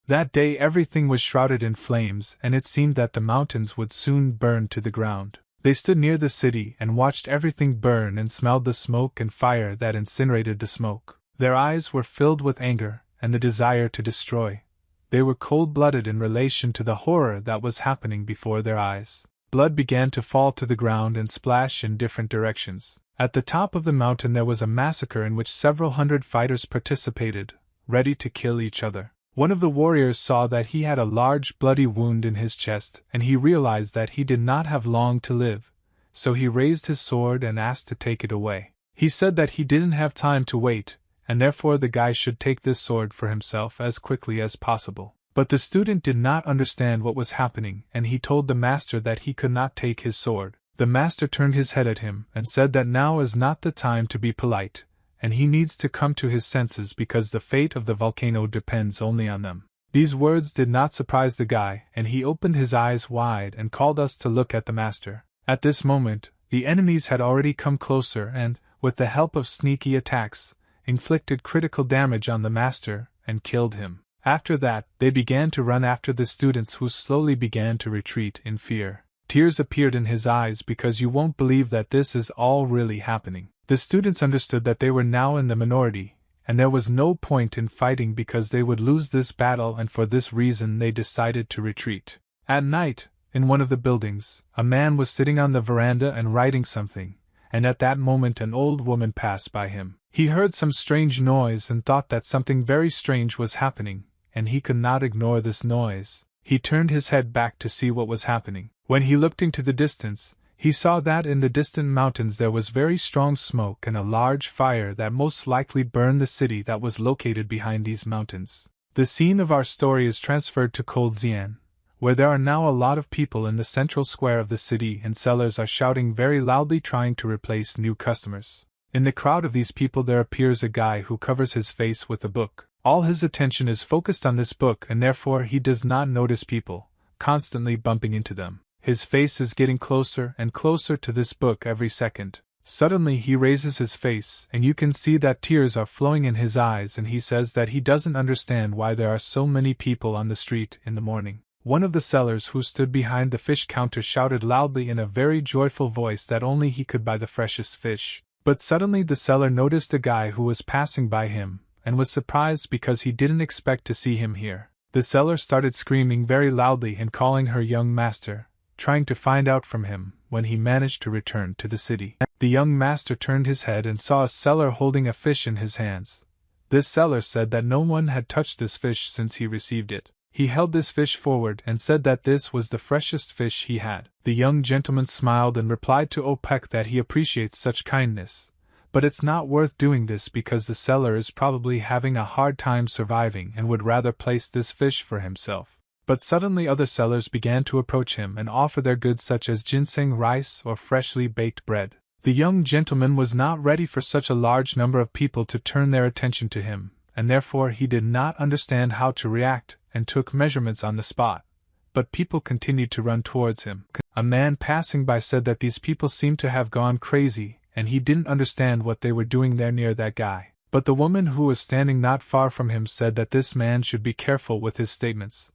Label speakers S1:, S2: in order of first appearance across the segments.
S1: That day everything was shrouded in flames, and it seemed that the mountains would soon burn to the ground. They stood near the city and watched everything burn and smelled the smoke and fire that incinerated the smoke. Their eyes were filled with anger and the desire to destroy. They were cold-blooded in relation to the horror that was happening before their eyes. Blood began to fall to the ground and splash in different directions. At the top of the mountain there was a massacre in which several hundred fighters participated, ready to kill each other. One of the warriors saw that he had a large bloody wound in his chest, and he realized that he did not have long to live, so he raised his sword and asked to take it away. He said that he didn't have time to wait, and therefore the guy should take this sword for himself as quickly as possible. But the student did not understand what was happening, and he told the master that he could not take his sword. The master turned his head at him and said that now is not the time to be polite, and he needs to come to his senses because the fate of the volcano depends only on them. These words did not surprise the guy, and he opened his eyes wide and called us to look at the master. At this moment, the enemies had already come closer and, with the help of sneaky attacks, inflicted critical damage on the master and killed him. After that, they began to run after the students, who slowly began to retreat in fear. Tears appeared in his eyes because you won't believe that this is all really happening. The students understood that they were now in the minority, and there was no point in fighting because they would lose this battle, and for this reason they decided to retreat. At night, in one of the buildings, a man was sitting on the veranda and writing something, and at that moment an old woman passed by him. He heard some strange noise and thought that something very strange was happening, and he could not ignore this noise. He turned his head back to see what was happening. When he looked into the distance, he saw that in the distant mountains there was very strong smoke and a large fire that most likely burned the city that was located behind these mountains. The scene of our story is transferred to Coldzian, where there are now a lot of people in the central square of the city, and sellers are shouting very loudly trying to replace new customers. In the crowd of these people there appears a guy who covers his face with a book. All his attention is focused on this book, and therefore he does not notice people constantly bumping into them. His face is getting closer and closer to this book every second. Suddenly he raises his face, and you can see that tears are flowing in his eyes, and he says that he doesn't understand why there are so many people on the street in the morning. One of the sellers who stood behind the fish counter shouted loudly in a very joyful voice that only he could buy the freshest fish. But suddenly the seller noticed a guy who was passing by him, and was surprised because he didn't expect to see him here. The seller started screaming very loudly and calling her young master, trying to find out from him when he managed to return to the city. The young master turned his head and saw a seller holding a fish in his hands. This seller said that no one had touched this fish since he received it. He held this fish forward and said that this was the freshest fish he had. The young gentleman smiled and replied to Opek that he appreciates such kindness, but it's not worth doing this because the seller is probably having a hard time surviving and would rather place this fish for himself. But suddenly other sellers began to approach him and offer their goods such as ginseng rice or freshly baked bread. The young gentleman was not ready for such a large number of people to turn their attention to him, and therefore he did not understand how to react and took measurements on the spot. But people continued to run towards him. A man passing by said that these people seemed to have gone crazy, and he didn't understand what they were doing there near that guy. But the woman who was standing not far from him said that this man should be careful with his statements.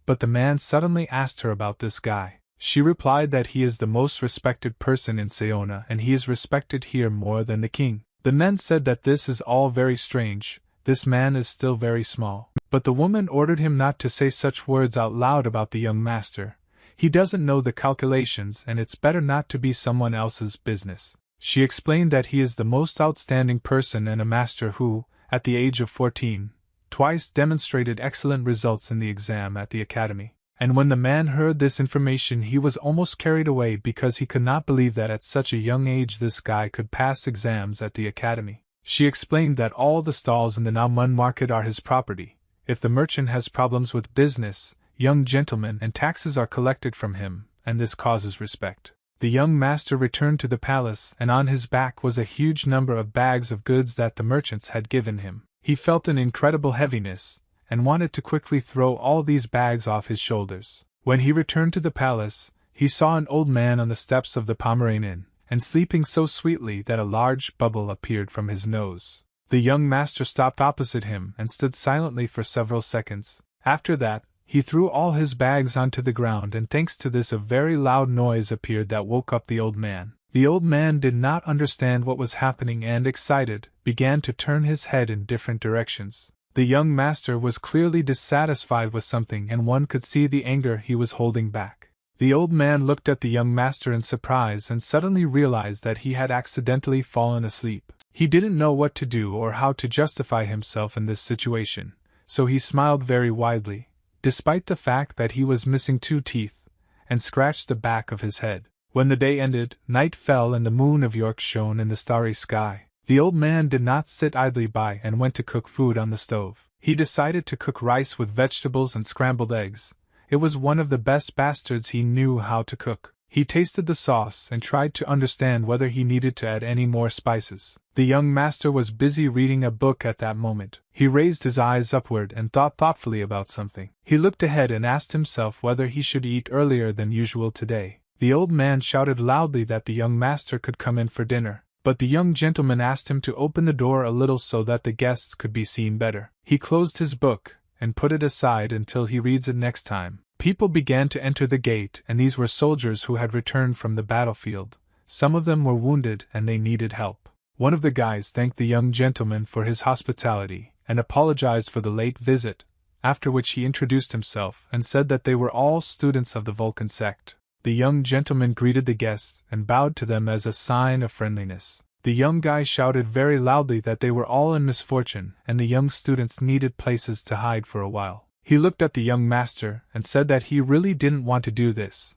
S1: But the man suddenly asked her about this guy. She replied that he is the most respected person in Seona and he is respected here more than the king. The men said that this is all very strange, this man is still very small. But the woman ordered him not to say such words out loud about the young master. He doesn't know the calculations and it's better not to be someone else's business. She explained that he is the most outstanding person and a master who, at the age of 14, twice demonstrated excellent results in the exam at the academy. And when the man heard this information he was almost carried away because he could not believe that at such a young age this guy could pass exams at the academy. She explained that all the stalls in the Namun market are his property. If the merchant has problems with business, young gentlemen and taxes are collected from him, and this causes respect. The young master returned to the palace, and on his back was a huge number of bags of goods that the merchants had given him. He felt an incredible heaviness, and wanted to quickly throw all these bags off his shoulders. When he returned to the palace, he saw an old man on the steps of the Pomeranian Inn, and sleeping so sweetly that a large bubble appeared from his nose. The young master stopped opposite him and stood silently for several seconds. After that, he threw all his bags onto the ground, and thanks to this a very loud noise appeared that woke up the old man. The old man did not understand what was happening and, excited, began to turn his head in different directions. The young master was clearly dissatisfied with something, and one could see the anger he was holding back. The old man looked at the young master in surprise and suddenly realized that he had accidentally fallen asleep. He didn't know what to do or how to justify himself in this situation, so he smiled very widely, despite the fact that he was missing 2 teeth, and scratched the back of his head. When the day ended, night fell and the moon of York shone in the starry sky. The old man did not sit idly by and went to cook food on the stove. He decided to cook rice with vegetables and scrambled eggs. It was one of the best bastards he knew how to cook. He tasted the sauce and tried to understand whether he needed to add any more spices. The young master was busy reading a book at that moment. He raised his eyes upward and thought thoughtfully about something. He looked ahead and asked himself whether he should eat earlier than usual today. The old man shouted loudly that the young master could come in for dinner, but the young gentleman asked him to open the door a little so that the guests could be seen better. He closed his book and put it aside until he reads it next time. People began to enter the gate, and these were soldiers who had returned from the battlefield. Some of them were wounded and they needed help. One of the guys thanked the young gentleman for his hospitality and apologized for the late visit, after which he introduced himself and said that they were all students of the Vulcan sect. The young gentleman greeted the guests and bowed to them as a sign of friendliness. The young guy shouted very loudly that they were all in misfortune and the young students needed places to hide for a while. He looked at the young master and said that he really didn't want to do this,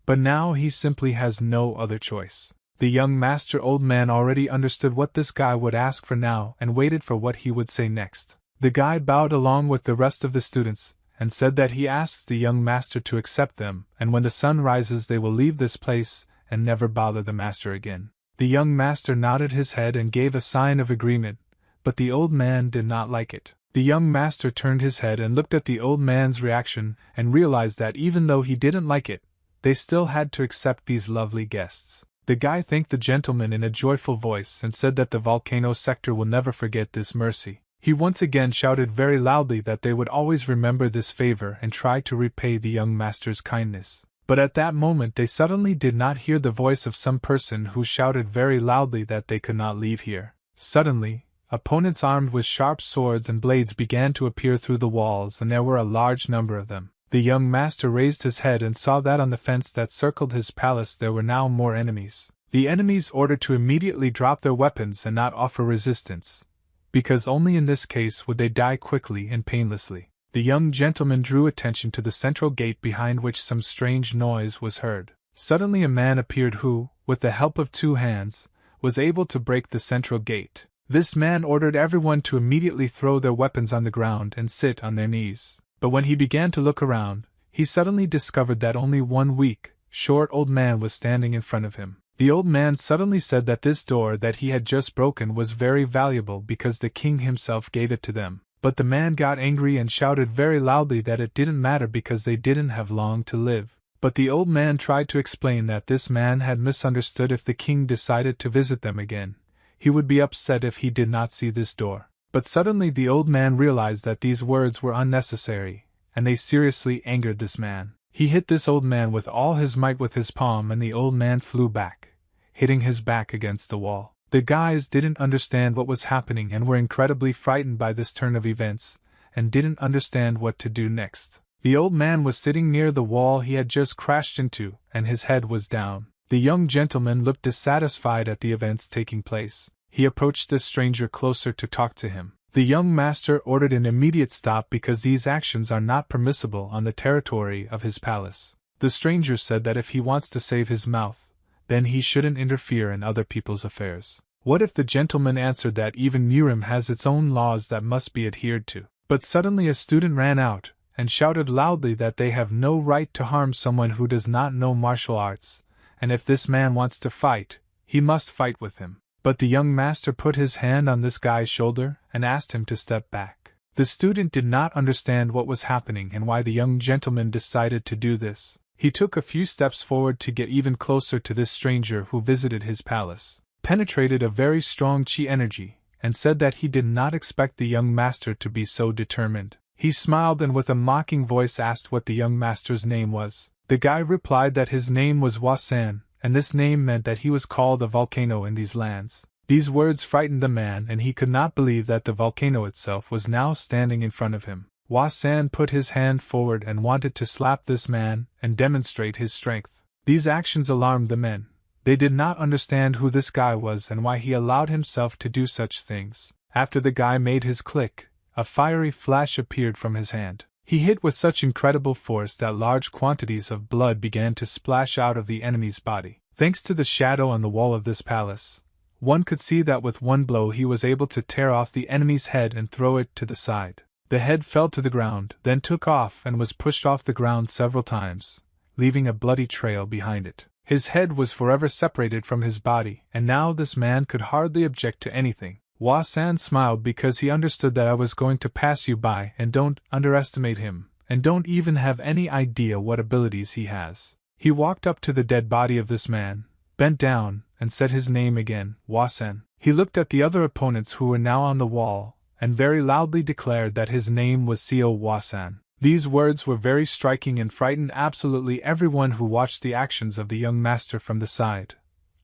S1: but now he simply has no other choice. The young master old man already understood what this guy would ask for now and waited for what he would say next. The guy bowed along with the rest of the students and said that he asks the young master to accept them, and when the sun rises they will leave this place and never bother the master again. The young master nodded his head and gave a sign of agreement, but the old man did not like it. The young master turned his head and looked at the old man's reaction and realized that even though he didn't like it, they still had to accept these lovely guests. The guy thanked the gentleman in a joyful voice and said that the volcano sector will never forget this mercy. He once again shouted very loudly that they would always remember this favor and try to repay the young master's kindness. But at that moment they suddenly did not hear the voice of some person who shouted very loudly that they could not leave here. Suddenly, opponents armed with sharp swords and blades began to appear through the walls, and there were a large number of them. The young master raised his head and saw that on the fence that circled his palace there were now more enemies. The enemies ordered to immediately drop their weapons and not offer resistance, because only in this case would they die quickly and painlessly. The young gentleman drew attention to the central gate behind which some strange noise was heard. Suddenly a man appeared who, with the help of 2 hands, was able to break the central gate. This man ordered everyone to immediately throw their weapons on the ground and sit on their knees. But when he began to look around, he suddenly discovered that only one weak, short old man was standing in front of him. The old man suddenly said that this door that he had just broken was very valuable because the king himself gave it to them. But the man got angry and shouted very loudly that it didn't matter because they didn't have long to live. But the old man tried to explain that this man had misunderstood. If the king decided to visit them again, he would be upset if he did not see this door. But suddenly the old man realized that these words were unnecessary, and they seriously angered this man. He hit this old man with all his might with his palm, and the old man flew back, hitting his back against the wall. The guys didn't understand what was happening and were incredibly frightened by this turn of events, and didn't understand what to do next. The old man was sitting near the wall he had just crashed into, and his head was down. The young gentleman looked dissatisfied at the events taking place. He approached this stranger closer to talk to him. The young master ordered an immediate stop because these actions are not permissible on the territory of his palace. The stranger said that if he wants to save his mouth, then he shouldn't interfere in other people's affairs. What if the gentleman answered that even Murim has its own laws that must be adhered to? But suddenly a student ran out and shouted loudly that they have no right to harm someone who does not know martial arts, and if this man wants to fight, he must fight with him. But the young master put his hand on this guy's shoulder and asked him to step back. The student did not understand what was happening and why the young gentleman decided to do this. He took a few steps forward to get even closer to this stranger who visited his palace, penetrated a very strong chi energy, and said that he did not expect the young master to be so determined. He smiled and with a mocking voice asked what the young master's name was. The guy replied that his name was Wasan, and this name meant that he was called a volcano in these lands. These words frightened the man and he could not believe that the volcano itself was now standing in front of him. Wasan put his hand forward and wanted to slap this man and demonstrate his strength. These actions alarmed the men. They did not understand who this guy was and why he allowed himself to do such things. After the guy made his click, a fiery flash appeared from his hand. He hit with such incredible force that large quantities of blood began to splash out of the enemy's body. Thanks to the shadow on the wall of this palace, one could see that with one blow he was able to tear off the enemy's head and throw it to the side. The head fell to the ground, then took off and was pushed off the ground several times, leaving a bloody trail behind it. His head was forever separated from his body, and now this man could hardly object to anything. Wasan smiled because he understood that I was going to pass you by and don't underestimate him, and don't even have any idea what abilities he has. He walked up to the dead body of this man, bent down, and said his name again, Wasan. He looked at the other opponents who were now on the wall, and very loudly declared that his name was Seo Wasan. These words were very striking and frightened absolutely everyone who watched the actions of the young master from the side.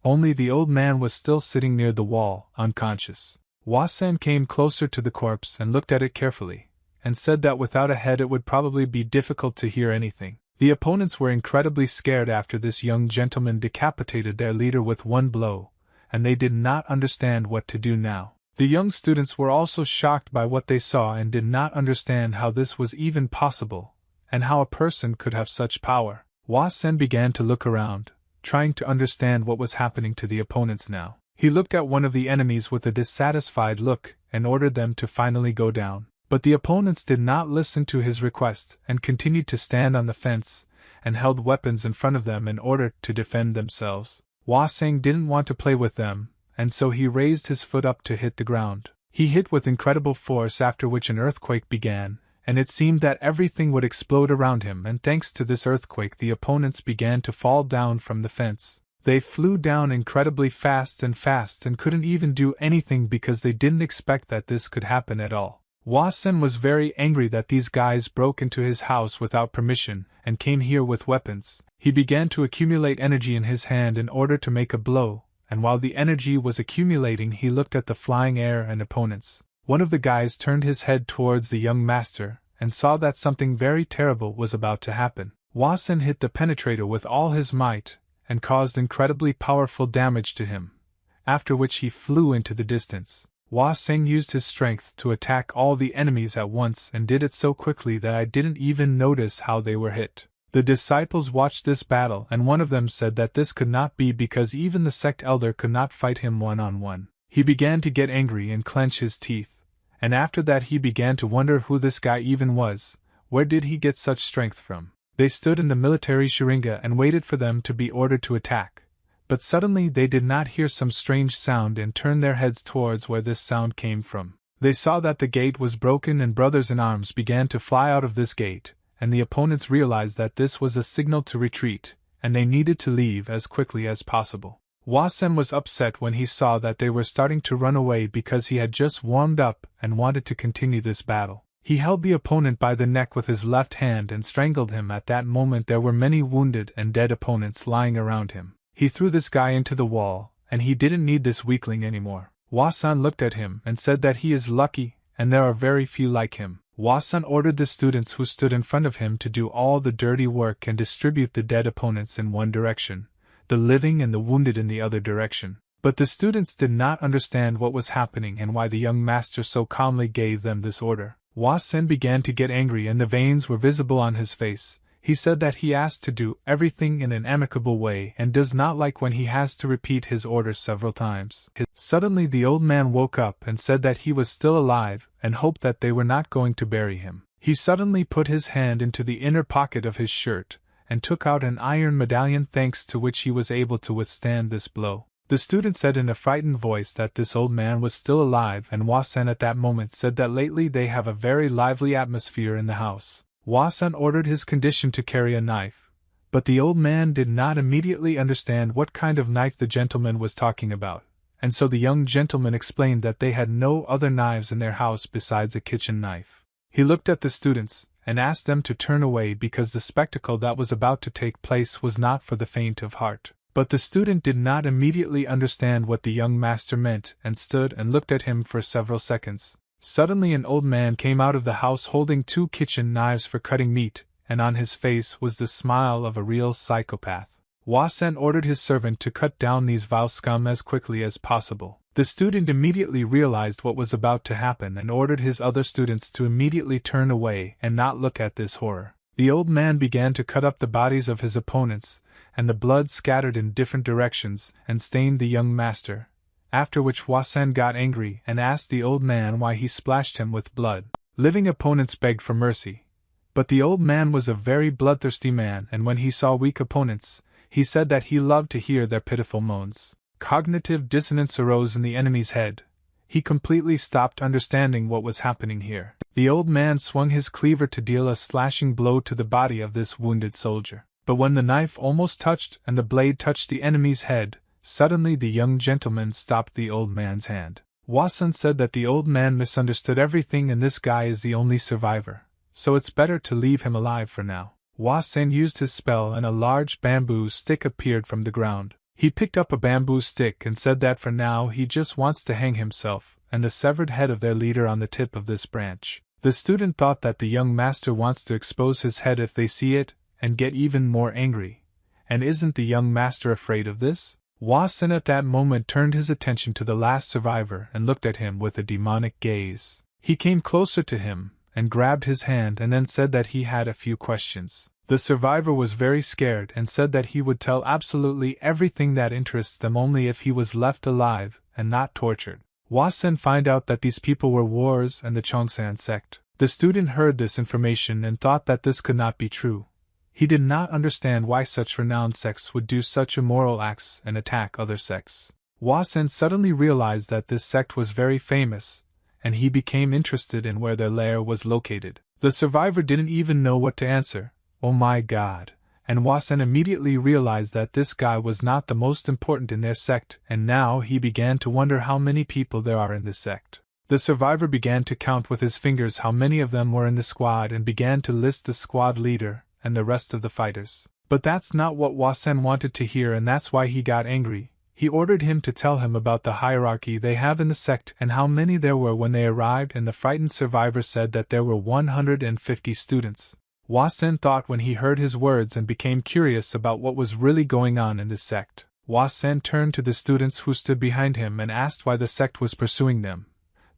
S1: Only the old man was still sitting near the wall, unconscious. Wasan came closer to the corpse and looked at it carefully, and said that without a head it would probably be difficult to hear anything. The opponents were incredibly scared after this young gentleman decapitated their leader with one blow, and they did not understand what to do now. The young students were also shocked by what they saw and did not understand how this was even possible, and how a person could have such power. Wasan began to look around, trying to understand what was happening to the opponents now. He looked at one of the enemies with a dissatisfied look and ordered them to finally go down. But the opponents did not listen to his request and continued to stand on the fence and held weapons in front of them in order to defend themselves. Wasan didn't want to play with them, and so he raised his foot up to hit the ground. He hit with incredible force, after which an earthquake began, and it seemed that everything would explode around him, and thanks to this earthquake the opponents began to fall down from the fence. They flew down incredibly fast and couldn't even do anything because they didn't expect that this could happen at all. Wasan was very angry that these guys broke into his house without permission and came here with weapons. He began to accumulate energy in his hand in order to make a blow, and while the energy was accumulating he looked at the flying air and opponents. One of the guys turned his head towards the young master and saw that something very terrible was about to happen. Wasan hit the penetrator with all his might and caused incredibly powerful damage to him, after which he flew into the distance. Wasan used his strength to attack all the enemies at once and did it so quickly that I didn't even notice how they were hit. The disciples watched this battle and one of them said that this could not be because even the sect elder could not fight him one-on-one. He began to get angry and clench his teeth, and after that he began to wonder who this guy even was. Where did he get such strength from? They stood in the military sheringa and waited for them to be ordered to attack. But suddenly they did not hear some strange sound and turned their heads towards where this sound came from. They saw that the gate was broken and brothers in arms began to fly out of this gate, and the opponents realized that this was a signal to retreat, and they needed to leave as quickly as possible. Wasan was upset when he saw that they were starting to run away because he had just warmed up and wanted to continue this battle. He held the opponent by the neck with his left hand and strangled him. At that moment there were many wounded and dead opponents lying around him. He threw this guy into the wall, and he didn't need this weakling anymore. Wasan looked at him and said that he is lucky, and there are very few like him. Wasan ordered the students who stood in front of him to do all the dirty work and distribute the dead opponents in one direction, the living and the wounded in the other direction. But the students did not understand what was happening and why the young master so calmly gave them this order. Wasan began to get angry and the veins were visible on his face. He said that he asked to do everything in an amicable way and does not like when he has to repeat his orders several times. Suddenly the old man woke up and said that he was still alive and hoped that they were not going to bury him. He suddenly put his hand into the inner pocket of his shirt and took out an iron medallion, thanks to which he was able to withstand this blow. The student said in a frightened voice that this old man was still alive, and Wasan at that moment said that lately they have a very lively atmosphere in the house. Wasan ordered his condition to carry a knife, but the old man did not immediately understand what kind of knife the gentleman was talking about, and so the young gentleman explained that they had no other knives in their house besides a kitchen knife. He looked at the students, and asked them to turn away because the spectacle that was about to take place was not for the faint of heart. But the student did not immediately understand what the young master meant and stood and looked at him for several seconds. Suddenly an old man came out of the house holding 2 kitchen knives for cutting meat, and on his face was the smile of a real psychopath. Hua-sen ordered his servant to cut down these vile scum as quickly as possible. The student immediately realized what was about to happen and ordered his other students to immediately turn away and not look at this horror. The old man began to cut up the bodies of his opponents, and the blood scattered in different directions and stained the young master, after which Hua-sen got angry and asked the old man why he splashed him with blood. Living opponents begged for mercy, but the old man was a very bloodthirsty man, and when he saw weak opponents, he said that he loved to hear their pitiful moans. Cognitive dissonance arose in the enemy's head. He completely stopped understanding what was happening here. The old man swung his cleaver to deal a slashing blow to the body of this wounded soldier. But when the knife almost touched and the blade touched the enemy's head, suddenly the young gentleman stopped the old man's hand. Hua-sen said that the old man misunderstood everything and this guy is the only survivor, so it's better to leave him alive for now. Hua-sen used his spell and a large bamboo stick appeared from the ground. He picked up a bamboo stick and said that for now he just wants to hang himself, and the severed head of their leader on the tip of this branch. The student thought that the young master wants to expose his head if they see it, and get even more angry. And isn't the young master afraid of this? Hua-sen at that moment turned his attention to the last survivor and looked at him with a demonic gaze. He came closer to him, and grabbed his hand and then said that he had a few questions. The survivor was very scared and said that he would tell absolutely everything that interests them only if he was left alive and not tortured. Hua-sen found out that these people were wars and the Chongsan sect. The student heard this information and thought that this could not be true. He did not understand why such renowned sects would do such immoral acts and attack other sects. Hua-sen suddenly realized that this sect was very famous, and he became interested in where their lair was located. The survivor didn't even know what to answer. Oh my God, and Hua-sen immediately realized that this guy was not the most important in their sect, and now he began to wonder how many people there are in this sect. The survivor began to count with his fingers how many of them were in the squad and began to list the squad leader and the rest of the fighters. But that's not what Hua-sen wanted to hear, and that's why he got angry. He ordered him to tell him about the hierarchy they have in the sect and how many there were when they arrived, and the frightened survivor said that there were 150 students. Hua-sen thought when he heard his words and became curious about what was really going on in this sect. Hua-sen turned to the students who stood behind him and asked why the sect was pursuing them.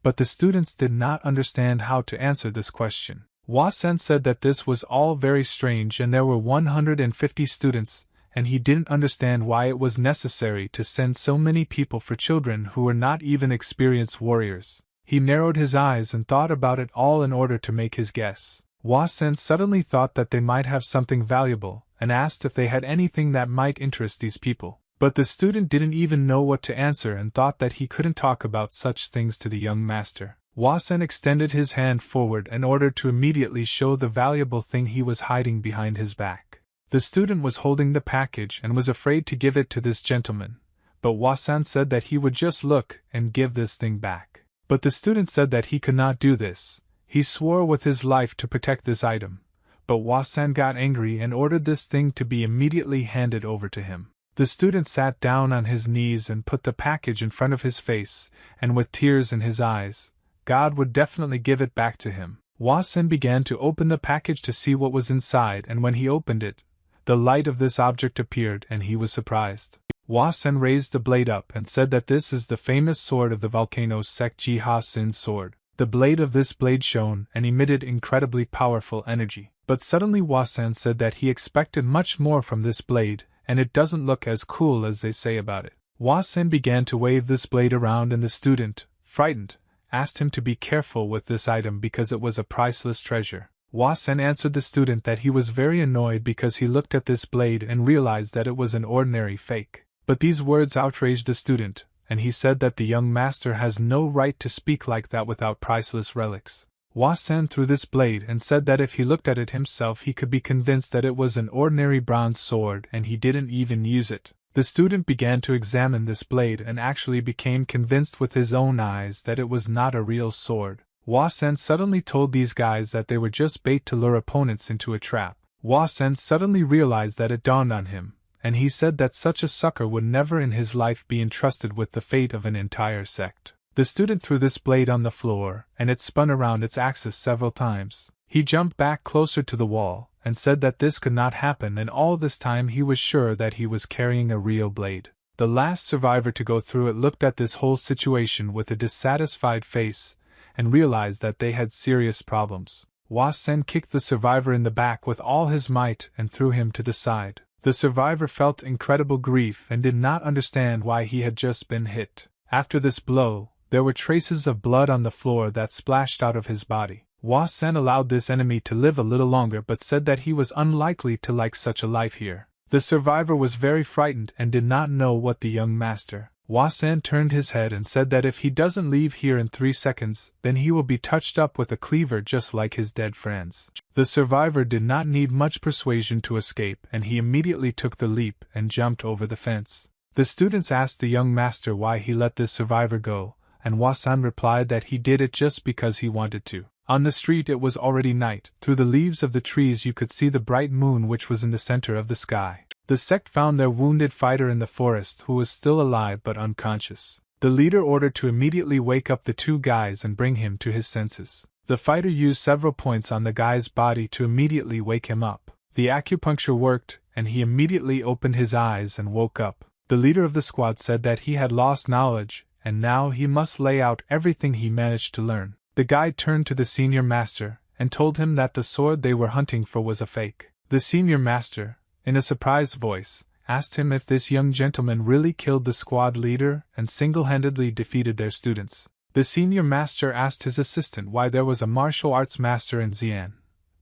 S1: But the students did not understand how to answer this question. Hua-sen said that this was all very strange and there were 150 students, and he didn't understand why it was necessary to send so many people for children who were not even experienced warriors. He narrowed his eyes and thought about it all in order to make his guess. Hua-sen suddenly thought that they might have something valuable, and asked if they had anything that might interest these people. But the student didn't even know what to answer and thought that he couldn't talk about such things to the young master. Hua-sen extended his hand forward in order to immediately show the valuable thing he was hiding behind his back. The student was holding the package and was afraid to give it to this gentleman, but Hua-sen said that he would just look and give this thing back. But the student said that he could not do this. He swore with his life to protect this item, but Hua-sen got angry and ordered this thing to be immediately handed over to him. The student sat down on his knees and put the package in front of his face, and with tears in his eyes, God would definitely give it back to him. Hua-sen began to open the package to see what was inside, and when he opened it, the light of this object appeared and he was surprised. Hua-sen raised the blade up and said that this is the famous sword of the volcano sect, Ji-Ha-Sin's sword. The blade of this blade shone and emitted incredibly powerful energy. But suddenly Hua-sen said that he expected much more from this blade, and it doesn't look as cool as they say about it. Hua-sen began to wave this blade around, and the student, frightened, asked him to be careful with this item because it was a priceless treasure. Hua-sen answered the student that he was very annoyed because he looked at this blade and realized that it was an ordinary fake. But these words outraged the student, and he said that the young master has no right to speak like that without priceless relics. Hua-sen threw this blade and said that if he looked at it himself he could be convinced that it was an ordinary bronze sword, and he didn't even use it. The student began to examine this blade and actually became convinced with his own eyes that it was not a real sword. Hua Sen suddenly told these guys that they were just bait to lure opponents into a trap. Hua Sen suddenly realized that it dawned on him, and he said that such a sucker would never in his life be entrusted with the fate of an entire sect. The student threw this blade on the floor, and it spun around its axis several times. He jumped back closer to the wall, and said that this could not happen, and all this time he was sure that he was carrying a real blade. The last survivor to go through it looked at this whole situation with a dissatisfied face, and realized that they had serious problems. Hua Sen kicked the survivor in the back with all his might and threw him to the side. The survivor felt incredible grief and did not understand why he had just been hit. After this blow, there were traces of blood on the floor that splashed out of his body. Hua Sen allowed this enemy to live a little longer but said that he was unlikely to like such a life here. The survivor was very frightened and did not know what the young master. Hua Sen turned his head and said that if he doesn't leave here in 3 seconds, then he will be touched up with a cleaver just like his dead friends. The survivor did not need much persuasion to escape, and he immediately took the leap and jumped over the fence. The students asked the young master why he let this survivor go, and Hua Sen replied that he did it just because he wanted to. On the street it was already night. Through the leaves of the trees you could see the bright moon which was in the center of the sky. The sect found their wounded fighter in the forest who was still alive but unconscious. The leader ordered to immediately wake up the 2 guys and bring him to his senses. The fighter used several points on the guy's body to immediately wake him up. The acupuncture worked, and he immediately opened his eyes and woke up. The leader of the squad said that he had lost knowledge, and now he must lay out everything he managed to learn. The guide turned to the senior master and told him that the sword they were hunting for was a fake. The senior master, in a surprised voice, asked him if this young gentleman really killed the squad leader and single-handedly defeated their students. The senior master asked his assistant why there was a martial arts master in Xi'an,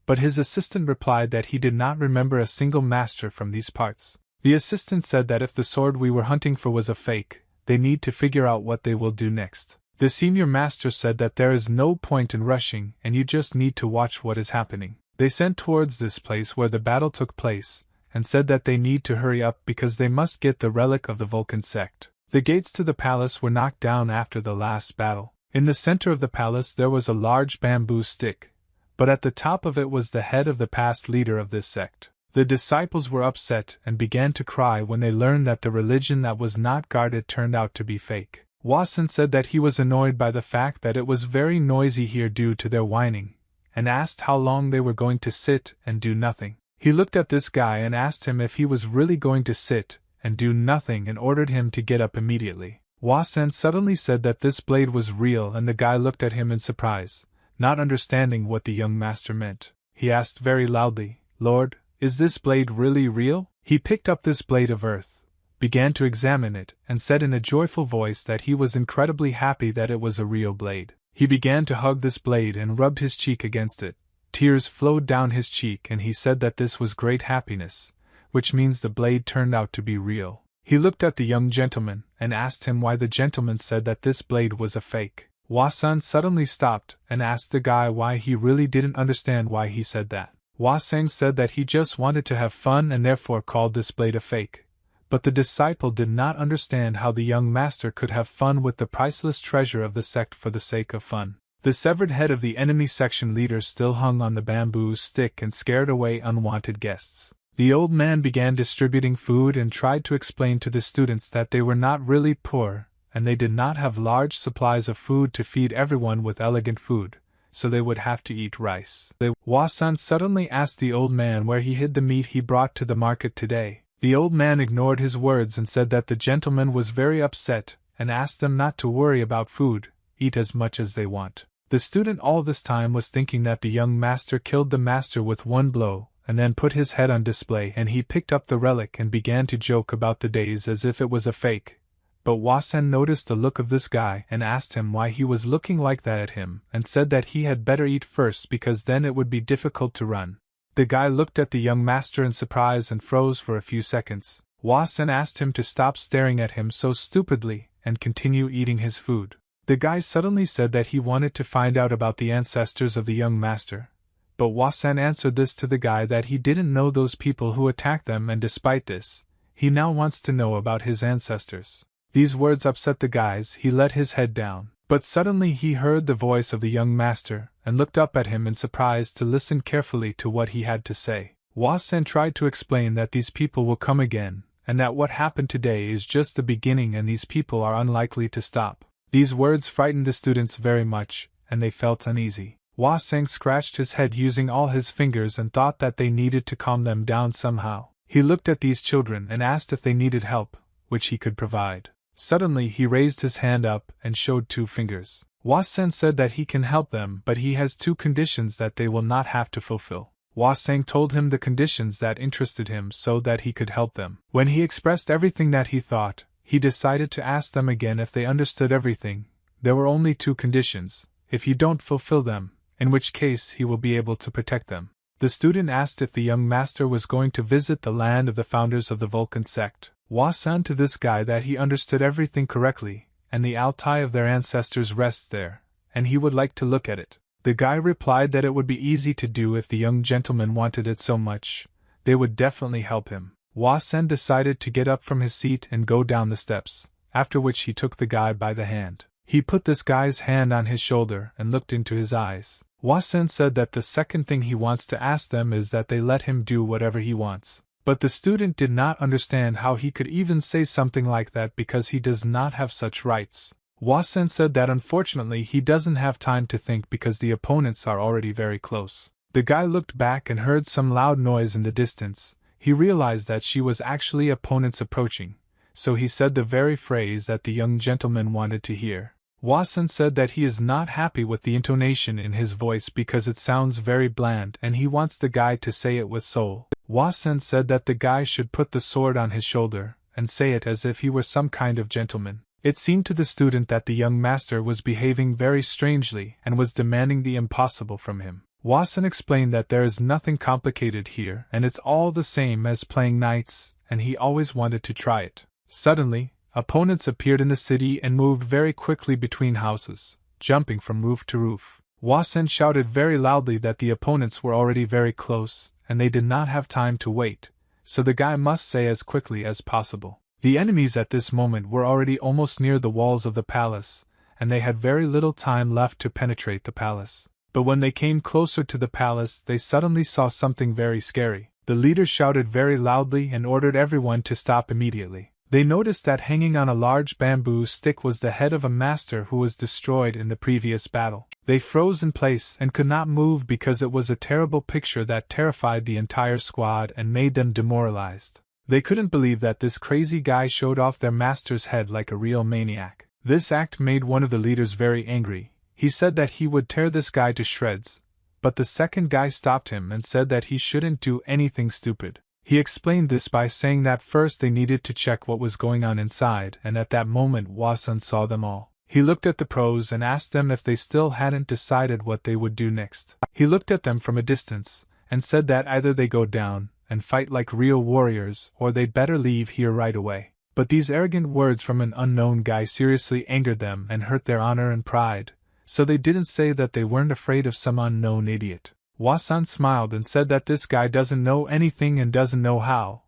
S1: but his assistant replied that he did not remember a single master from these parts. The assistant said that if the sword we were hunting for was a fake, they need to figure out what they will do next. The senior master said that there is no point in rushing and you just need to watch what is happening. They sent towards this place where the battle took place, and said that they need to hurry up because they must get the relic of the Vulcan sect. The gates to the palace were knocked down after the last battle. In the center of the palace there was a large bamboo stick, but at the top of it was the head of the past leader of this sect. The disciples were upset and began to cry when they learned that the religion that was not guarded turned out to be fake. Hua Sen said that he was annoyed by the fact that it was very noisy here due to their whining, and asked how long they were going to sit and do nothing. He looked at this guy and asked him if he was really going to sit and do nothing and ordered him to get up immediately. Hua Sen suddenly said that this blade was real, and the guy looked at him in surprise, not understanding what the young master meant. He asked very loudly, "Lord, is this blade really real?" He picked up this blade of earth, began to examine it, and said in a joyful voice that he was incredibly happy that it was a real blade. He began to hug this blade and rubbed his cheek against it. Tears flowed down his cheek, and he said that this was great happiness, which means the blade turned out to be real. He looked at the young gentleman and asked him why the gentleman said that this blade was a fake. Hua Sen suddenly stopped and asked the guy why he really didn't understand why he said that. Hua Sen said that he just wanted to have fun and therefore called this blade a fake. But the disciple did not understand how the young master could have fun with the priceless treasure of the sect for the sake of fun. The severed head of the enemy section leader still hung on the bamboo stick and scared away unwanted guests. The old man began distributing food and tried to explain to the students that they were not really poor, and they did not have large supplies of food to feed everyone with elegant food, so they would have to eat rice. Hua Sen suddenly asked the old man where he hid the meat he brought to the market today. The old man ignored his words and said that the gentleman was very upset and asked them not to worry about food, eat as much as they want. The student all this time was thinking that the young master killed the master with one blow, and then put his head on display, and he picked up the relic and began to joke about the days as if it was a fake. But Hua Sen noticed the look of this guy and asked him why he was looking like that at him, and said that he had better eat first because then it would be difficult to run. The guy looked at the young master in surprise and froze for a few seconds. Hua Sen asked him to stop staring at him so stupidly and continue eating his food. The guy suddenly said that he wanted to find out about the ancestors of the young master, but Hua Sen answered this to the guy that he didn't know those people who attacked them, and despite this, he now wants to know about his ancestors. These words upset the guys. He let his head down. But suddenly he heard the voice of the young master, and looked up at him in surprise to listen carefully to what he had to say. Hua Sen tried to explain that these people will come again, and that what happened today is just the beginning and these people are unlikely to stop. These words frightened the students very much, and they felt uneasy. Hua Sen scratched his head using all his fingers and thought that they needed to calm them down somehow. He looked at these children and asked if they needed help, which he could provide. Suddenly he raised his hand up and showed 2 fingers. Hua Sen said that he can help them, but he has 2 conditions that they will not have to fulfill. Hua Sen told him the conditions that interested him so that he could help them. When he expressed everything that he thought, he decided to ask them again if they understood everything. There were only 2 conditions. If you don't fulfill them, in which case he will be able to protect them. The student asked if the young master was going to visit the land of the founders of the Vulcan sect. Hua Sen to this guy that he understood everything correctly, and the altai of their ancestors rests there, and he would like to look at it. The guy replied that it would be easy to do if the young gentleman wanted it so much. They would definitely help him. Hua Sen decided to get up from his seat and go down the steps, after which he took the guy by the hand. He put this guy's hand on his shoulder and looked into his eyes. Hua Sen said that the second thing he wants to ask them is that they let him do whatever he wants. But the student did not understand how he could even say something like that because he does not have such rights. Hua Sen said that unfortunately he doesn't have time to think because the opponents are already very close. The guy looked back and heard some loud noise in the distance. He realized that she was actually opponents approaching, so he said the very phrase that the young gentleman wanted to hear. Hua Sen said that he is not happy with the intonation in his voice because it sounds very bland and he wants the guy to say it with soul. Hua Sen said that the guy should put the sword on his shoulder and say it as if he were some kind of gentleman. It seemed to the student that the young master was behaving very strangely and was demanding the impossible from him. Hua Sen explained that there is nothing complicated here and it's all the same as playing knights, and he always wanted to try it. Suddenly, opponents appeared in the city and moved very quickly between houses, jumping from roof to roof. Hua Sen shouted very loudly that the opponents were already very close, and they did not have time to wait, so the guy must say as quickly as possible. The enemies at this moment were already almost near the walls of the palace, and they had very little time left to penetrate the palace. But when they came closer to the palace, they suddenly saw something very scary. The leader shouted very loudly and ordered everyone to stop immediately. They noticed that hanging on a large bamboo stick was the head of a master who was destroyed in the previous battle. They froze in place and could not move because it was a terrible picture that terrified the entire squad and made them demoralized. They couldn't believe that this crazy guy showed off their master's head like a real maniac. This act made one of the leaders very angry. He said that he would tear this guy to shreds, but the second guy stopped him and said that he shouldn't do anything stupid. He explained this by saying that first they needed to check what was going on inside, and at that moment Hua Sen saw them all. He looked at the pros and asked them if they still hadn't decided what they would do next. He looked at them from a distance, and said that either they go down and fight like real warriors, or they'd better leave here right away. But these arrogant words from an unknown guy seriously angered them and hurt their honor and pride, so they didn't say that they weren't afraid of some unknown idiot. Hua Sen smiled and said that this guy doesn't know anything and doesn't know how.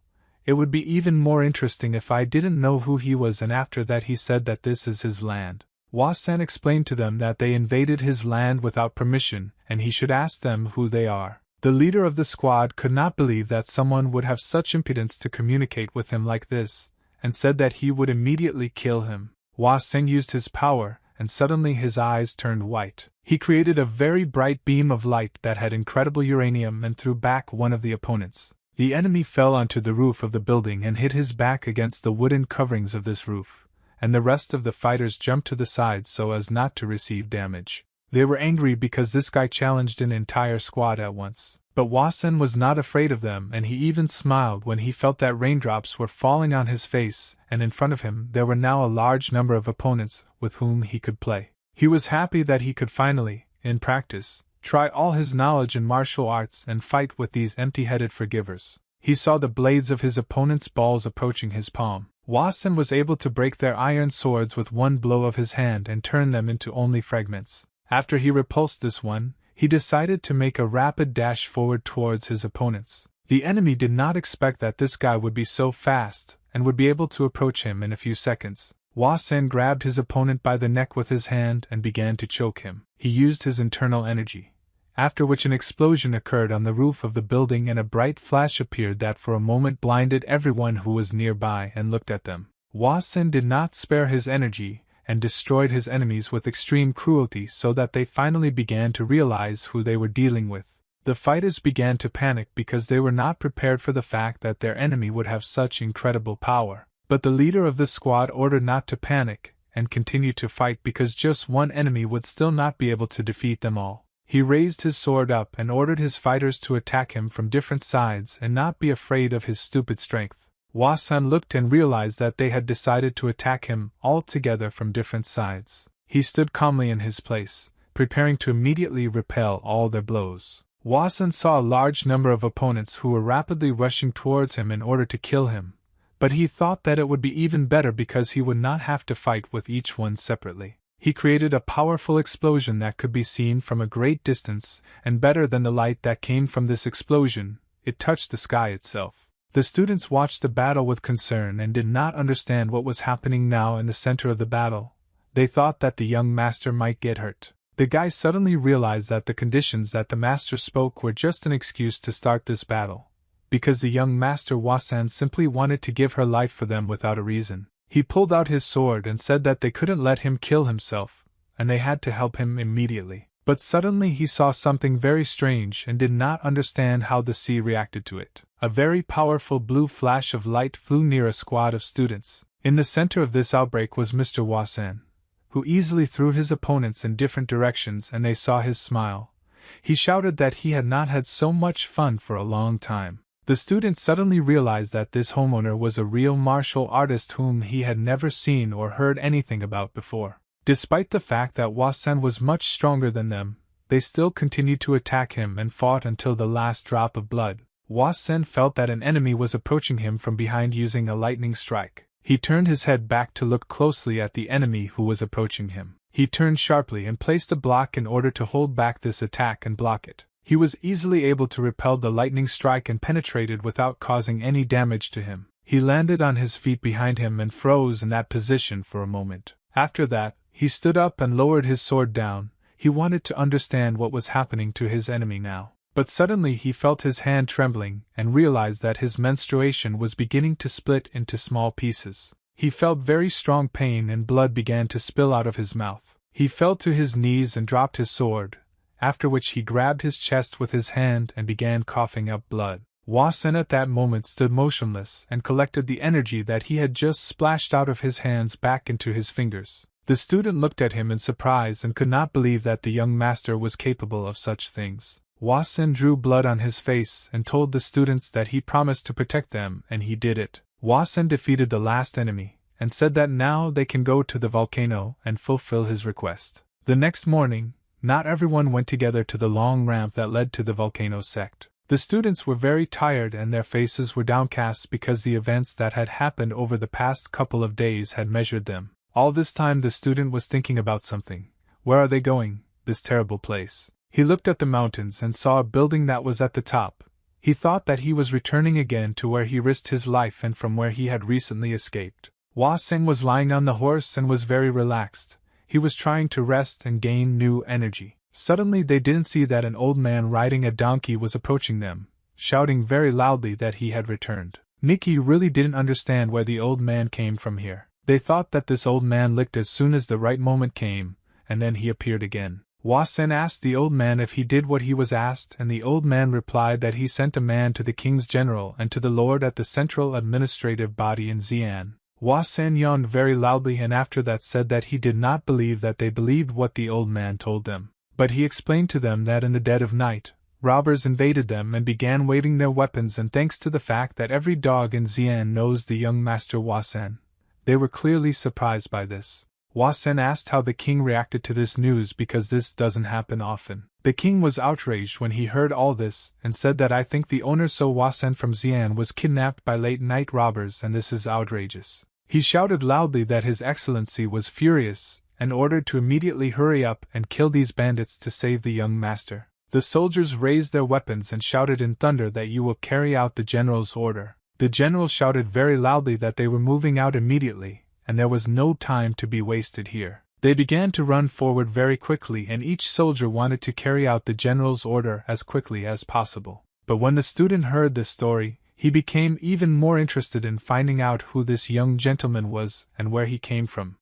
S1: It would be even more interesting if I didn't know who he was, and after that he said that this is his land. Hua Sen explained to them that they invaded his land without permission and he should ask them who they are. The leader of the squad could not believe that someone would have such impudence to communicate with him like this, and said that he would immediately kill him. Hua Sen used his power, and suddenly his eyes turned white. He created a very bright beam of light that had incredible uranium and threw back one of the opponents. The enemy fell onto the roof of the building and hit his back against the wooden coverings of this roof, and the rest of the fighters jumped to the sides so as not to receive damage. They were angry because this guy challenged an entire squad at once. But Hua Sen was not afraid of them, and he even smiled when he felt that raindrops were falling on his face, and in front of him there were now a large number of opponents with whom he could play. He was happy that he could finally, in practice, try all his knowledge in martial arts and fight with these empty-headed forgivers. He saw the blades of his opponent's balls approaching his palm. Hua Sen was able to break their iron swords with one blow of his hand and turn them into only fragments. After he repulsed this one, he decided to make a rapid dash forward towards his opponents. The enemy did not expect that this guy would be so fast and would be able to approach him in a few seconds. Hua Sen grabbed his opponent by the neck with his hand and began to choke him. He used his internal energy, after which an explosion occurred on the roof of the building and a bright flash appeared that for a moment blinded everyone who was nearby and looked at them. Hua Sen did not spare his energy and destroyed his enemies with extreme cruelty so that they finally began to realize who they were dealing with. The fighters began to panic because they were not prepared for the fact that their enemy would have such incredible power. But the leader of the squad ordered not to panic and continue to fight because just one enemy would still not be able to defeat them all. He raised his sword up and ordered his fighters to attack him from different sides and not be afraid of his stupid strength. Hua Sen looked and realized that they had decided to attack him all together from different sides. He stood calmly in his place, preparing to immediately repel all their blows. Hua Sen saw a large number of opponents who were rapidly rushing towards him in order to kill him, but he thought that it would be even better because he would not have to fight with each one separately. He created a powerful explosion that could be seen from a great distance, and better than the light that came from this explosion, it touched the sky itself. The students watched the battle with concern and did not understand what was happening now in the center of the battle. They thought that the young master might get hurt. The guy suddenly realized that the conditions that the master spoke were just an excuse to start this battle, because the young master Hua Sen simply wanted to give her life for them without a reason. He pulled out his sword and said that they couldn't let him kill himself, and they had to help him immediately. But suddenly he saw something very strange and did not understand how the sea reacted to it. A very powerful blue flash of light flew near a squad of students. In the center of this outbreak was Mr. Hua Sen, who easily threw his opponents in different directions, and they saw his smile. He shouted that he had not had so much fun for a long time. The student suddenly realized that this homeowner was a real martial artist whom he had never seen or heard anything about before. Despite the fact that Hua Sen was much stronger than them, they still continued to attack him and fought until the last drop of blood. Hua Sen felt that an enemy was approaching him from behind using a lightning strike. He turned his head back to look closely at the enemy who was approaching him. He turned sharply and placed a block in order to hold back this attack and block it. He was easily able to repel the lightning strike and penetrated without causing any damage to him. He landed on his feet behind him and froze in that position for a moment. After that, he stood up and lowered his sword down. He wanted to understand what was happening to his enemy now. But suddenly he felt his hand trembling and realized that his menstruation was beginning to split into small pieces. He felt very strong pain and blood began to spill out of his mouth. He fell to his knees and dropped his sword, after which he grabbed his chest with his hand and began coughing up blood. Hua Sen at that moment stood motionless and collected the energy that he had just splashed out of his hands back into his fingers. The student looked at him in surprise and could not believe that the young master was capable of such things. Hua Sen drew blood on his face and told the students that he promised to protect them, and he did it. Hua Sen defeated the last enemy, and said that now they can go to the volcano and fulfill his request. The next morning, not everyone went together to the long ramp that led to the volcano sect. The students were very tired and their faces were downcast because the events that had happened over the past couple of days had measured them. All this time the student was thinking about something. Where are they going, this terrible place? He looked at the mountains and saw a building that was at the top. He thought that he was returning again to where he risked his life and from where he had recently escaped. Hua Sen was lying on the horse and was very relaxed. He was trying to rest and gain new energy. Suddenly they didn't see that an old man riding a donkey was approaching them, shouting very loudly that he had returned. Nikki really didn't understand where the old man came from here. They thought that this old man licked as soon as the right moment came, and then he appeared again. Hua Sen asked the old man if he did what he was asked, and the old man replied that he sent a man to the king's general and to the lord at the central administrative body in Xi'an. Hua Sen yawned very loudly and after that said that he did not believe that they believed what the old man told them. But he explained to them that in the dead of night, robbers invaded them and began waving their weapons, and thanks to the fact that every dog in Xi'an knows the young master Hua Sen, they were clearly surprised by this. Hua Sen asked how the king reacted to this news because this doesn't happen often. The king was outraged when he heard all this and said that I think the owner So Hua Sen from Xi'an was kidnapped by late-night robbers and this is outrageous. He shouted loudly that His Excellency was furious and ordered to immediately hurry up and kill these bandits to save the young master. The soldiers raised their weapons and shouted in thunder that you will carry out the general's order. The general shouted very loudly that they were moving out immediately, and there was no time to be wasted here. They began to run forward very quickly, and each soldier wanted to carry out the general's order as quickly as possible. But when the student heard this story, he became even more interested in finding out who this young gentleman was and where he came from.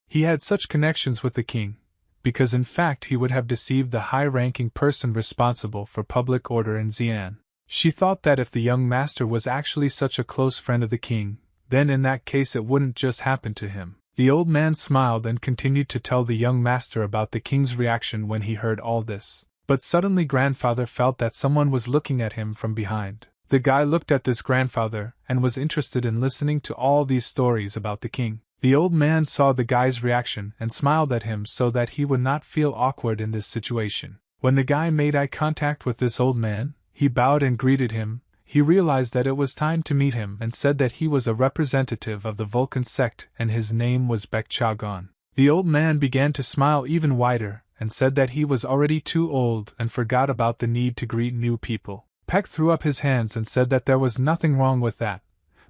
S1: He had such connections with the king, because in fact he would have deceived the high-ranking person responsible for public order in Xi'an. She thought that if the young master was actually such a close friend of the king, then in that case it wouldn't just happen to him. The old man smiled and continued to tell the young master about the king's reaction when he heard all this. But suddenly grandfather felt that someone was looking at him from behind. The guy looked at this grandfather and was interested in listening to all these stories about the king. The old man saw the guy's reaction and smiled at him so that he would not feel awkward in this situation. When the guy made eye contact with this old man, he bowed and greeted him. He realized that it was time to meet him and said that he was a representative of the Vulcan sect and his name was Baek Chagon. The old man began to smile even wider and said that he was already too old and forgot about the need to greet new people. Baek threw up his hands and said that there was nothing wrong with that,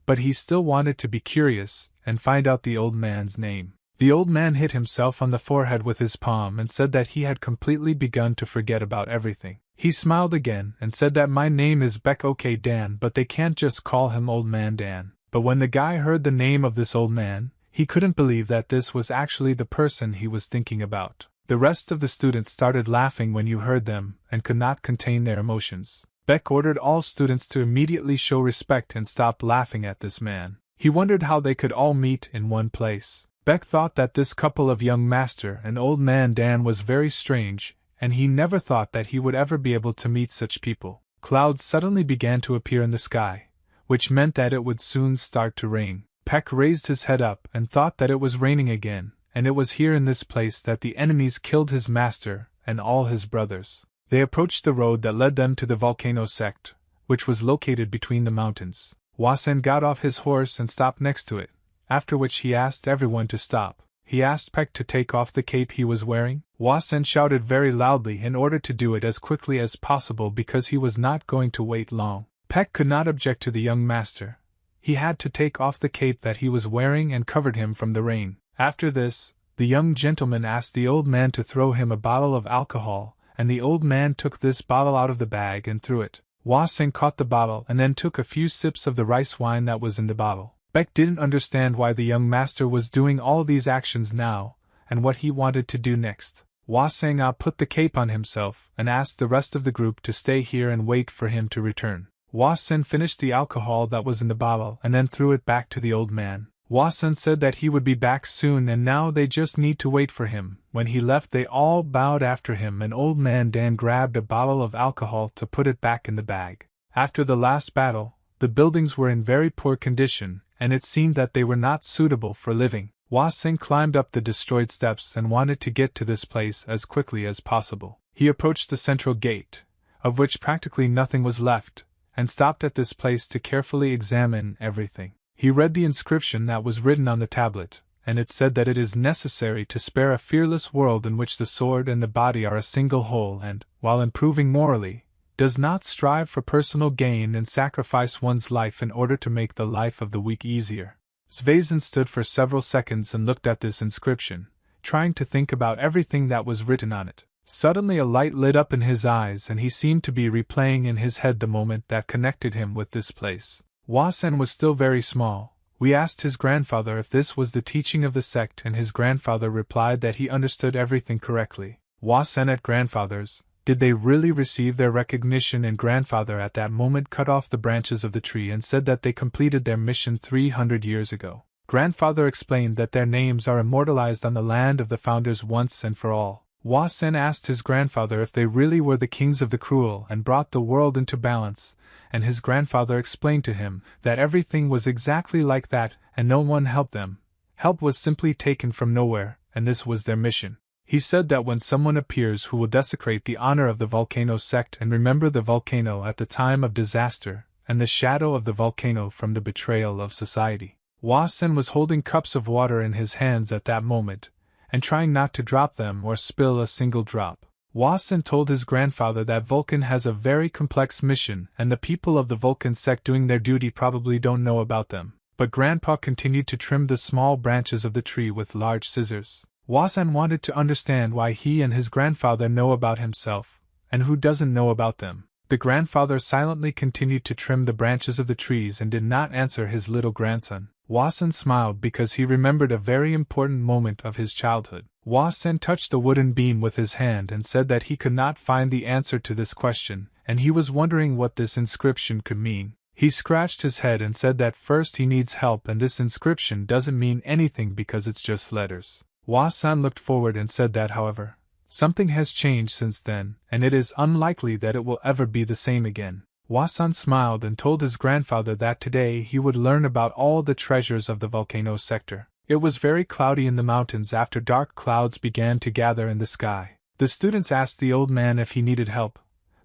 S1: but he still wanted to be curious and find out the old man's name. The old man hit himself on the forehead with his palm and said that he had completely begun to forget about everything. He smiled again and said that my name is Baek OK Dan, but they can't just call him Old Man Dan. But when the guy heard the name of this old man, he couldn't believe that this was actually the person he was thinking about. The rest of the students started laughing when you heard them and could not contain their emotions. Baek ordered all students to immediately show respect and stop laughing at this man. He wondered how they could all meet in one place. Baek thought that this couple of young master and Old Man Dan was very strange, and he never thought that he would ever be able to meet such people. Clouds suddenly began to appear in the sky, which meant that it would soon start to rain. Baek raised his head up and thought that it was raining again, and it was here in this place that the enemies killed his master and all his brothers. They approached the road that led them to the volcano sect, which was located between the mountains. Wasen got off his horse and stopped next to it, after which he asked everyone to stop. He asked Baek to take off the cape he was wearing. Wasen shouted very loudly in order to do it as quickly as possible because he was not going to wait long. Baek could not object to the young master. He had to take off the cape that he was wearing and covered him from the rain. After this, the young gentleman asked the old man to throw him a bottle of alcohol, and the old man took this bottle out of the bag and threw it. Wasen caught the bottle and then took a few sips of the rice wine that was in the bottle. Baek didn't understand why the young master was doing all these actions now, and what he wanted to do next. Wasen put the cape on himself and asked the rest of the group to stay here and wait for him to return. Wasen finished the alcohol that was in the bottle and then threw it back to the old man. Wasen said that he would be back soon and now they just need to wait for him. When he left they all bowed after him and Old Man Dan grabbed a bottle of alcohol to put it back in the bag. After the last battle, the buildings were in very poor condition, and it seemed that they were not suitable for living. Wasen climbed up the destroyed steps and wanted to get to this place as quickly as possible. He approached the central gate, of which practically nothing was left, and stopped at this place to carefully examine everything. He read the inscription that was written on the tablet, and it said that it is necessary to spare a fearless world in which the sword and the body are a single whole and, while improving morally, does not strive for personal gain and sacrifice one's life in order to make the life of the weak easier. Svazin stood for several seconds and looked at this inscription, trying to think about everything that was written on it. Suddenly a light lit up in his eyes and he seemed to be replaying in his head the moment that connected him with this place. Wasen was still very small. We asked his grandfather if this was the teaching of the sect and his grandfather replied that he understood everything correctly. Wasen at grandfather's, did they really receive their recognition? And grandfather at that moment cut off the branches of the tree and said that they completed their mission 300 years ago. Grandfather explained that their names are immortalized on the land of the founders once and for all. Wasen asked his grandfather if they really were the kings of the cruel and brought the world into balance, and his grandfather explained to him that everything was exactly like that and no one helped them. Help was simply taken from nowhere, and this was their mission. He said that when someone appears who will desecrate the honor of the volcano sect and remember the volcano at the time of disaster, and the shadow of the volcano from the betrayal of society. Wasen was holding cups of water in his hands at that moment, and trying not to drop them or spill a single drop. Wasen told his grandfather that Vulcan has a very complex mission and the people of the Vulcan sect doing their duty probably don't know about them. but Grandpa continued to trim the small branches of the tree with large scissors. Wasan wanted to understand why he and his grandfather know about himself, and who doesn't know about them. The grandfather silently continued to trim the branches of the trees and did not answer his little grandson. Wasan smiled because he remembered a very important moment of his childhood. Wasan touched the wooden beam with his hand and said that he could not find the answer to this question, and he was wondering what this inscription could mean. He scratched his head and said that first he needs help and this inscription doesn't mean anything because it's just letters. Wasan looked forward and said that, however, something has changed since then, and it is unlikely that it will ever be the same again. Wasan smiled and told his grandfather that today he would learn about all the treasures of the volcano sector. It was very cloudy in the mountains after dark clouds began to gather in the sky. The students asked the old man if he needed help,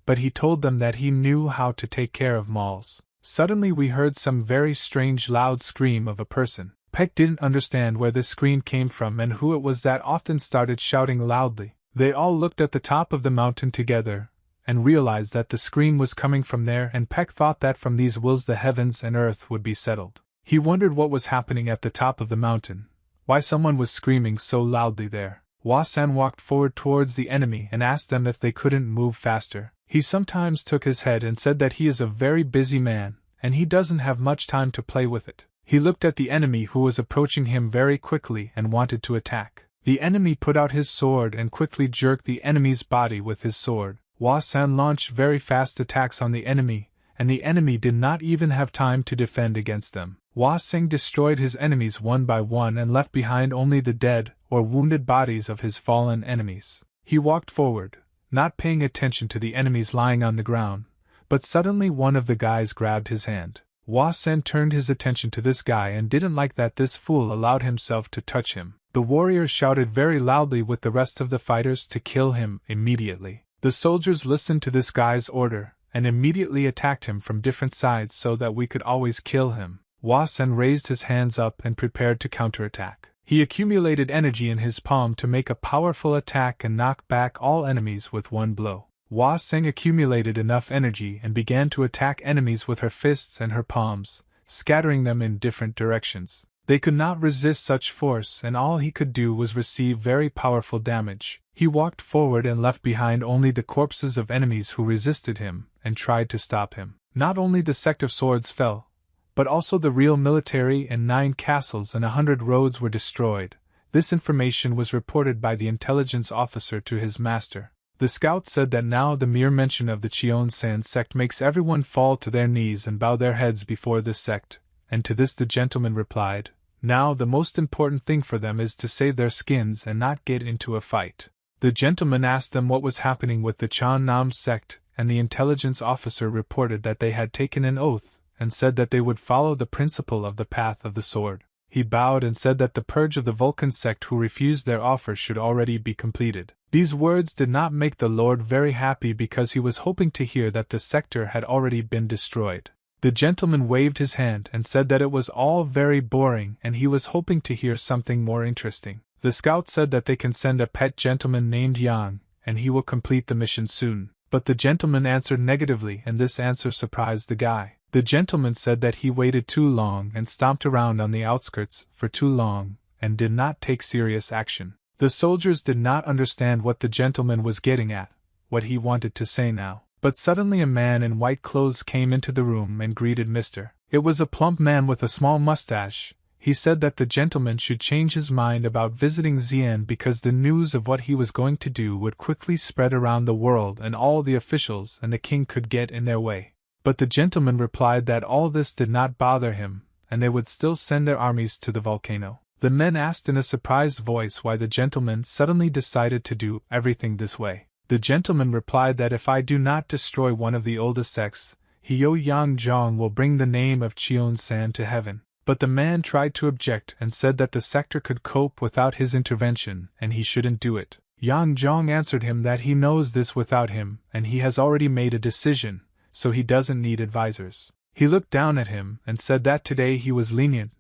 S1: but he told them that he knew how to take care of malls. Suddenly we heard some very strange loud scream of a person. Peck didn't understand where this scream came from and who it was that often started shouting loudly. They all looked at the top of the mountain together, and realized that the scream was coming from there, and Peck thought that from these wills the heavens and earth would be settled. He wondered what was happening at the top of the mountain, why someone was screaming so loudly there. Wasan walked forward towards the enemy and asked them if they couldn't move faster. He sometimes took his head and said that he is a very busy man, and he doesn't have much time to play with it. He looked at the enemy who was approaching him very quickly and wanted to attack. The enemy put out his sword and quickly jerked the enemy's body with his sword. Wasan launched very fast attacks on the enemy, and the enemy did not even have time to defend against them. Wasan destroyed his enemies one by one and left behind only the dead or wounded bodies of his fallen enemies. He walked forward, not paying attention to the enemies lying on the ground, but suddenly one of the guys grabbed his hand. Wasan turned his attention to this guy and didn't like that this fool allowed himself to touch him. The warriors shouted very loudly with the rest of the fighters to kill him immediately. The soldiers listened to this guy's order and immediately attacked him from different sides so that we could always kill him. Wasan raised his hands up and prepared to counterattack. He accumulated energy in his palm to make a powerful attack and knock back all enemies with one blow. Wasan accumulated enough energy and began to attack enemies with her fists and her palms, scattering them in different directions. They could not resist such force, and all he could do was receive very powerful damage. He walked forward and left behind only the corpses of enemies who resisted him and tried to stop him. Not only the sect of swords fell, but also the real military and 9 castles and 100 roads were destroyed. This information was reported by the intelligence officer to his master. The scout said that now the mere mention of the Cheon-san sect makes everyone fall to their knees and bow their heads before this sect, and to this the gentleman replied, now the most important thing for them is to save their skins and not get into a fight. The gentleman asked them what was happening with the Cheon-nam sect, and the intelligence officer reported that they had taken an oath, and said that they would follow the principle of the path of the sword. He bowed and said that the purge of the Vulcan sect who refused their offer should already be completed. These words did not make the Lord very happy because he was hoping to hear that the sector had already been destroyed. The gentleman waved his hand and said that it was all very boring and he was hoping to hear something more interesting. The scout said that they can send a pet gentleman named Yang, and he will complete the mission soon. But the gentleman answered negatively, and this answer surprised the guy. The gentleman said that he waited too long and stomped around on the outskirts for too long, and did not take serious action. The soldiers did not understand what the gentleman was getting at, what he wanted to say now. But suddenly a man in white clothes came into the room and greeted Mr. It was a plump man with a small mustache. He said that the gentleman should change his mind about visiting Xi'an because the news of what he was going to do would quickly spread around the world and all the officials and the king could get in their way. But the gentleman replied that all this did not bother him, and they would still send their armies to the volcano. The men asked in a surprised voice why the gentleman suddenly decided to do everything this way. The gentleman replied that if I do not destroy one of the oldest sects, Hyo Yang Jong will bring the name of Cheon-san to heaven. But the man tried to object and said that the sector could cope without his intervention and he shouldn't do it. Yang Jong answered him that he knows this without him and he has already made a decision, so he doesn't need advisors. He looked down at him and said that today he was lenient,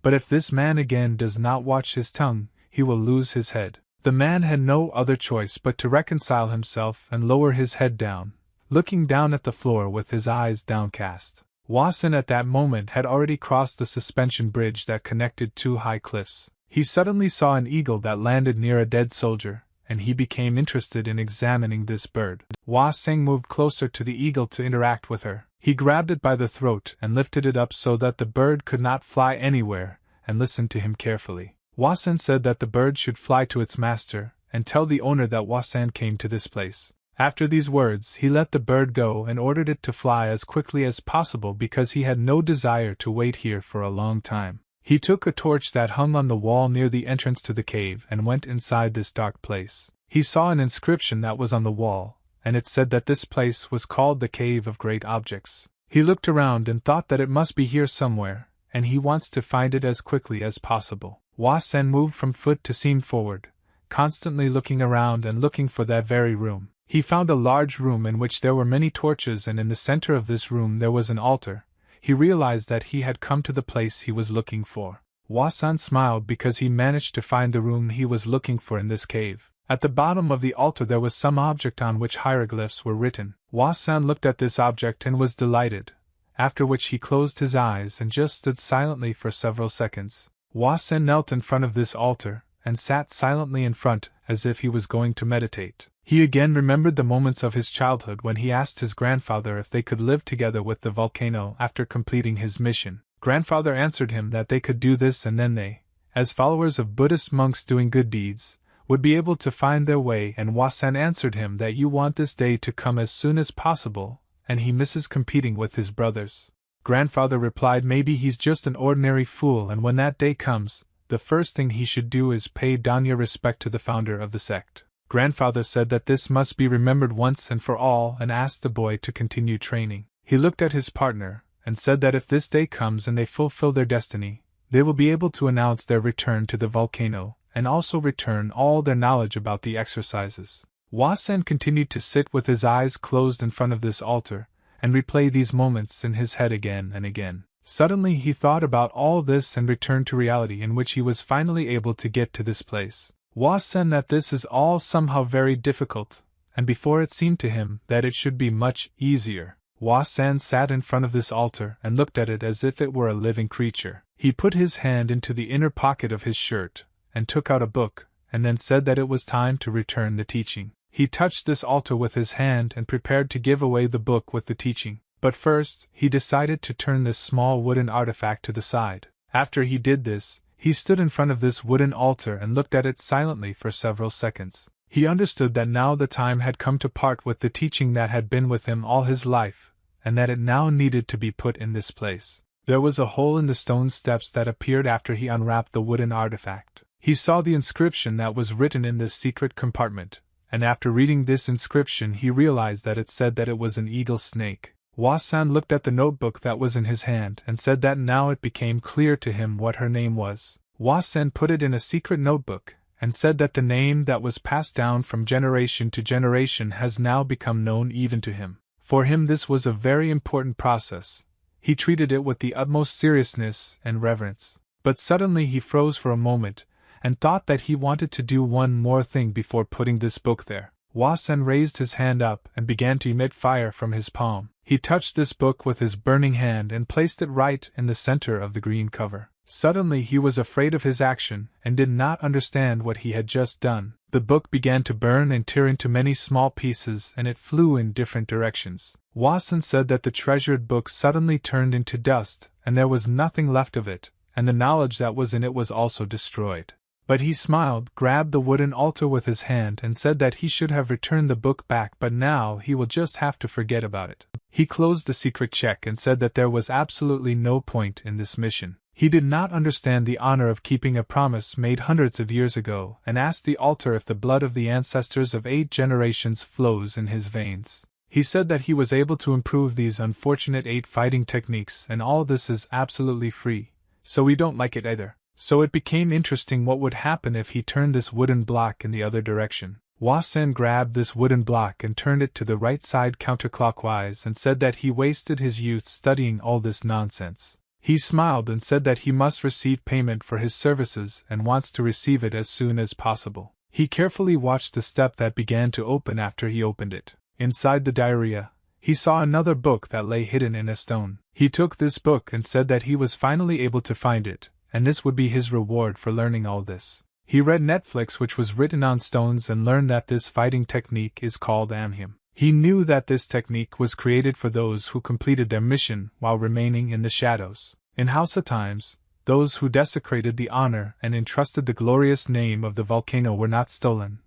S1: but if this man again does not watch his tongue, he will lose his head. The man had no other choice but to reconcile himself and lower his head down, looking down at the floor with his eyes downcast. Wasen at that moment had already crossed the suspension bridge that connected two high cliffs. He suddenly saw an eagle that landed near a dead soldier, and he became interested in examining this bird. Wasen moved closer to the eagle to interact with her. He grabbed it by the throat and lifted it up so that the bird could not fly anywhere, and listened to him carefully. Wasen said that the bird should fly to its master, and tell the owner that Wasen came to this place. After these words, he let the bird go and ordered it to fly as quickly as possible because he had no desire to wait here for a long time. He took a torch that hung on the wall near the entrance to the cave and went inside this dark place. He saw an inscription that was on the wall, and it said that this place was called the Cave of Great Objects. He looked around and thought that it must be here somewhere, and he wants to find it as quickly as possible. Wasen moved from foot to seam forward, constantly looking around and looking for that very room. He found a large room in which there were many torches, and in the center of this room there was an altar. He realized that he had come to the place he was looking for. Wasen smiled because he managed to find the room he was looking for in this cave. At the bottom of the altar there was some object on which hieroglyphs were written. Wasen looked at this object and was delighted, after which he closed his eyes and just stood silently for several seconds. Wasen knelt in front of this altar, and sat silently in front, as if he was going to meditate. He again remembered the moments of his childhood when he asked his grandfather if they could live together with the volcano after completing his mission. Grandfather answered him that they could do this, and then they, as followers of Buddhist monks doing good deeds, would be able to find their way, and Wasen answered him that you want this day to come as soon as possible, and he misses competing with his brothers. Grandfather replied maybe he's just an ordinary fool, and when that day comes, the first thing he should do is pay Danya respect to the founder of the sect. Grandfather said that this must be remembered once and for all, and asked the boy to continue training. He looked at his partner, and said that if this day comes and they fulfill their destiny, they will be able to announce their return to the volcano, and also return all their knowledge about the exercises. Wasen continued to sit with his eyes closed in front of this altar, and replay these moments in his head again and again. Suddenly he thought about all this and returned to reality, in which he was finally able to get to this place. Wasen that this is all somehow very difficult, and before it seemed to him that it should be much easier. Wasen sat in front of this altar and looked at it as if it were a living creature. He put his hand into the inner pocket of his shirt, and took out a book, and then said that it was time to return the teaching. He touched this altar with his hand and prepared to give away the book with the teaching. But first, he decided to turn this small wooden artifact to the side. After he did this, he stood in front of this wooden altar and looked at it silently for several seconds. He understood that now the time had come to part with the teaching that had been with him all his life, and that it now needed to be put in this place. There was a hole in the stone steps that appeared after he unwrapped the wooden artifact. He saw the inscription that was written in this secret compartment, and after reading this inscription he realized that it said that it was an eagle snake. Wasen looked at the notebook that was in his hand and said that now it became clear to him what her name was. Wasen put it in a secret notebook, and said that the name that was passed down from generation to generation has now become known even to him. For him this was a very important process. He treated it with the utmost seriousness and reverence. But suddenly he froze for a moment, and thought that he wanted to do one more thing before putting this book there. Wasen raised his hand up and began to emit fire from his palm. He touched this book with his burning hand and placed it right in the center of the green cover. Suddenly he was afraid of his action and did not understand what he had just done. The book began to burn and tear into many small pieces, and it flew in different directions. Wasen said that the treasured book suddenly turned into dust, and there was nothing left of it, and the knowledge that was in it was also destroyed. But he smiled, grabbed the wooden altar with his hand, and said that he should have returned the book back, but now he will just have to forget about it. He closed the secret check and said that there was absolutely no point in this mission. He did not understand the honor of keeping a promise made hundreds of years ago, and asked the altar if the blood of the ancestors of 8 generations flows in his veins. He said that he was able to improve these unfortunate 8 fighting techniques, and all this is absolutely free, so we don't like it either. So it became interesting what would happen if he turned this wooden block in the other direction. Wasen grabbed this wooden block and turned it to the right side counterclockwise and said that he wasted his youth studying all this nonsense. He smiled and said that he must receive payment for his services and wants to receive it as soon as possible. He carefully watched the step that began to open after he opened it. Inside the diarrhea, he saw another book that lay hidden in a stone. He took this book and said that he was finally able to find it, and this would be his reward for learning all this. He read Netflix, which was written on stones, and learned that this fighting technique is called Amhim. He knew that this technique was created for those who completed their mission while remaining in the shadows. In Hausa times, those who desecrated the honor and entrusted the glorious name of the volcano were not stolen,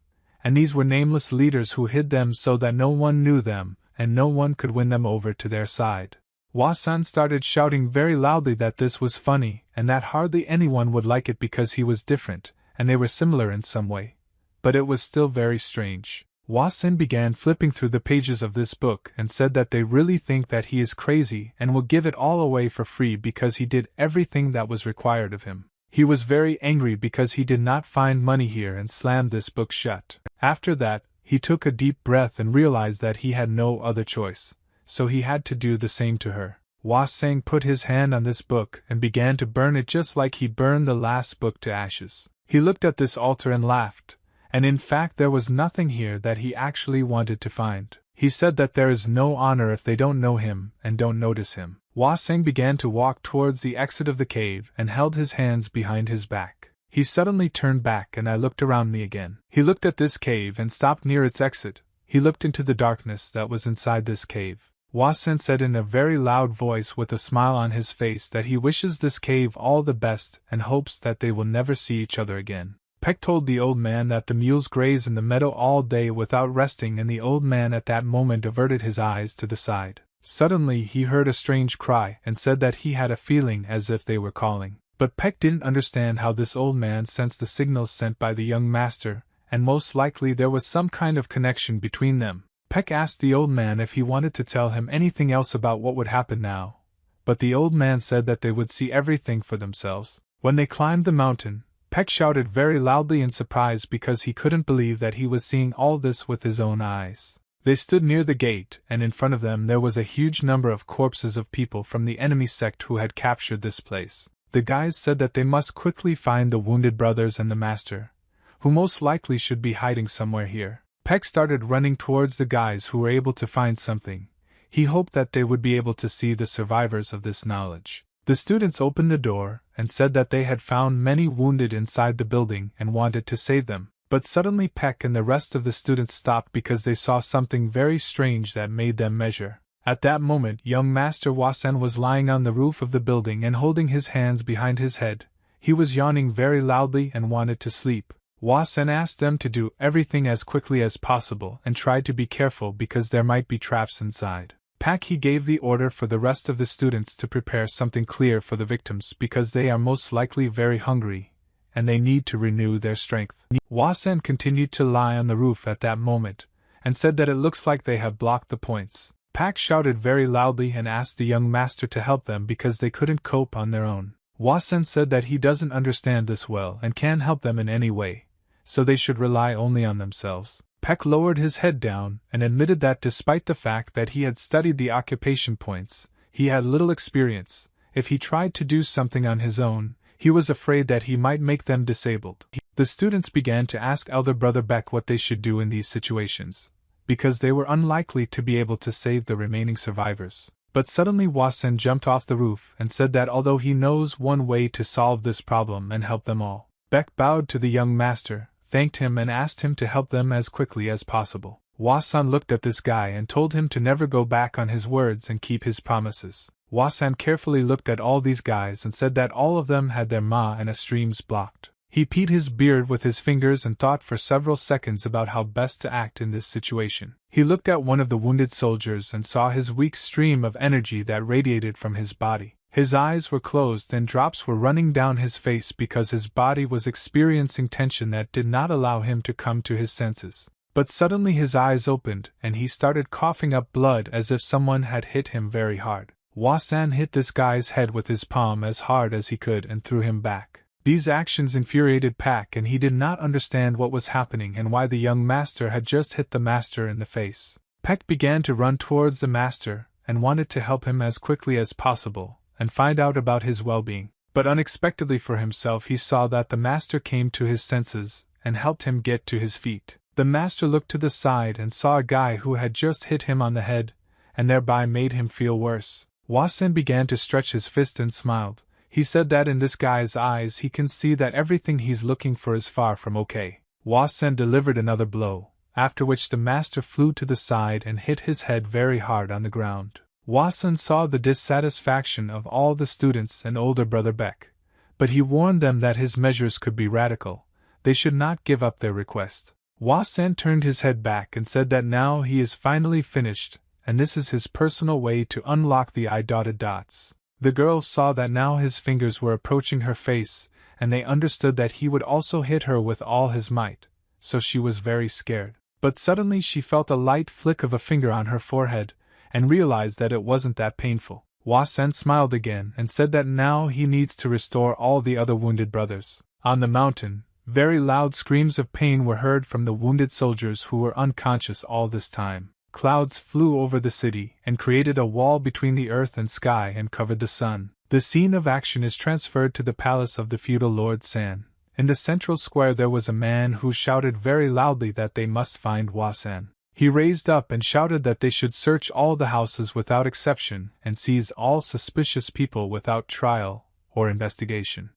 S1: and these were nameless leaders who hid them so that no one knew them and no one could win them over to their side. Wasan started shouting very loudly that this was funny and that hardly anyone would like it because he was different, and they were similar in some way. But it was still very strange. Wasan began flipping through the pages of this book and said that they really think that he is crazy and will give it all away for free because he did everything that was required of him. He was very angry because he did not find money here and slammed this book shut. After that, he took a deep breath and realized that he had no other choice, so he had to do the same to her. Wasan put his hand on this book and began to burn it just like he burned the last book to ashes. He looked at this altar and laughed, and in fact there was nothing here that he actually wanted to find. He said that there is no honor if they don't know him and don't notice him. Wasan began to walk towards the exit of the cave and held his hands behind his back. He suddenly turned back and I looked around me again. He looked at this cave and stopped near its exit. He looked into the darkness that was inside this cave. Wasan said in a very loud voice with a smile on his face that he wishes this cave all the best and hopes that they will never see each other again. Peck told the old man that the mules graze in the meadow all day without resting, and the old man at that moment averted his eyes to the side. Suddenly he heard a strange cry and said that he had a feeling as if they were calling. But Peck didn't understand how this old man sensed the signals sent by the young master, and most likely there was some kind of connection between them. Peck asked the old man if he wanted to tell him anything else about what would happen now, but the old man said that they would see everything for themselves. When they climbed the mountain, Peck shouted very loudly in surprise because he couldn't believe that he was seeing all this with his own eyes. They stood near the gate, and in front of them there was a huge number of corpses of people from the enemy sect who had captured this place. The guys said that they must quickly find the wounded brothers and the master, who most likely should be hiding somewhere here. Peck started running towards the guys who were able to find something. He hoped that they would be able to see the survivors of this knowledge. The students opened the door and said that they had found many wounded inside the building and wanted to save them. But suddenly Peck and the rest of the students stopped because they saw something very strange that made them measure. At that moment, young Master Wasan was lying on the roof of the building and holding his hands behind his head. He was yawning very loudly and wanted to sleep. Wasan asked them to do everything as quickly as possible and tried to be careful because there might be traps inside. He gave the order for the rest of the students to prepare something clear for the victims because they are most likely very hungry, and they need to renew their strength. Wasan continued to lie on the roof at that moment, and said that it looks like they have blocked the points. Pack shouted very loudly and asked the young master to help them because they couldn't cope on their own. Wasan said that he doesn't understand this well and can't help them in any way, so they should rely only on themselves. Peck lowered his head down and admitted that despite the fact that he had studied the occupation points, he had little experience. If he tried to do something on his own, he was afraid that he might make them disabled. The students began to ask elder brother Beck what they should do in these situations, because they were unlikely to be able to save the remaining survivors. But suddenly Wasan jumped off the roof and said that although he knows one way to solve this problem and help them all. Beck bowed to the young master, thanked him and asked him to help them as quickly as possible. Wasan looked at this guy and told him to never go back on his words and keep his promises. Wasan carefully looked at all these guys and said that all of them had their ma and streams blocked. He peed his beard with his fingers and thought for several seconds about how best to act in this situation. He looked at one of the wounded soldiers and saw his weak stream of energy that radiated from his body. His eyes were closed and drops were running down his face because his body was experiencing tension that did not allow him to come to his senses. But suddenly his eyes opened and he started coughing up blood as if someone had hit him very hard. Wasan hit this guy's head with his palm as hard as he could and threw him back. These actions infuriated Pack and he did not understand what was happening and why the young master had just hit the master in the face. Peck began to run towards the master and wanted to help him as quickly as possible and find out about his well-being. But unexpectedly for himself he saw that the master came to his senses and helped him get to his feet. The master looked to the side and saw a guy who had just hit him on the head, and thereby made him feel worse. Hua Sen began to stretch his fist and smiled. He said that in this guy's eyes he can see that everything he's looking for is far from okay. Hua Sen delivered another blow, after which the master flew to the side and hit his head very hard on the ground. Hua Sen saw the dissatisfaction of all the students and older brother Beck, but he warned them that his measures could be radical. They should not give up their request. Hua Sen turned his head back and said that now he is finally finished, and this is his personal way to unlock the I-dotted dots. The girls saw that now his fingers were approaching her face, and they understood that he would also hit her with all his might, so she was very scared. But suddenly she felt a light flick of a finger on her forehead, and realized that it wasn't that painful. Hua Sen smiled again and said that now he needs to restore all the other wounded brothers. On the mountain, very loud screams of pain were heard from the wounded soldiers who were unconscious all this time. Clouds flew over the city and created a wall between the earth and sky and covered the sun. The scene of action is transferred to the palace of the feudal Lord San. In the central square there was a man who shouted very loudly that they must find Hua Sen. He raised up and shouted that they should search all the houses without exception and seize all suspicious people without trial or investigation.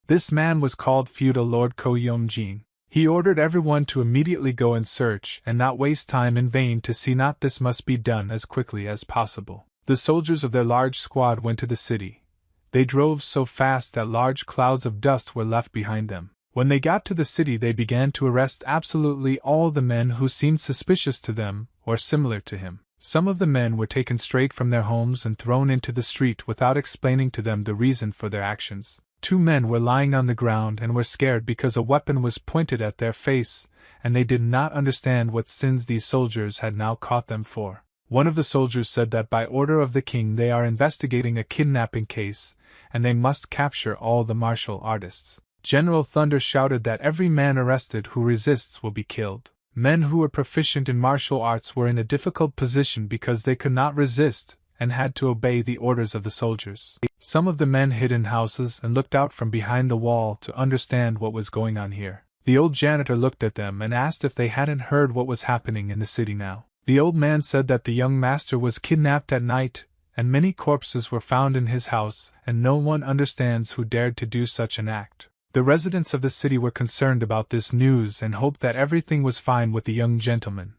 S1: This man was called feudal Lord Ko Yom-jin. He ordered everyone to immediately go and search and not waste time in vain to see not this must be done as quickly as possible. The soldiers of their large squad went to the city. They drove so fast that large clouds of dust were left behind them. When they got to the city they began to arrest absolutely all the men who seemed suspicious to them or similar to him. Some of the men were taken straight from their homes and thrown into the street without explaining to them the reason for their actions. 2 men were lying on the ground and were scared because a weapon was pointed at their face, and they did not understand what sins these soldiers had now caught them for. One of the soldiers said that by order of the king they are investigating a kidnapping case, and they must capture all the martial artists. General Thunder shouted that every man arrested who resists will be killed. Men who were proficient in martial arts were in a difficult position because they could not resist and had to obey the orders of the soldiers. Some of the men hid in houses and looked out from behind the wall to understand what was going on here. The old janitor looked at them and asked if they hadn't heard what was happening in the city now. The old man said that the young master was kidnapped at night, and many corpses were found in his house, and no one understands who dared to do such an act. The residents of the city were concerned about this news and hoped that everything was fine with the young gentleman,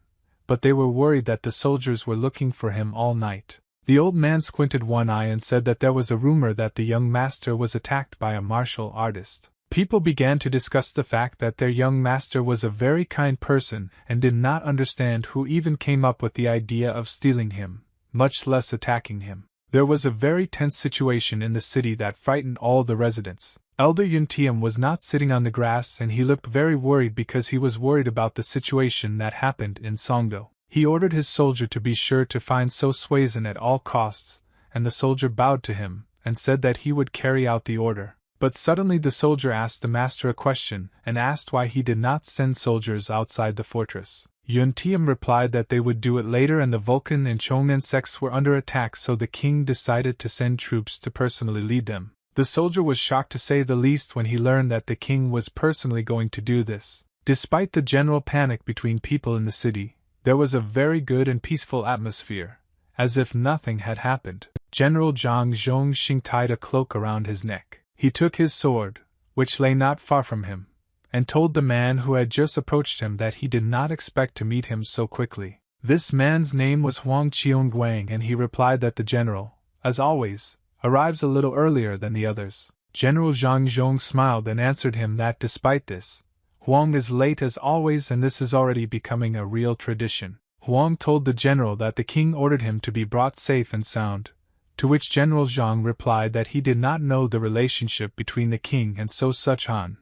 S1: but they were worried that the soldiers were looking for him all night. The old man squinted one eye and said that there was a rumor that the young master was attacked by a martial artist. People began to discuss the fact that their young master was a very kind person and did not understand who even came up with the idea of stealing him, much less attacking him. There was a very tense situation in the city that frightened all the residents. Elder Yuntium was not sitting on the grass and he looked very worried because he was worried about the situation that happened in Songdo. He ordered his soldier to be sure to find So Suizan at all costs, and the soldier bowed to him and said that he would carry out the order. But suddenly the soldier asked the master a question and asked why he did not send soldiers outside the fortress. Yuntium replied that they would do it later and the Vulcan and Chongnan sects were under attack, so the king decided to send troops to personally lead them. The soldier was shocked to say the least when he learned that the king was personally going to do this. Despite the general panic between people in the city, there was a very good and peaceful atmosphere, as if nothing had happened. General Zhang Zhongxing tied a cloak around his neck. He took his sword, which lay not far from him, and told the man who had just approached him that he did not expect to meet him so quickly. This man's name was Huang Qiongguang, and he replied that the general, as always, arrives a little earlier than the others. General Zhang Zhong smiled and answered him that despite this, Huang is late as always and this is already becoming a real tradition. Huang told the general that the king ordered him to be brought safe and sound, to which General Zhang replied that he did not know the relationship between the king and So Suchan,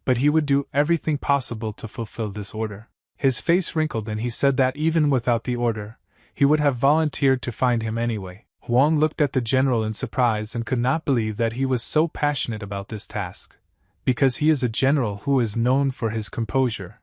S1: but he would do everything possible to fulfill this order. His face wrinkled and he said that even without the order, he would have volunteered to find him anyway. Huang looked at the general in surprise and could not believe that he was so passionate about this task, because he is a general who is known for his composure,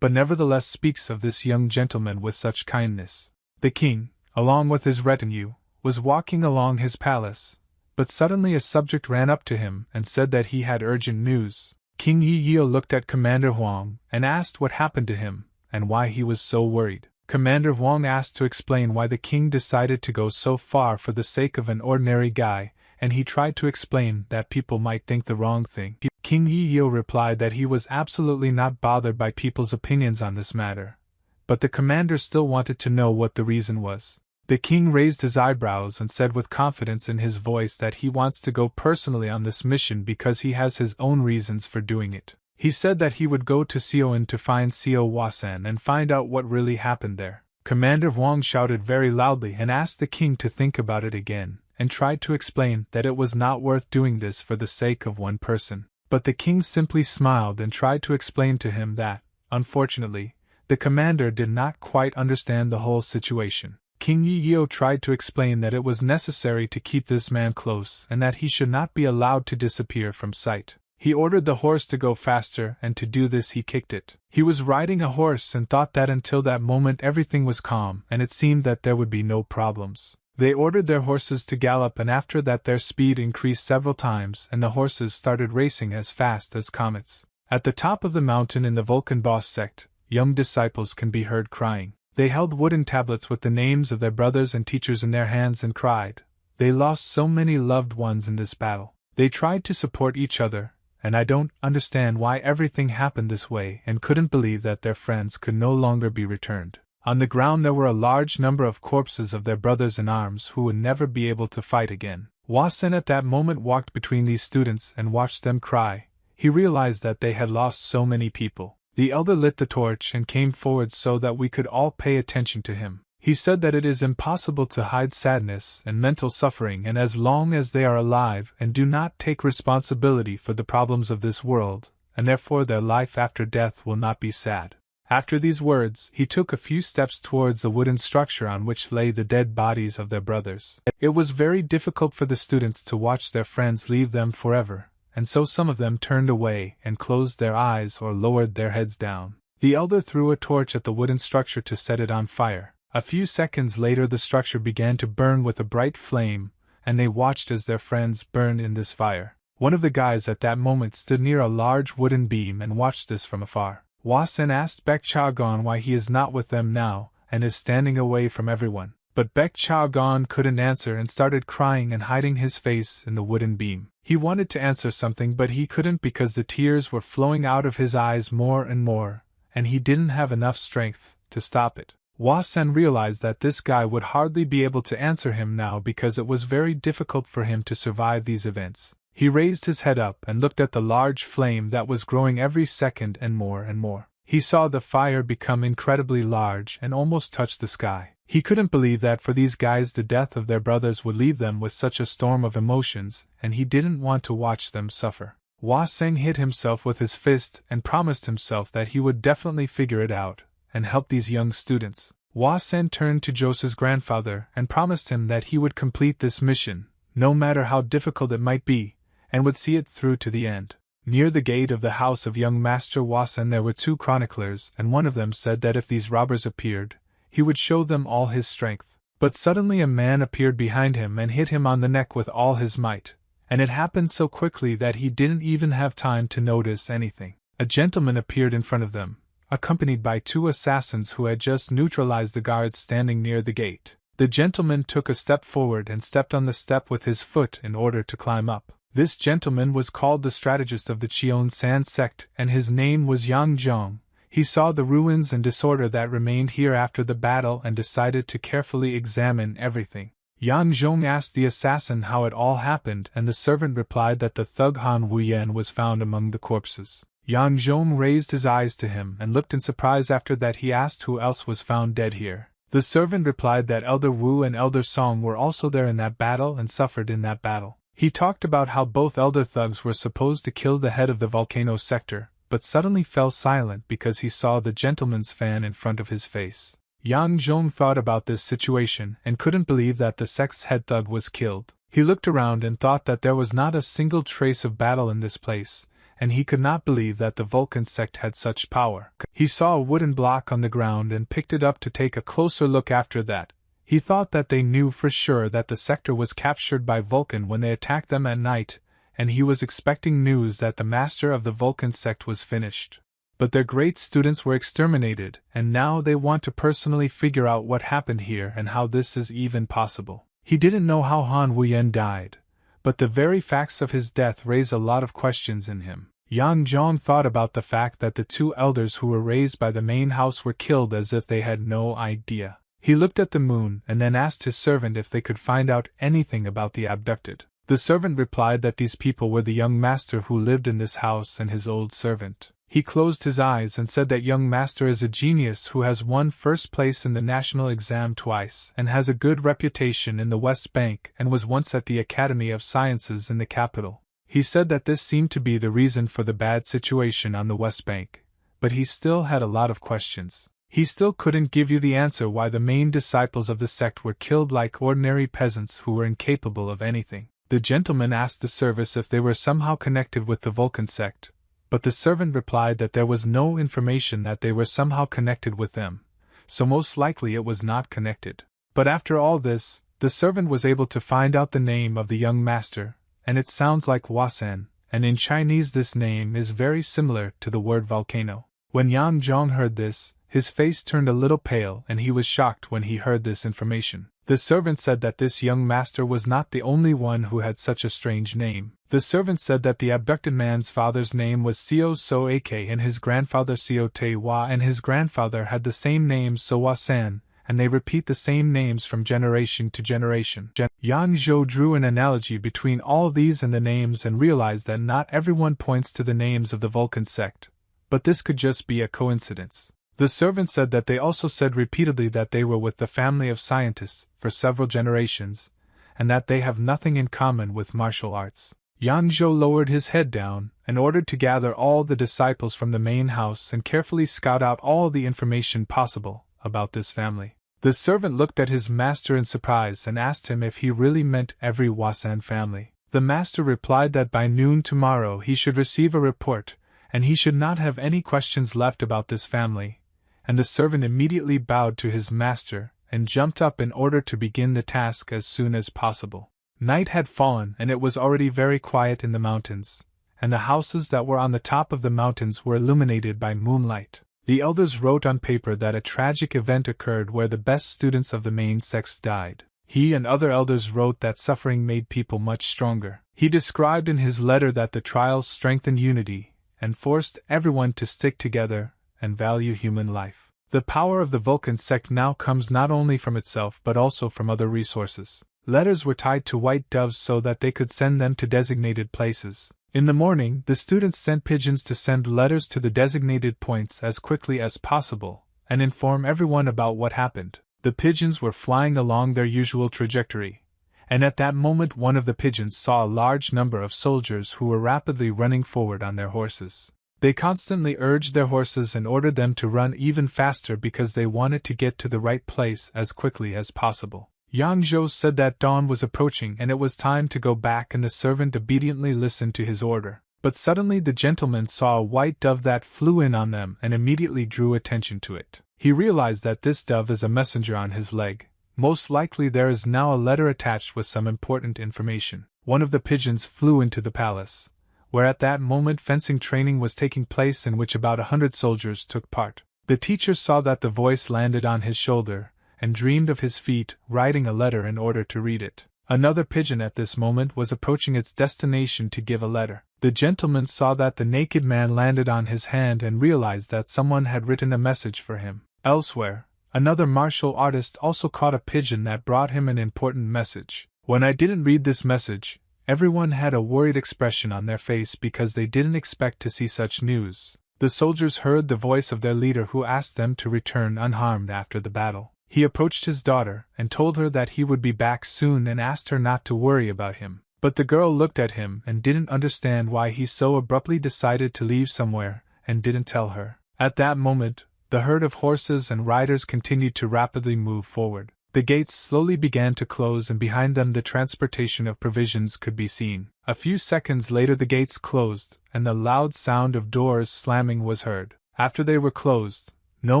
S1: but nevertheless speaks of this young gentleman with such kindness. The king, along with his retinue, was walking along his palace, but suddenly a subject ran up to him and said that he had urgent news. King Yi Yeo looked at Commander Huang and asked what happened to him and why he was so worried. Commander Wang asked to explain why the king decided to go so far for the sake of an ordinary guy, and he tried to explain that people might think the wrong thing. King Yi replied that he was absolutely not bothered by people's opinions on this matter, but the commander still wanted to know what the reason was. The king raised his eyebrows and said with confidence in his voice that he wants to go personally on this mission because he has his own reasons for doing it. He said that he would go to Seoin to find Seo Wasan and find out what really happened there. Commander Wang shouted very loudly and asked the king to think about it again, and tried to explain that it was not worth doing this for the sake of one person. But the king simply smiled and tried to explain to him that, unfortunately, the commander did not quite understand the whole situation. King Yi tried to explain that it was necessary to keep this man close and that he should not be allowed to disappear from sight. He ordered the horse to go faster, and to do this he kicked it. He was riding a horse and thought that until that moment everything was calm and it seemed that there would be no problems. They ordered their horses to gallop, and after that their speed increased several times and the horses started racing as fast as comets. At the top of the mountain in the Vulcan boss sect, young disciples can be heard crying. They held wooden tablets with the names of their brothers and teachers in their hands and cried. They lost so many loved ones in this battle. They tried to support each other, and I don't understand why everything happened this way, and couldn't believe that their friends could no longer be returned. On the ground there were a large number of corpses of their brothers in arms who would never be able to fight again. Wasen at that moment walked between these students and watched them cry. He realized that they had lost so many people. The elder lit the torch and came forward so that we could all pay attention to him. He said that it is impossible to hide sadness and mental suffering, and as long as they are alive and do not take responsibility for the problems of this world, and therefore their life after death will not be sad. After these words, he took a few steps towards the wooden structure on which lay the dead bodies of their brothers. It was very difficult for the students to watch their friends leave them forever, and so some of them turned away and closed their eyes or lowered their heads down. The elder threw a torch at the wooden structure to set it on fire. A few seconds later the structure began to burn with a bright flame, and they watched as their friends burned in this fire. One of the guys at that moment stood near a large wooden beam and watched this from afar. Wasen asked Baek Chagon why he is not with them now, and is standing away from everyone. But Baek Chagon couldn't answer and started crying and hiding his face in the wooden beam. He wanted to answer something but he couldn't because the tears were flowing out of his eyes more and more, and he didn't have enough strength to stop it. Wasen realized that this guy would hardly be able to answer him now because it was very difficult for him to survive these events. He raised his head up and looked at the large flame that was growing every second and more and more. He saw the fire become incredibly large and almost touch the sky. He couldn't believe that for these guys the death of their brothers would leave them with such a storm of emotions, and he didn't want to watch them suffer. Waseng hit himself with his fist and promised himself that he would definitely figure it out and help these young students. Wasen turned to Jose's grandfather and promised him that he would complete this mission, no matter how difficult it might be, and would see it through to the end. Near the gate of the house of young Master Wasen there were two chroniclers, and one of them said that if these robbers appeared, he would show them all his strength. But suddenly a man appeared behind him and hit him on the neck with all his might, and it happened so quickly that he didn't even have time to notice anything. A gentleman appeared in front of them, accompanied by two assassins who had just neutralized the guards standing near the gate. The gentleman took a step forward and stepped on the step with his foot in order to climb up. This gentleman was called the strategist of the Cheon-san sect, and his name was Yang Zhong. He saw the ruins and disorder that remained here after the battle and decided to carefully examine everything. Yang Zhong asked the assassin how it all happened, and the servant replied that the thug Han Wuyen was found among the corpses. Yang Zhong raised his eyes to him and looked in surprise. After that he asked who else was found dead here. The servant replied that Elder Wu and Elder Song were also there in that battle and suffered in that battle. He talked about how both elder thugs were supposed to kill the head of the volcano sector, but suddenly fell silent because he saw the gentleman's fan in front of his face. Yang Zhong thought about this situation and couldn't believe that the sect's head thug was killed. He looked around and thought that there was not a single trace of battle in this place, and he could not believe that the Vulcan sect had such power. He saw a wooden block on the ground and picked it up to take a closer look. After that, he thought that they knew for sure that the sector was captured by Vulcan when they attacked them at night, and he was expecting news that the master of the Vulcan sect was finished. but their great students were exterminated, and now they want to personally figure out what happened here and how this is even possible. He didn't know how Han Wuyen died, but the very facts of his death raise a lot of questions in him. Yang Zhong thought about the fact that the two elders who were raised by the main house were killed as if they had no idea. He looked at the moon and then asked his servant if they could find out anything about the abducted. The servant replied that these people were the young master who lived in this house and his old servant. He closed his eyes and said that young master is a genius who has won first place in the national exam twice and has a good reputation in the West Bank and was once at the Academy of Sciences in the capital. He said that this seemed to be the reason for the bad situation on the West Bank, but he still had a lot of questions. He still couldn't give you the answer why the main disciples of the sect were killed like ordinary peasants who were incapable of anything. The gentleman asked the service if they were somehow connected with the Vulcan sect, but the servant replied that there was no information that they were somehow connected with them, so most likely it was not connected. But after all this, the servant was able to find out the name of the young master, and it sounds like Wasan, and in Chinese this name is very similar to the word volcano. When Yang Zhong heard this, his face turned a little pale and he was shocked when he heard this information. The servant said that this young master was not the only one who had such a strange name. The servant said that the abducted man's father's name was Seo So Ak and his grandfather Seo Te Wa and his grandfather had the same name So Wa San, and they repeat the same names from generation to generation. Yang Zhou drew an analogy between all these and the names and realized that not everyone points to the names of the Vulcan sect, but this could just be a coincidence. The servant said that they also said repeatedly that they were with the family of scientists for several generations, and that they have nothing in common with martial arts. Yang Zhou lowered his head down and ordered to gather all the disciples from the main house and carefully scout out all the information possible about this family. The servant looked at his master in surprise and asked him if he really meant every Wasan family. The master replied that by noon tomorrow he should receive a report, and he should not have any questions left about this family, and the servant immediately bowed to his master and jumped up in order to begin the task as soon as possible. Night had fallen and it was already very quiet in the mountains, and the houses that were on the top of the mountains were illuminated by moonlight. The elders wrote on paper that a tragic event occurred where the best students of the main sects died. He and other elders wrote that suffering made people much stronger. He described in his letter that the trials strengthened unity and forced everyone to stick together and value human life. The power of the Vulcan sect now comes not only from itself but also from other resources. Letters were tied to white doves so that they could send them to designated places. In the morning, the students sent pigeons to send letters to the designated points as quickly as possible and inform everyone about what happened. The pigeons were flying along their usual trajectory, and at that moment one of the pigeons saw a large number of soldiers who were rapidly running forward on their horses. They constantly urged their horses and ordered them to run even faster because they wanted to get to the right place as quickly as possible. Yang Zhou said that dawn was approaching and it was time to go back, and the servant obediently listened to his order. But suddenly the gentleman saw a white dove that flew in on them and immediately drew attention to it. He realized that this dove is a messenger on his leg. Most likely there is now a letter attached with some important information. One of the pigeons flew into the palace, where at that moment fencing training was taking place in which about 100 soldiers took part. The teacher saw that the voice landed on his shoulder, and dreamed of his feet writing a letter in order to read it. Another pigeon at this moment was approaching its destination to give a letter. The gentleman saw that the naked man landed on his hand and realized that someone had written a message for him. Elsewhere, another martial artist also caught a pigeon that brought him an important message. When I didn't read this message, everyone had a worried expression on their face because they didn't expect to see such news. The soldiers heard the voice of their leader who asked them to return unharmed after the battle. He approached his daughter and told her that he would be back soon and asked her not to worry about him. But the girl looked at him and didn't understand why he so abruptly decided to leave somewhere and didn't tell her. At that moment, the herd of horses and riders continued to rapidly move forward. The gates slowly began to close and behind them the transportation of provisions could be seen. A few seconds later the gates closed and the loud sound of doors slamming was heard. After they were closed, no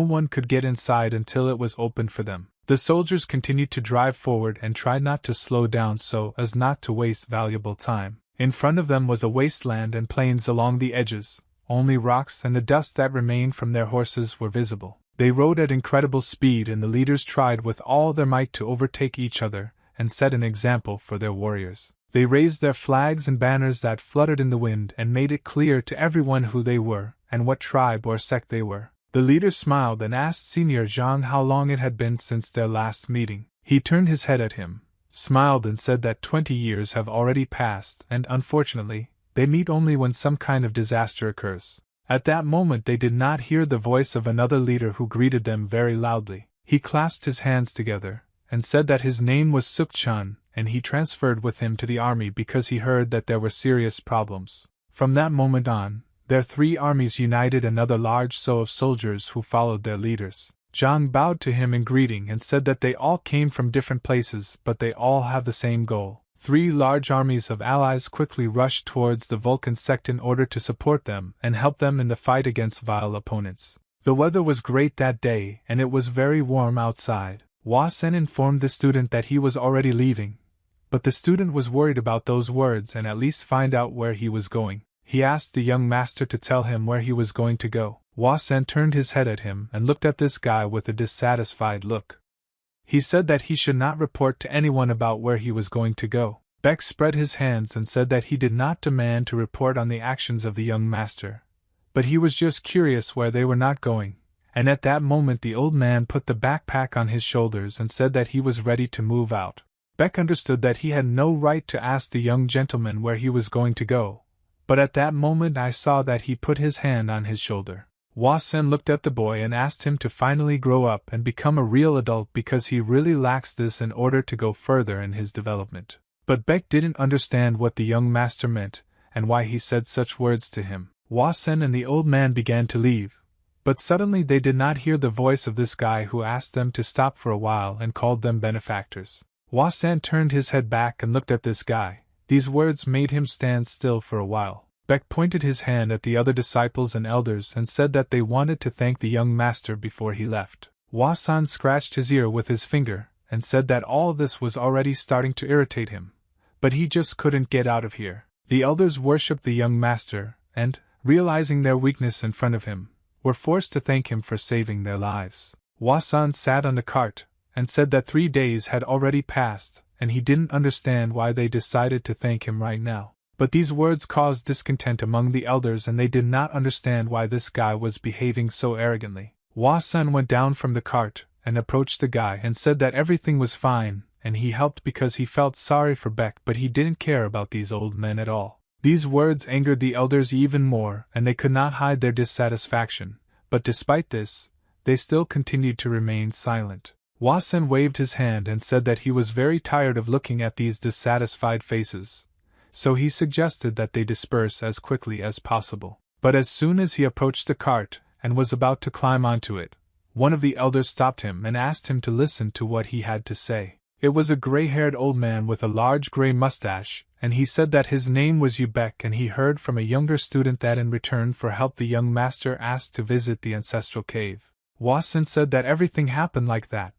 S1: one could get inside until it was opened for them. The soldiers continued to drive forward and tried not to slow down so as not to waste valuable time. In front of them was a wasteland and plains along the edges, only rocks and the dust that remained from their horses were visible. They rode at incredible speed, and the leaders tried with all their might to overtake each other and set an example for their warriors. They raised their flags and banners that fluttered in the wind and made it clear to everyone who they were and what tribe or sect they were. The leaders smiled and asked Senior Zhang how long it had been since their last meeting. He turned his head at him, smiled and said that 20 years have already passed and, unfortunately, they meet only when some kind of disaster occurs. At that moment they did not hear the voice of another leader who greeted them very loudly. He clasped his hands together and said that his name was Suk-chan, and he transferred with him to the army because he heard that there were serious problems. From that moment on, their three armies united another large show of soldiers who followed their leaders. Zhang bowed to him in greeting and said that they all came from different places, but they all have the same goal. Three large armies of allies quickly rushed towards the Vulcan sect in order to support them and help them in the fight against vile opponents. The weather was great that day, and it was very warm outside. Hua Sen informed the student that he was already leaving, but the student was worried about those words and at least find out where he was going. He asked the young master to tell him where he was going to go. Hua Sen turned his head at him and looked at this guy with a dissatisfied look. He said that he should not report to anyone about where he was going to go. Beck spread his hands and said that he did not demand to report on the actions of the young master, but he was just curious where they were not going. And at that moment the old man put the backpack on his shoulders and said that he was ready to move out. Beck understood that he had no right to ask the young gentleman where he was going to go, but at that moment I saw that he put his hand on his shoulder. Hua Sen looked at the boy and asked him to finally grow up and become a real adult because he really lacks this in order to go further in his development. But Beck didn't understand what the young master meant and why he said such words to him. Hua Sen and the old man began to leave, but suddenly they did not hear the voice of this guy who asked them to stop for a while and called them benefactors. Hua Sen turned his head back and looked at this guy. These words made him stand still for a while. Beck pointed his hand at the other disciples and elders and said that they wanted to thank the young master before he left. Hua San scratched his ear with his finger and said that all this was already starting to irritate him, but he just couldn't get out of here. The elders worshipped the young master and, realizing their weakness in front of him, were forced to thank him for saving their lives. Hua San sat on the cart and said that 3 days had already passed and he didn't understand why they decided to thank him right now. But these words caused discontent among the elders and they did not understand why this guy was behaving so arrogantly. Hua San went down from the cart and approached the guy and said that everything was fine, and he helped because he felt sorry for Beck, but he didn't care about these old men at all. These words angered the elders even more and they could not hide their dissatisfaction, but despite this, they still continued to remain silent. Hua San waved his hand and said that he was very tired of looking at these dissatisfied faces, so he suggested that they disperse as quickly as possible. But as soon as he approached the cart and was about to climb onto it, one of the elders stopped him and asked him to listen to what he had to say. It was a gray-haired old man with a large gray mustache, and he said that his name was Yubek and he heard from a younger student that in return for help the young master asked to visit the ancestral cave. Hua San said that everything happened like that,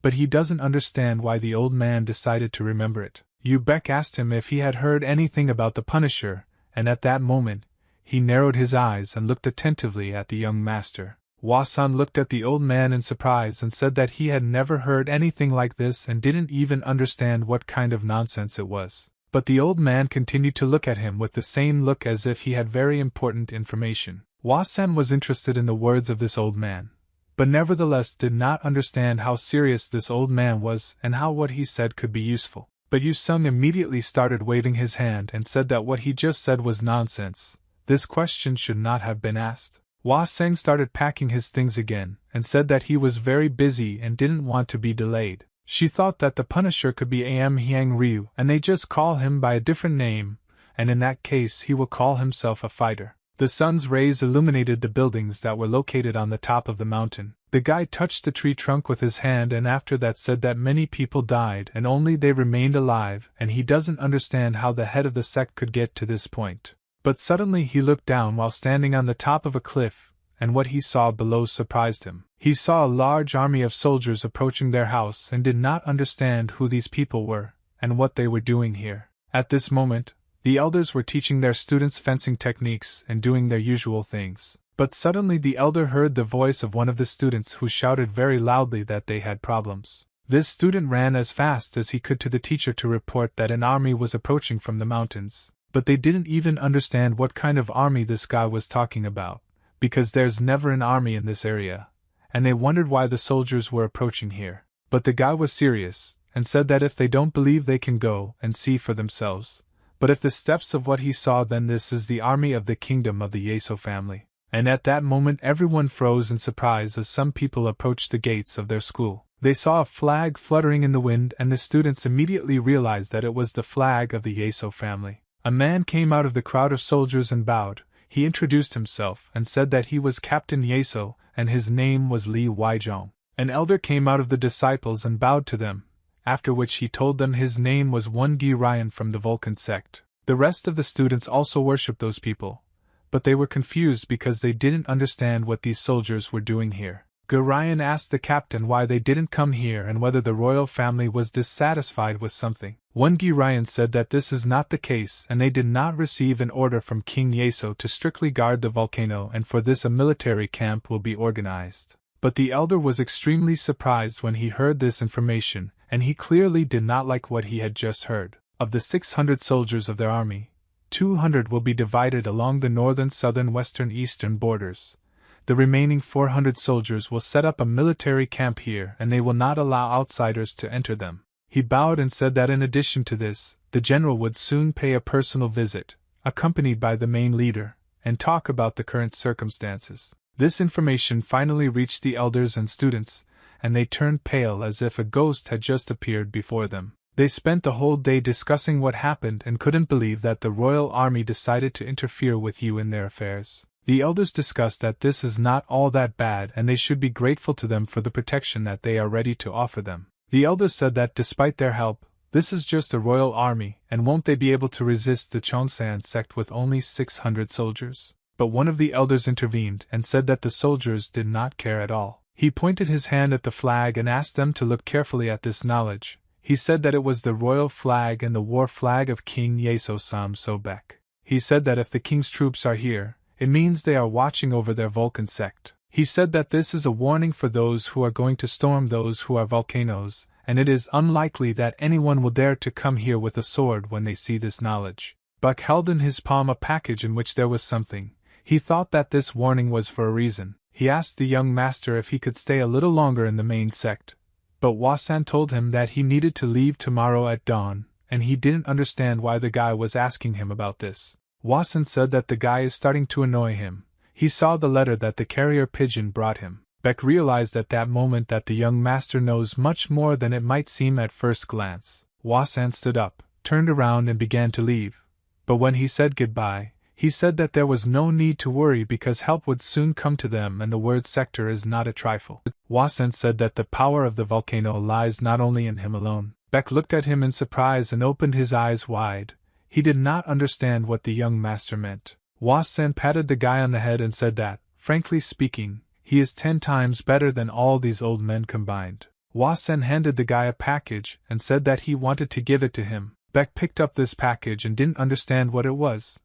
S1: but he doesn't understand why the old man decided to remember it. Yubek asked him if he had heard anything about the Punisher, and at that moment, he narrowed his eyes and looked attentively at the young master. Hua San looked at the old man in surprise and said that he had never heard anything like this and didn't even understand what kind of nonsense it was. But the old man continued to look at him with the same look as if he had very important information. Hua San was interested in the words of this old man, but nevertheless did not understand how serious this old man was and how what he said could be useful. But Yu Sung immediately started waving his hand and said that what he just said was nonsense. This question should not have been asked. Hua Seng started packing his things again and said that he was very busy and didn't want to be delayed. She thought that the Punisher could be Am Hyang Ryu and they just call him by a different name, and in that case he will call himself a fighter. The sun's rays illuminated the buildings that were located on the top of the mountain. The guy touched the tree trunk with his hand and after that said that many people died and only they remained alive, and he doesn't understand how the head of the sect could get to this point. But suddenly he looked down while standing on the top of a cliff, and what he saw below surprised him. He saw a large army of soldiers approaching their house and did not understand who these people were and what they were doing here. At this moment, The elders were teaching their students fencing techniques and doing their usual things. But suddenly the elder heard the voice of one of the students who shouted very loudly that they had problems. This student ran as fast as he could to the teacher to report that an army was approaching from the mountains. But they didn't even understand what kind of army this guy was talking about, because there's never an army in this area, and they wondered why the soldiers were approaching here. But the guy was serious, and said that if they don't believe they can go and see for themselves. But if the steps of what he saw, then this is the army of the kingdom of the Yeso family. And at that moment everyone froze in surprise as some people approached the gates of their school. They saw a flag fluttering in the wind, and the students immediately realized that it was the flag of the Yeso family. A man came out of the crowd of soldiers and bowed. He introduced himself and said that he was Captain Yeso, and his name was Li Weizhong. An elder came out of the disciples and bowed to them, after which he told them his name was Gi Ryan from the Vulcan sect. The rest of the students also worshipped those people, but they were confused because they didn't understand what these soldiers were doing here. Ryan asked the captain why they didn't come here and whether the royal family was dissatisfied with something. Gi Ryan said that this is not the case, and they did not receive an order from King Yeso to strictly guard the volcano, and for this a military camp will be organized. But the elder was extremely surprised when he heard this information, and he clearly did not like what he had just heard. Of the 600 soldiers of their army, 200 will be divided along the northern, southern, western, eastern borders. The remaining 400 soldiers will set up a military camp here, and they will not allow outsiders to enter them. He bowed and said that in addition to this, the general would soon pay a personal visit, accompanied by the main leader, and talk about the current circumstances. This information finally reached the elders and students, and they turned pale as if a ghost had just appeared before them. They spent the whole day discussing what happened and couldn't believe that the royal army decided to interfere with you in their affairs. The elders discussed that this is not all that bad and they should be grateful to them for the protection that they are ready to offer them. The elders said that despite their help, this is just a royal army, and won't they be able to resist the Chongsan sect with only 600 soldiers? But one of the elders intervened and said that the soldiers did not care at all. He pointed his hand at the flag and asked them to look carefully at this knowledge. He said that it was the royal flag and the war flag of King Yeso Sam Sobek. He said that if the king's troops are here, it means they are watching over their Vulcan sect. He said that this is a warning for those who are going to storm those who are volcanoes, and it is unlikely that anyone will dare to come here with a sword when they see this knowledge. Buck held in his palm a package in which there was something. He thought that this warning was for a reason. He asked the young master if he could stay a little longer in the main sect, but Wasan told him that he needed to leave tomorrow at dawn, and he didn't understand why the guy was asking him about this. Wasan said that the guy is starting to annoy him. He saw the letter that the carrier pigeon brought him. Beck realized at that moment that the young master knows much more than it might seem at first glance. Wasan stood up, turned around and began to leave. But when he said goodbye, he said that there was no need to worry because help would soon come to them, and the word sector is not a trifle. Wasan said that the power of the volcano lies not only in him alone. Beck looked at him in surprise and opened his eyes wide. He did not understand what the young master meant. Wasan patted the guy on the head and said that, frankly speaking, he is 10 times better than all these old men combined. Wasan handed the guy a package and said that he wanted to give it to him. Beck picked up this package and didn't understand what it was.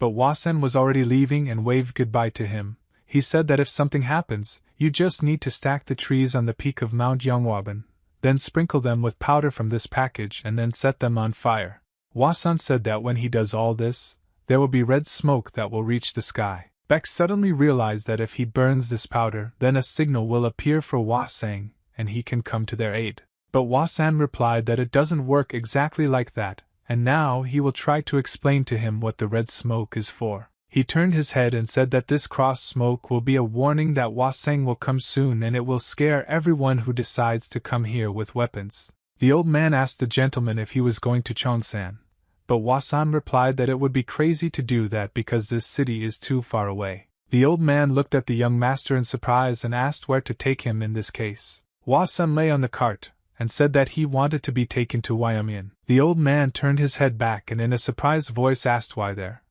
S1: But Wasan was already leaving and waved goodbye to him. He said that if something happens, you just need to stack the trees on the peak of Mount Yongwaban, then sprinkle them with powder from this package and then set them on fire. Wasan said that when he does all this, there will be red smoke that will reach the sky. Beck suddenly realized that if he burns this powder, then a signal will appear for Wasang, and he can come to their aid. But Wasan replied that it doesn't work exactly like that, and now he will try to explain to him what the red smoke is for. He turned his head and said that this cross smoke will be a warning that Wasang will come soon, and it will scare everyone who decides to come here with weapons. The old man asked the gentleman if he was going to Chongsan, but Wasan replied that it would be crazy to do that because this city is too far away. The old man looked at the young master in surprise and asked where to take him in this case. Wasan lay on the cart and said that he wanted to be taken to Wyoming. The old man turned his head back and in a surprised voice asked why there.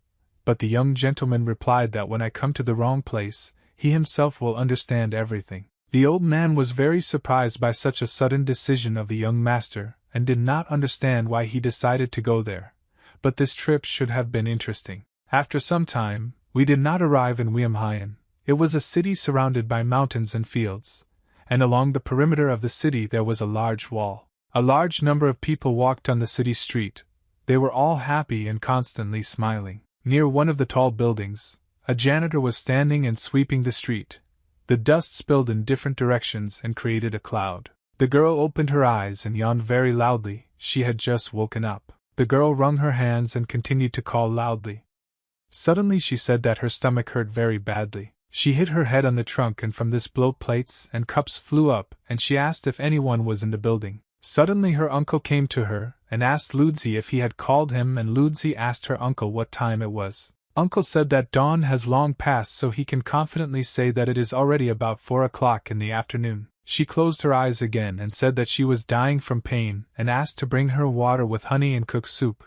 S1: But the young gentleman replied that when I come to the wrong place, he himself will understand everything. The old man was very surprised by such a sudden decision of the young master, and did not understand why he decided to go there. but this trip should have been interesting. After some time, we did not arrive in Weamhayan. It was a city surrounded by mountains and fields, and along the perimeter of the city there was a large wall. A large number of people walked on the city street. They were all happy and constantly smiling. Near one of the tall buildings, a janitor was standing and sweeping the street. The dust spilled in different directions and created a cloud. The girl opened her eyes and yawned very loudly. She had just woken up. The girl wrung her hands and continued to call loudly. Suddenly she said that her stomach hurt very badly. She hit her head on the trunk, and from this blow plates and cups flew up, and she asked if anyone was in the building. Suddenly her uncle came to her and asked Luzi if he had called him, and Luzi asked her uncle what time it was. Uncle said that dawn has long passed, so he can confidently say that it is already about 4 o'clock in the afternoon. She closed her eyes again and said that she was dying from pain, and asked to bring her water with honey and cooked soup.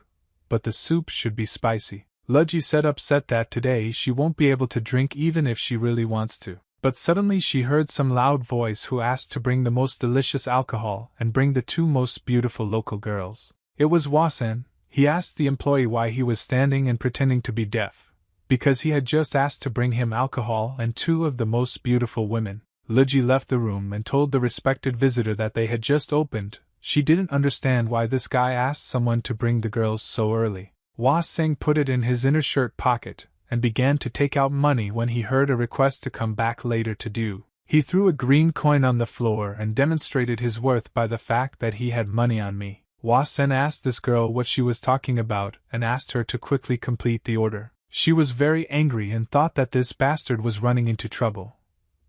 S1: But the soup should be spicy. Luji said upset that today she won't be able to drink even if she really wants to. But suddenly she heard some loud voice who asked to bring the most delicious alcohol and bring the 2 most beautiful local girls. It was Wasan. He asked the employee why he was standing and pretending to be deaf. Because he had just asked to bring him alcohol and 2 of the most beautiful women. Luji left the room and told the respected visitor that they had just opened. She didn't understand why this guy asked someone to bring the girls so early. Wasang put it in his inner shirt pocket and began to take out money when he heard a request to come back later to do. He threw a green coin on the floor and demonstrated his worth by the fact that he had money on me. Wasen asked this girl what she was talking about and asked her to quickly complete the order. She was very angry and thought that this bastard was running into trouble.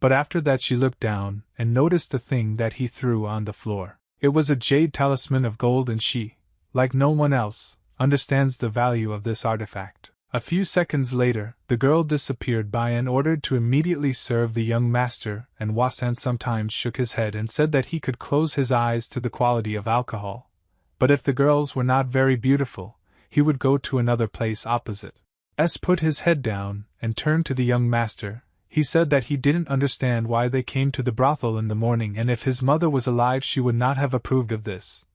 S1: But after that she looked down and noticed the thing that he threw on the floor. It was a jade talisman of gold, and she, like no one else, understands the value of this artifact. A few seconds later, the girl disappeared by and ordered to immediately serve the young master, and Wasan sometimes shook his head and said that he could close his eyes to the quality of alcohol. But if the girls were not very beautiful, he would go to another place opposite. S put his head down and turned to the young master. He said that he didn't understand why they came to the brothel in the morning, and if his mother was alive she would not have approved of this.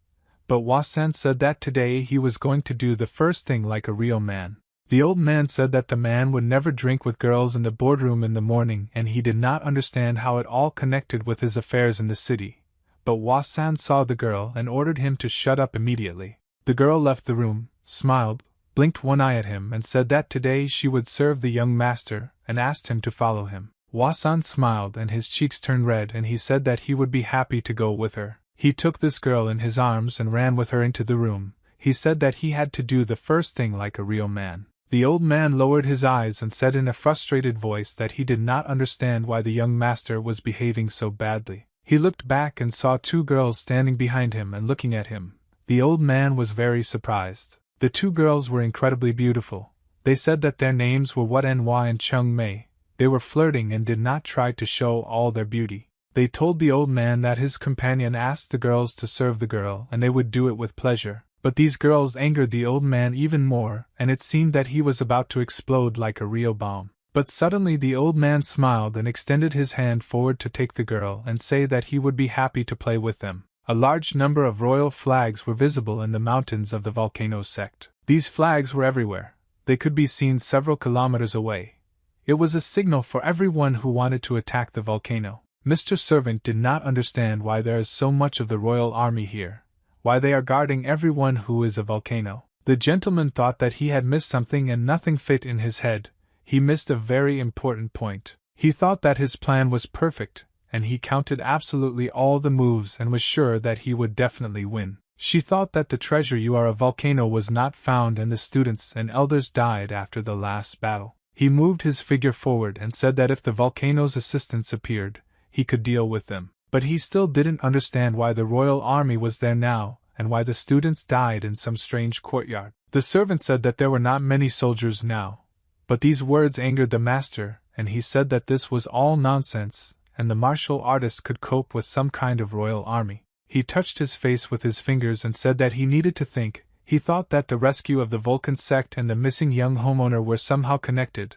S1: But Wasan said that today he was going to do the first thing like a real man. The old man said that the man would never drink with girls in the boardroom in the morning, and he did not understand how it all connected with his affairs in the city. But Wasan saw the girl and ordered him to shut up immediately. The girl left the room, smiled, blinked one eye at him and said that today she would serve the young master, and asked him to follow him. Wasan smiled and his cheeks turned red, and he said that he would be happy to go with her. He took this girl in his arms and ran with her into the room. He said that he had to do the first thing like a real man. The old man lowered his eyes and said in a frustrated voice that he did not understand why the young master was behaving so badly. He looked back and saw 2 girls standing behind him and looking at him. The old man was very surprised. The 2 girls were incredibly beautiful. They said that their names were Wat Nhwa and Chung Mei. They were flirting and did not try to show all their beauty. They told the old man that his companion asked the girls to serve the girl and they would do it with pleasure. But these girls angered the old man even more, and it seemed that he was about to explode like a real bomb. But suddenly the old man smiled and extended his hand forward to take the girl and say that he would be happy to play with them. A large number of royal flags were visible in the mountains of the volcano sect. These flags were everywhere. They could be seen several kilometers away. It was a signal for everyone who wanted to attack the volcano. Mr. Servant did not understand why there is so much of the royal army here, why they are guarding everyone who is a volcano. The gentleman thought that he had missed something and nothing fit in his head. He missed a very important point. He thought that his plan was perfect, and he counted absolutely all the moves and was sure that he would definitely win. She thought that the treasure a volcano was not found and the students and elders died after the last battle. He moved his figure forward and said that if the volcano's assistants appeared, he could deal with them. But he still didn't understand why the royal army was there now, and why the students died in some strange courtyard. The servant said that there were not many soldiers now. But these words angered the master, and he said that this was all nonsense, and the martial artist could cope with some kind of royal army. He touched his face with his fingers and said that he needed to think. He thought that the rescue of the Vulcan sect and the missing young homeowner were somehow connected,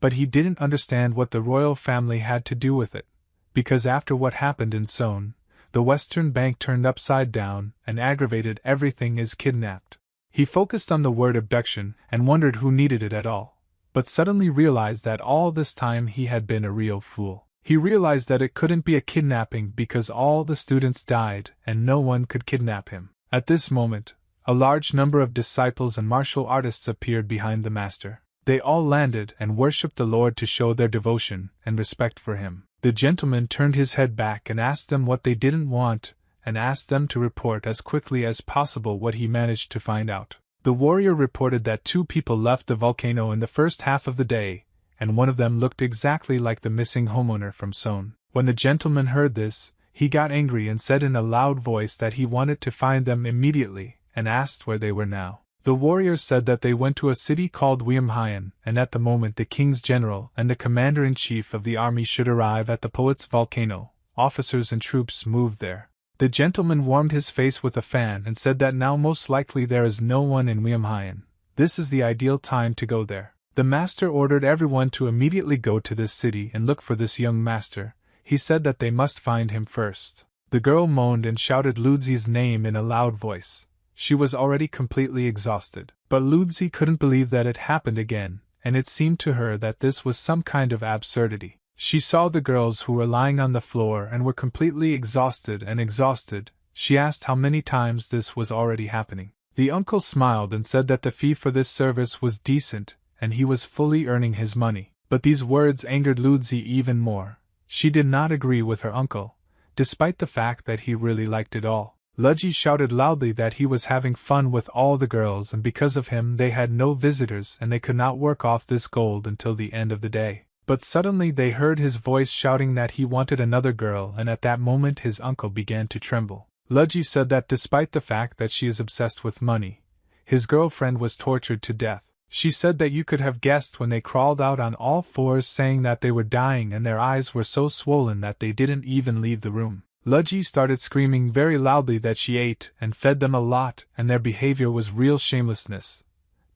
S1: but he didn't understand what the royal family had to do with it. Because after what happened in Seoul, the Western Bank turned upside down and aggravated everything is kidnapped. He focused on the word abduction and wondered who needed it at all, but suddenly realized that all this time he had been a real fool. He realized that it couldn't be a kidnapping because all the students died and no one could kidnap him. At this moment, a large number of disciples and martial artists appeared behind the master. They all landed and worshipped the Lord to show their devotion and respect for him. The gentleman turned his head back and asked them what they didn't want, and asked them to report as quickly as possible what he managed to find out. The warrior reported that 2 people left the volcano in the first half of the day, and one of them looked exactly like the missing homeowner from Seoul. When the gentleman heard this, he got angry and said in a loud voice that he wanted to find them immediately, and asked where they were now. The warriors said that they went to a city called Weimhayan, and at the moment the king's general and the commander-in-chief of the army should arrive at the poet's volcano, officers and troops moved there. The gentleman warmed his face with a fan and said that now most likely there is no one in Weimhayan. This is the ideal time to go there. The master ordered everyone to immediately go to this city and look for this young master. He said that they must find him first. The girl moaned and shouted Ludzi's name in a loud voice. She was already completely exhausted. But Ludzi couldn't believe that it happened again, and it seemed to her that this was some kind of absurdity. She saw the girls who were lying on the floor and were completely exhausted. She asked how many times this was already happening. The uncle smiled and said that the fee for this service was decent, and he was fully earning his money. But these words angered Ludzi even more. She did not agree with her uncle, despite the fact that he really liked it all. Ludzi shouted loudly that he was having fun with all the girls, and because of him they had no visitors and they could not work off this gold until the end of the day. But suddenly they heard his voice shouting that he wanted another girl, and at that moment his uncle began to tremble. Ludzi said that despite the fact that she is obsessed with money, his girlfriend was tortured to death. She said that you could have guessed when they crawled out on all fours saying that they were dying and their eyes were so swollen that they didn't even leave the room. Ludzi started screaming very loudly that she ate and fed them a lot and their behavior was real shamelessness.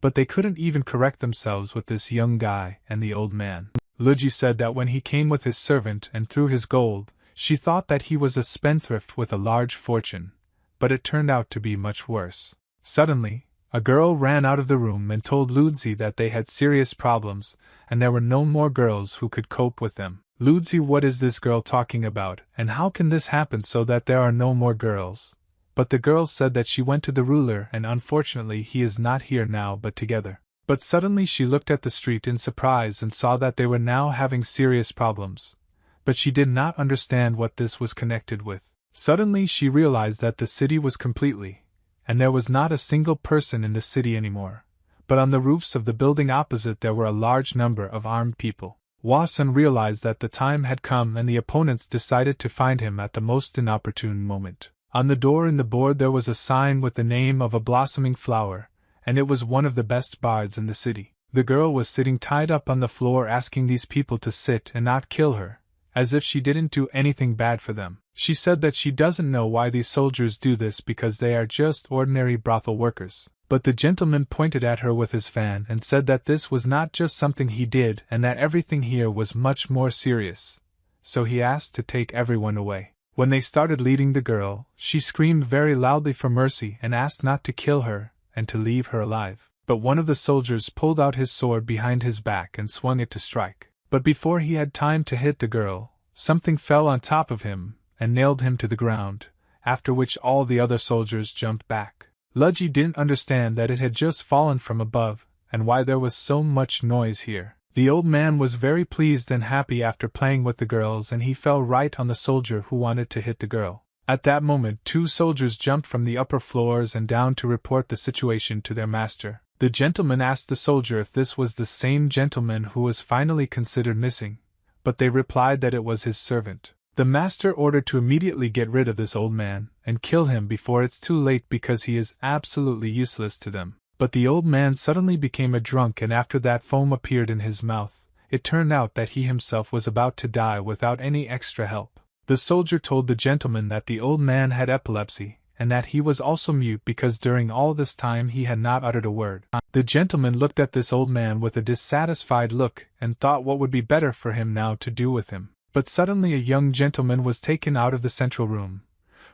S1: But they couldn't even correct themselves with this young guy and the old man. Ludzi said that when he came with his servant and threw his gold, she thought that he was a spendthrift with a large fortune, but it turned out to be much worse. Suddenly, a girl ran out of the room and told Ludzi that they had serious problems, and there were no more girls who could cope with them. Ludzi, what is this girl talking about, and how can this happen so that there are no more girls? But the girl said that she went to the ruler and unfortunately he is not here now but together. But suddenly she looked at the street in surprise and saw that they were now having serious problems. But she did not understand what this was connected with. Suddenly she realized that the city was completely, and there was not a single person in the city anymore. But on the roofs of the building opposite there were a large number of armed people. Hwa-sun realized that the time had come and the opponents decided to find him at the most inopportune moment. On the door in the board there was a sign with the name of a blossoming flower, and it was one of the best bards in the city. The girl was sitting tied up on the floor asking these people to sit and not kill her, as if she didn't do anything bad for them. She said that she doesn't know why these soldiers do this because they are just ordinary brothel workers. But the gentleman pointed at her with his fan and said that this was not just something he did and that everything here was much more serious. So he asked to take everyone away. When they started leading the girl, she screamed very loudly for mercy and asked not to kill her and to leave her alive. But one of the soldiers pulled out his sword behind his back and swung it to strike. But before he had time to hit the girl, something fell on top of him and nailed him to the ground, after which all the other soldiers jumped back. Ludzi didn't understand that it had just fallen from above, and why there was so much noise here. The old man was very pleased and happy after playing with the girls, and he fell right on the soldier who wanted to hit the girl. At that moment 2 soldiers jumped from the upper floors and down to report the situation to their master. The gentleman asked the soldier if this was the same gentleman who was finally considered missing, but they replied that it was his servant. The master ordered to immediately get rid of this old man and kill him before it's too late because he is absolutely useless to them. But the old man suddenly became a drunk and after that foam appeared in his mouth. It turned out that he himself was about to die without any extra help. The soldier told the gentleman that the old man had epilepsy and that he was also mute because during all this time he had not uttered a word. The gentleman looked at this old man with a dissatisfied look and thought what would be better for him now to do with him. But suddenly a young gentleman was taken out of the central room,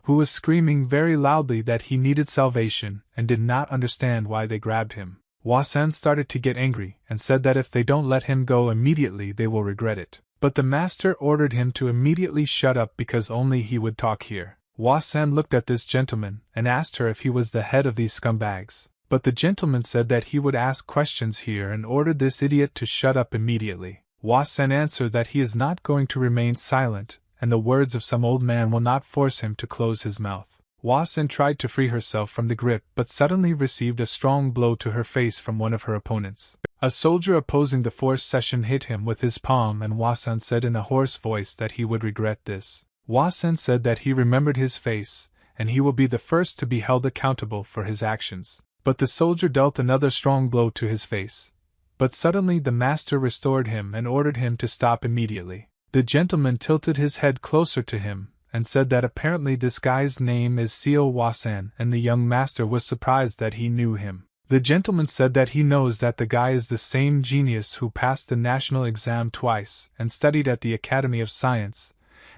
S1: who was screaming very loudly that he needed salvation and did not understand why they grabbed him. Wasan started to get angry and said that if they don't let him go immediately they will regret it. But the master ordered him to immediately shut up because only he would talk here. Wasan looked at this gentleman and asked her if he was the head of these scumbags. But the gentleman said that he would ask questions here and ordered this idiot to shut up immediately. Wasan answered that he is not going to remain silent, and the words of some old man will not force him to close his mouth. Wasan tried to free herself from the grip but suddenly received a strong blow to her face from one of her opponents. A soldier opposing the forced session hit him with his palm and Wasan said in a hoarse voice that he would regret this. Wasan said that he remembered his face, and he will be the first to be held accountable for his actions. But the soldier dealt another strong blow to his face. But suddenly the master restored him and ordered him to stop immediately. The gentleman tilted his head closer to him, and said that apparently this guy's name is Seo Wasan, and the young master was surprised that he knew him. The gentleman said that he knows that the guy is the same genius who passed the national exam twice and studied at the Academy of Science,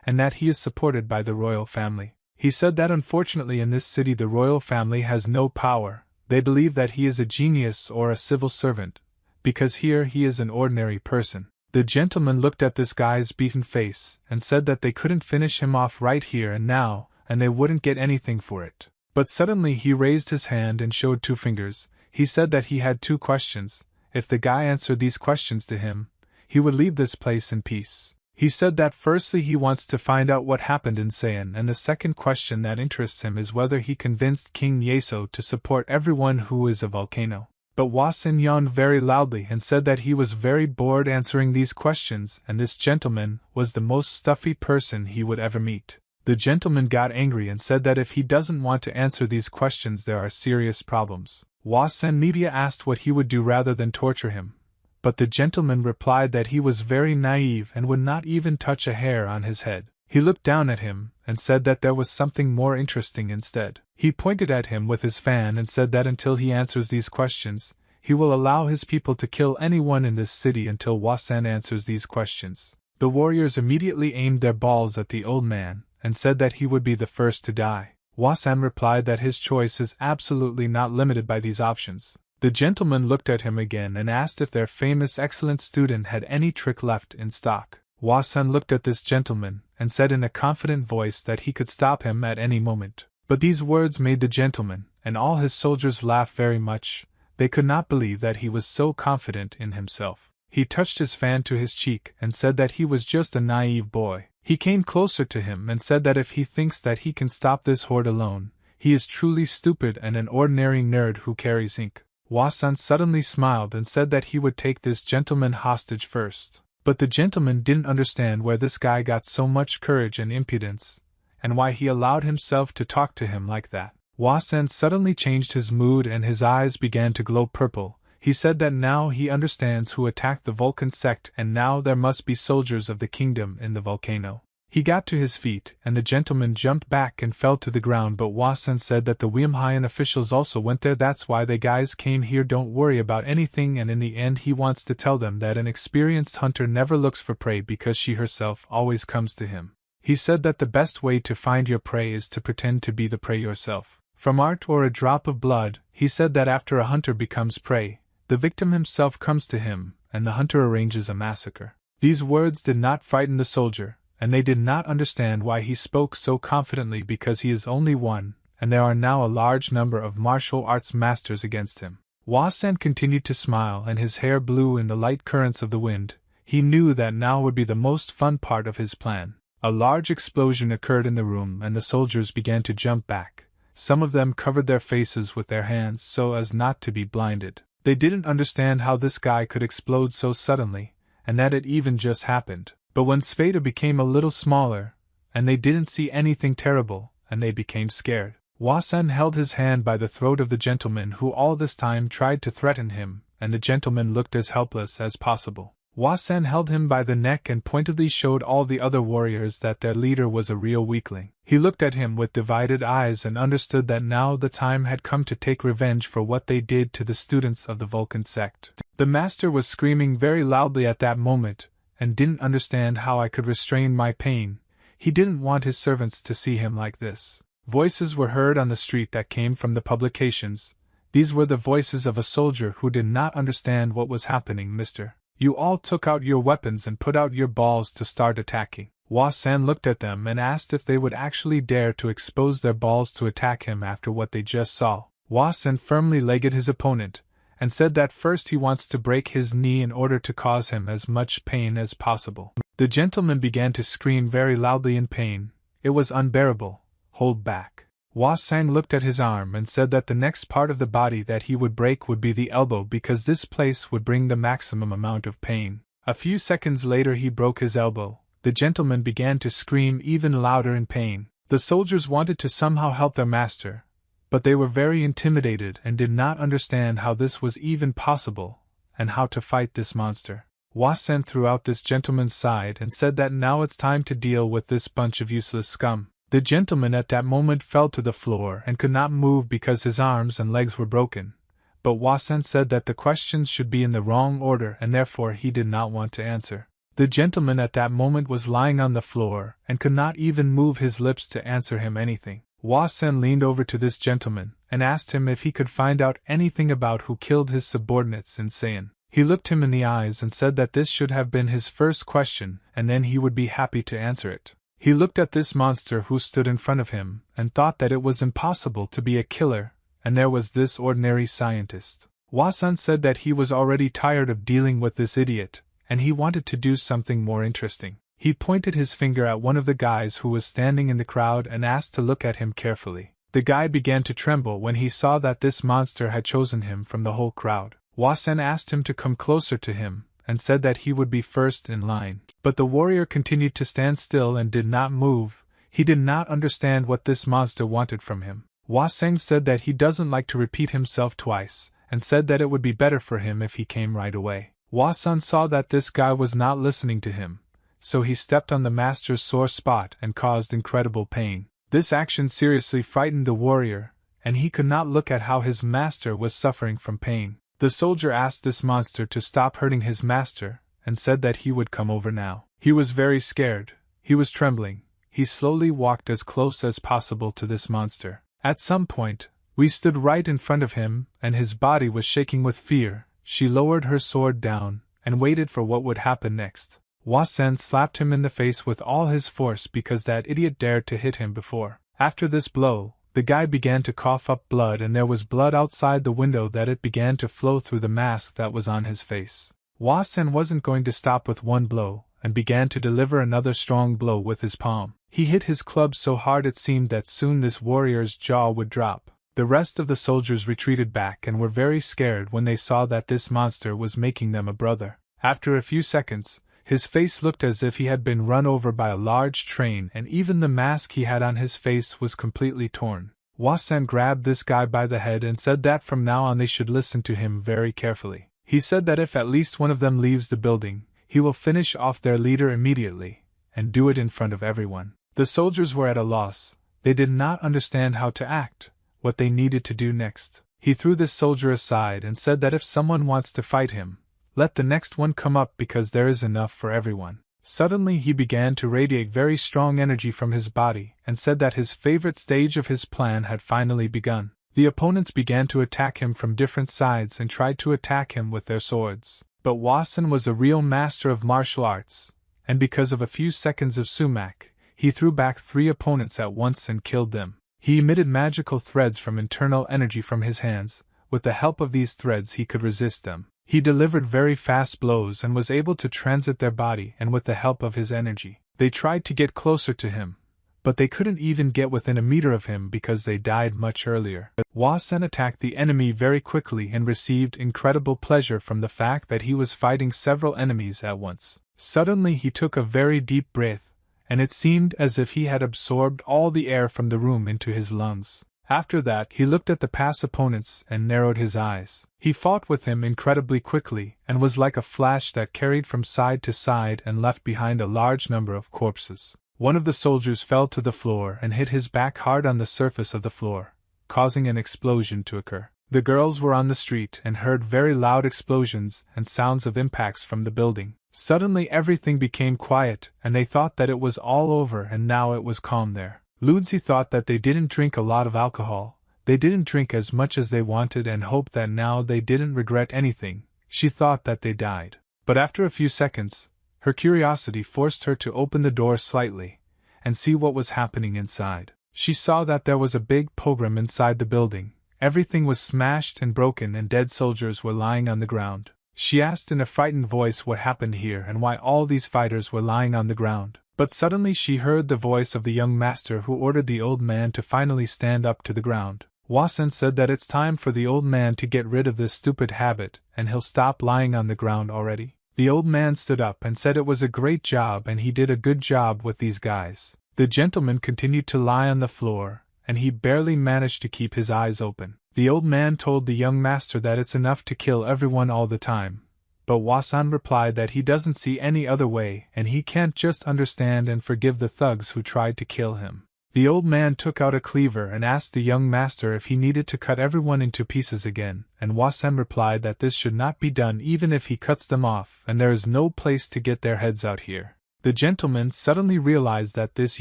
S1: and that he is supported by the royal family. He said that unfortunately in this city the royal family has no power. They believe that he is a genius or a civil servant, because here he is an ordinary person. The gentleman looked at this guy's beaten face and said that they couldn't finish him off right here and now, and they wouldn't get anything for it. But suddenly he raised his hand and showed 2 fingers. He said that he had 2 questions. If the guy answered these questions to him, he would leave this place in peace. He said that firstly he wants to find out what happened in Seon, and the second question that interests him is whether he convinced King Yeso to support everyone who is a volcano. But Wasan yawned very loudly and said that he was very bored answering these questions, and this gentleman was the most stuffy person he would ever meet. The gentleman got angry and said that if he doesn't want to answer these questions there are serious problems. Wasan Media asked what he would do rather than torture him. But the gentleman replied that he was very naive and would not even touch a hair on his head. He looked down at him and said that there was something more interesting instead. He pointed at him with his fan and said that until he answers these questions, he will allow his people to kill anyone in this city until Wasan answers these questions. The warriors immediately aimed their balls at the old man and said that he would be the first to die. Wasan replied that his choice is absolutely not limited by these options. The gentleman looked at him again and asked if their famous excellent student had any trick left in stock. Wasan looked at this gentleman and said in a confident voice that he could stop him at any moment. But these words made the gentleman and all his soldiers laugh very much. They could not believe that he was so confident in himself. He touched his fan to his cheek and said that he was just a naive boy. He came closer to him and said that if he thinks that he can stop this horde alone, he is truly stupid and an ordinary nerd who carries ink. Wasan suddenly smiled and said that he would take this gentleman hostage first. But the gentleman didn't understand where this guy got so much courage and impudence, and why he allowed himself to talk to him like that. Wasan suddenly changed his mood and his eyes began to glow purple. He said that now he understands who attacked the Vulcan sect and now there must be soldiers of the kingdom in the volcano. He got to his feet and the gentleman jumped back and fell to the ground, but Wasan said that the Weimhayan officials also went there. That's why they guys came here. Don't worry about anything, and in the end he wants to tell them that an experienced hunter never looks for prey because she herself always comes to him. He said that the best way to find your prey is to pretend to be the prey yourself. From art or a drop of blood, he said that after a hunter becomes prey, the victim himself comes to him, and the hunter arranges a massacre. These words did not frighten the soldier, and they did not understand why he spoke so confidently because he is only one, and there are now a large number of martial arts masters against him. Wasan continued to smile and his hair blew in the light currents of the wind. He knew that now would be the most fun part of his plan. A large explosion occurred in the room and the soldiers began to jump back. Some of them covered their faces with their hands so as not to be blinded. They didn't understand how this guy could explode so suddenly, and that it even just happened. But when Sveta became a little smaller, and they didn't see anything terrible, and they became scared. Wasan held his hand by the throat of the gentleman who all this time tried to threaten him, and the gentleman looked as helpless as possible. Wasan held him by the neck and pointedly showed all the other warriors that their leader was a real weakling. He looked at him with divided eyes and understood that now the time had come to take revenge for what they did to the students of the Vulcan sect. The master was screaming very loudly at that moment, and didn't understand how I could restrain my pain. He didn't want his servants to see him like this. Voices were heard on the street that came from the publications. These were the voices of a soldier who did not understand what was happening. Mister, you all took out your weapons and put out your balls to start attacking. Hua-san looked at them and asked if they would actually dare to expose their balls to attack him after what they just saw. Hua-san firmly legged his opponent, and said that first he wants to break his knee in order to cause him as much pain as possible. The gentleman began to scream very loudly in pain. It was unbearable. Hold back. Hua-san looked at his arm and said that the next part of the body that he would break would be the elbow because this place would bring the maximum amount of pain. A few seconds later he broke his elbow. The gentleman began to scream even louder in pain. The soldiers wanted to somehow help their master, but they were very intimidated and did not understand how this was even possible, and how to fight this monster. Hua-san threw out this gentleman's side and said that now it's time to deal with this bunch of useless scum. The gentleman at that moment fell to the floor and could not move because his arms and legs were broken, but Hua-san said that the questions should be in the wrong order and therefore he did not want to answer. The gentleman at that moment was lying on the floor and could not even move his lips to answer him anything. Hua-san leaned over to this gentleman and asked him if he could find out anything about who killed his subordinates in Saiyan. He looked him in the eyes and said that this should have been his first question and then he would be happy to answer it. He looked at this monster who stood in front of him and thought that it was impossible to be a killer, and there was this ordinary scientist. Hua-san said that he was already tired of dealing with this idiot, and he wanted to do something more interesting. He pointed his finger at one of the guys who was standing in the crowd and asked to look at him carefully. The guy began to tremble when he saw that this monster had chosen him from the whole crowd. Hua-san asked him to come closer to him, and said that he would be first in line. But the warrior continued to stand still and did not move. He did not understand what this monster wanted from him. Hua-san said that he doesn't like to repeat himself twice, and said that it would be better for him if he came right away. Hua-san saw that this guy was not listening to him, so he stepped on the master's sore spot and caused incredible pain. This action seriously frightened the warrior, and he could not look at how his master was suffering from pain. The soldier asked this monster to stop hurting his master, and said that he would come over now. He was very scared. He was trembling. He slowly walked as close as possible to this monster. At some point, we stood right in front of him, and his body was shaking with fear. She lowered her sword down, and waited for what would happen next. Hua-san slapped him in the face with all his force because that idiot dared to hit him before. After this blow, the guy began to cough up blood and there was blood outside the window that it began to flow through the mask that was on his face. Hua-san wasn't going to stop with one blow, and began to deliver another strong blow with his palm. He hit his club so hard it seemed that soon this warrior's jaw would drop. The rest of the soldiers retreated back and were very scared when they saw that this monster was making them a brother. After a few seconds, his face looked as if he had been run over by a large train and even the mask he had on his face was completely torn. Hua-san grabbed this guy by the head and said that from now on they should listen to him very carefully. He said that if at least one of them leaves the building, he will finish off their leader immediately, and do it in front of everyone. The soldiers were at a loss. They did not understand how to act, what they needed to do next. He threw this soldier aside and said that if someone wants to fight him, let the next one come up because there is enough for everyone. Suddenly he began to radiate very strong energy from his body and said that his favorite stage of his plan had finally begun. The opponents began to attack him from different sides and tried to attack him with their swords. But Hua-san was a real master of martial arts, and because of a few seconds of sumac, he threw back 3 opponents at once and killed them. He emitted magical threads from internal energy from his hands. With the help of these threads he could resist them. He delivered very fast blows and was able to transit their body, and with the help of his energy, they tried to get closer to him, but they couldn't even get within a meter of him because they died much earlier. Hua-san attacked the enemy very quickly and received incredible pleasure from the fact that he was fighting several enemies at once. Suddenly he took a very deep breath, and it seemed as if he had absorbed all the air from the room into his lungs. After that, he looked at the past opponents and narrowed his eyes. He fought with him incredibly quickly and was like a flash that carried from side to side and left behind a large number of corpses. One of the soldiers fell to the floor and hit his back hard on the surface of the floor, causing an explosion to occur. The girls were on the street and heard very loud explosions and sounds of impacts from the building. Suddenly everything became quiet and they thought that it was all over and now it was calm there. Luzi thought that they didn't drink a lot of alcohol, they didn't drink as much as they wanted and hoped that now they didn't regret anything. She thought that they died. But after a few seconds, her curiosity forced her to open the door slightly and see what was happening inside. She saw that there was a big pogrom inside the building. Everything was smashed and broken and dead soldiers were lying on the ground. She asked in a frightened voice what happened here and why all these fighters were lying on the ground. But suddenly she heard the voice of the young master who ordered the old man to finally stand up to the ground. Wasen said that it's time for the old man to get rid of this stupid habit and he'll stop lying on the ground already. The old man stood up and said it was a great job and he did a good job with these guys. The gentleman continued to lie on the floor, and he barely managed to keep his eyes open. The old man told the young master that it's enough to kill everyone all the time. But Wasan replied that he doesn't see any other way and he can't just understand and forgive the thugs who tried to kill him. The old man took out a cleaver and asked the young master if he needed to cut everyone into pieces again, and Wasan replied that this should not be done even if he cuts them off and there is no place to get their heads out here. The gentleman suddenly realized that this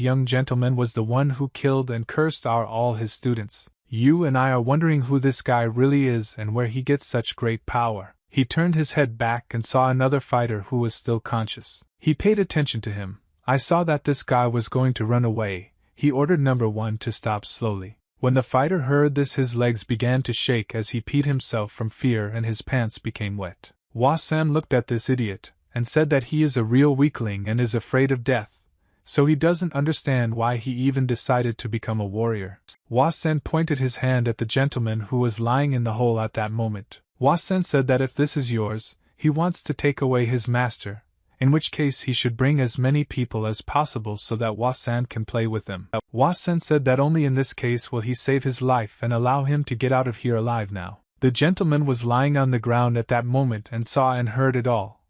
S1: young gentleman was the one who killed and cursed all his students. You and I are wondering who this guy really is and where he gets such great power. He turned his head back and saw another fighter who was still conscious. He paid attention to him. I saw that this guy was going to run away. He ordered number 1 to stop slowly. When the fighter heard this, his legs began to shake as he peed himself from fear and his pants became wet. Wasan looked at this idiot and said that he is a real weakling and is afraid of death, so he doesn't understand why he even decided to become a warrior. Wasen pointed his hand at the gentleman who was lying in the hole at that moment. Wasen said that if this is yours, he wants to take away his master, in which case he should bring as many people as possible so that Wasan can play with them. Wasen said that only in this case will he save his life and allow him to get out of here alive now. The gentleman was lying on the ground at that moment and saw and heard it all,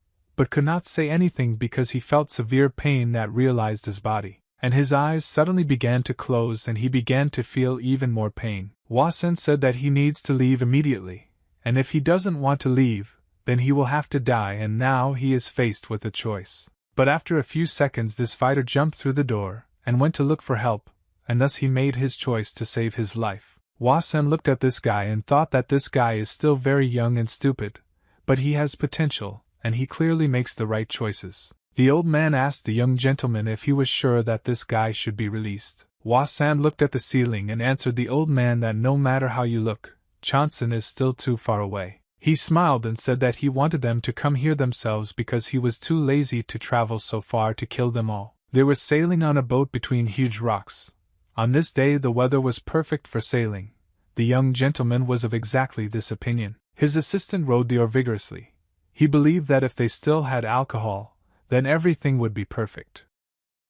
S1: but could not say anything because he felt severe pain that realized his body, and his eyes suddenly began to close and he began to feel even more pain. Wasen said that he needs to leave immediately, and if he doesn't want to leave, then he will have to die, and now he is faced with a choice. But after a few seconds this fighter jumped through the door and went to look for help, and thus he made his choice to save his life. Wasen looked at this guy and thought that this guy is still very young and stupid, but he has potential, and he clearly makes the right choices. The old man asked the young gentleman if he was sure that this guy should be released. Wasan looked at the ceiling and answered the old man that no matter how you look, Johnson is still too far away. He smiled and said that he wanted them to come here themselves because he was too lazy to travel so far to kill them all. They were sailing on a boat between huge rocks. On this day the weather was perfect for sailing. The young gentleman was of exactly this opinion. His assistant rowed the oar vigorously. He believed that if they still had alcohol, then everything would be perfect.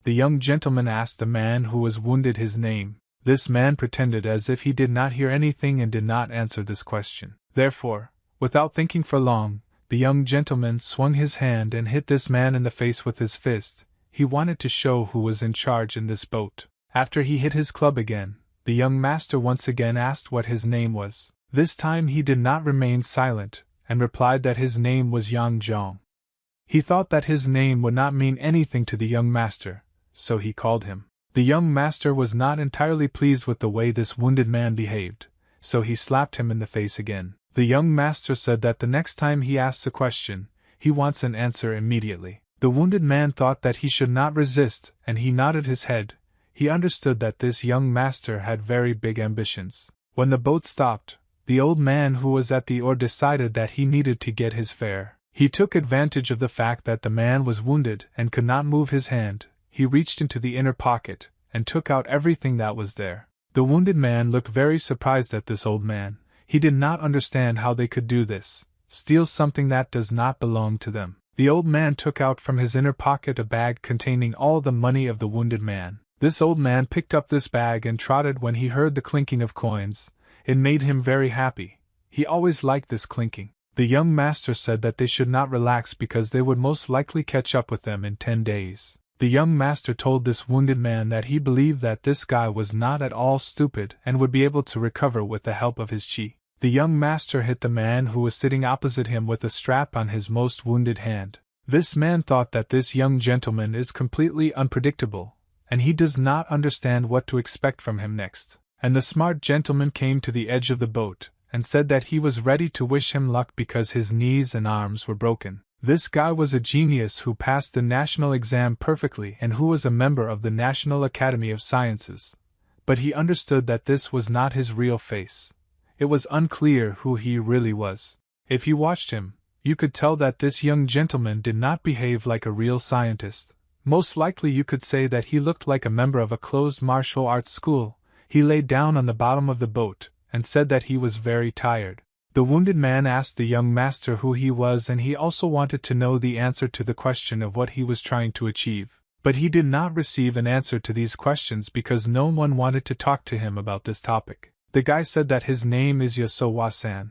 S1: The young gentleman asked the man who was wounded his name. This man pretended as if he did not hear anything and did not answer this question. Therefore, without thinking for long, the young gentleman swung his hand and hit this man in the face with his fist. He wanted to show who was in charge in this boat. After he hit his club again, the young master once again asked what his name was. This time he did not remain silent, and replied that his name was Yang Zhong. He thought that his name would not mean anything to the young master, so he called him. The young master was not entirely pleased with the way this wounded man behaved, so he slapped him in the face again. The young master said that the next time he asks a question, he wants an answer immediately. The wounded man thought that he should not resist, and he nodded his head. He understood that this young master had very big ambitions. When the boat stopped, the old man who was at the oar decided that he needed to get his fare. He took advantage of the fact that the man was wounded and could not move his hand. He reached into the inner pocket and took out everything that was there. The wounded man looked very surprised at this old man. He did not understand how they could do this, steal something that does not belong to them. The old man took out from his inner pocket a bag containing all the money of the wounded man. This old man picked up this bag and trotted when he heard the clinking of coins. It made him very happy. He always liked this clinking. The young master said that they should not relax because they would most likely catch up with them in 10 days. The young master told this wounded man that he believed that this guy was not at all stupid and would be able to recover with the help of his chi. The young master hit the man who was sitting opposite him with a strap on his most wounded hand. This man thought that this young gentleman is completely unpredictable, and he does not understand what to expect from him next. And the smart gentleman came to the edge of the boat, and said that he was ready to wish him luck because his knees and arms were broken. This guy was a genius who passed the national exam perfectly and who was a member of the National Academy of Sciences. But he understood that this was not his real face. It was unclear who he really was. If you watched him, you could tell that this young gentleman did not behave like a real scientist. Most likely you could say that he looked like a member of a closed martial arts school. He lay down on the bottom of the boat, and said that he was very tired. The wounded man asked the young master who he was, and he also wanted to know the answer to the question of what he was trying to achieve. But he did not receive an answer to these questions because no one wanted to talk to him about this topic. The guy said that his name is Yasowa-san.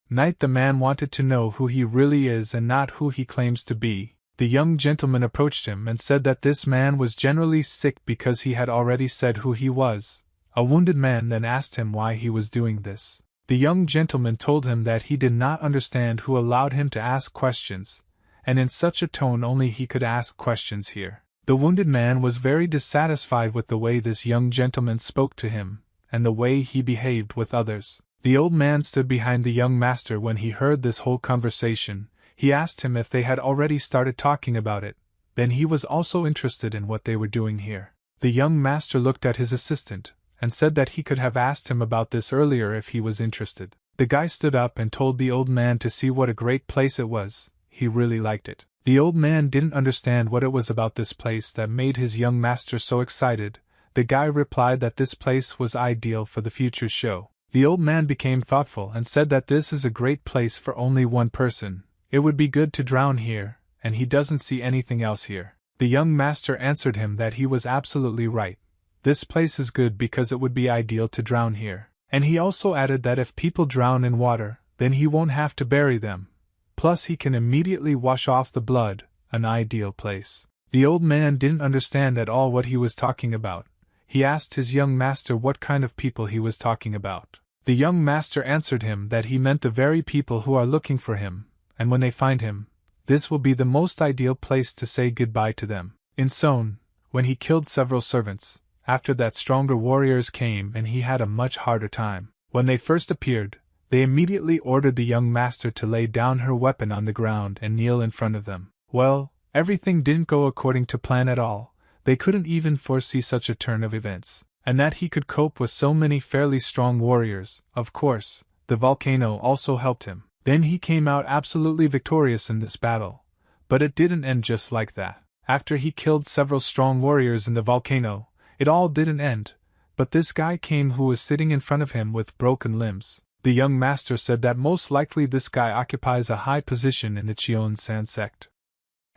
S1: Night the man wanted to know who he really is and not who he claims to be. The young gentleman approached him and said that this man was generally sick because he had already said who he was. A wounded man then asked him why he was doing this. The young gentleman told him that he did not understand who allowed him to ask questions, and in such a tone only he could ask questions here. The wounded man was very dissatisfied with the way this young gentleman spoke to him, and the way he behaved with others. The old man stood behind the young master when he heard this whole conversation. He asked him if they had already started talking about it. Then he was also interested in what they were doing here. The young master looked at his assistant, and said that he could have asked him about this earlier if he was interested. The guy stood up and told the old man to see what a great place it was. He really liked it. The old man didn't understand what it was about this place that made his young master so excited. The guy replied that this place was ideal for the future show. The old man became thoughtful and said that this is a great place for only one person. It would be good to drown here, and he doesn't see anything else here. The young master answered him that he was absolutely right. This place is good because it would be ideal to drown here. And he also added that if people drown in water, then he won't have to bury them. Plus he can immediately wash off the blood, an ideal place. The old man didn't understand at all what he was talking about. He asked his young master what kind of people he was talking about. The young master answered him that he meant the very people who are looking for him, and when they find him, this will be the most ideal place to say goodbye to them. In Son, when he killed several servants, after that stronger warriors came and he had a much harder time. When they first appeared, they immediately ordered the young master to lay down her weapon on the ground and kneel in front of them. Well, everything didn't go according to plan at all. They couldn't even foresee such a turn of events, and that he could cope with so many fairly strong warriors. Of course, the volcano also helped him. Then he came out absolutely victorious in this battle. But it didn't end just like that. After he killed several strong warriors in the volcano, it all didn't end, but this guy came who was sitting in front of him with broken limbs. The young master said that most likely this guy occupies a high position in the Chion-san sect.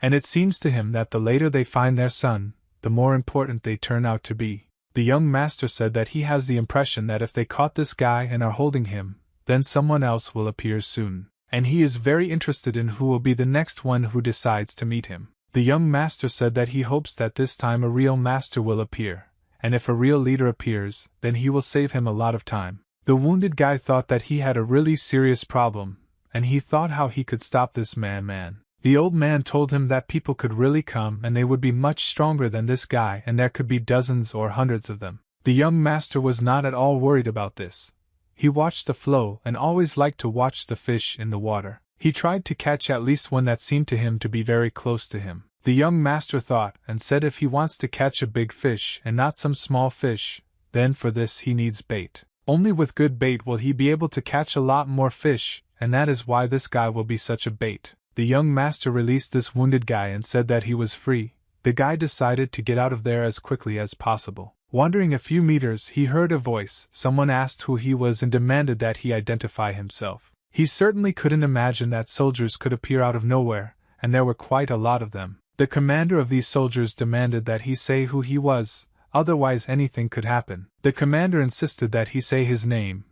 S1: And it seems to him that the later they find their son, the more important they turn out to be. The young master said that he has the impression that if they caught this guy and are holding him, then someone else will appear soon. And he is very interested in who will be the next one who decides to meet him. The young master said that he hopes that this time a real master will appear. And if a real leader appears, then he will save him a lot of time. The wounded guy thought that he had a really serious problem, and he thought how he could stop this man. The old man told him that people could really come and they would be much stronger than this guy and there could be dozens or hundreds of them. The young master was not at all worried about this. He watched the flow and always liked to watch the fish in the water. He tried to catch at least one that seemed to him to be very close to him. The young master thought and said if he wants to catch a big fish and not some small fish, then for this he needs bait. Only with good bait will he be able to catch a lot more fish, and that is why this guy will be such a bait. The young master released this wounded guy and said that he was free. The guy decided to get out of there as quickly as possible. Wandering a few meters, he heard a voice. Someone asked who he was and demanded that he identify himself. He certainly couldn't imagine that soldiers could appear out of nowhere, and there were quite a lot of them. The commander of these soldiers demanded that he say who he was, otherwise anything could happen. The commander insisted that he say his name,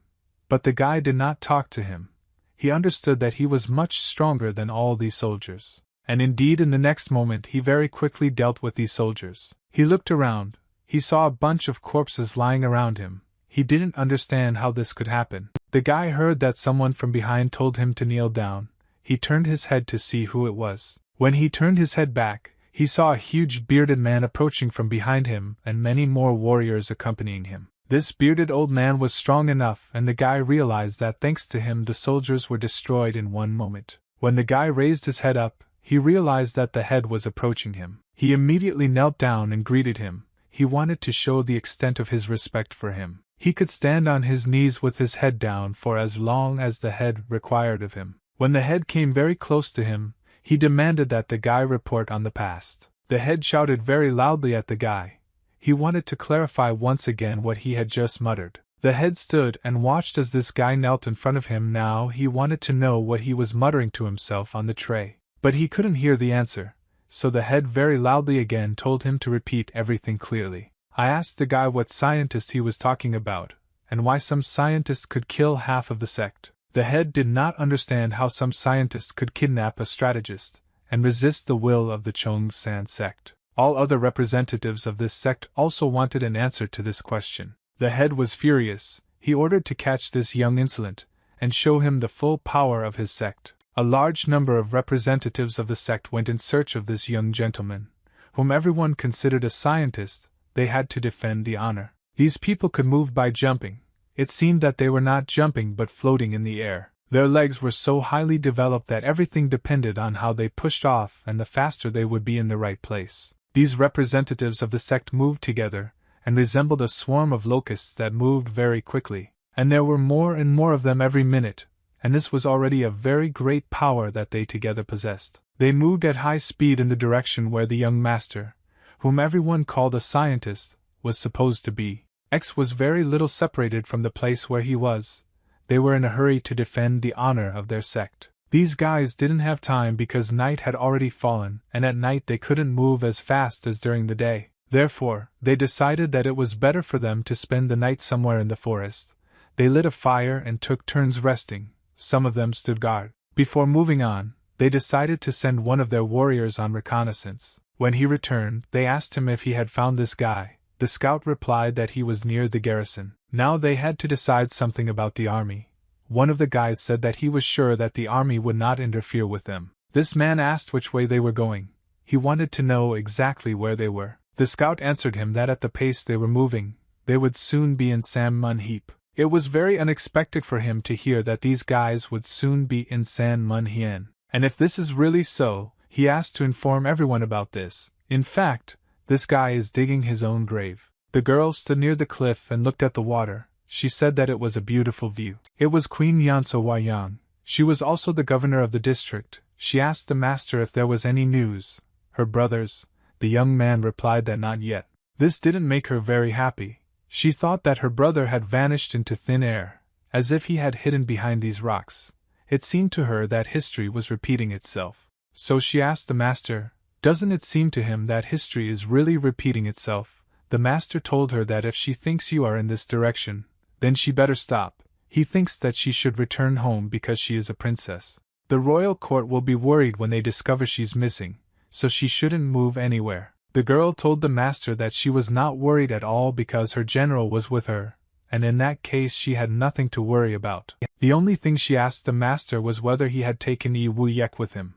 S1: but the guy did not talk to him. He understood that he was much stronger than all these soldiers. And indeed in the next moment he very quickly dealt with these soldiers. He looked around. He saw a bunch of corpses lying around him. He didn't understand how this could happen. The guy heard that someone from behind told him to kneel down. He turned his head to see who it was. When he turned his head back, he saw a huge bearded man approaching from behind him and many more warriors accompanying him. This bearded old man was strong enough, and the guy realized that thanks to him the soldiers were destroyed in one moment. When the guy raised his head up, he realized that the head was approaching him. He immediately knelt down and greeted him. He wanted to show the extent of his respect for him. He could stand on his knees with his head down for as long as the head required of him. When the head came very close to him, he demanded that the guy report on the past. The head shouted very loudly at the guy. He wanted to clarify once again what he had just muttered. The head stood and watched as this guy knelt in front of him. Now he wanted to know what he was muttering to himself on the tray. But he couldn't hear the answer, so the head very loudly again told him to repeat everything clearly. I asked the guy what scientist he was talking about, and why some scientists could kill half of the sect. The head did not understand how some scientists could kidnap a strategist and resist the will of the Chongsan sect. All other representatives of this sect also wanted an answer to this question. The head was furious. He ordered to catch this young insolent and show him the full power of his sect. A large number of representatives of the sect went in search of this young gentleman, whom everyone considered a scientist. They had to defend the honor. These people could move by jumping. It seemed that they were not jumping but floating in the air. Their legs were so highly developed that everything depended on how they pushed off and the faster they would be in the right place. These representatives of the sect moved together, and resembled a swarm of locusts that moved very quickly, and there were more and more of them every minute, and this was already a very great power that they together possessed. They moved at high speed in the direction where the young master, whom everyone called a scientist, was supposed to be. X was very little separated from the place where he was. They were in a hurry to defend the honor of their sect. These guys didn't have time because night had already fallen, and at night they couldn't move as fast as during the day. Therefore, they decided that it was better for them to spend the night somewhere in the forest. They lit a fire and took turns resting. Some of them stood guard. Before moving on, they decided to send one of their warriors on reconnaissance. When he returned, they asked him if he had found this guy. The scout replied that he was near the garrison. Now they had to decide something about the army. One of the guys said that he was sure that the army would not interfere with them. This man asked which way they were going. He wanted to know exactly where they were. The scout answered him that at the pace they were moving, they would soon be in San Mun Heap. It was very unexpected for him to hear that these guys would soon be in San Mun Hien. And if this is really so, he asked to inform everyone about this. In fact, this guy is digging his own grave. The girl stood near the cliff and looked at the water. She said that it was a beautiful view. It was Queen Yanso Wayang. She was also the governor of the district. She asked the master if there was any news. Her brothers. The young man replied that not yet. This didn't make her very happy. She thought that her brother had vanished into thin air, as if he had hidden behind these rocks. It seemed to her that history was repeating itself. So she asked the master, "Doesn't it seem to him that history is really repeating itself?" The master told her that if she thinks you are in this direction, then she better stop. He thinks that she should return home because she is a princess. The royal court will be worried when they discover she's missing, so she shouldn't move anywhere. The girl told the master that she was not worried at all because her general was with her, and in that case she had nothing to worry about. The only thing she asked the master was whether he had taken Yi Wu Yek with him.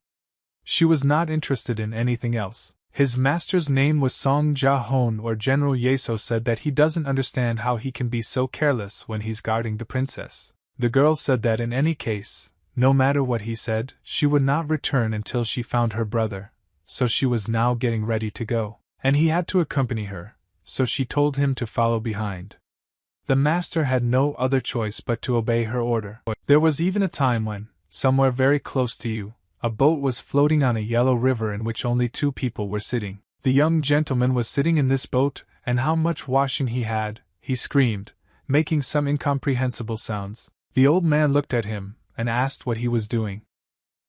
S1: She was not interested in anything else. His master's name was Song Ja-hon, or General Yeso said that he doesn't understand how he can be so careless when he's guarding the princess. The girl said that in any case, no matter what he said, she would not return until she found her brother, so she was now getting ready to go. And he had to accompany her, so she told him to follow behind. The master had no other choice but to obey her order. There was even a time when, somewhere very close to you, a boat was floating on a yellow river in which only 2 people were sitting. The young gentleman was sitting in this boat, and how much washing he had, he screamed, making some incomprehensible sounds. The old man looked at him, and asked what he was doing.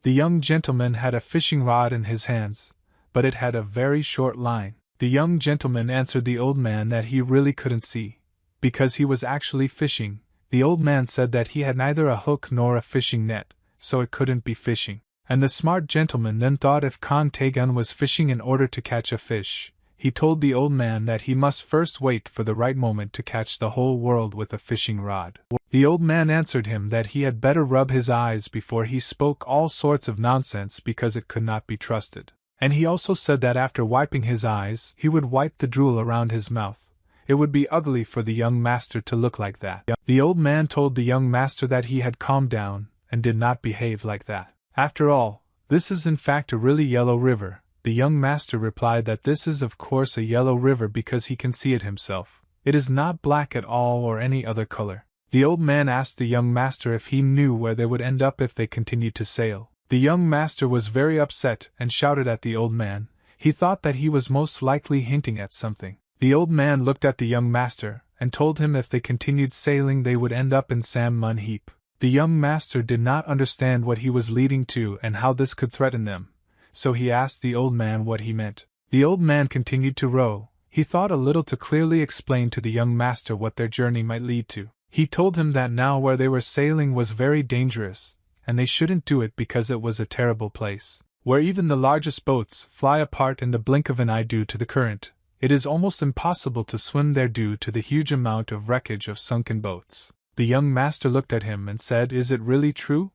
S1: The young gentleman had a fishing rod in his hands, but it had a very short line. The young gentleman answered the old man that he really couldn't see, because he was actually fishing. The old man said that he had neither a hook nor a fishing net, so it couldn't be fishing. And the smart gentleman then thought if Khan Taegun was fishing in order to catch a fish, he told the old man that he must first wait for the right moment to catch the whole world with a fishing rod. The old man answered him that he had better rub his eyes before he spoke all sorts of nonsense because it could not be trusted. And he also said that after wiping his eyes, he would wipe the drool around his mouth. It would be ugly for the young master to look like that. The old man told the young master that he had calmed down, and did not behave like that. After all, this is in fact a really yellow river. The young master replied that this is of course a yellow river because he can see it himself. It is not black at all or any other color. The old man asked the young master if he knew where they would end up if they continued to sail. The young master was very upset and shouted at the old man. He thought that he was most likely hinting at something. The old man looked at the young master and told him if they continued sailing they would end up in Sam Mun Heap. The young master did not understand what he was leading to and how this could threaten them, so he asked the old man what he meant. The old man continued to row. He thought a little to clearly explain to the young master what their journey might lead to. He told him that now where they were sailing was very dangerous, and they shouldn't do it because it was a terrible place, where even the largest boats fly apart in the blink of an eye due to the current. It is almost impossible to swim there due to the huge amount of wreckage of sunken boats. The young master looked at him and said, "Is it really true?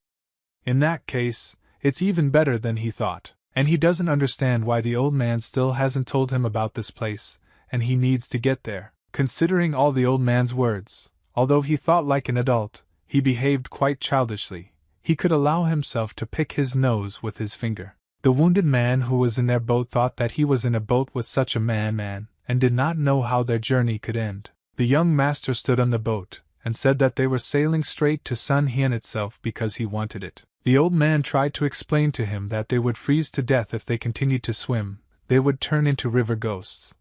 S1: In that case, it's even better than he thought." And he doesn't understand why the old man still hasn't told him about this place, and he needs to get there. Considering all the old man's words, although he thought like an adult, he behaved quite childishly. He could allow himself to pick his nose with his finger. The wounded man who was in their boat thought that he was in a boat with such a man, and did not know how their journey could end. The young master stood on the boat, and said that they were sailing straight to Sun Hien itself because he wanted it. The old man tried to explain to him that they would freeze to death if they continued to swim, they would turn into river ghosts.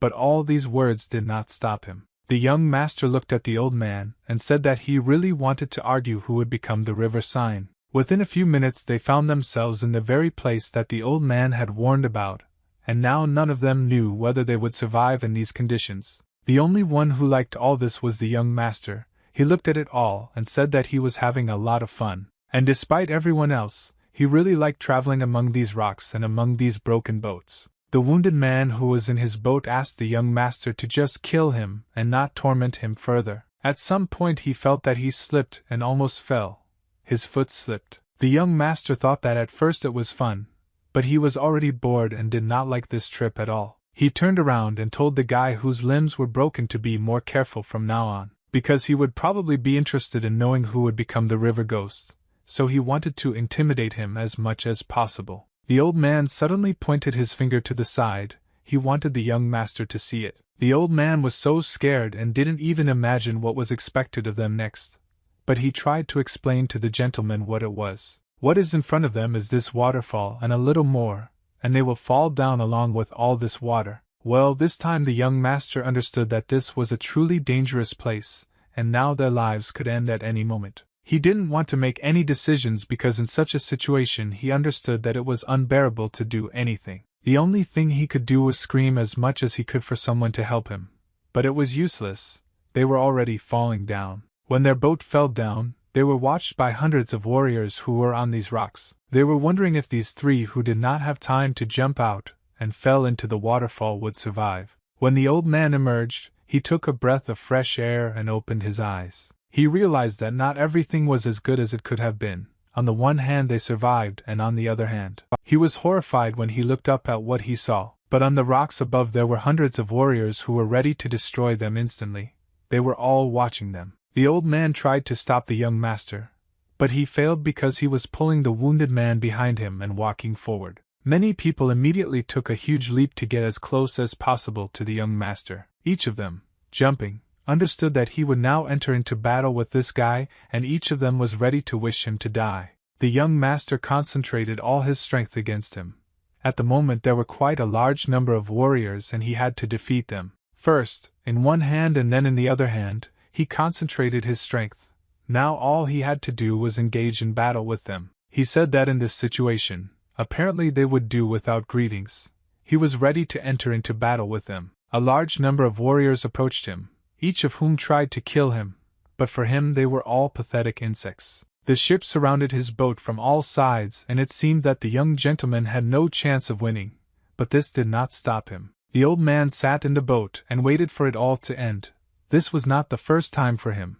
S1: But all these words did not stop him. The young master looked at the old man, and said that he really wanted to argue who would become the river sign. Within a few minutes they found themselves in the very place that the old man had warned about, and now none of them knew whether they would survive in these conditions. The only one who liked all this was the young master. He looked at it all and said that he was having a lot of fun, and despite everyone else, he really liked traveling among these rocks and among these broken boats. The wounded man who was in his boat asked the young master to just kill him and not torment him further. At some point he felt that he slipped and almost fell. His foot slipped. The young master thought that at first it was fun, but he was already bored and did not like this trip at all. He turned around and told the guy whose limbs were broken to be more careful from now on, because he would probably be interested in knowing who would become the river ghost, so he wanted to intimidate him as much as possible. The old man suddenly pointed his finger to the side. He wanted the young master to see it. The old man was so scared and didn't even imagine what was expected of them next. But he tried to explain to the gentleman what it was. What is in front of them is this waterfall and a little more, and they will fall down along with all this water. Well, this time the young master understood that this was a truly dangerous place, and now their lives could end at any moment. He didn't want to make any decisions because in such a situation he understood that it was unbearable to do anything. The only thing he could do was scream as much as he could for someone to help him. But it was useless. They were already falling down. When their boat fell down, they were watched by hundreds of warriors who were on these rocks. They were wondering if these three who did not have time to jump out and fell into the waterfall would survive. When the old man emerged, he took a breath of fresh air and opened his eyes. He realized that not everything was as good as it could have been. On the one hand they survived, and on the other hand, he was horrified when he looked up at what he saw. But on the rocks above there were hundreds of warriors who were ready to destroy them instantly. They were all watching them. The old man tried to stop the young master, but he failed because he was pulling the wounded man behind him and walking forward. Many people immediately took a huge leap to get as close as possible to the young master. Each of them, jumping, understood that he would now enter into battle with this guy, and each of them was ready to wish him to die. The young master concentrated all his strength against him. At the moment there were quite a large number of warriors and he had to defeat them. First, in one hand and then in the other hand, he concentrated his strength. Now all he had to do was engage in battle with them. He said that in this situation, apparently they would do without greetings. He was ready to enter into battle with them. A large number of warriors approached him, each of whom tried to kill him, but for him they were all pathetic insects. The ship surrounded his boat from all sides and it seemed that the young gentleman had no chance of winning, but this did not stop him. The old man sat in the boat and waited for it all to end. This was not the first time for him,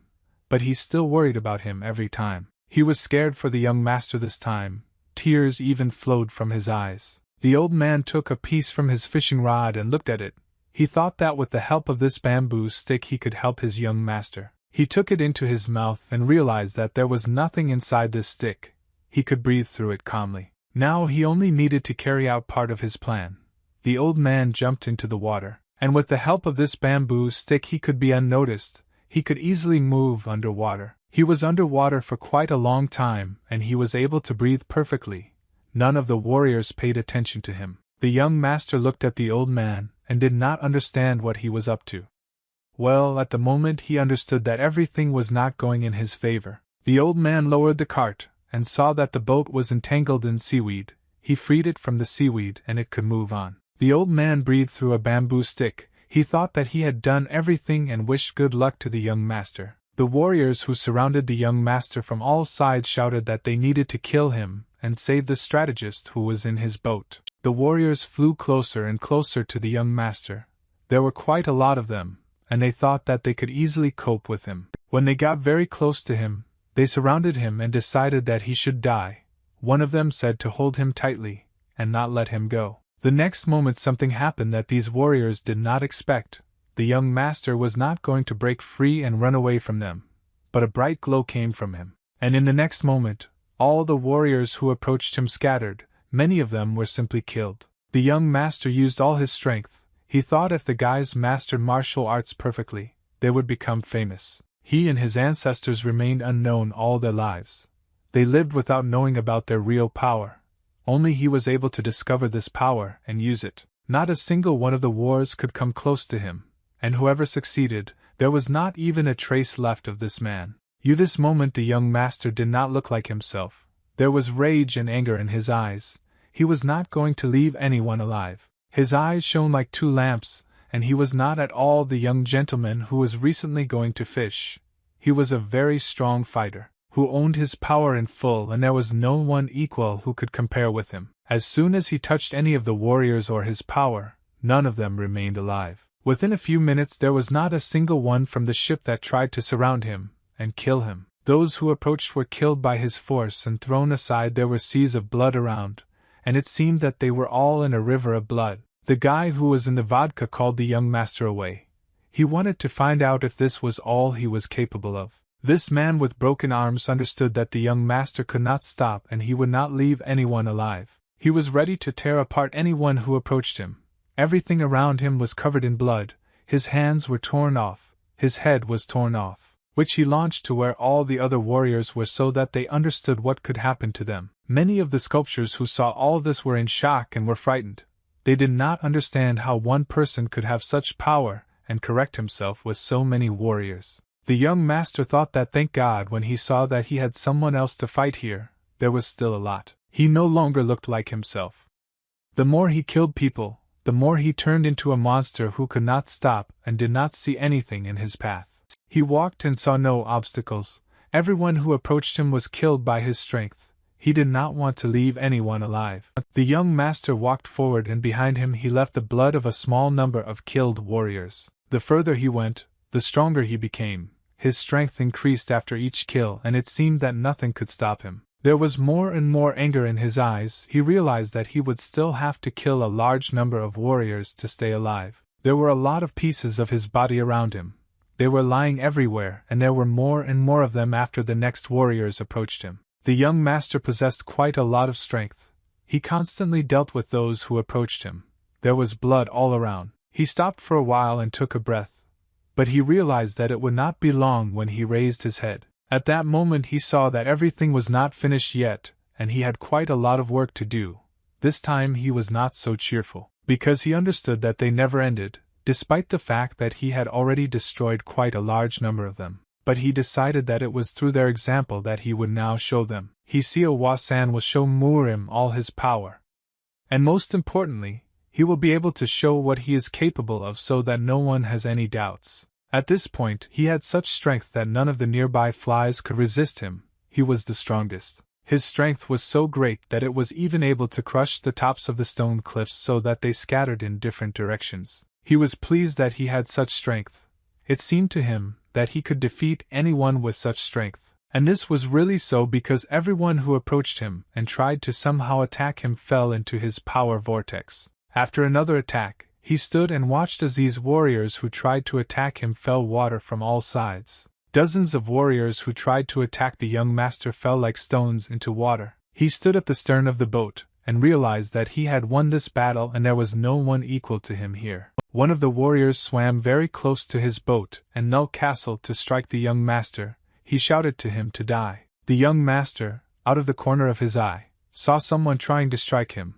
S1: but he still worried about him every time. He was scared for the young master this time. Tears even flowed from his eyes. The old man took a piece from his fishing rod and looked at it. He thought that with the help of this bamboo stick he could help his young master. He took it into his mouth and realized that there was nothing inside this stick. He could breathe through it calmly. Now he only needed to carry out part of his plan. The old man jumped into the water, and with the help of this bamboo stick he could be unnoticed. He could easily move underwater. He was underwater for quite a long time, and he was able to breathe perfectly. None of the warriors paid attention to him. The young master looked at the old man, and did not understand what he was up to. Well, at the moment he understood that everything was not going in his favor. The old man lowered the cart, and saw that the boat was entangled in seaweed. He freed it from the seaweed, and it could move on. The old man breathed through a bamboo stick. He thought that he had done everything and wished good luck to the young master. The warriors who surrounded the young master from all sides shouted that they needed to kill him and save the strategist who was in his boat. The warriors flew closer and closer to the young master. There were quite a lot of them, and they thought that they could easily cope with him. When they got very close to him, they surrounded him and decided that he should die. One of them said to hold him tightly and not let him go. The next moment something happened that these warriors did not expect. The young master was not going to break free and run away from them, but a bright glow came from him. And in the next moment, all the warriors who approached him scattered. Many of them were simply killed. The young master used all his strength. He thought if the guys mastered martial arts perfectly, they would become famous. He and his ancestors remained unknown all their lives. They lived without knowing about their real power. Only he was able to discover this power and use it. Not a single one of the wars could come close to him, and whoever succeeded, there was not even a trace left of this man. This moment the young master did not look like himself. There was rage and anger in his eyes. He was not going to leave anyone alive. His eyes shone like two lamps, and he was not at all the young gentleman who was recently going to fish. He was a very strong fighter, who owned his power in full, and there was no one equal who could compare with him. As soon as he touched any of the warriors or his power, none of them remained alive. Within a few minutes there was not a single one from the ship that tried to surround him and kill him. Those who approached were killed by his force and thrown aside. There were seas of blood around, and it seemed that they were all in a river of blood. The guy who was in the vodka called the young master away. He wanted to find out if this was all he was capable of. This man with broken arms understood that the young master could not stop and he would not leave anyone alive. He was ready to tear apart anyone who approached him. Everything around him was covered in blood. His hands were torn off. His head was torn off, which he launched to where all the other warriors were so that they understood what could happen to them. Many of the sculptors who saw all this were in shock and were frightened. They did not understand how one person could have such power and correct himself with so many warriors. The young master thought that thank God when he saw that he had someone else to fight here. There was still a lot. He no longer looked like himself. The more he killed people, the more he turned into a monster who could not stop and did not see anything in his path. He walked and saw no obstacles. Everyone who approached him was killed by his strength. He did not want to leave anyone alive. The young master walked forward, and behind him he left the blood of a small number of killed warriors. The further he went, the stronger he became. His strength increased after each kill, and it seemed that nothing could stop him. There was more and more anger in his eyes. He realized that he would still have to kill a large number of warriors to stay alive. There were a lot of pieces of his body around him. They were lying everywhere, and there were more and more of them after the next warriors approached him. The young master possessed quite a lot of strength. He constantly dealt with those who approached him. There was blood all around. He stopped for a while and took a breath. But he realized that it would not be long when he raised his head. At that moment he saw that everything was not finished yet, and he had quite a lot of work to do. This time he was not so cheerful, because he understood that they never ended, despite the fact that he had already destroyed quite a large number of them. But he decided that it was through their example that he would now show them. Hiseo Wasan will show Murim all his power. And most importantly, he will be able to show what he is capable of so that no one has any doubts. At this point, he had such strength that none of the nearby flies could resist him. He was the strongest. His strength was so great that it was even able to crush the tops of the stone cliffs so that they scattered in different directions. He was pleased that he had such strength. It seemed to him that he could defeat anyone with such strength. And this was really so because everyone who approached him and tried to somehow attack him fell into his power vortex. After another attack, he stood and watched as these warriors who tried to attack him fell water from all sides. Dozens of warriors who tried to attack the young master fell like stones into water. He stood at the stern of the boat and realized that he had won this battle and there was no one equal to him here. One of the warriors swam very close to his boat and Null Castle to strike the young master. He shouted to him to die. The young master, out of the corner of his eye, saw someone trying to strike him,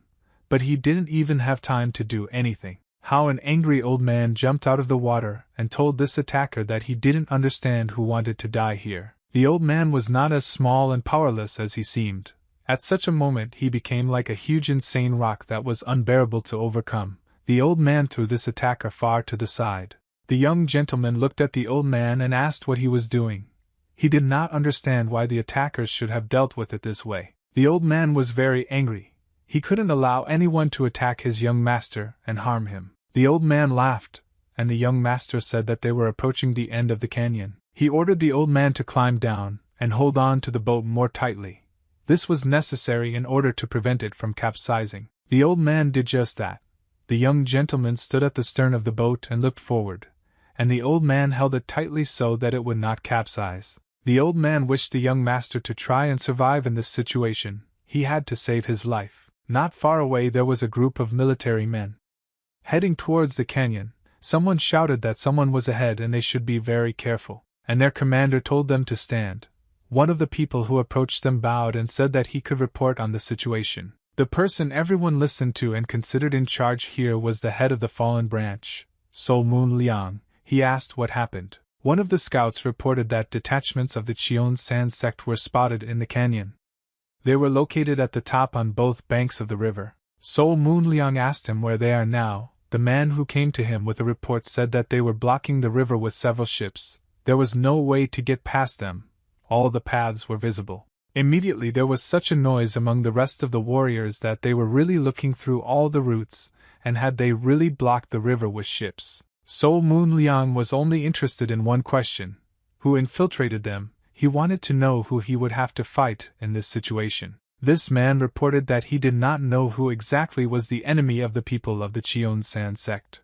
S1: but he didn't even have time to do anything. How an angry old man jumped out of the water and told this attacker that he didn't understand who wanted to die here. The old man was not as small and powerless as he seemed. At such a moment he became like a huge insane rock that was unbearable to overcome. The old man threw this attacker far to the side. The young gentleman looked at the old man and asked what he was doing. He did not understand why the attackers should have dealt with it this way. The old man was very angry. He couldn't allow anyone to attack his young master and harm him. The old man laughed, and the young master said that they were approaching the end of the canyon. He ordered the old man to climb down and hold on to the boat more tightly. This was necessary in order to prevent it from capsizing. The old man did just that. The young gentleman stood at the stern of the boat and looked forward, and the old man held it tightly so that it would not capsize. The old man wished the young master to try and survive in this situation. He had to save his life. Not far away there was a group of military men. Heading towards the canyon, someone shouted that someone was ahead and they should be very careful, and their commander told them to stand. One of the people who approached them bowed and said that he could report on the situation. The person everyone listened to and considered in charge here was the head of the fallen branch, Sol Moon Liang. He asked what happened. One of the scouts reported that detachments of the Cheon San sect were spotted in the canyon. They were located at the top on both banks of the river. Sol Moon Liang asked him where they are now. The man who came to him with a report said that they were blocking the river with several ships. There was no way to get past them. All the paths were visible. Immediately there was such a noise among the rest of the warriors that they were really looking through all the routes, and had they really blocked the river with ships. Sol Moon Liang was only interested in one question: who infiltrated them? He wanted to know who he would have to fight in this situation. This man reported that he did not know who exactly was the enemy of the people of the Cheon San sect.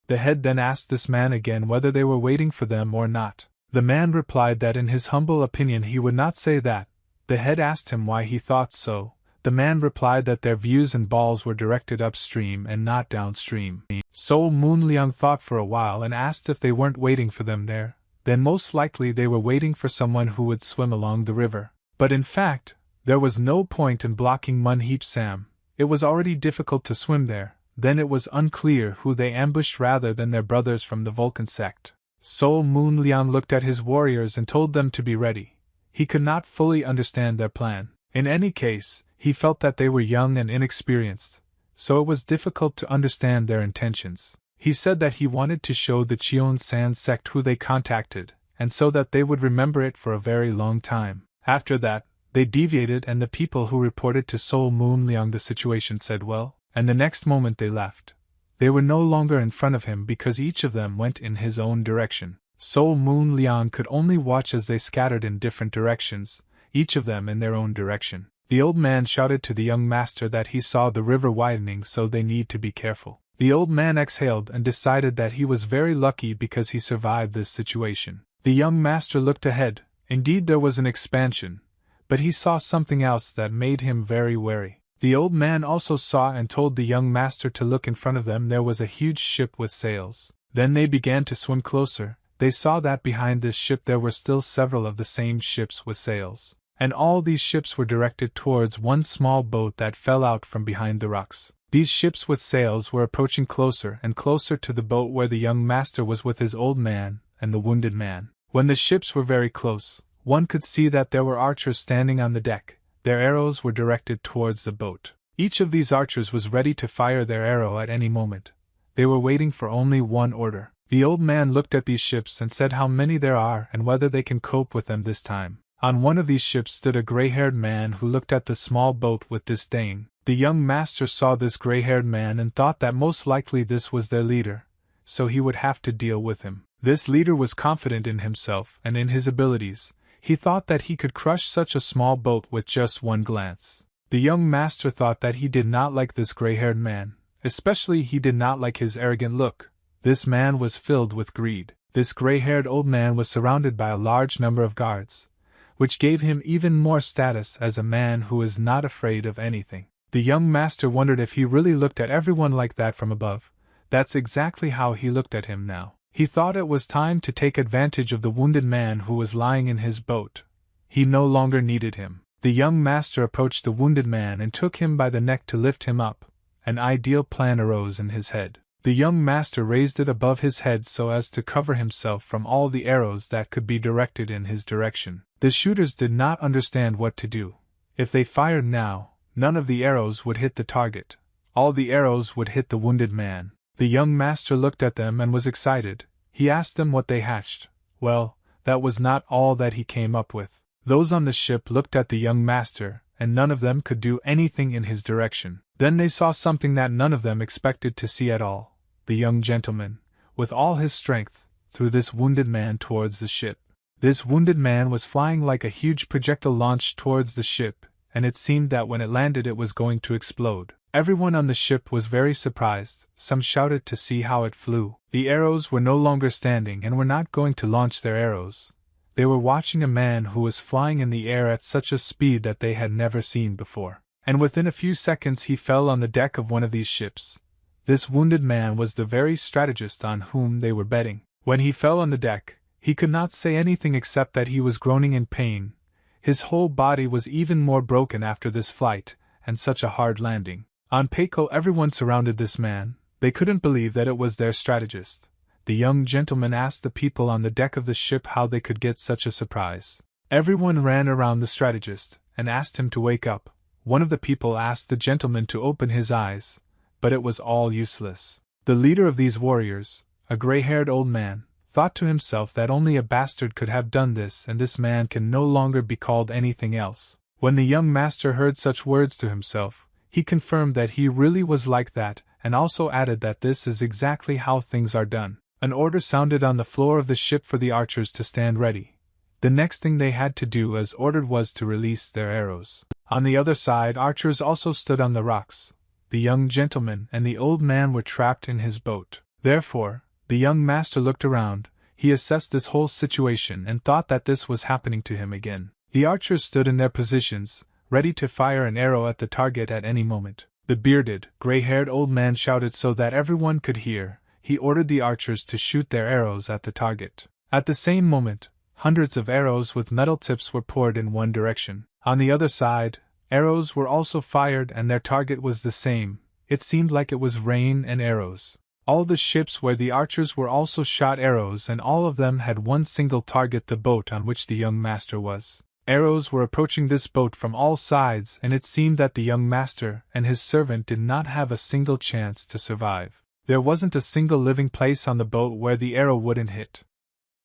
S1: The head then asked this man again whether they were waiting for them or not. The man replied that in his humble opinion he would not say that. The head asked him why he thought so. The man replied that their views and balls were directed upstream and not downstream. Sol Moon Liang thought for a while and asked if they weren't waiting for them there. Then most likely they were waiting for someone who would swim along the river. But in fact, there was no point in blocking Munheap Sam. It was already difficult to swim there. Then it was unclear who they ambushed rather than their brothers from the Vulcan sect. Sol Moon Liang looked at his warriors and told them to be ready. He could not fully understand their plan. In any case, he felt that they were young and inexperienced, so it was difficult to understand their intentions. He said that he wanted to show the Cheon San sect who they contacted, and so that they would remember it for a very long time. After that, they deviated and the people who reported to Sol Moon Liang the situation said well, and the next moment they left. They were no longer in front of him because each of them went in his own direction. Sol Moon Liang could only watch as they scattered in different directions, each of them in their own direction. The old man shouted to the young master that he saw the river widening, so they need to be careful. The old man exhaled and decided that he was very lucky because he survived this situation. The young master looked ahead. Indeed, there was an expansion, but he saw something else that made him very wary. The old man also saw and told the young master to look in front of them. There was a huge ship with sails. Then they began to swim closer. They saw that behind this ship there were still several of the same ships with sails, and all these ships were directed towards one small boat that fell out from behind the rocks. These ships with sails were approaching closer and closer to the boat where the young master was with his old man and the wounded man. When the ships were very close, one could see that there were archers standing on the deck. Their arrows were directed towards the boat. Each of these archers was ready to fire their arrow at any moment. They were waiting for only one order. The old man looked at these ships and said how many there are and whether they can cope with them this time. On one of these ships stood a gray-haired man who looked at the small boat with disdain. The young master saw this gray-haired man and thought that most likely this was their leader, so he would have to deal with him. This leader was confident in himself and in his abilities. He thought that he could crush such a small boat with just one glance. The young master thought that he did not like this gray-haired man, especially he did not like his arrogant look. This man was filled with greed. This gray-haired old man was surrounded by a large number of guards, which gave him even more status as a man who is not afraid of anything. The young master wondered if he really looked at everyone like that from above. That's exactly how he looked at him now. He thought it was time to take advantage of the wounded man who was lying in his boat. He no longer needed him. The young master approached the wounded man and took him by the neck to lift him up. An ideal plan arose in his head. The young master raised it above his head so as to cover himself from all the arrows that could be directed in his direction. The shooters did not understand what to do. If they fired now, none of the arrows would hit the target. All the arrows would hit the wounded man. The young master looked at them and was excited. He asked them what they hatched. Well, that was not all that he came up with. Those on the ship looked at the young master, and none of them could do anything in his direction. Then they saw something that none of them expected to see at all. The young gentleman, with all his strength, threw this wounded man towards the ship. This wounded man was flying like a huge projectile launched towards the ship, and it seemed that when it landed it was going to explode. Everyone on the ship was very surprised. Some shouted to see how it flew. The arrows were no longer standing and were not going to launch their arrows. They were watching a man who was flying in the air at such a speed that they had never seen before. And within a few seconds he fell on the deck of one of these ships. This wounded man was the very strategist on whom they were betting. When he fell on the deck, he could not say anything except that he was groaning in pain. His whole body was even more broken after this flight, and such a hard landing. On Peiko everyone surrounded this man. They couldn't believe that it was their strategist. The young gentleman asked the people on the deck of the ship how they could get such a surprise. Everyone ran around the strategist, and asked him to wake up. One of the people asked the gentleman to open his eyes, but it was all useless. The leader of these warriors, a gray-haired old man, thought to himself that only a bastard could have done this, and this man can no longer be called anything else. When the young master heard such words to himself, he confirmed that he really was like that, and also added that this is exactly how things are done. An order sounded on the floor of the ship for the archers to stand ready. The next thing they had to do as ordered was to release their arrows. On the other side, archers also stood on the rocks. The young gentleman and the old man were trapped in his boat. Therefore, the young master looked around. He assessed this whole situation and thought that this was happening to him again. The archers stood in their positions, ready to fire an arrow at the target at any moment. The bearded, gray-haired old man shouted so that everyone could hear. He ordered the archers to shoot their arrows at the target. At the same moment, hundreds of arrows with metal tips were poured in one direction. On the other side, arrows were also fired and their target was the same. It seemed like it was rain and arrows. All the ships where the archers were also shot arrows, and all of them had one single target: the boat on which the young master was. Arrows were approaching this boat from all sides, and it seemed that the young master and his servant did not have a single chance to survive. There wasn't a single living place on the boat where the arrow wouldn't hit.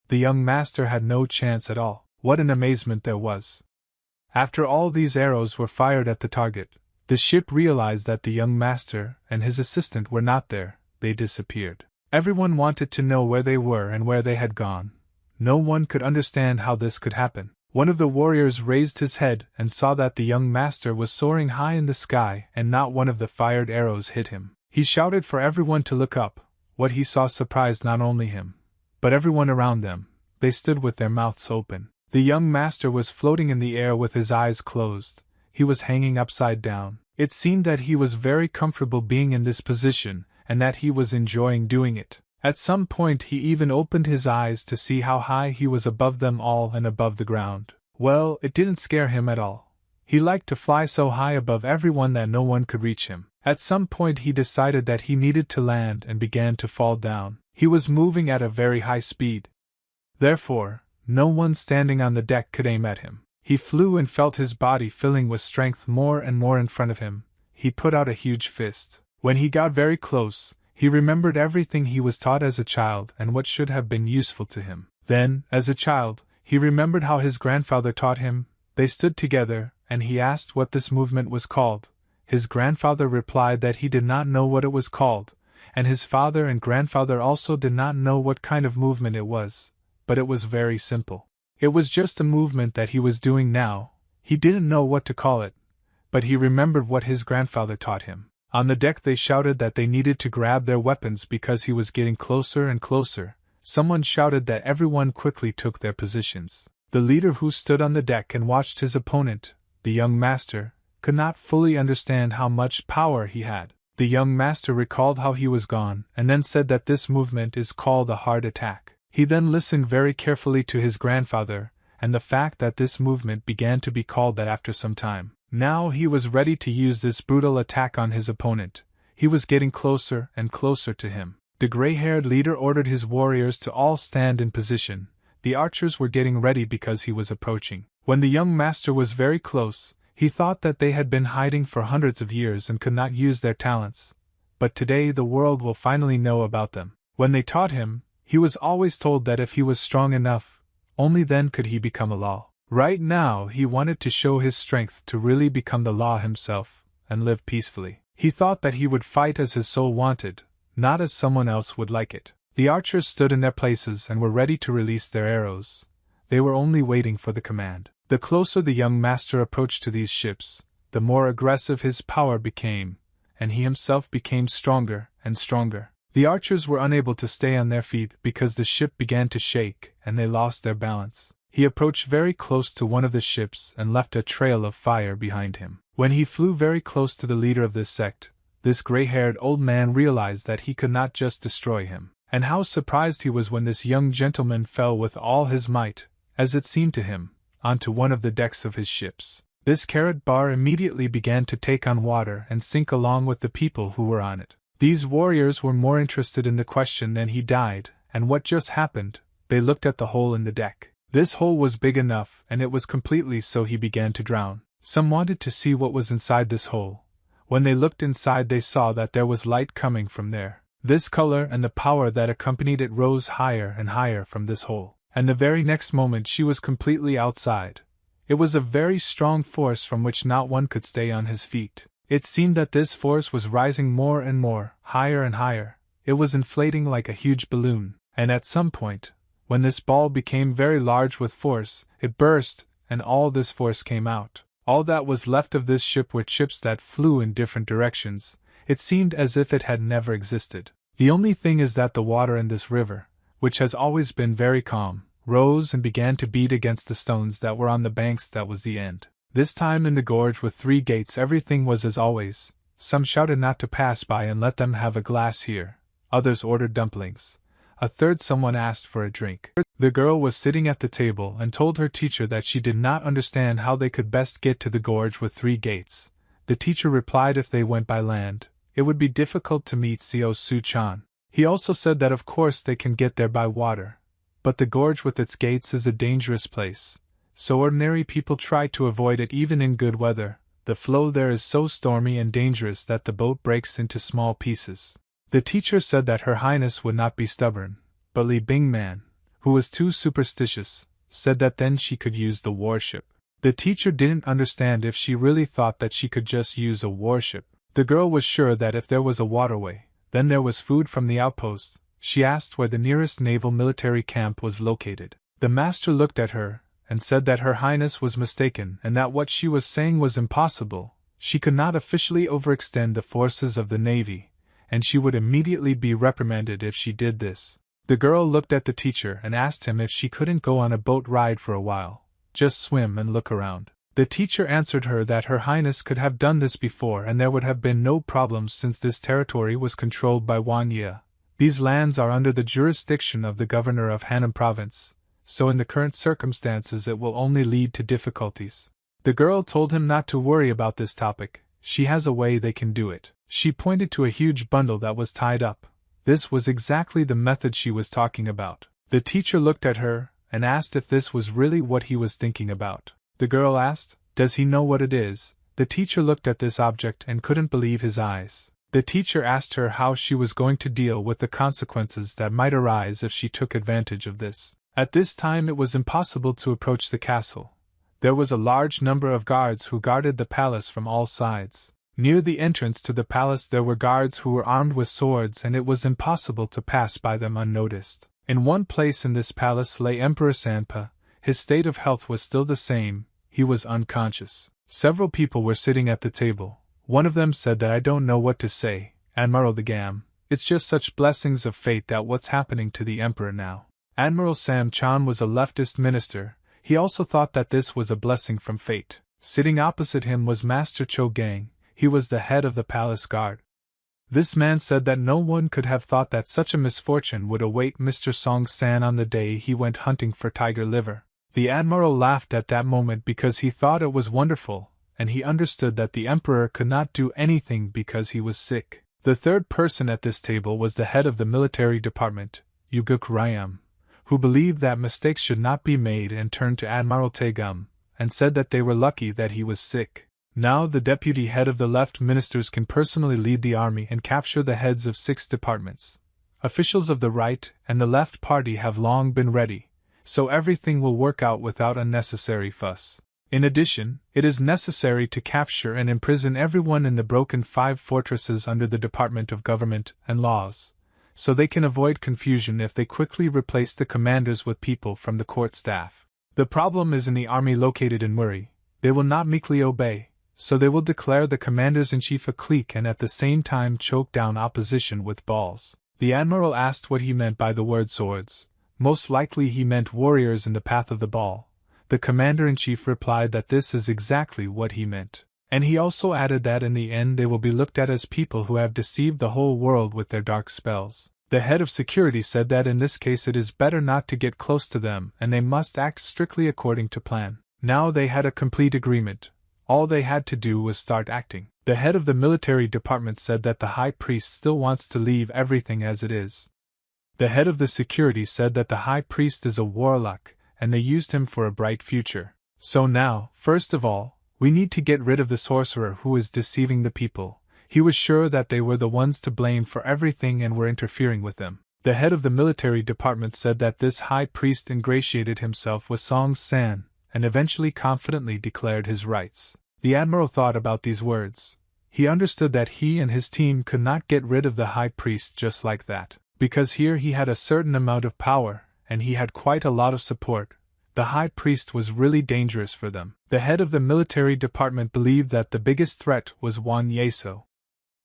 S1: The young master had no chance at all. What an amazement there was! After all these arrows were fired at the target, the ship realized that the young master and his assistant were not there. They disappeared. Everyone wanted to know where they were and where they had gone. No one could understand how this could happen. One of the warriors raised his head and saw that the young master was soaring high in the sky, and not one of the fired arrows hit him. He shouted for everyone to look up. What he saw surprised not only him, but everyone around them. They stood with their mouths open. The young master was floating in the air with his eyes closed. He was hanging upside down. It seemed that he was very comfortable being in this position, and that he was enjoying doing it. At some point he even opened his eyes to see how high he was above them all and above the ground. Well, it didn't scare him at all. He liked to fly so high above everyone that no one could reach him. At some point he decided that he needed to land and began to fall down. He was moving at a very high speed. Therefore, no one standing on the deck could aim at him. He flew and felt his body filling with strength more and more in front of him. He put out a huge fist. When he got very close, he remembered everything he was taught as a child and what should have been useful to him. Then, as a child, he remembered how his grandfather taught him. They stood together, and he asked what this movement was called. His grandfather replied that he did not know what it was called, and his father and grandfather also did not know what kind of movement it was, but it was very simple. It was just a movement that he was doing now. He didn't know what to call it, but he remembered what his grandfather taught him. On the deck they shouted that they needed to grab their weapons because he was getting closer and closer. Someone shouted that everyone quickly took their positions. The leader, who stood on the deck and watched his opponent, the young master, could not fully understand how much power he had. The young master recalled how he was gone, and then said that this movement is called a hard attack. He then listened very carefully to his grandfather, and the fact that this movement began to be called that after some time. Now he was ready to use this brutal attack on his opponent. He was getting closer and closer to him. The gray-haired leader ordered his warriors to all stand in position. The archers were getting ready because he was approaching. When the young master was very close, he thought that they had been hiding for hundreds of years and could not use their talents. But today the world will finally know about them. When they taught him, he was always told that if he was strong enough, only then could he become a law. Right now he wanted to show his strength to really become the law himself, and live peacefully. He thought that he would fight as his soul wanted, not as someone else would like it. The archers stood in their places and were ready to release their arrows. They were only waiting for the command. The closer the young master approached to these ships, the more aggressive his power became, and he himself became stronger and stronger. The archers were unable to stay on their feet because the ship began to shake and they lost their balance. He approached very close to one of the ships and left a trail of fire behind him. When he flew very close to the leader of this sect, this gray-haired old man realized that he could not just destroy him. And how surprised he was when this young gentleman fell with all his might, as it seemed to him, onto one of the decks of his ships. This carrot bar immediately began to take on water and sink along with the people who were on it. These warriors were more interested in the question than he died, and what just happened. They looked at the hole in the deck. This hole was big enough, and it was completely so he began to drown. Some wanted to see what was inside this hole. When they looked inside they saw that there was light coming from there. This color and the power that accompanied it rose higher and higher from this hole, and the very next moment she was completely outside. It was a very strong force from which not one could stay on his feet. It seemed that this force was rising more and more, higher and higher. It was inflating like a huge balloon, and at some point, when this ball became very large with force, it burst, and all this force came out. All that was left of this ship were chips that flew in different directions. It seemed as if it had never existed. The only thing is that the water in this river, which has always been very calm, rose and began to beat against the stones that were on the banks. That was the end. This time in the gorge with 3 gates everything was as always. Some shouted not to pass by and let them have a glass here. Others ordered dumplings. A third someone asked for a drink. The girl was sitting at the table and told her teacher that she did not understand how they could best get to the gorge with 3 gates. The teacher replied if they went by land, it would be difficult to meet Seo Su-chan. He also said that of course they can get there by water, but the gorge with its gates is a dangerous place, so ordinary people try to avoid it even in good weather. The flow there is so stormy and dangerous that the boat breaks into small pieces. The teacher said that Her Highness would not be stubborn, but Li Bingman, who was too superstitious, said that then she could use the warship. The teacher didn't understand if she really thought that she could just use a warship. The girl was sure that if there was a waterway, then there was food from the outposts. She asked where the nearest naval military camp was located. The master looked at her, and said that Her Highness was mistaken and that what she was saying was impossible. She could not officially overextend the forces of the Navy, and she would immediately be reprimanded if she did this. The girl looked at the teacher and asked him if she couldn't go on a boat ride for a while, just swim and look around. The teacher answered her that Her Highness could have done this before and there would have been no problems since this territory was controlled by Wanya. These lands are under the jurisdiction of the governor of Hanam province, so in the current circumstances it will only lead to difficulties. The girl told him not to worry about this topic. She has a way they can do it. She pointed to a huge bundle that was tied up. This was exactly the method she was talking about. The teacher looked at her and asked if this was really what he was thinking about. The girl asked, "Does he know what it is?" The teacher looked at this object and couldn't believe his eyes. The teacher asked her how she was going to deal with the consequences that might arise if she took advantage of this. At this time it was impossible to approach the castle. There was a large number of guards who guarded the palace from all sides. Near the entrance to the palace there were guards who were armed with swords and it was impossible to pass by them unnoticed. In one place in this palace lay Emperor Sanpa. His state of health was still the same, he was unconscious. Several people were sitting at the table. One of them said that I don't know what to say, Admiral the Gam. It's just such blessings of fate that what's happening to the Emperor now. Admiral Sam Chan was a leftist minister. He also thought that this was a blessing from fate. Sitting opposite him was Master Cho Gang. He was the head of the palace guard. This man said that no one could have thought that such a misfortune would await Mr. Song San on the day he went hunting for tiger liver. The admiral laughed at that moment because he thought it was wonderful, and he understood that the emperor could not do anything because he was sick. The third person at this table was the head of the military department, Yuguk Ryam, who believed that mistakes should not be made and turned to Admiral Taegum, and said that they were lucky that he was sick. Now the deputy head of the left ministers can personally lead the army and capture the heads of 6 departments. Officials of the right and the left party have long been ready, so everything will work out without unnecessary fuss. In addition, it is necessary to capture and imprison everyone in the broken 5 fortresses under the Department of Government and Laws, so they can avoid confusion if they quickly replace the commanders with people from the court staff. The problem is in the army located in Muri. They will not meekly obey, so they will declare the commanders-in-chief a clique and at the same time choke down opposition with balls. The admiral asked what he meant by the word swords. Most likely he meant warriors in the path of the ball. The commander-in-chief replied that this is exactly what he meant. And he also added that in the end they will be looked at as people who have deceived the whole world with their dark spells. The head of security said that in this case it is better not to get close to them and they must act strictly according to plan. Now they had a complete agreement. All they had to do was start acting. The head of the military department said that the high priest still wants to leave everything as it is. The head of the security said that the high priest is a warlock, and they used him for a bright future. So now, first of all, we need to get rid of the sorcerer who is deceiving the people. He was sure that they were the ones to blame for everything and were interfering with them. The head of the military department said that this high priest ingratiated himself with Song San, and eventually confidently declared his rights. The admiral thought about these words. He understood that he and his team could not get rid of the high priest just like that, because here he had a certain amount of power, and he had quite a lot of support. The high priest was really dangerous for them. The head of the military department believed that the biggest threat was Wan Yeso.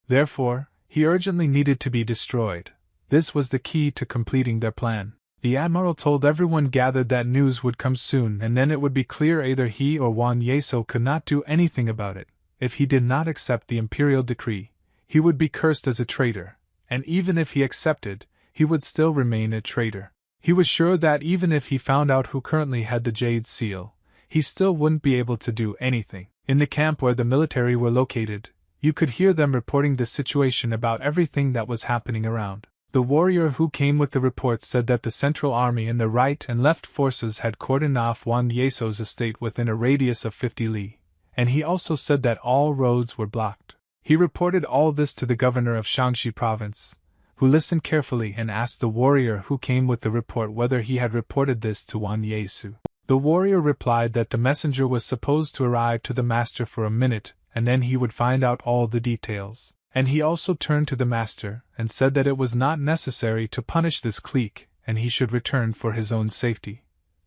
S1: Therefore, he urgently needed to be destroyed. This was the key to completing their plan. The admiral told everyone gathered that news would come soon and then it would be clear either he or Wan Yeso could not do anything about it. If he did not accept the imperial decree, he would be cursed as a traitor, and even if he accepted, he would still remain a traitor. He was sure that even if he found out who currently had the Jade Seal, he still wouldn't be able to do anything. In the camp where the military were located, you could hear them reporting the situation about everything that was happening around. The warrior who came with the report said that the Central Army and the right and left forces had cordoned off Wan Yeso's estate within a radius of 50 li, and he also said that all roads were blocked. He reported all this to the governor of Shaanxi province, who listened carefully and asked the warrior who came with the report whether he had reported this to Wan Yesu. The warrior replied that the messenger was supposed to arrive to the master for a minute, and then he would find out all the details. And he also turned to the master and said that it was not necessary to punish this clique, and he should return for his own safety.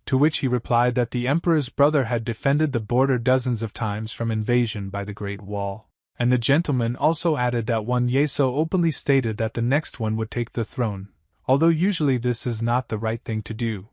S1: To which he replied that the emperor's brother had defended the border dozens of times from invasion by the Great Wall. And the gentleman also added that Wan Yeso openly stated that the next one would take the throne, although usually this is not the right thing to do.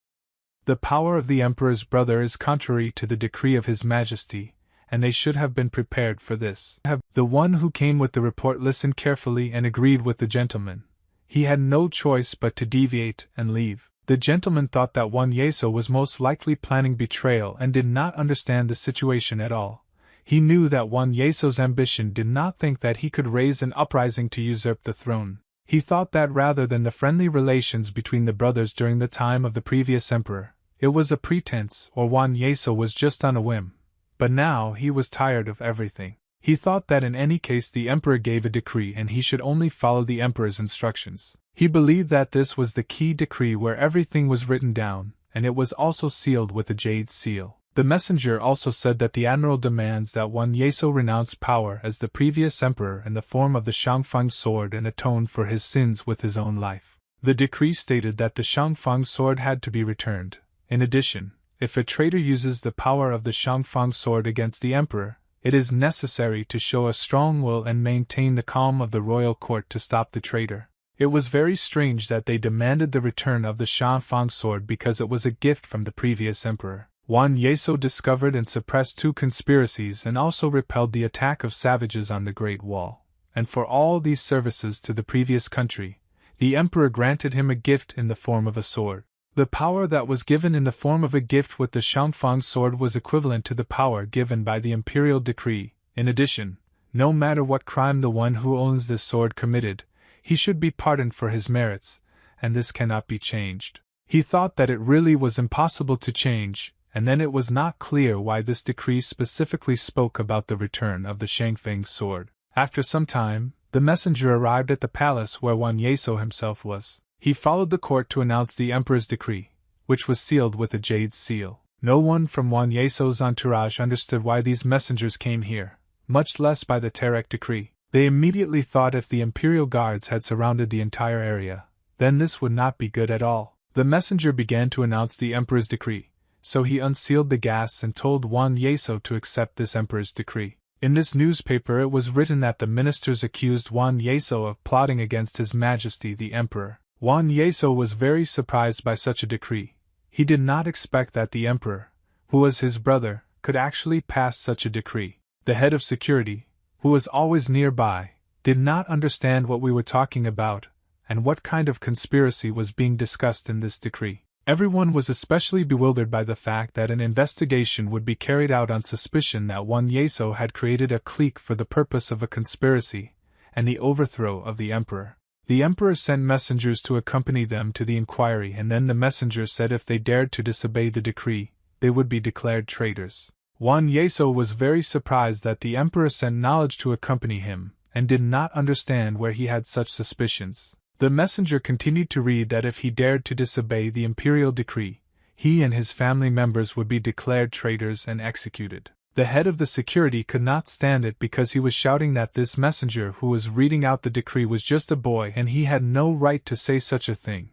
S1: The power of the emperor's brother is contrary to the decree of his majesty, and they should have been prepared for this. The one who came with the report listened carefully and agreed with the gentleman. He had no choice but to deviate and leave. The gentleman thought that Wan Yeso was most likely planning betrayal and did not understand the situation at all. He knew that Wan Yeso's ambition did not think that he could raise an uprising to usurp the throne. He thought that rather than the friendly relations between the brothers during the time of the previous emperor, it was a pretense or Wan Yeso was just on a whim. But now he was tired of everything. He thought that in any case the emperor gave a decree and he should only follow the emperor's instructions. He believed that this was the key decree where everything was written down, and it was also sealed with a jade seal. The messenger also said that the admiral demands that Wan Yeso renounce power as the previous emperor in the form of the Shangfang sword and atone for his sins with his own life. The decree stated that the Shangfang sword had to be returned. In addition, If a traitor uses the power of the Shangfang sword against the emperor, it is necessary to show a strong will and maintain the calm of the royal court to stop the traitor. It was very strange that they demanded the return of the Shangfang sword because it was a gift from the previous emperor. Wan Yeso discovered and suppressed 2 conspiracies and also repelled the attack of savages on the Great Wall. And for all these services to the previous country, the emperor granted him a gift in the form of a sword. The power that was given in the form of a gift with the Shangfang sword was equivalent to the power given by the imperial decree. In addition, no matter what crime the one who owns this sword committed, he should be pardoned for his merits, and this cannot be changed. He thought that it really was impossible to change, and then it was not clear why this decree specifically spoke about the return of the Shangfang sword. After some time, the messenger arrived at the palace where Wan Yeso himself was. He followed the court to announce the emperor's decree, which was sealed with a jade seal. No one from Wan Yeso's entourage understood why these messengers came here, much less by the Terek decree. They immediately thought if the imperial guards had surrounded the entire area, then this would not be good at all. The messenger began to announce the emperor's decree, so he unsealed the gas and told Wan Yeso to accept this emperor's decree. In this newspaper it was written that the ministers accused Wan Yeso of plotting against His Majesty the Emperor. Wan Yeso was very surprised by such a decree. He did not expect that the emperor, who was his brother, could actually pass such a decree. The head of security, who was always nearby, did not understand what we were talking about, and what kind of conspiracy was being discussed in this decree. Everyone was especially bewildered by the fact that an investigation would be carried out on suspicion that Wan Yeso had created a clique for the purpose of a conspiracy, and the overthrow of the emperor. The emperor sent messengers to accompany them to the inquiry, and then the messengers said if they dared to disobey the decree, they would be declared traitors. Wan Yeso was very surprised that the emperor sent knowledge to accompany him, and did not understand where he had such suspicions. The messenger continued to read that if he dared to disobey the imperial decree, he and his family members would be declared traitors and executed. The head of the security could not stand it because he was shouting that this messenger who was reading out the decree was just a boy and he had no right to say such a thing.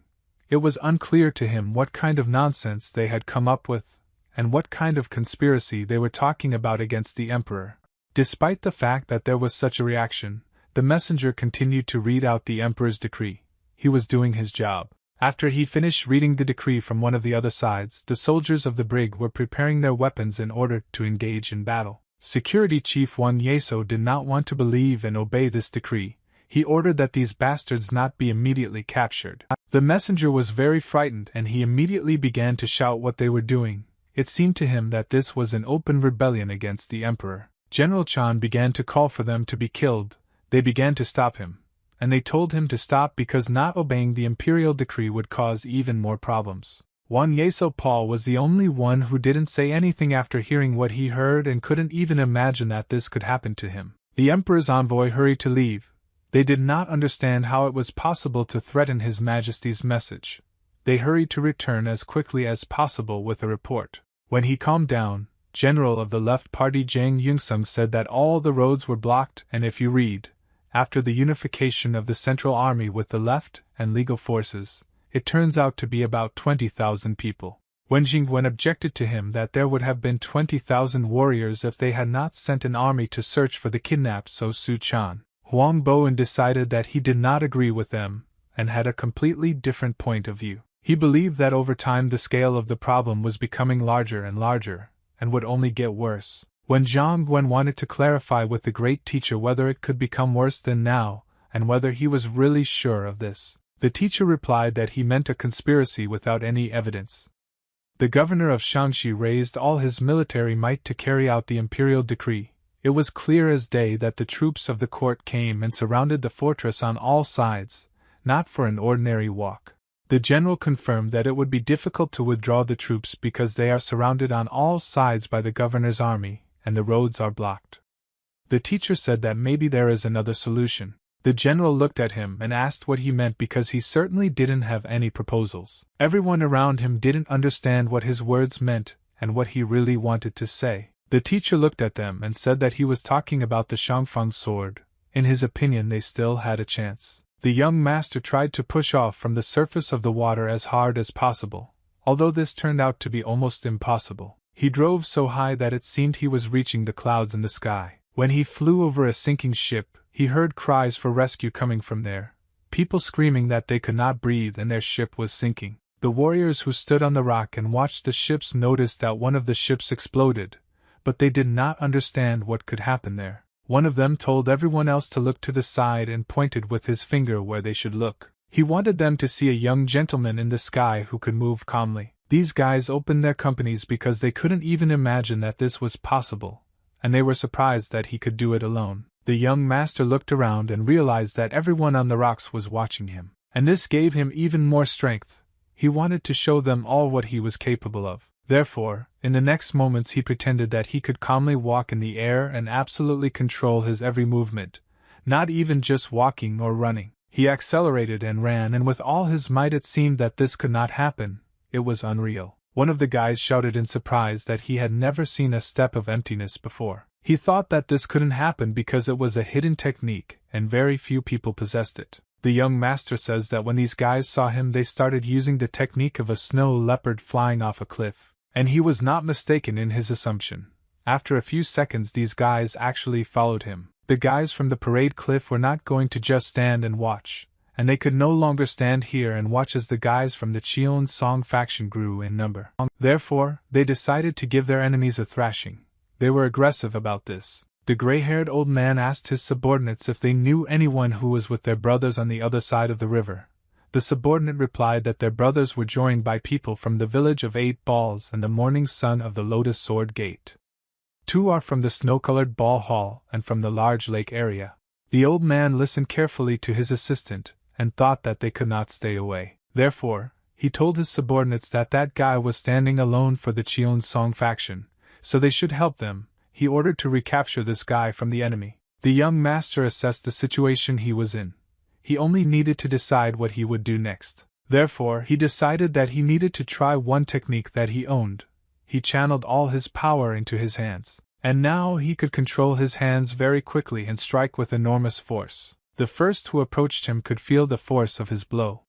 S1: It was unclear to him what kind of nonsense they had come up with, and what kind of conspiracy they were talking about against the emperor. Despite the fact that there was such a reaction, the messenger continued to read out the emperor's decree. He was doing his job. After he finished reading the decree from one of the other sides, the soldiers of the brig were preparing their weapons in order to engage in battle. Security Chief Wan Yeso did not want to believe and obey this decree. He ordered that these bastards not be immediately captured. The messenger was very frightened and he immediately began to shout what they were doing. It seemed to him that this was an open rebellion against the emperor. General Chan began to call for them to be killed. They began to stop him, and they told him to stop because not obeying the imperial decree would cause even more problems. Wan Yeso Paul was the only one who didn't say anything after hearing what he heard and couldn't even imagine that this could happen to him. The emperor's envoy hurried to leave. They did not understand how it was possible to threaten His Majesty's message. They hurried to return as quickly as possible with a report. When he calmed down, General of the Left Party Jang Yungsung said that all the roads were blocked, and if you read, after the unification of the Central Army with the left and legal forces, it turns out to be about 20,000 people. When Jingwen objected to him that there would have been 20,000 warriors if they had not sent an army to search for the kidnapped So Su Chan, Huang Bowen decided that he did not agree with them, and had a completely different point of view. He believed that over time the scale of the problem was becoming larger and larger, and would only get worse. When Zhang Guan wanted to clarify with the great teacher whether it could become worse than now, and whether he was really sure of this, the teacher replied that he meant a conspiracy without any evidence. The governor of Shaanxi raised all his military might to carry out the imperial decree. It was clear as day that the troops of the court came and surrounded the fortress on all sides, not for an ordinary walk. The general confirmed that it would be difficult to withdraw the troops because they are surrounded on all sides by the governor's army, and the roads are blocked. The teacher said that maybe there is another solution. The general looked at him and asked what he meant because he certainly didn't have any proposals. Everyone around him didn't understand what his words meant and what he really wanted to say. The teacher looked at them and said that he was talking about the Shangfang sword. In his opinion, they still had a chance. The young master tried to push off from the surface of the water as hard as possible, although this turned out to be almost impossible. He drove so high that it seemed he was reaching the clouds in the sky. When he flew over a sinking ship, he heard cries for rescue coming from there, people screaming that they could not breathe and their ship was sinking. The warriors who stood on the rock and watched the ships noticed that one of the ships exploded, but they did not understand what could happen there. One of them told everyone else to look to the side and pointed with his finger where they should look. He wanted them to see a young gentleman in the sky who could move calmly. These guys opened their companies because they couldn't even imagine that this was possible, and they were surprised that he could do it alone. The young master looked around and realized that everyone on the rocks was watching him, and this gave him even more strength. He wanted to show them all what he was capable of. Therefore, in the next moments he pretended that he could calmly walk in the air and absolutely control his every movement, not even just walking or running. He accelerated and ran, and with all his might it seemed that this could not happen. It was unreal. One of the guys shouted in surprise that he had never seen a step of emptiness before. He thought that this couldn't happen because it was a hidden technique, and very few people possessed it. The young master says that when these guys saw him they started using the technique of a snow leopard flying off a cliff. And he was not mistaken in his assumption. After a few seconds these guys actually followed him. The guys from the parade cliff were not going to just stand and watch, and they could no longer stand here and watch as the guys from the Cheon Song faction grew in number. Therefore, they decided to give their enemies a thrashing. They were aggressive about this. The gray-haired old man asked his subordinates if they knew anyone who was with their brothers on the other side of the river. The subordinate replied that their brothers were joined by people from the village of 8 Balls and the Morning Sun of the Lotus Sword Gate. 2 are from the snow-colored ball hall and from the large lake area. The old man listened carefully to his assistant and thought that they could not stay away. Therefore, he told his subordinates that that guy was standing alone for the Cheon Song faction, so they should help them. He ordered to recapture this guy from the enemy. The young master assessed the situation he was in. He only needed to decide what he would do next. Therefore, he decided that he needed to try one technique that he owned. He channeled all his power into his hands. And now he could control his hands very quickly and strike with enormous force. The first who approached him could feel the force of his blow.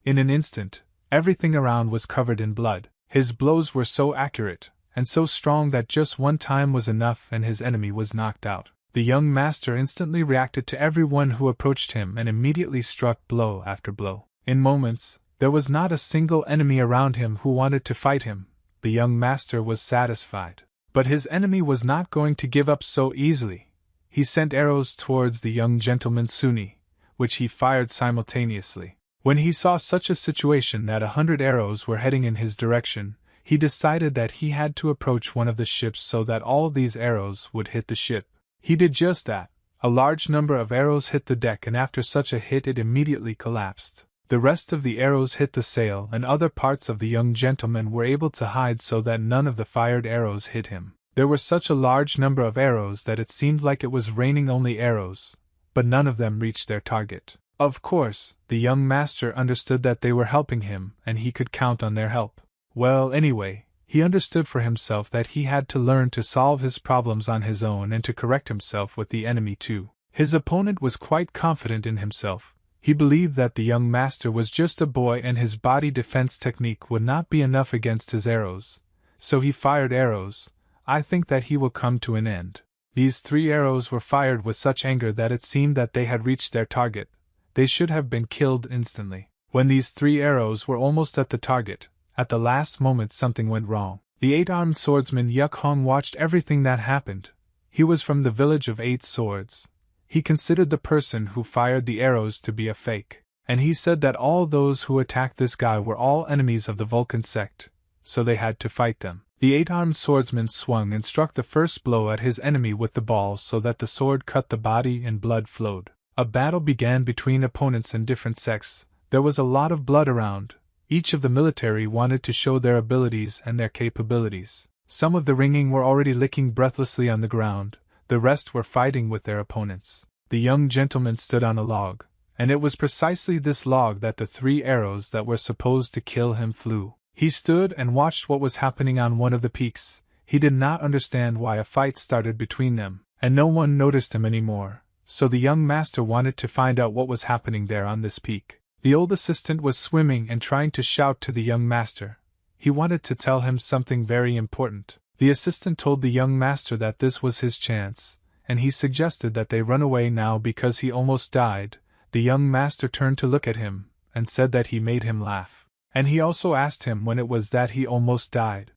S1: In an instant, everything around was covered in blood. His blows were so accurate and so strong that just one time was enough and his enemy was knocked out. The young master instantly reacted to everyone who approached him and immediately struck blow after blow. In moments, there was not a single enemy around him who wanted to fight him. The young master was satisfied. But his enemy was not going to give up so easily. He sent arrows towards the young gentleman Suni, which he fired simultaneously. When he saw such a situation that 100 arrows were heading in his direction, he decided that he had to approach one of the ships so that all these arrows would hit the ship. He did just that. A large number of arrows hit the deck, and after such a hit it immediately collapsed. The rest of the arrows hit the sail, and other parts of the young gentleman were able to hide so that none of the fired arrows hit him. There were such a large number of arrows that it seemed like it was raining only arrows, but none of them reached their target. Of course, the young master understood that they were helping him and he could count on their help. Well, anyway, he understood for himself that he had to learn to solve his problems on his own and to correct himself with the enemy too. His opponent was quite confident in himself. He believed that the young master was just a boy and his body defense technique would not be enough against his arrows. So he fired arrows. I think that he will come to an end. These 3 arrows were fired with such anger that it seemed that they had reached their target. They should have been killed instantly. When these 3 arrows were almost at the target, at the last moment something went wrong. The 8-armed swordsman Yuk Hong watched everything that happened. He was from the village of 8 Swords. He considered the person who fired the arrows to be a fake, and he said that all those who attacked this guy were all enemies of the Vulcan sect, so they had to fight them. The 8-armed swordsman swung and struck the first blow at his enemy with the ball so that the sword cut the body and blood flowed. A battle began between opponents in different sects. There was a lot of blood around. Each of the military wanted to show their abilities and their capabilities. Some of the ringing were already licking breathlessly on the ground, the rest were fighting with their opponents. The young gentleman stood on a log, and it was precisely this log that the 3 arrows that were supposed to kill him flew. He stood and watched what was happening on one of the peaks. He did not understand why a fight started between them, and no one noticed him anymore, so the young master wanted to find out what was happening there on this peak. The old assistant was swimming and trying to shout to the young master. he wanted to tell him something very important. The assistant told the young master that this was his chance, and he suggested that they run away now because he almost died. The young master turned to look at him, and said that he made him laugh. And he also asked him when it was that he almost died.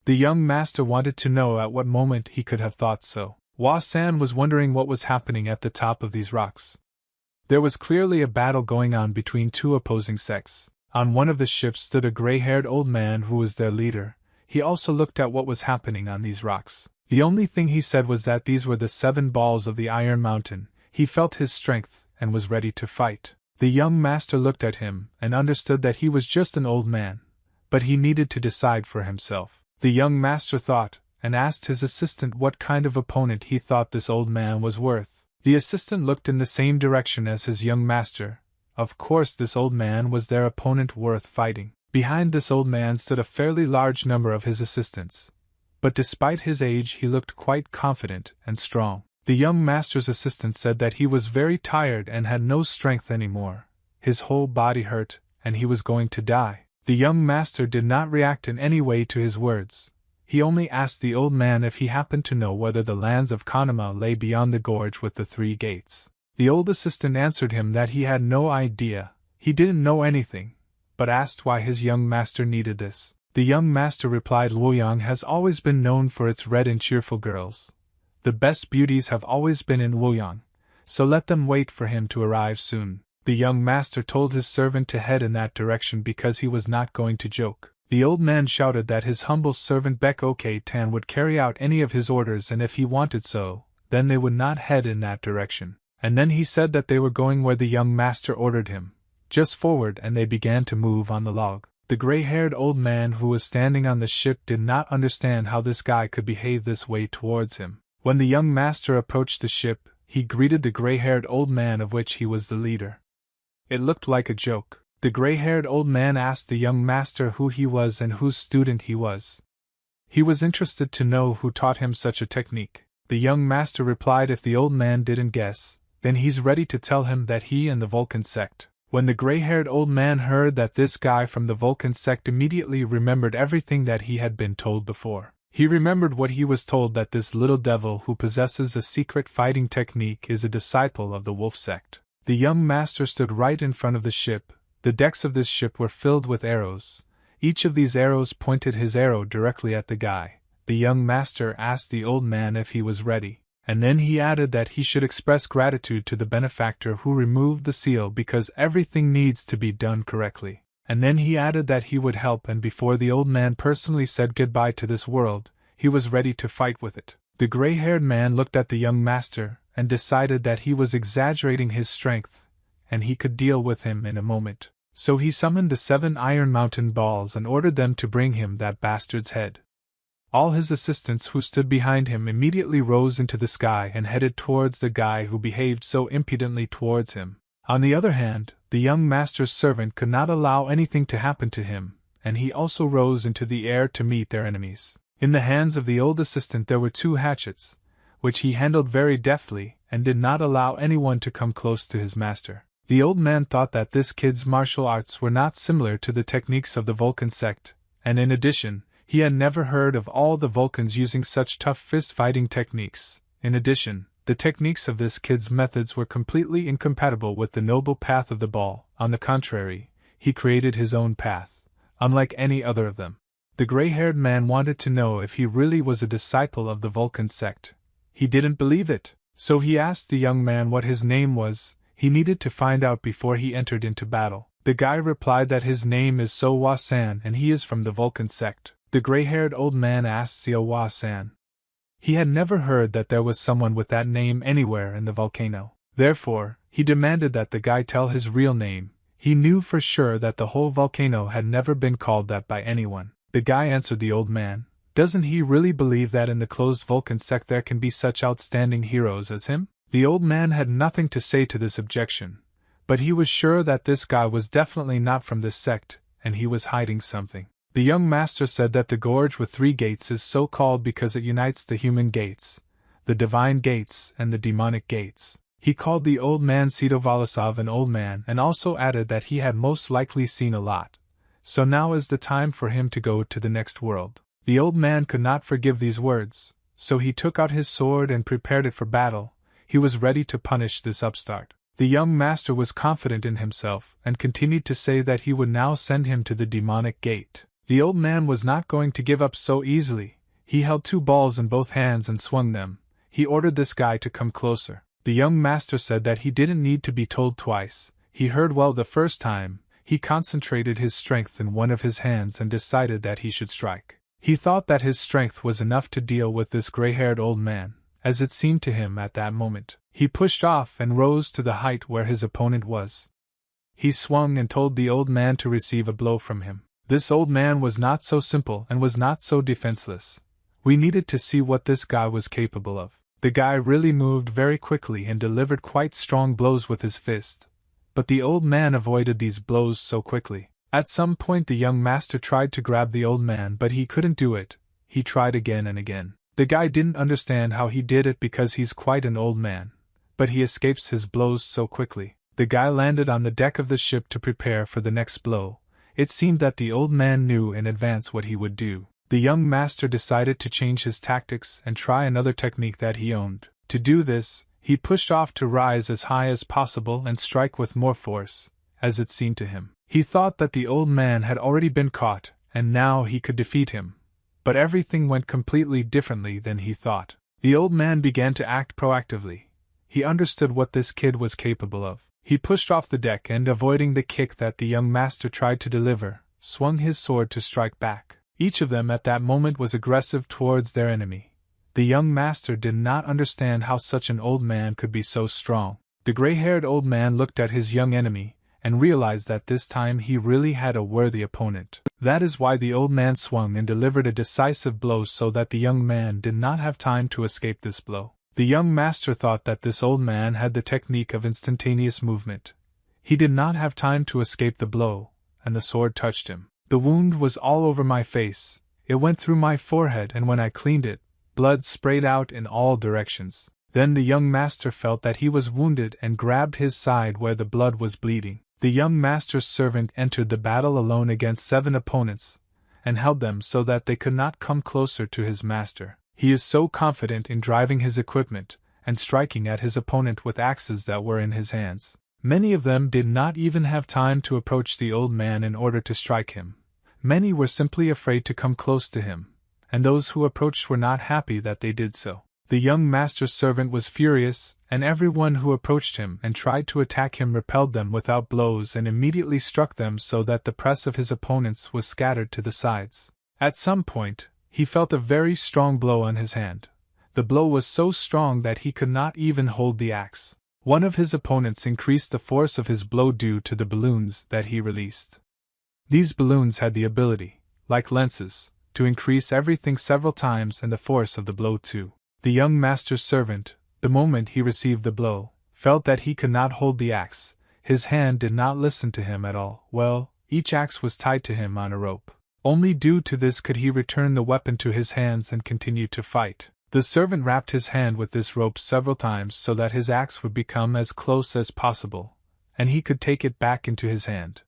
S1: The young master wanted to know at what moment he could have thought so. Hua-san was wondering what was happening at the top of these rocks. There was clearly a battle going on between two opposing sects. On one of the ships stood a gray-haired old man who was their leader. He also looked at what was happening on these rocks. The only thing he said was that these were the 7 balls of the Iron Mountain. He felt his strength, and was ready to fight. The young master looked at him, and understood that he was just an old man. But he needed to decide for himself. The young master thought, and asked his assistant what kind of opponent he thought this old man was worth. The assistant looked in the same direction as his young master. Of course this old man was their opponent worth fighting. Behind this old man stood a fairly large number of his assistants. But despite his age he looked quite confident and strong. The young master's assistant said that he was very tired and had no strength anymore. His whole body hurt, and he was going to die. The young master did not react in any way to his words. He only asked the old man if he happened to know whether the lands of Kanama lay beyond the gorge with the 3 gates. The old assistant answered him that he had no idea. He didn't know anything, but asked why his young master needed this. The young master replied, Luoyang has always been known for its red and cheerful girls. The best beauties have always been in Luoyang, so let them wait for him to arrive soon. The young master told his servant to head in that direction because he was not going to joke. The old man shouted that his humble servant Baek Tan would carry out any of his orders, and if he wanted so, then they would not head in that direction. And then he said that they were going where the young master ordered him, just forward, and they began to move on the log. The gray-haired old man who was standing on the ship did not understand how this guy could behave this way towards him. When the young master approached the ship, he greeted the gray-haired old man of which he was the leader. It looked like a joke. The gray-haired old man asked the young master who he was and whose student he was. He was interested to know who taught him such a technique. The young master replied if the old man didn't guess, then he's ready to tell him that he and the Vulcan sect. When the gray-haired old man heard that this guy from the Vulcan sect immediately remembered everything that he had been told before. He remembered what he was told, that this little devil who possesses a secret fighting technique is a disciple of the wolf sect. The young master stood right in front of the ship. The decks of this ship were filled with arrows. Each of these arrows pointed his arrow directly at the guy. The young master asked the old man if he was ready, and then he added that he should express gratitude to the benefactor who removed the seal because everything needs to be done correctly. And then he added that he would help, and before the old man personally said goodbye to this world, he was ready to fight with it. The gray-haired man looked at the young master and decided that he was exaggerating his strength, and he could deal with him in a moment. So he summoned the 7 Iron Mountain balls and ordered them to bring him that bastard's head. All his assistants who stood behind him immediately rose into the sky and headed towards the guy who behaved so impudently towards him. On the other hand, the young master's servant could not allow anything to happen to him, and he also rose into the air to meet their enemies. In the hands of the old assistant there were 2 hatchets, which he handled very deftly, and did not allow anyone to come close to his master. The old man thought that this kid's martial arts were not similar to the techniques of the Vulcan sect, and in addition, he had never heard of all the Vulcans using such tough fist-fighting techniques. In addition, the techniques of this kid's methods were completely incompatible with the noble path of the ball. On the contrary, he created his own path, unlike any other of them. The gray-haired man wanted to know if he really was a disciple of the Vulcan sect. He didn't believe it, so he asked the young man what his name was. He needed to find out before he entered into battle. The guy replied that his name is So Hua-san and he is from the Vulcan sect. The gray-haired old man asked Seo Hua-san. He had never heard that there was someone with that name anywhere in the volcano. Therefore, he demanded that the guy tell his real name. He knew for sure that the whole volcano had never been called that by anyone. The guy answered the old man. Doesn't he really believe that in the closed Vulcan sect there can be such outstanding heroes as him? The old man had nothing to say to this objection, but he was sure that this guy was definitely not from this sect, and he was hiding something. The young master said that the gorge with 3 gates is so called because it unites the human gates, the divine gates, and the demonic gates. He called the old man Sito Volasov an old man and also added that he had most likely seen a lot, so now is the time for him to go to the next world. The old man could not forgive these words, so he took out his sword and prepared it for battle. He was ready to punish this upstart. The young master was confident in himself and continued to say that he would now send him to the demonic gate. The old man was not going to give up so easily. He held 2 balls in both hands and swung them. He ordered this guy to come closer. The young master said that he didn't need to be told twice. He heard well the first time. He concentrated his strength in one of his hands and decided that he should strike. He thought that his strength was enough to deal with this gray-haired old man, as it seemed to him at that moment. He pushed off and rose to the height where his opponent was. He swung and told the old man to receive a blow from him. This old man was not so simple and was not so defenseless. We needed to see what this guy was capable of. The guy really moved very quickly and delivered quite strong blows with his fist, but the old man avoided these blows so quickly. At some point the young master tried to grab the old man, but he couldn't do it. He tried again and again. The guy didn't understand how he did it because he's quite an old man, but he escapes his blows so quickly. The guy landed on the deck of the ship to prepare for the next blow. It seemed that the old man knew in advance what he would do. The young master decided to change his tactics and try another technique that he owned. To do this, he pushed off to rise as high as possible and strike with more force, as it seemed to him. He thought that the old man had already been caught, and now he could defeat him. But everything went completely differently than he thought. The old man began to act proactively. He understood what this kid was capable of. He pushed off the deck and, avoiding the kick that the young master tried to deliver, swung his sword to strike back. Each of them at that moment was aggressive towards their enemy. The young master did not understand how such an old man could be so strong. The gray-haired old man looked at his young enemy and realized that this time he really had a worthy opponent. That is why the old man swung and delivered a decisive blow so that the young man did not have time to escape this blow. The young master thought that this old man had the technique of instantaneous movement. He did not have time to escape the blow, and the sword touched him. The wound was all over my face. It went through my forehead, and when I cleaned it, blood sprayed out in all directions. Then the young master felt that he was wounded and grabbed his side where the blood was bleeding. The young master's servant entered the battle alone against 7 opponents, and held them so that they could not come closer to his master. He is so confident in driving his equipment, and striking at his opponent with axes that were in his hands. Many of them did not even have time to approach the old man in order to strike him. Many were simply afraid to come close to him, and those who approached were not happy that they did so. The young master's servant was furious, and everyone who approached him and tried to attack him repelled them without blows and immediately struck them so that the press of his opponents was scattered to the sides. At some point, he felt a very strong blow on his hand. The blow was so strong that he could not even hold the axe. One of his opponents increased the force of his blow due to the balloons that he released. These balloons had the ability, like lenses, to increase everything several times and the force of the blow too. The young master's servant, the moment he received the blow, felt that he could not hold the axe. His hand did not listen to him at all. Well, each axe was tied to him on a rope. Only due to this could he return the weapon to his hands and continue to fight. The servant wrapped his hand with this rope several times so that his axe would become as close as possible, and he could take it back into his hand.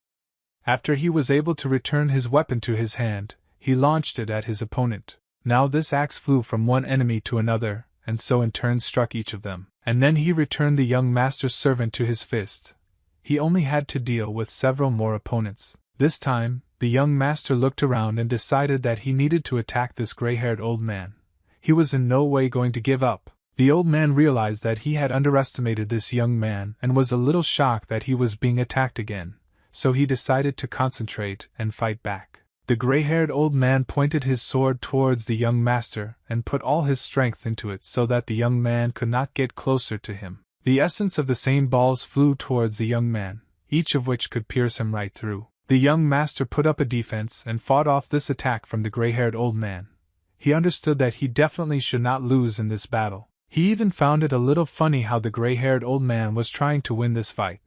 S1: After he was able to return his weapon to his hand, he launched it at his opponent. Now this axe flew from one enemy to another, and so in turn struck each of them. And then he returned the young master's servant to his fist. He only had to deal with several more opponents. This time, the young master looked around and decided that he needed to attack this gray-haired old man. He was in no way going to give up. The old man realized that he had underestimated this young man and was a little shocked that he was being attacked again, so he decided to concentrate and fight back. The gray-haired old man pointed his sword towards the young master and put all his strength into it so that the young man could not get closer to him. The essence of the same balls flew towards the young man, each of which could pierce him right through. The young master put up a defense and fought off this attack from the gray-haired old man. He understood that he definitely should not lose in this battle. He even found it a little funny how the gray-haired old man was trying to win this fight,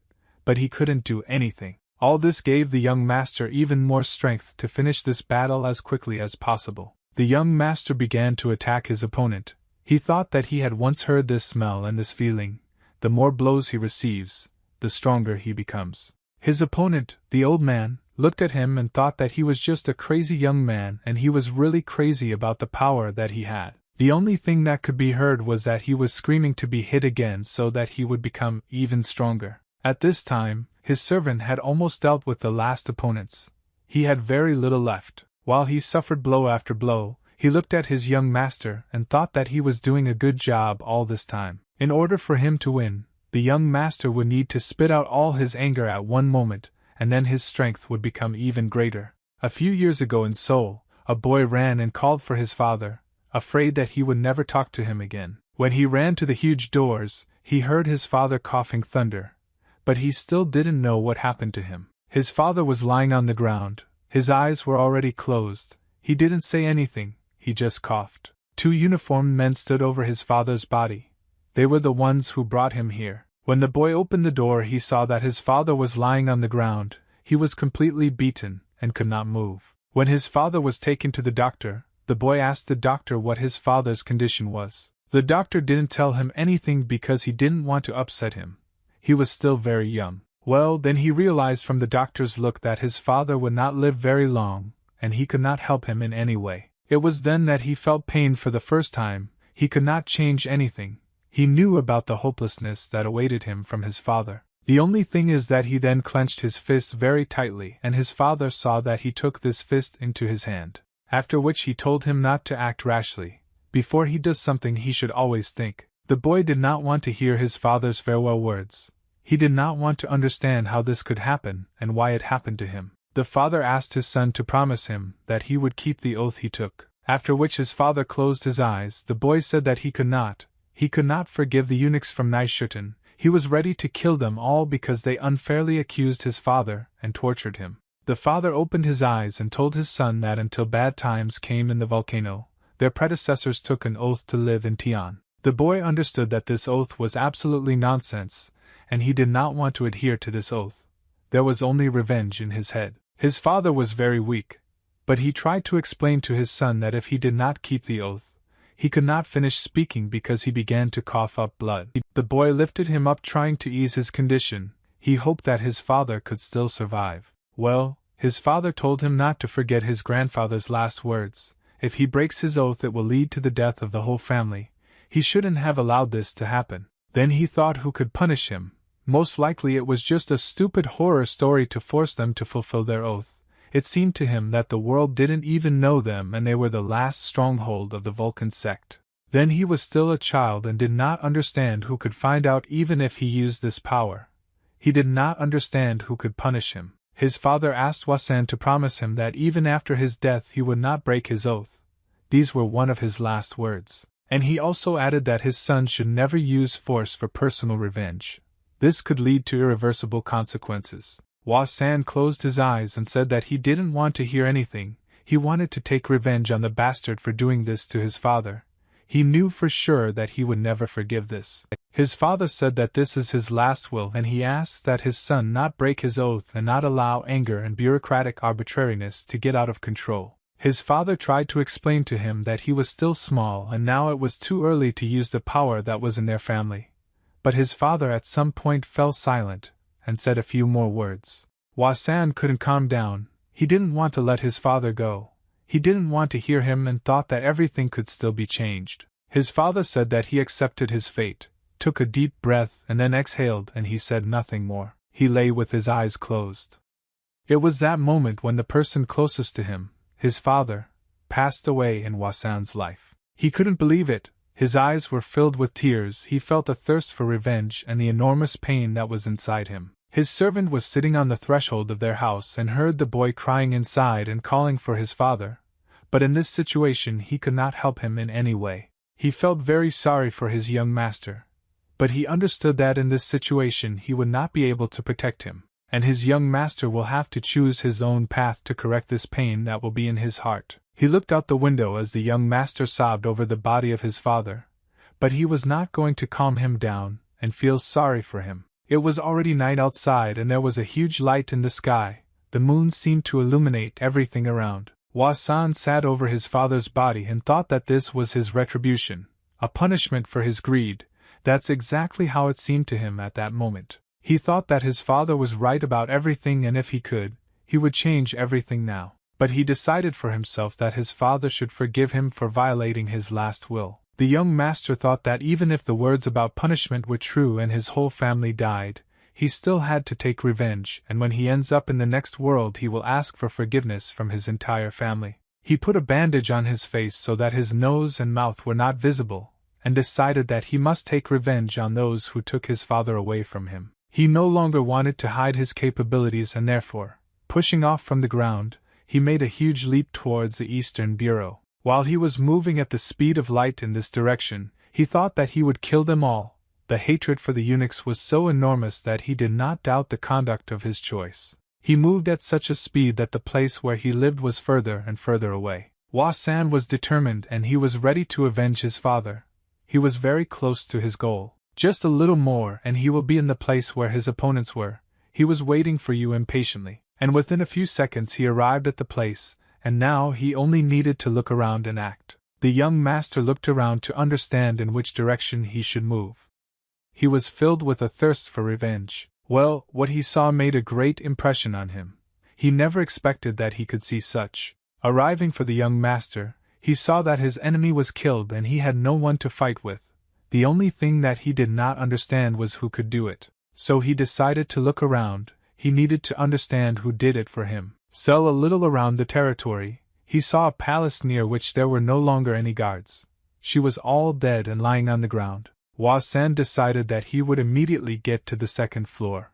S1: but he couldn't do anything. All this gave the young master even more strength to finish this battle as quickly as possible. The young master began to attack his opponent. He thought that he had once heard this smell and this feeling. The more blows he receives, the stronger he becomes. His opponent, the old man, looked at him and thought that he was just a crazy young man, and he was really crazy about the power that he had. The only thing that could be heard was that he was screaming to be hit again so that he would become even stronger. At this time, his servant had almost dealt with the last opponents. He had very little left. While he suffered blow after blow, he looked at his young master and thought that he was doing a good job all this time. In order for him to win, the young master would need to spit out all his anger at one moment, and then his strength would become even greater. A few years ago in Seoul, a boy ran and called for his father, afraid that he would never talk to him again. When he ran to the huge doors, he heard his father coughing thunder, but he still didn't know what happened to him. His father was lying on the ground, his eyes were already closed, he didn't say anything, he just coughed. Two uniformed men stood over his father's body. They were the ones who brought him here. When the boy opened the door, he saw that his father was lying on the ground. He was completely beaten and could not move. When his father was taken to the doctor, the boy asked the doctor what his father's condition was. The doctor didn't tell him anything because he didn't want to upset him. He was still very young. Well, then he realized from the doctor's look that his father would not live very long, and he could not help him in any way. It was then that he felt pain for the first time. He could not change anything. He knew about the hopelessness that awaited him from his father. The only thing is that he then clenched his fist very tightly, and his father saw that he took this fist into his hand. After which he told him not to act rashly. Before he does something, he should always think. The boy did not want to hear his father's farewell words. He did not want to understand how this could happen and why it happened to him. The father asked his son to promise him that he would keep the oath he took. After which his father closed his eyes. The boy said that he could not. He could not forgive the eunuchs from Naishutan. He was ready to kill them all because they unfairly accused his father and tortured him. The father opened his eyes and told his son that until bad times came in the volcano, their predecessors took an oath to live in Tian. The boy understood that this oath was absolutely nonsense, and he did not want to adhere to this oath. There was only revenge in his head. His father was very weak, but he tried to explain to his son that if he did not keep the oath, he could not finish speaking because he began to cough up blood. The boy lifted him up, trying to ease his condition. He hoped that his father could still survive. Well, his father told him not to forget his grandfather's last words. If he breaks his oath, it will lead to the death of the whole family. He shouldn't have allowed this to happen. Then he thought who could punish him. Most likely it was just a stupid horror story to force them to fulfill their oath. It seemed to him that the world didn't even know them and they were the last stronghold of the Vulcan sect. Then he was still a child and did not understand who could find out even if he used this power. He did not understand who could punish him. His father asked Wasan to promise him that even after his death he would not break his oath. These were one of his last words. And he also added that his son should never use force for personal revenge. This could lead to irreversible consequences. Wasan closed his eyes and said that he didn't want to hear anything. He wanted to take revenge on the bastard for doing this to his father. He knew for sure that he would never forgive this. His father said that this is his last will, and he asks that his son not break his oath and not allow anger and bureaucratic arbitrariness to get out of control. His father tried to explain to him that he was still small and now it was too early to use the power that was in their family. But his father at some point fell silent and said a few more words. Wasan couldn't calm down. He didn't want to let his father go. He didn't want to hear him and thought that everything could still be changed. His father said that he accepted his fate, took a deep breath and then exhaled, and he said nothing more. He lay with his eyes closed. It was that moment when the person closest to him, his father, passed away in Wasan's life. He couldn't believe it. His eyes were filled with tears. He felt a thirst for revenge and the enormous pain that was inside him. His servant was sitting on the threshold of their house and heard the boy crying inside and calling for his father, but in this situation he could not help him in any way. He felt very sorry for his young master, but he understood that in this situation he would not be able to protect him, and his young master will have to choose his own path to correct this pain that will be in his heart. He looked out the window as the young master sobbed over the body of his father, but he was not going to calm him down and feel sorry for him. It was already night outside and there was a huge light in the sky. The moon seemed to illuminate everything around. Wasan sat over his father's body and thought that this was his retribution, a punishment for his greed. That's exactly how it seemed to him at that moment. He thought that his father was right about everything, and if he could, he would change everything now. But he decided for himself that his father should forgive him for violating his last will. The young master thought that even if the words about punishment were true and his whole family died, he still had to take revenge, and when he ends up in the next world he will ask for forgiveness from his entire family. He put a bandage on his face so that his nose and mouth were not visible, and decided that he must take revenge on those who took his father away from him. He no longer wanted to hide his capabilities and therefore, pushing off from the ground, he made a huge leap towards the Eastern Bureau. While he was moving at the speed of light in this direction, he thought that he would kill them all. The hatred for the eunuchs was so enormous that he did not doubt the conduct of his choice. He moved at such a speed that the place where he lived was further and further away. Hua-san was determined and he was ready to avenge his father. He was very close to his goal. Just a little more and he will be in the place where his opponents were. He was waiting for you impatiently, and within a few seconds he arrived at the place, and now he only needed to look around and act. The young master looked around to understand in which direction he should move. He was filled with a thirst for revenge. Well, what he saw made a great impression on him. He never expected that he could see such. Arriving for the young master, he saw that his enemy was killed and he had no one to fight with. The only thing that he did not understand was who could do it. So he decided to look around. He needed to understand who did it for him. So a little around the territory, he saw a palace near which there were no longer any guards. She was all dead and lying on the ground. Hua-san decided that he would immediately get to the second floor.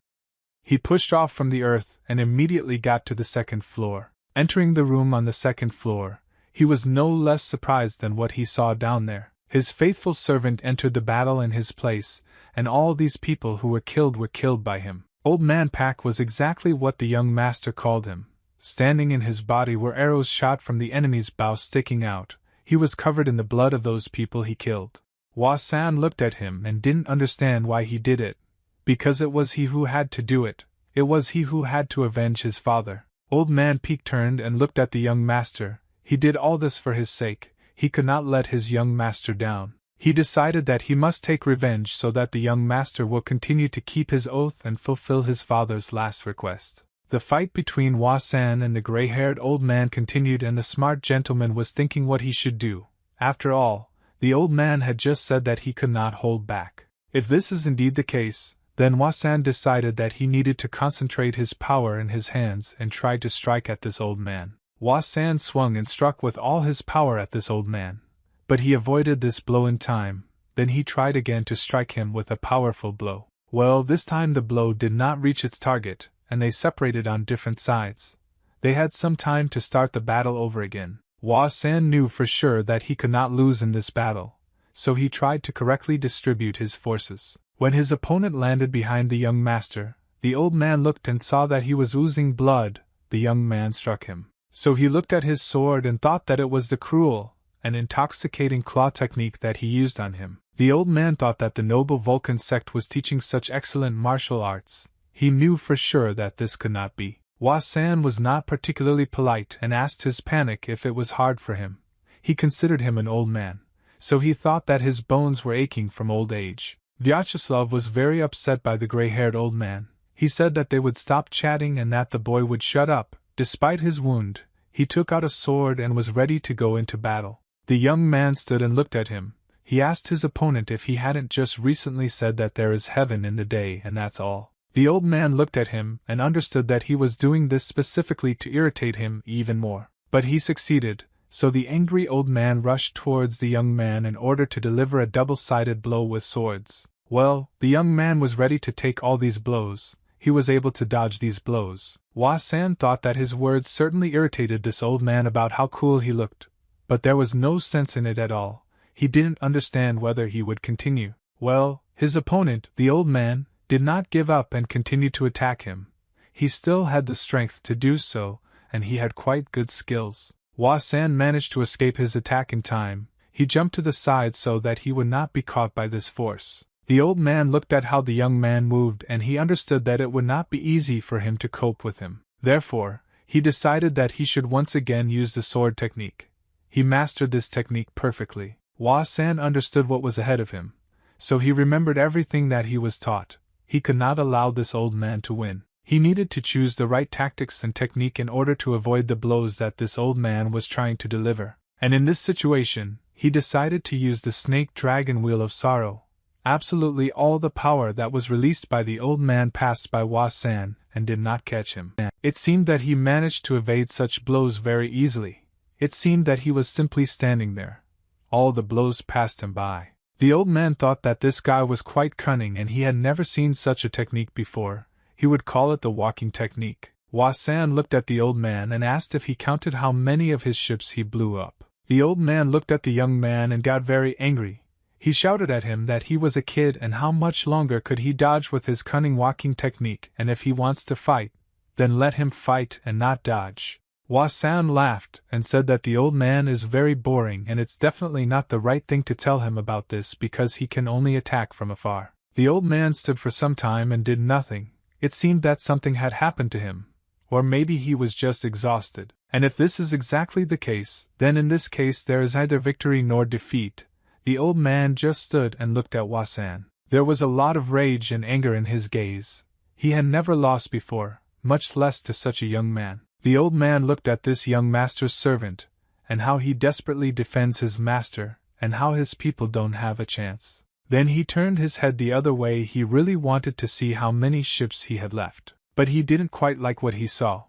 S1: He pushed off from the earth and immediately got to the second floor. Entering the room on the second floor, he was no less surprised than what he saw down there. His faithful servant entered the battle in his place, and all these people who were killed by him. Old Man Pak was exactly what the young master called him. Standing in his body were arrows shot from the enemy's bow sticking out. He was covered in the blood of those people he killed. Hua-san looked at him and didn't understand why he did it. Because it was he who had to do it. It was he who had to avenge his father. Old Man Peak turned and looked at the young master. He did all this for his sake. He could not let his young master down. He decided that he must take revenge so that the young master will continue to keep his oath and fulfill his father's last request. The fight between Hua-san and the gray-haired old man continued, and the smart gentleman was thinking what he should do. After all, the old man had just said that he could not hold back. If this is indeed the case, then Hua-san decided that he needed to concentrate his power in his hands and tried to strike at this old man. Hua-san swung and struck with all his power at this old man. But he avoided this blow in time. Then he tried again to strike him with a powerful blow. Well, this time the blow did not reach its target, and they separated on different sides. They had some time to start the battle over again. Hua-san knew for sure that he could not lose in this battle, so he tried to correctly distribute his forces. When his opponent landed behind the young master, the old man looked and saw that he was oozing blood. The young man struck him. So he looked at his sword and thought that it was the cruel and intoxicating claw technique that he used on him. The old man thought that the noble Vulcan sect was teaching such excellent martial arts. He knew for sure that this could not be. Hua-san was not particularly polite and asked his panic if it was hard for him. He considered him an old man, so he thought that his bones were aching from old age. Vyacheslav was very upset by the gray-haired old man. He said that they would stop chatting and that the boy would shut up. Despite his wound, he took out a sword and was ready to go into battle. The young man stood and looked at him. He asked his opponent if he hadn't just recently said that there is heaven in the day and that's all. The old man looked at him and understood that he was doing this specifically to irritate him even more. But he succeeded, so the angry old man rushed towards the young man in order to deliver a double-sided blow with swords. Well, the young man was ready to take all these blows. He was able to dodge these blows. Hua-san thought that his words certainly irritated this old man about how cool he looked. But there was no sense in it at all. He didn't understand whether he would continue. Well, his opponent, the old man, did not give up and continued to attack him. He still had the strength to do so, and he had quite good skills. Hua-san managed to escape his attack in time. He jumped to the side so that he would not be caught by this force. The old man looked at how the young man moved and he understood that it would not be easy for him to cope with him. Therefore, he decided that he should once again use the sword technique. He mastered this technique perfectly. Hua-san understood what was ahead of him, so he remembered everything that he was taught. He could not allow this old man to win. He needed to choose the right tactics and technique in order to avoid the blows that this old man was trying to deliver. And in this situation, he decided to use the snake dragon wheel of sorrow. Absolutely all the power that was released by the old man passed by Hua San and did not catch him. It seemed that he managed to evade such blows very easily. It seemed that he was simply standing there. All the blows passed him by. The old man thought that this guy was quite cunning and he had never seen such a technique before. He would call it the walking technique. Hua San looked at the old man and asked if he counted how many of his ships he blew up. The old man looked at the young man and got very angry. He shouted at him that he was a kid and how much longer could he dodge with his cunning walking technique, and if he wants to fight, then let him fight and not dodge. Hua San laughed and said that the old man is very boring and it's definitely not the right thing to tell him about this because he can only attack from afar. The old man stood for some time and did nothing. It seemed that something had happened to him, or maybe he was just exhausted. And if this is exactly the case, then in this case there is neither victory nor defeat. The old man just stood and looked at Hua San. There was a lot of rage and anger in his gaze. He had never lost before, much less to such a young man. The old man looked at this young master's servant, and how he desperately defends his master, and how his people don't have a chance. Then he turned his head the other way. He really wanted to see how many ships he had left. But he didn't quite like what he saw.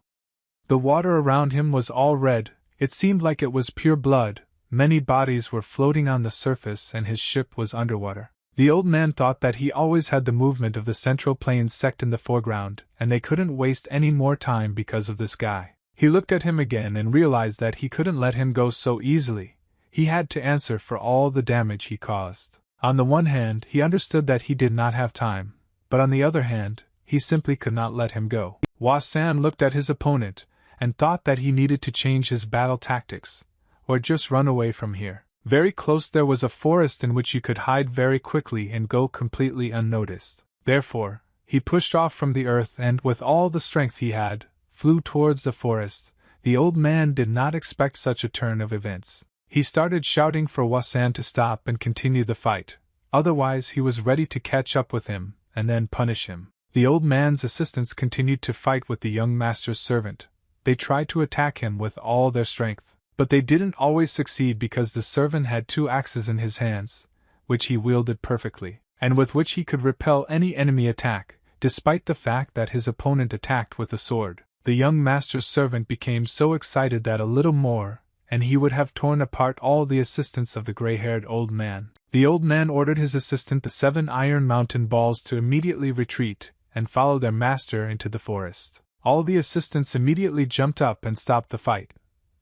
S1: The water around him was all red. It seemed like it was pure blood. Many bodies were floating on the surface and his ship was underwater. The old man thought that he always had the movement of the Central Plains sect in the foreground, and they couldn't waste any more time because of this guy. He looked at him again and realized that he couldn't let him go so easily. He had to answer for all the damage he caused. On the one hand, he understood that he did not have time, but on the other hand, he simply could not let him go. Hua San looked at his opponent, and thought that he needed to change his battle tactics, or just run away from here. Very close there was a forest in which you could hide very quickly and go completely unnoticed. Therefore, he pushed off from the earth and, with all the strength he had, flew towards the forest. The old man did not expect such a turn of events. He started shouting for Hua San to stop and continue the fight. Otherwise he was ready to catch up with him, and then punish him. The old man's assistants continued to fight with the young master's servant. They tried to attack him with all their strength, but they didn't always succeed because the servant had 2 axes in his hands, which he wielded perfectly, and with which he could repel any enemy attack, despite the fact that his opponent attacked with a sword. The young master's servant became so excited that a little more, and he would have torn apart all the assistants of the gray-haired old man. The old man ordered his assistant, the 7 iron mountain balls, to immediately retreat and follow their master into the forest. All the assistants immediately jumped up and stopped the fight.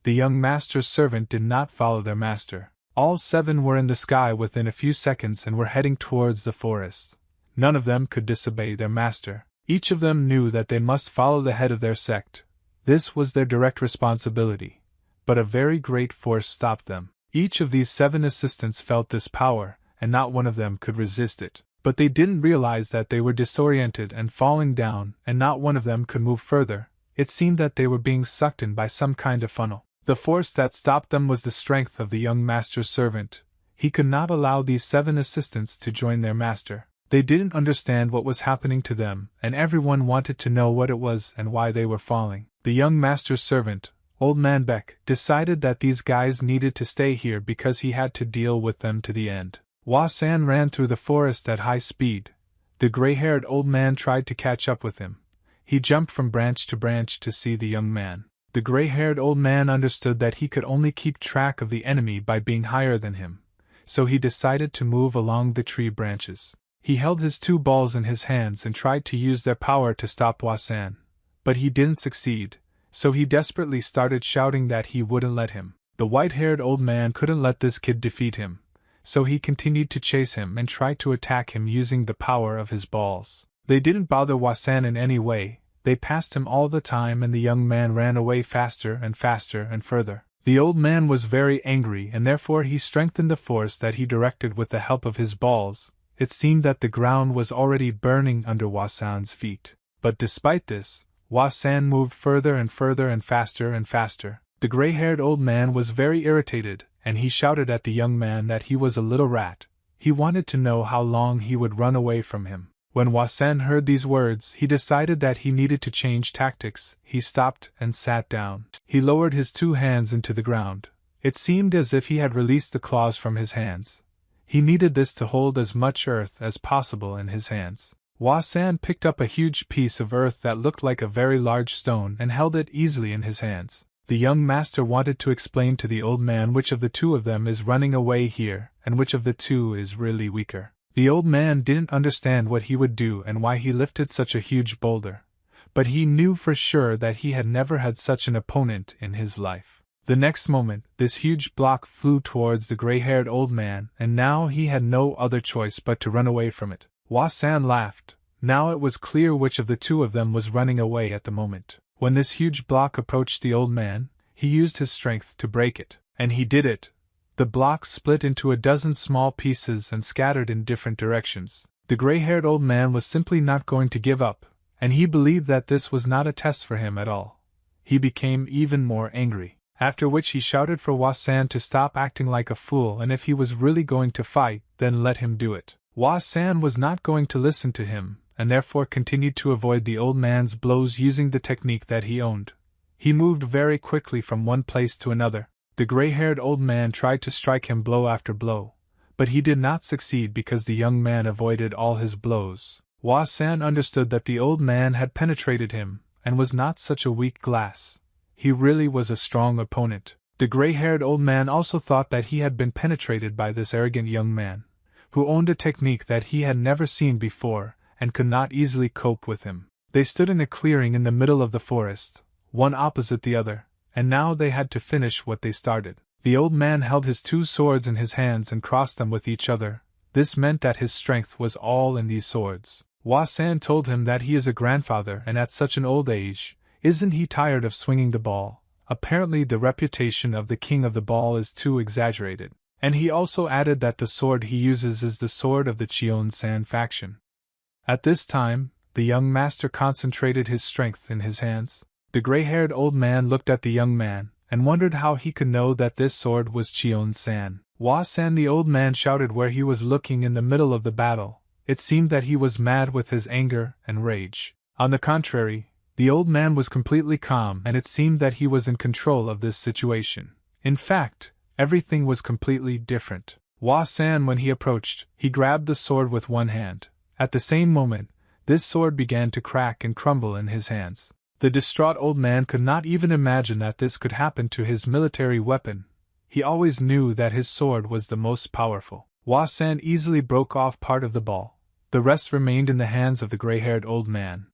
S1: The young master's servant did not follow their master. All 7 were in the sky within a few seconds and were heading towards the forest. None of them could disobey their master. Each of them knew that they must follow the head of their sect. This was their direct responsibility. But a very great force stopped them. Each of these 7 assistants felt this power, and not one of them could resist it. But they didn't realize that they were disoriented and falling down, and not one of them could move further. It seemed that they were being sucked in by some kind of funnel. The force that stopped them was the strength of the young master's servant. He could not allow these 7 assistants to join their master. They didn't understand what was happening to them, and everyone wanted to know what it was and why they were falling. The young master's servant, Old Man Beck, decided that these guys needed to stay here because he had to deal with them to the end. Hua San ran through the forest at high speed. The gray-haired old man tried to catch up with him. He jumped from branch to branch to see the young man. The gray-haired old man understood that he could only keep track of the enemy by being higher than him, so he decided to move along the tree branches. He held his 2 balls in his hands and tried to use their power to stop Hua San, but he didn't succeed, so he desperately started shouting that he wouldn't let him. The white-haired old man couldn't let this kid defeat him, so he continued to chase him and try to attack him using the power of his balls. They didn't bother Hua San in any way. They passed him all the time and the young man ran away faster and faster and further. The old man was very angry and therefore he strengthened the force that he directed with the help of his balls. It seemed that the ground was already burning under Hua San's feet. But despite this, Hua San moved further and further and faster and faster. The gray-haired old man was very irritated, and he shouted at the young man that he was a little rat. He wanted to know how long he would run away from him. When Wasan heard these words, he decided that he needed to change tactics. He stopped and sat down. He lowered his 2 hands into the ground. It seemed as if he had released the claws from his hands. He needed this to hold as much earth as possible in his hands. Wasan picked up a huge piece of earth that looked like a very large stone and held it easily in his hands. The young master wanted to explain to the old man which of the 2 of them is running away here and which of the 2 is really weaker. The old man didn't understand what he would do and why he lifted such a huge boulder, but he knew for sure that he had never had such an opponent in his life. The next moment, this huge block flew towards the gray-haired old man, and now he had no other choice but to run away from it. Wasan laughed. Now it was clear which of the 2 of them was running away at the moment. When this huge block approached the old man, he used his strength to break it, and he did it. The block split into a dozen small pieces and scattered in different directions. The gray-haired old man was simply not going to give up, and he believed that this was not a test for him at all. He became even more angry, after which he shouted for Wasan to stop acting like a fool, and if he was really going to fight, then let him do it. Wasan was not going to listen to him, and therefore continued to avoid the old man's blows using the technique that he owned. He moved very quickly from one place to another. The gray-haired old man tried to strike him blow after blow, but he did not succeed because the young man avoided all his blows. Wasan understood that the old man had penetrated him, and was not such a weak glass. He really was a strong opponent. The gray-haired old man also thought that he had been penetrated by this arrogant young man, who owned a technique that he had never seen before, and could not easily cope with him. They stood in a clearing in the middle of the forest, one opposite the other, and now they had to finish what they started. The old man held his 2 swords in his hands and crossed them with each other. This meant that his strength was all in these swords. Wasan told him that he is a grandfather and at such an old age, isn't he tired of swinging the ball? Apparently the reputation of the king of the ball is too exaggerated. And he also added that the sword he uses is the sword of the Cheon-san faction. At this time, the young master concentrated his strength in his hands. The gray-haired old man looked at the young man, and wondered how he could know that this sword was Cheon-san. Wasan the old man shouted where he was looking in the middle of the battle. It seemed that he was mad with his anger and rage. On the contrary, the old man was completely calm and it seemed that he was in control of this situation. In fact, everything was completely different. Wasan, when he approached, he grabbed the sword with one hand. At the same moment, this sword began to crack and crumble in his hands. The distraught old man could not even imagine that this could happen to his military weapon. He always knew that his sword was the most powerful. Wasan easily broke off part of the ball. The rest remained in the hands of the gray-haired old man.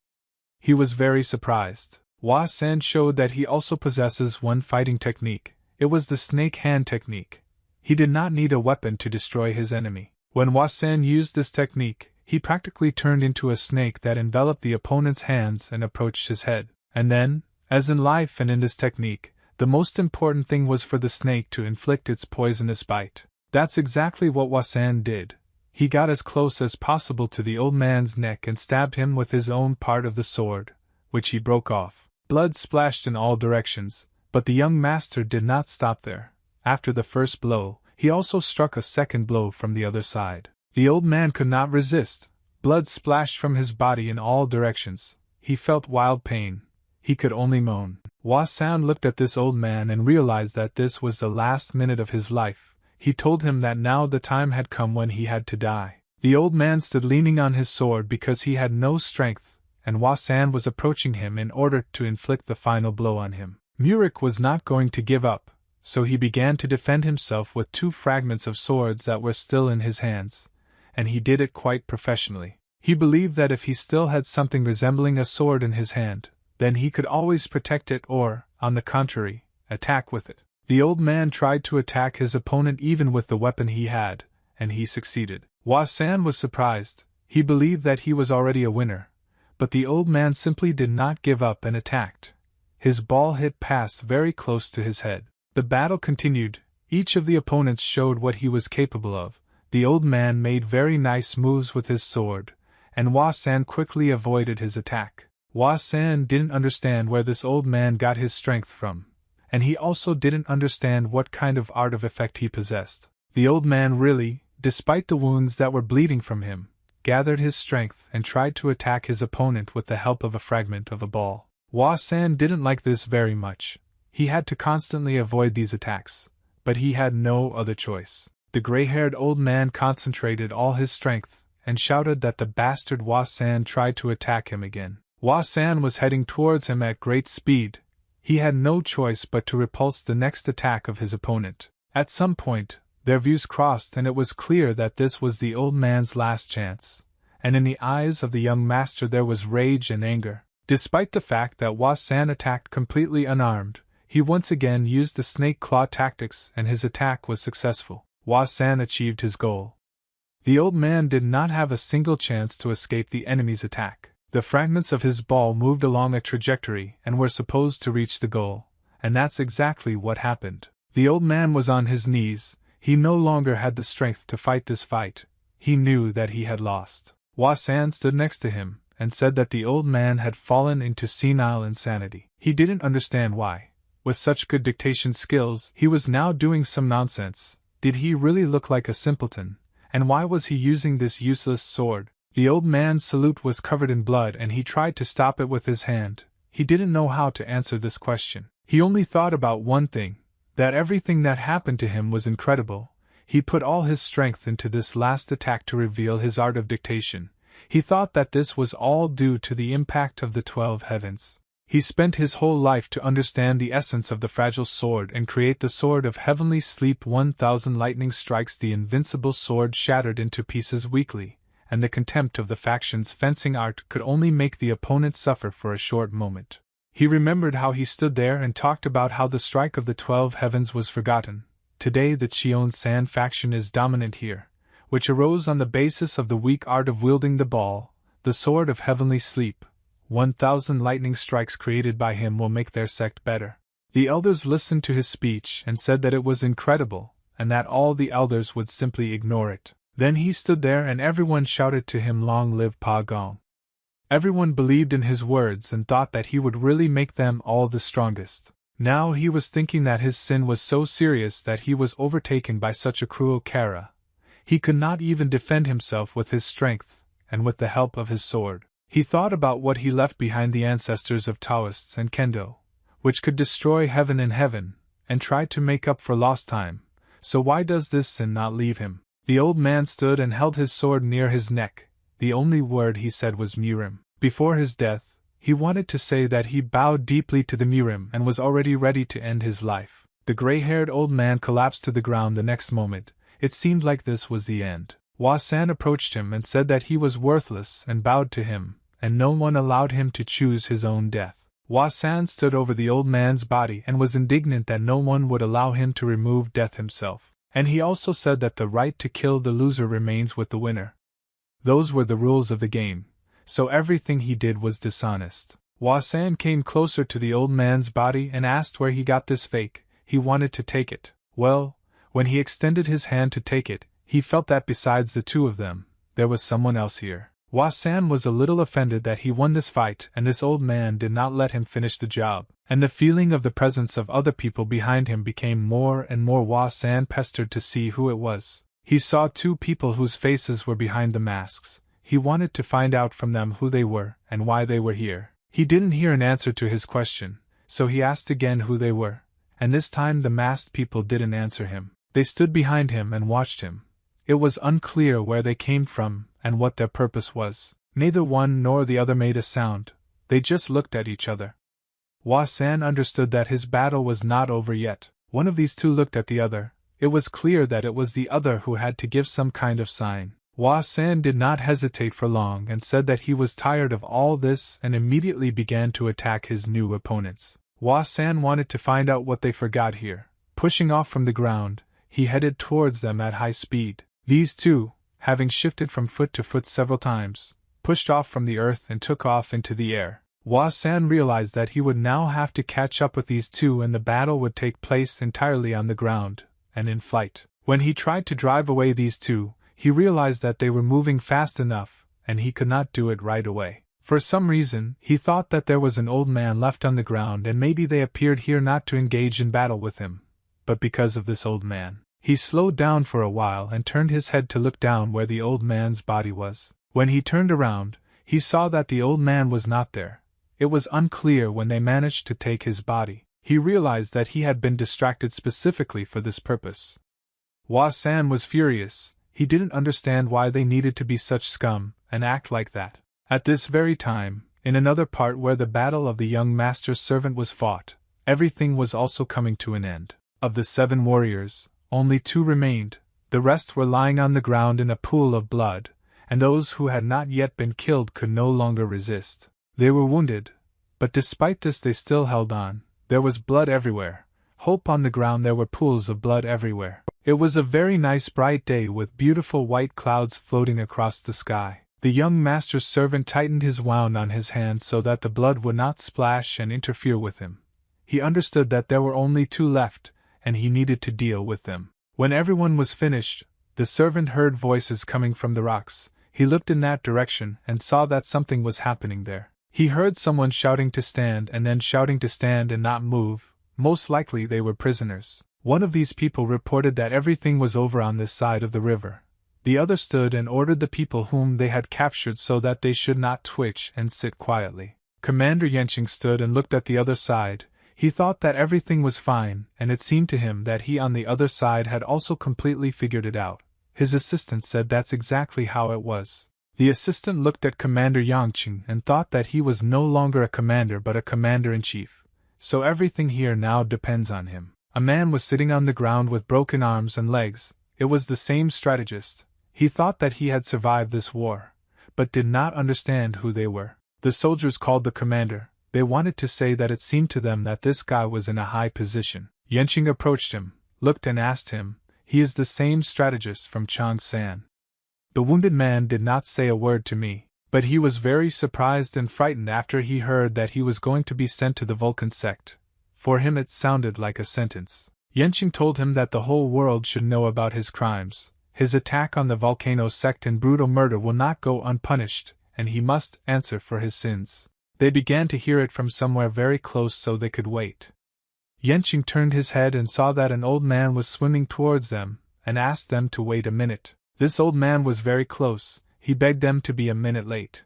S1: He was very surprised. Wasan showed that he also possesses one fighting technique. It was the snake hand technique. He did not need a weapon to destroy his enemy. When Wasan used this technique, he practically turned into a snake that enveloped the opponent's hands and approached his head. And then, as in life and in this technique, the most important thing was for the snake to inflict its poisonous bite. That's exactly what Wasan did. He got as close as possible to the old man's neck and stabbed him with his own part of the sword, which he broke off. Blood splashed in all directions, but the young master did not stop there. After the first blow, he also struck a second blow from the other side. The old man could not resist. Blood splashed from his body in all directions. He felt wild pain. He could only moan. Wasan looked at this old man and realized that this was the last minute of his life. He told him that now the time had come when he had to die. The old man stood leaning on his sword because he had no strength, and Wasan was approaching him in order to inflict the final blow on him. Murik was not going to give up, so he began to defend himself with 2 fragments of swords that were still in his hands, and he did it quite professionally. He believed that if he still had something resembling a sword in his hand, then he could always protect it or, on the contrary, attack with it. The old man tried to attack his opponent even with the weapon he had, and he succeeded. Wasan was surprised. He believed that he was already a winner, but the old man simply did not give up and attacked. His ball hit past very close to his head. The battle continued. Each of the opponents showed what he was capable of. The old man made very nice moves with his sword, and Wasan quickly avoided his attack. Wasan didn't understand where this old man got his strength from, and he also didn't understand what kind of art of effect he possessed. The old man really, despite the wounds that were bleeding from him, gathered his strength and tried to attack his opponent with the help of a fragment of a ball. Hua San didn't like this very much. He had to constantly avoid these attacks, but he had no other choice. The gray-haired old man concentrated all his strength and shouted that the bastard Hua San tried to attack him again. Hua San was heading towards him at great speed. He had no choice but to repulse the next attack of his opponent. At some point, their views crossed and it was clear that this was the old man's last chance, and in the eyes of the young master there was rage and anger. Despite the fact that Hua San attacked completely unarmed, he once again used the snake claw tactics and his attack was successful. Hua San achieved his goal. The old man did not have a single chance to escape the enemy's attack. The fragments of his ball moved along a trajectory and were supposed to reach the goal, and that's exactly what happened. The old man was on his knees. He no longer had the strength to fight this fight. He knew that he had lost. Hua San stood next to him and said that the old man had fallen into senile insanity. He didn't understand why. With such good dictation skills, he was now doing some nonsense. Did he really look like a simpleton? And why was he using this useless sword? The old man's salute was covered in blood and he tried to stop it with his hand. He didn't know how to answer this question. He only thought about one thing, that everything that happened to him was incredible. He put all his strength into this last attack to reveal his art of dictation. He thought that this was all due to the impact of the 12 heavens. He spent his whole life to understand the essence of the fragile sword and create the sword of heavenly sleep. 1,000 lightning strikes, the invincible sword shattered into pieces weakly, and the contempt of the faction's fencing art could only make the opponent suffer for a short moment. He remembered how he stood there and talked about how the strike of the 12 heavens was forgotten. Today the Cheon-san faction is dominant here, which arose on the basis of the weak art of wielding the ball, the sword of heavenly sleep. 1,000 lightning strikes created by him will make their sect better. The elders listened to his speech and said that it was incredible, and that all the elders would simply ignore it. Then he stood there and everyone shouted to him, "Long live Pa Gong." Everyone believed in his words and thought that he would really make them all the strongest. Now he was thinking that his sin was so serious that he was overtaken by such a cruel kara. He could not even defend himself with his strength, and with the help of his sword. He thought about what he left behind, the ancestors of Taoists and Kendo, which could destroy heaven and heaven, and tried to make up for lost time. So why does this sin not leave him? The old man stood and held his sword near his neck. The only word he said was Mirim. Before his death, he wanted to say that he bowed deeply to the Mirim and was already ready to end his life. The gray-haired old man collapsed to the ground the next moment. It seemed like this was the end. Hua San approached him and said that he was worthless and bowed to him, and no one allowed him to choose his own death. Hua San stood over the old man's body and was indignant that no one would allow him to remove death himself. And he also said that the right to kill the loser remains with the winner. Those were the rules of the game, so everything he did was dishonest. Hua San came closer to the old man's body and asked where he got this fake. He wanted to take it. Well, when he extended his hand to take it, he felt that besides the two of them, there was someone else here. Hua San was a little offended that he won this fight and this old man did not let him finish the job, and the feeling of the presence of other people behind him became more and more. Hua San pestered to see who it was. He saw two people whose faces were behind the masks. He wanted to find out from them who they were and why they were here. He didn't hear an answer to his question, so he asked again who they were, and this time the masked people didn't answer him. They stood behind him and watched him. It was unclear where they came from and what their purpose was. Neither one nor the other made a sound. They just looked at each other. Hua San understood that his battle was not over yet. One of these two looked at the other. It was clear that it was the other who had to give some kind of sign. Hua San did not hesitate for long and said that he was tired of all this and immediately began to attack his new opponents. Hua San wanted to find out what they forgot here. Pushing off from the ground, he headed towards them at high speed. These two, having shifted from foot to foot several times, pushed off from the earth and took off into the air. Hua San realized that he would now have to catch up with these two and the battle would take place entirely on the ground and in flight. When he tried to drive away these two, he realized that they were moving fast enough, and he could not do it right away. For some reason, he thought that there was an old man left on the ground and maybe they appeared here not to engage in battle with him, but because of this old man. He slowed down for a while and turned his head to look down where the old man's body was. When he turned around, he saw that the old man was not there. It was unclear when they managed to take his body. He realized that he had been distracted specifically for this purpose. Hua-san was furious. He didn't understand why they needed to be such scum and act like that. At this very time, in another part where the battle of the young master's servant was fought, everything was also coming to an end. Of the 7 warriors, only 2 remained. The rest were lying on the ground in a pool of blood, and those who had not yet been killed could no longer resist. They were wounded, but despite this they still held on. There was blood everywhere. Hope on the ground, there were pools of blood everywhere. It was a very nice bright day with beautiful white clouds floating across the sky. The young master's servant tightened his wound on his hands so that the blood would not splash and interfere with him. He understood that there were only 2 left, and he needed to deal with them. When everyone was finished, the servant heard voices coming from the rocks. He looked in that direction and saw that something was happening there. He heard someone shouting to stand and then shouting to stand and not move. Most likely they were prisoners. One of these people reported that everything was over on this side of the river. The other stood and ordered the people whom they had captured so that they should not twitch and sit quietly. Commander Yenching stood and looked at the other side. He thought that everything was fine, and it seemed to him that he on the other side had also completely figured it out. His assistant said that's exactly how it was. The assistant looked at Commander Yangqing and thought that he was no longer a commander but a commander-in-chief. So everything here now depends on him. A man was sitting on the ground with broken arms and legs. It was the same strategist. He thought that he had survived this war, but did not understand who they were. The soldiers called the commander. They wanted to say that it seemed to them that this guy was in a high position. Yenching approached him, looked and asked him, "He is the same strategist from Changsan." The wounded man did not say a word to me, but he was very surprised and frightened after he heard that he was going to be sent to the Vulcan sect. For him it sounded like a sentence. Yenching told him that the whole world should know about his crimes. His attack on the volcano sect and brutal murder will not go unpunished, and he must answer for his sins. They began to hear it from somewhere very close so they could wait. Yenching turned his head and saw that an old man was swimming towards them, and asked them to wait a minute. This old man was very close. He begged them to be a minute late.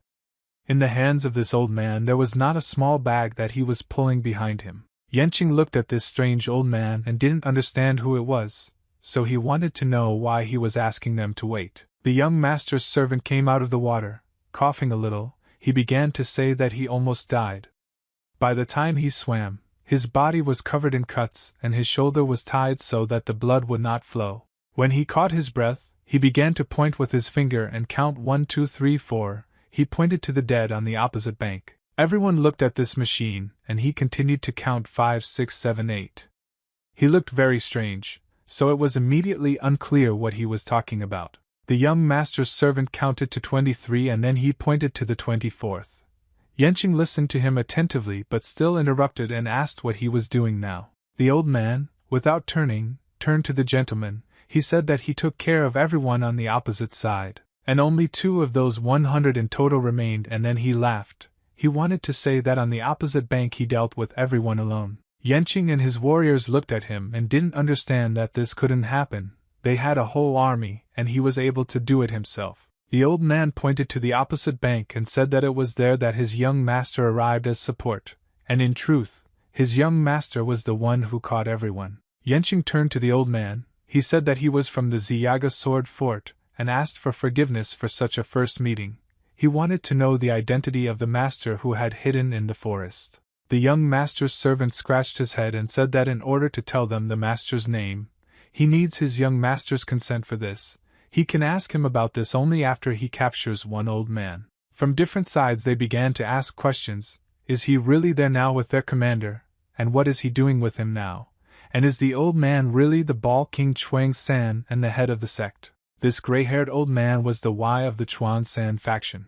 S1: In the hands of this old man there was not a small bag that he was pulling behind him. Yenching looked at this strange old man and didn't understand who it was, so he wanted to know why he was asking them to wait. The young master's servant came out of the water, coughing a little. He began to say that he almost died. By the time he swam, his body was covered in cuts and his shoulder was tied so that the blood would not flow. When he caught his breath, he began to point with his finger and count 1, 2, 3, 4. He pointed to the dead on the opposite bank. Everyone looked at this machine, and he continued to count 5, 6, 7, 8. He looked very strange, so it was immediately unclear what he was talking about. The young master's servant counted to 23 and then he pointed to the 24th. Yenching listened to him attentively but still interrupted and asked what he was doing now. The old man, without turning, turned to the gentleman. He said that he took care of everyone on the opposite side, and only 2 of those 100 in total remained, and then he laughed. He wanted to say that on the opposite bank he dealt with everyone alone. Yenching and his warriors looked at him and didn't understand that this couldn't happen. They had a whole army, and he was able to do it himself. The old man pointed to the opposite bank and said that it was there that his young master arrived as support, and in truth, his young master was the one who caught everyone. Yenching turned to the old man. He said that he was from the Ziyaga Sword Fort, and asked for forgiveness for such a first meeting. He wanted to know the identity of the master who had hidden in the forest. The young master's servant scratched his head and said that in order to tell them the master's name, he needs his young master's consent for this. He can ask him about this only after he captures one old man. From different sides they began to ask questions. Is he really there now with their commander? And what is he doing with him now? And is the old man really the Ball King Chuang San and the head of the sect? This gray-haired old man was the Y of the Chuan San faction.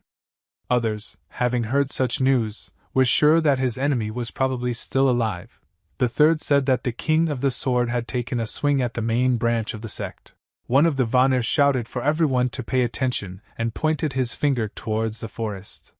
S1: Others, having heard such news, were sure that his enemy was probably still alive. The third said that the king of the sword had taken a swing at the main branch of the sect. One of the Vanir shouted for everyone to pay attention and pointed his finger towards the forest.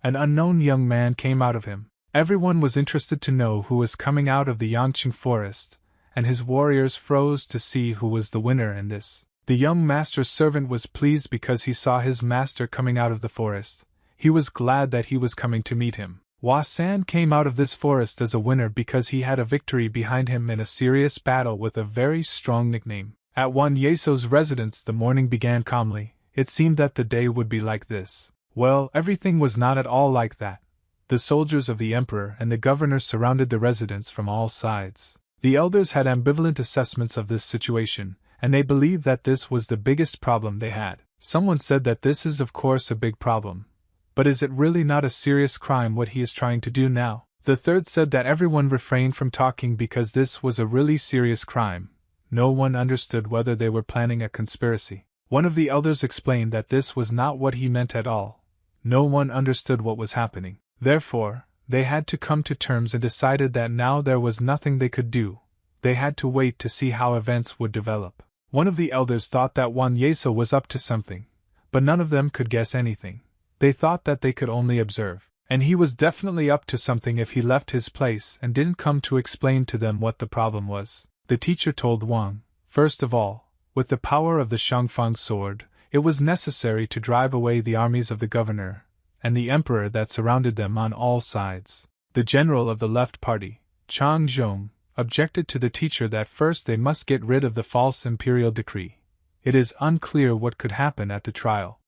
S1: An unknown young man came out of him. Everyone was interested to know who was coming out of the Yangqing forest, and his warriors froze to see who was the winner in this. The young master's servant was pleased because he saw his master coming out of the forest. He was glad that he was coming to meet him. Hua San came out of this forest as a winner because he had a victory behind him in a serious battle with a very strong nickname. At Wan Yeso's residence the morning began calmly. It seemed that the day would be like this. Well, everything was not at all like that. The soldiers of the emperor and the governor surrounded the residence from all sides. The elders had ambivalent assessments of this situation, and they believed that this was the biggest problem they had. Someone said that this is of course a big problem. But is it really not a serious crime what he is trying to do now? The third said that everyone refrained from talking because this was a really serious crime. No one understood whether they were planning a conspiracy. One of the elders explained that this was not what he meant at all. No one understood what was happening. Therefore, they had to come to terms and decided that now there was nothing they could do. They had to wait to see how events would develop. One of the elders thought that Wan Yeso was up to something, but none of them could guess anything. They thought that they could only observe, and he was definitely up to something if he left his place and didn't come to explain to them what the problem was. The teacher told Wang, first of all, with the power of the Shangfang sword, it was necessary to drive away the armies of the governor and the emperor that surrounded them on all sides. The general of the left party, Chang Zhong, objected to the teacher that first they must get rid of the false imperial decree. It is unclear what could happen at the trial.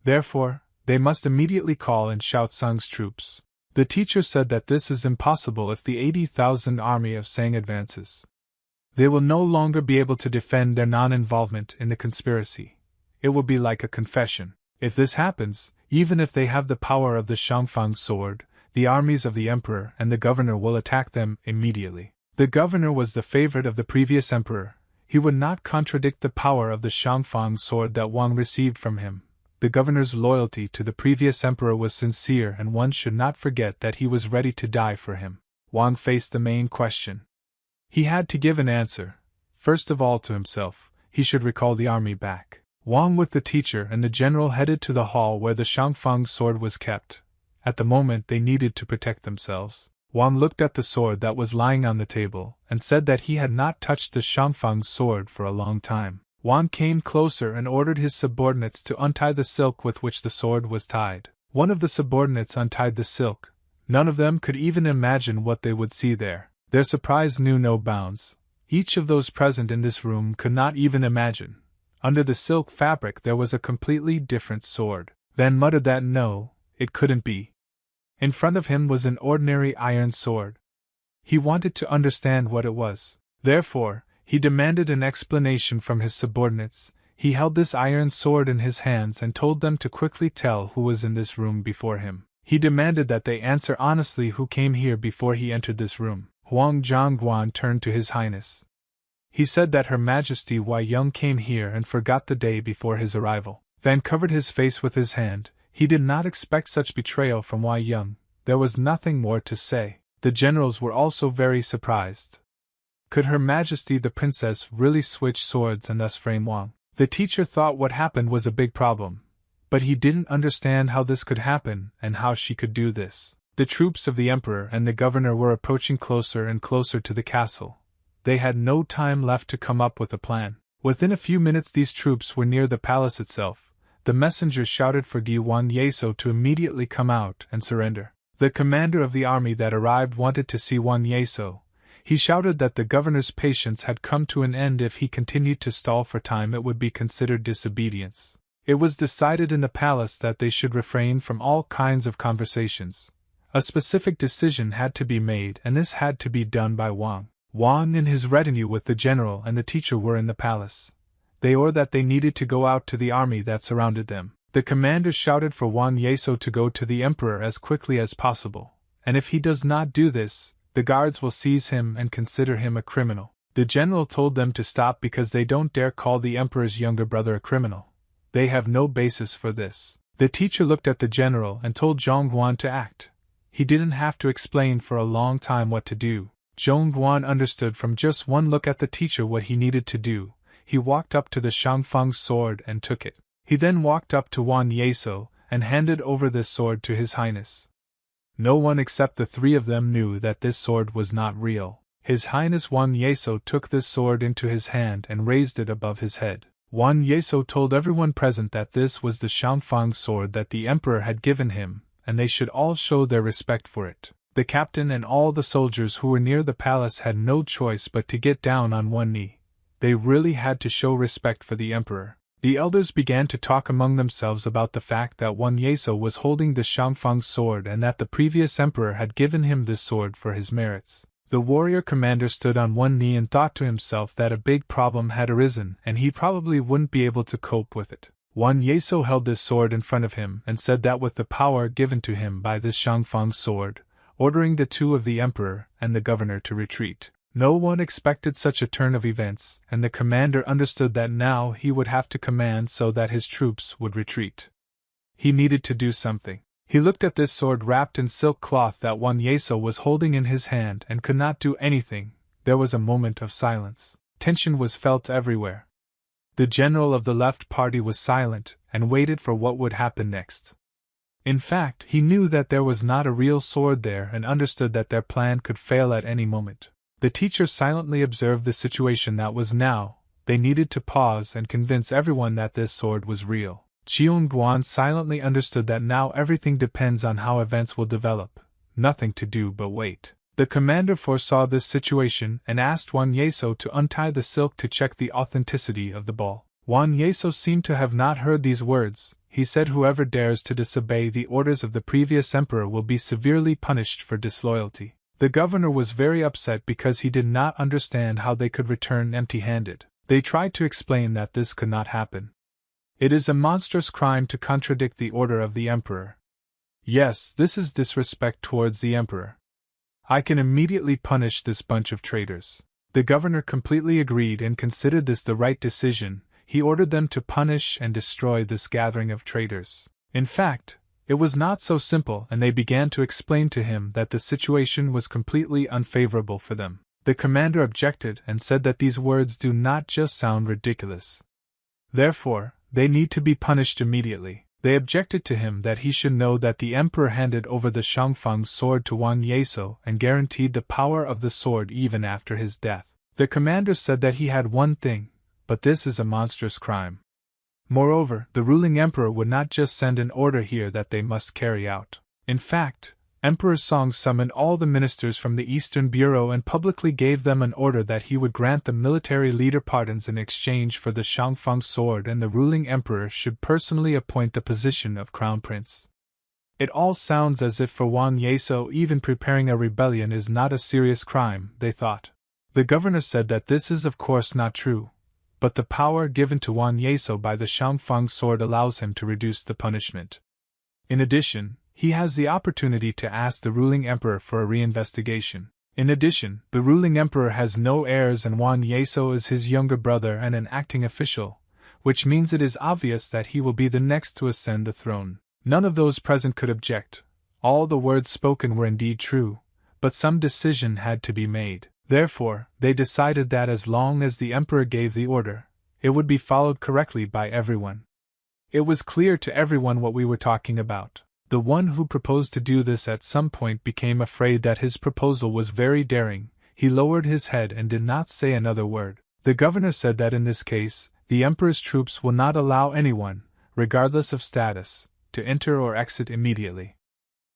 S1: Therefore, they must immediately call and shout Sung's troops. The teacher said that this is impossible if the 80,000 army of Sang advances. They will no longer be able to defend their non-involvement in the conspiracy. It will be like a confession. If this happens, even if they have the power of the Shangfang sword, the armies of the emperor and the governor will attack them immediately. The governor was the favorite of the previous emperor. He would not contradict the power of the Shangfang sword that Wang received from him. The governor's loyalty to the previous emperor was sincere, and one should not forget that he was ready to die for him. Wang faced the main question. He had to give an answer. First of all to himself, he should recall the army back. Wang with the teacher and the general headed to the hall where the Shangfang sword was kept. At the moment they needed to protect themselves. Wang looked at the sword that was lying on the table, and said that he had not touched the Shangfang sword for a long time. Wang came closer and ordered his subordinates to untie the silk with which the sword was tied. One of the subordinates untied the silk. None of them could even imagine what they would see there. Their surprise knew no bounds. Each of those present in this room could not even imagine. Under the silk fabric there was a completely different sword. Then muttered that no, it couldn't be. In front of him was an ordinary iron sword. He wanted to understand what it was. Therefore, he demanded an explanation from his subordinates. He held this iron sword in his hands and told them to quickly tell who was in this room before him. He demanded that they answer honestly who came here before he entered this room. Huang Zhongguan turned to His Highness. He said that Her Majesty Wei Yong came here and forgot the day before his arrival, then covered his face with his hand. He did not expect such betrayal from Wei Yong. There was nothing more to say. The generals were also very surprised. Could Her Majesty the Princess really switch swords and thus frame Wang? The teacher thought what happened was a big problem, but he didn't understand how this could happen and how she could do this. The troops of the emperor and the governor were approaching closer and closer to the castle. They had no time left to come up with a plan. Within a few minutes these troops were near the palace itself. The messenger shouted for Wan Yeso to immediately come out and surrender. The commander of the army that arrived wanted to see Wan Yeso. He shouted that the governor's patience had come to an end. If he continued to stall for time it would be considered disobedience. It was decided in the palace that they should refrain from all kinds of conversations. A specific decision had to be made, and this had to be done by Wang. Wang and his retinue with the general and the teacher were in the palace. They ordered that they needed to go out to the army that surrounded them. The commander shouted for Wan Yeso to go to the emperor as quickly as possible, and if he does not do this, the guards will seize him and consider him a criminal. The general told them to stop because they don't dare call the emperor's younger brother a criminal. They have no basis for this. The teacher looked at the general and told Zhongguan to act. He didn't have to explain for a long time what to do. Zhongguan understood from just one look at the teacher what he needed to do. He walked up to the Shangfang sword and took it. He then walked up to Wan Yeso and handed over this sword to His Highness. No one except the three of them knew that this sword was not real. His Highness Wan Yeso took this sword into his hand and raised it above his head. Wan Yeso told everyone present that this was the Shangfang sword that the emperor had given him, and they should all show their respect for it. The captain and all the soldiers who were near the palace had no choice but to get down on one knee. They really had to show respect for the emperor. The elders began to talk among themselves about the fact that Wan Yeso was holding the Shangfang sword and that the previous emperor had given him this sword for his merits. The warrior commander stood on one knee and thought to himself that a big problem had arisen and he probably wouldn't be able to cope with it. Wan Yeso held this sword in front of him and said that with the power given to him by this Shangfang sword, ordering the two of the emperor and the governor to retreat. No one expected such a turn of events, and the commander understood that now he would have to command so that his troops would retreat. He needed to do something. He looked at this sword wrapped in silk cloth that Wan Yeso was holding in his hand and could not do anything. There was a moment of silence. Tension was felt everywhere. The general of the left party was silent and waited for what would happen next. In fact, he knew that there was not a real sword there and understood that their plan could fail at any moment. The teacher silently observed the situation that was now. They needed to pause and convince everyone that this sword was real. Cheung Guan silently understood that now everything depends on how events will develop. Nothing to do but wait. The commander foresaw this situation and asked Wan Yeso to untie the silk to check the authenticity of the ball. Wan Yeso seemed to have not heard these words. He said whoever dares to disobey the orders of the previous emperor will be severely punished for disloyalty. The governor was very upset because he did not understand how they could return empty-handed. They tried to explain that this could not happen. It is a monstrous crime to contradict the order of the emperor. Yes, this is disrespect towards the emperor. I can immediately punish this bunch of traitors. The governor completely agreed and considered this the right decision. He ordered them to punish and destroy this gathering of traitors. In fact, it was not so simple, and they began to explain to him that the situation was completely unfavorable for them. The commander objected and said that these words do not just sound ridiculous. Therefore, they need to be punished immediately. They objected to him that he should know that the emperor handed over the Shangfang sword to Wan Yeso and guaranteed the power of the sword even after his death. The commander said that he had one thing, but this is a monstrous crime. Moreover, the ruling emperor would not just send an order here that they must carry out. In fact, Emperor Song summoned all the ministers from the Eastern Bureau and publicly gave them an order that he would grant the military leader pardons in exchange for the Shangfang sword, and the ruling emperor should personally appoint the position of crown prince. It all sounds as if for Wan Yeso even preparing a rebellion is not a serious crime, they thought. The governor said that this is of course not true, but the power given to Wan Yeso by the Shangfang sword allows him to reduce the punishment. In addition, he has the opportunity to ask the ruling emperor for a reinvestigation. In addition, the ruling emperor has no heirs and Wan Yeso is his younger brother and an acting official, which means it is obvious that he will be the next to ascend the throne. None of those present could object. All the words spoken were indeed true, but some decision had to be made. Therefore, they decided that as long as the emperor gave the order, it would be followed correctly by everyone. It was clear to everyone what we were talking about. The one who proposed to do this at some point became afraid that his proposal was very daring. He lowered his head and did not say another word. The governor said that in this case, the emperor's troops will not allow anyone, regardless of status, to enter or exit immediately.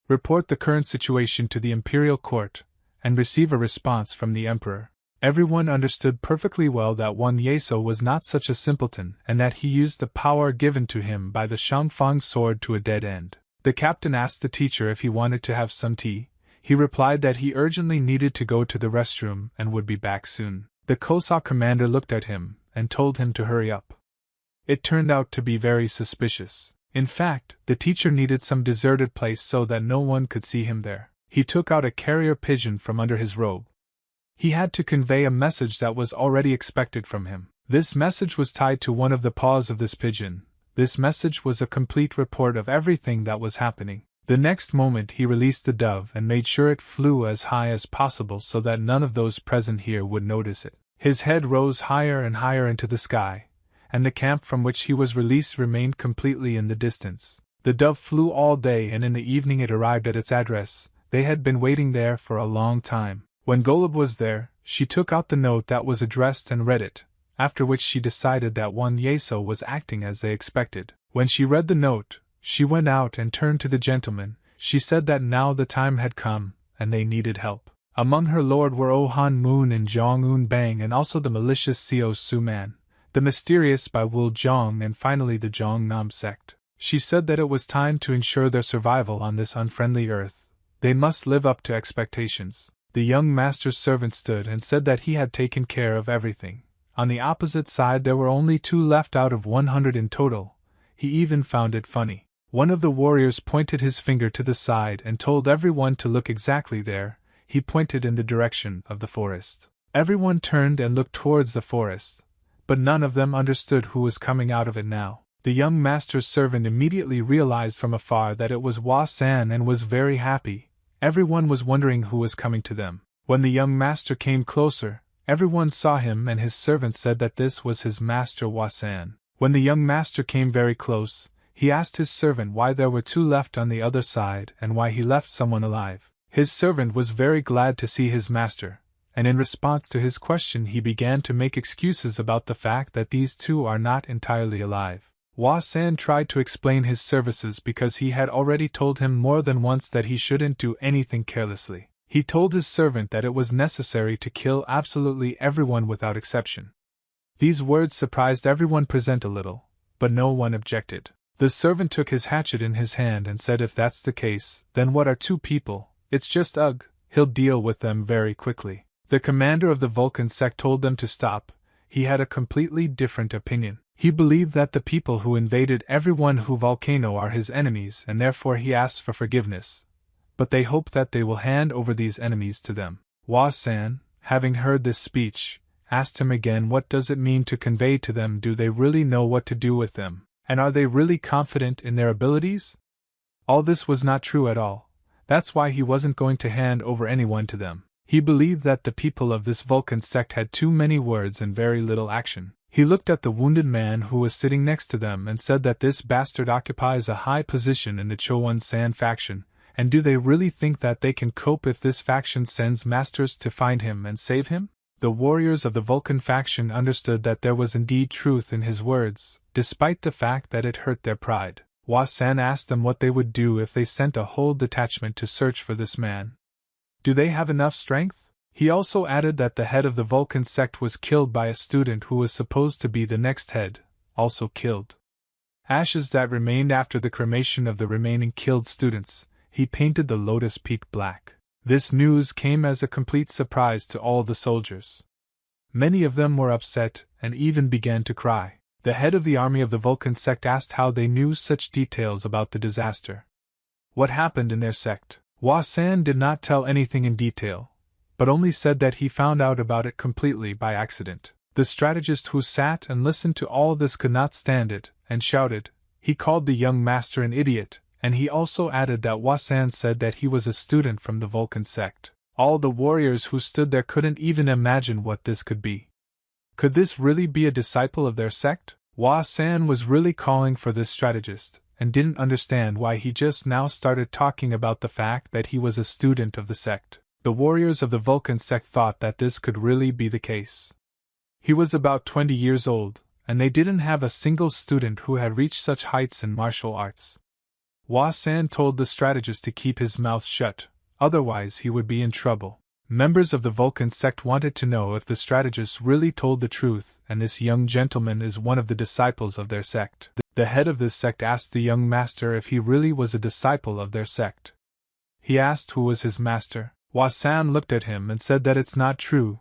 S1: Report the current situation to the imperial court, and receive a response from the emperor. Everyone understood perfectly well that Wan Yeso was not such a simpleton and that he used the power given to him by the Shangfang sword to a dead end. The captain asked the teacher if he wanted to have some tea. He replied that he urgently needed to go to the restroom and would be back soon. The Kosa commander looked at him and told him to hurry up. It turned out to be very suspicious. In fact, the teacher needed some deserted place so that no one could see him there. He took out a carrier pigeon from under his robe. He had to convey a message that was already expected from him. This message was tied to one of the paws of this pigeon. This message was a complete report of everything that was happening. The next moment he released the dove and made sure it flew as high as possible so that none of those present here would notice it. His head rose higher and higher into the sky, and the camp from which he was released remained completely in the distance. The dove flew all day and in the evening it arrived at its address. They had been waiting there for a long time. When Golub was there, she took out the note that was addressed and read it, after which she decided that Wan Yeso was acting as they expected. When she read the note, she went out and turned to the gentleman. She said that now the time had come, and they needed help. Among her lord were Oh Han Moon and Zhong Un Bang, and also the malicious Seo Su Man, the mysterious Bai Wul Zhong, and finally the Zhong Nam sect. She said that it was time to ensure their survival on this unfriendly earth. They must live up to expectations. The young master's servant stood and said that he had taken care of everything. On the opposite side there were only 2 left out of 100 in total. He even found it funny. One of the warriors pointed his finger to the side and told everyone to look exactly there. He pointed in the direction of the forest. Everyone turned and looked towards the forest, but none of them understood who was coming out of it now. The young master's servant immediately realized from afar that it was Hua San and was very happy. Everyone was wondering who was coming to them. When the young master came closer, everyone saw him, and his servant said that this was his master Hua San. When the young master came very close, he asked his servant why there were 2 left on the other side and why he left someone alive. His servant was very glad to see his master, and in response to his question he began to make excuses about the fact that these 2 are not entirely alive. Hua San tried to explain his services because he had already told him more than once that he shouldn't do anything carelessly. He told his servant that it was necessary to kill absolutely everyone without exception. These words surprised everyone present a little, but no one objected. The servant took his hatchet in his hand and said, if that's the case, then what are 2 people? It's just Ugh, he'll deal with them very quickly. The commander of the Vulcan sect told them to stop. He had a completely different opinion. He believed that the people who invaded everyone who volcano are his enemies, and therefore he asked for forgiveness. But they hope that they will hand over these enemies to them. Hua San, having heard this speech, asked him again, what does it mean to convey to them? Do they really know what to do with them? And are they really confident in their abilities? All this was not true at all. That's why he wasn't going to hand over anyone to them. He believed that the people of this Vulcan sect had too many words and very little action. He looked at the wounded man who was sitting next to them and said that this bastard occupies a high position in the Chowan San faction, and do they really think that they can cope if this faction sends masters to find him and save him? The warriors of the Vulcan faction understood that there was indeed truth in his words, despite the fact that it hurt their pride. Hua San asked them what they would do if they sent a whole detachment to search for this man. Do they have enough strength? He also added that the head of the Vulcan sect was killed by a student who was supposed to be the next head, also killed. Ashes that remained after the cremation of the remaining killed students, he painted the lotus peak black. This news came as a complete surprise to all the soldiers. Many of them were upset and even began to cry. The head of the army of the Vulcan sect asked how they knew such details about the disaster. What happened in their sect? Hua San did not tell anything in detail, but only said that he found out about it completely by accident. The strategist who sat and listened to all this could not stand it, and shouted. He called the young master an idiot, and he also added that Hua San said that he was a student from the Vulcan sect. All the warriors who stood there couldn't even imagine what this could be. Could this really be a disciple of their sect? Hua San was really calling for this strategist, and didn't understand why he just now started talking about the fact that he was a student of the sect. The warriors of the Vulcan sect thought that this could really be the case. He was about 20 years old, and they didn't have a single student who had reached such heights in martial arts. Hua San told the strategist to keep his mouth shut, otherwise he would be in trouble. Members of the Vulcan sect wanted to know if the strategist really told the truth, and this young gentleman is one of the disciples of their sect. The head of this sect asked the young master if he really was a disciple of their sect. He asked who was his master. Hua San looked at him and said that it's not true.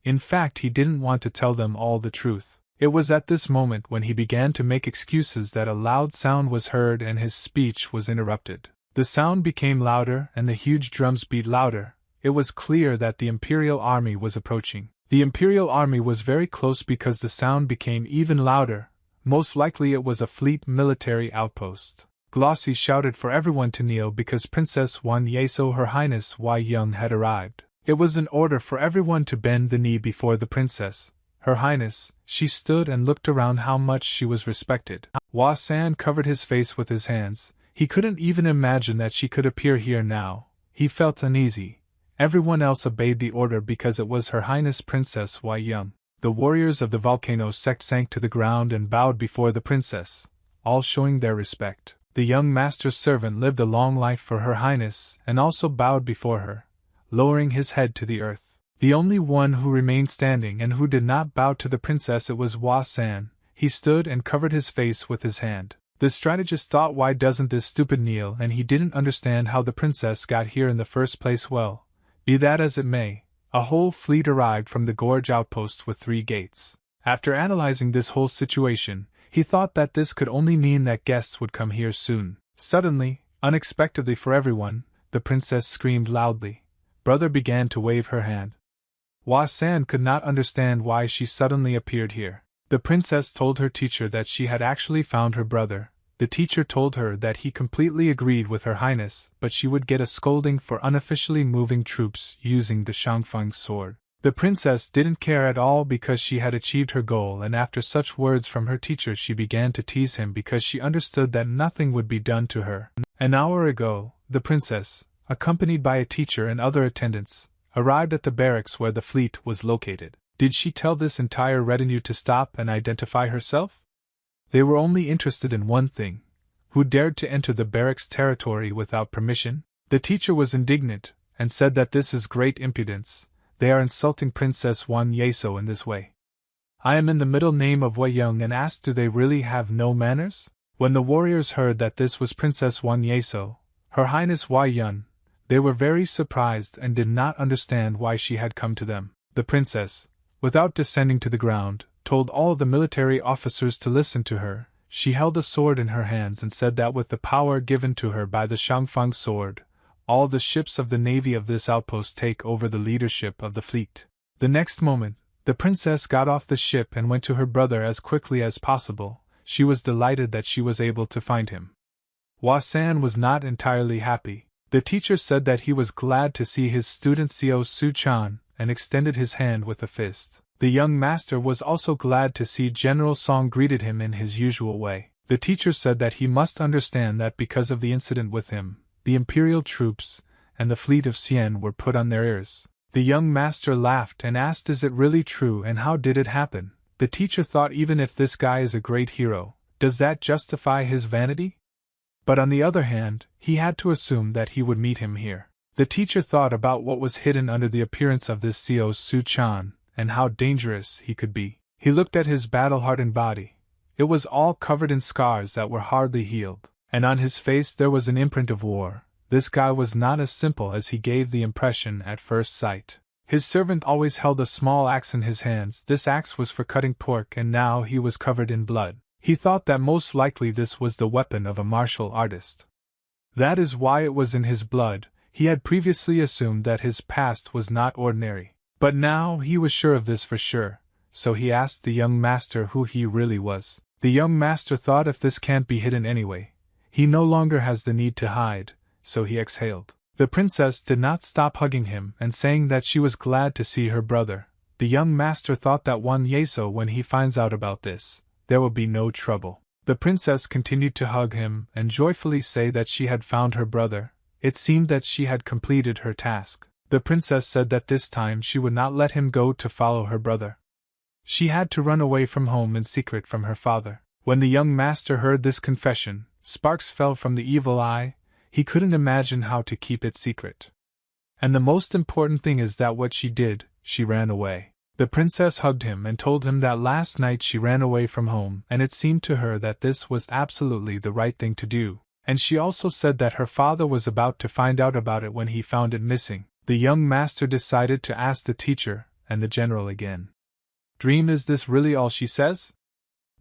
S1: In fact, he didn't want to tell them all the truth. It was at this moment when he began to make excuses that a loud sound was heard and his speech was interrupted. The sound became louder and the huge drums beat louder. It was clear that the Imperial Army was approaching. The Imperial Army was very close because the sound became even louder. Most likely it was a fleet military outpost. Glossy shouted for everyone to kneel because Princess Wan Yeso Her Highness Wai Young had arrived. It was an order for everyone to bend the knee before the princess. Her Highness, she stood and looked around how much she was respected. Hua San covered his face with his hands. He couldn't even imagine that she could appear here now. He felt uneasy. Everyone else obeyed the order because it was Her Highness Princess Wai Young. the warriors of the volcano sect sank to the ground and bowed before the princess, all showing their respect. The young master's servant lived a long life for Her Highness and also bowed before her, lowering his head to the earth. The only one who remained standing and who did not bow to the princess it was Hua San. He stood and covered his face with his hand. The strategist thought, why doesn't this stupid kneel, and he didn't understand how the princess got here in the first place. Well, be that as it may, a whole fleet arrived from the gorge outpost with 3 gates. After analyzing this whole situation, he thought that this could only mean that guests would come here soon. Suddenly, unexpectedly for everyone, the princess screamed loudly. Brother began to wave her hand. Hua San could not understand why she suddenly appeared here. The princess told her teacher that she had actually found her brother. The teacher told her that he completely agreed with Her Highness, but she would get a scolding for unofficially moving troops using the Shangfeng sword. The princess didn't care at all because she had achieved her goal, and after such words from her teacher she began to tease him because she understood that nothing would be done to her. An hour ago, the princess, accompanied by a teacher and other attendants, arrived at the barracks where the fleet was located. Did she tell this entire retinue to stop and identify herself? They were only interested in one thing: who dared to enter the barracks territory without permission? The teacher was indignant, and said that this is great impudence. They are insulting Princess Wan Yeso in this way. I am in the middle name of Wei Young and asked, do they really have no manners? When the warriors heard that this was Princess Wan Yeso, Her Highness Wei Yun, they were very surprised and did not understand why she had come to them. The princess, without descending to the ground, told all the military officers to listen to her. She held a sword in her hands and said that with the power given to her by the Shangfang sword, all the ships of the navy of this outpost take over the leadership of the fleet. The next moment, the princess got off the ship and went to her brother as quickly as possible. She was delighted that she was able to find him. Hua San was not entirely happy. The teacher said that he was glad to see his student Xiao Su-chan, and extended his hand with a fist. The young master was also glad to see General Song greeted him in his usual way. The teacher said that he must understand that because of the incident with him, the imperial troops and the fleet of Xian were put on their ears. The young master laughed and asked, is it really true and how did it happen? The teacher thought, even if this guy is a great hero, does that justify his vanity? But on the other hand, he had to assume that he would meet him here. The teacher thought about what was hidden under the appearance of this Xiao Su-chan, and how dangerous he could be. He looked at his battle-hardened body. It was all covered in scars that were hardly healed, and on his face there was an imprint of war. This guy was not as simple as he gave the impression at first sight. His servant always held a small axe in his hands. This axe was for cutting pork, and now he was covered in blood. He thought that most likely this was the weapon of a martial artist. That is why it was in his blood. He had previously assumed that his past was not ordinary. But now he was sure of this for sure, so he asked the young master who he really was. The young master thought, if this can't be hidden anyway, he no longer has the need to hide, so he exhaled. The princess did not stop hugging him and saying that she was glad to see her brother. The young master thought that Wan Yeso, when he finds out about this, there will be no trouble. The princess continued to hug him and joyfully say that she had found her brother. It seemed that she had completed her task. The princess said that this time she would not let him go to follow her brother. She had to run away from home in secret from her father. When the young master heard this confession, sparks fell from the evil eye. He couldn't imagine how to keep it secret. And the most important thing is that what she did, she ran away. The princess hugged him and told him that last night she ran away from home, and it seemed to her that this was absolutely the right thing to do. And she also said that her father was about to find out about it when he found it missing. The young master decided to ask the teacher and the general again. Dream, is this really all she says?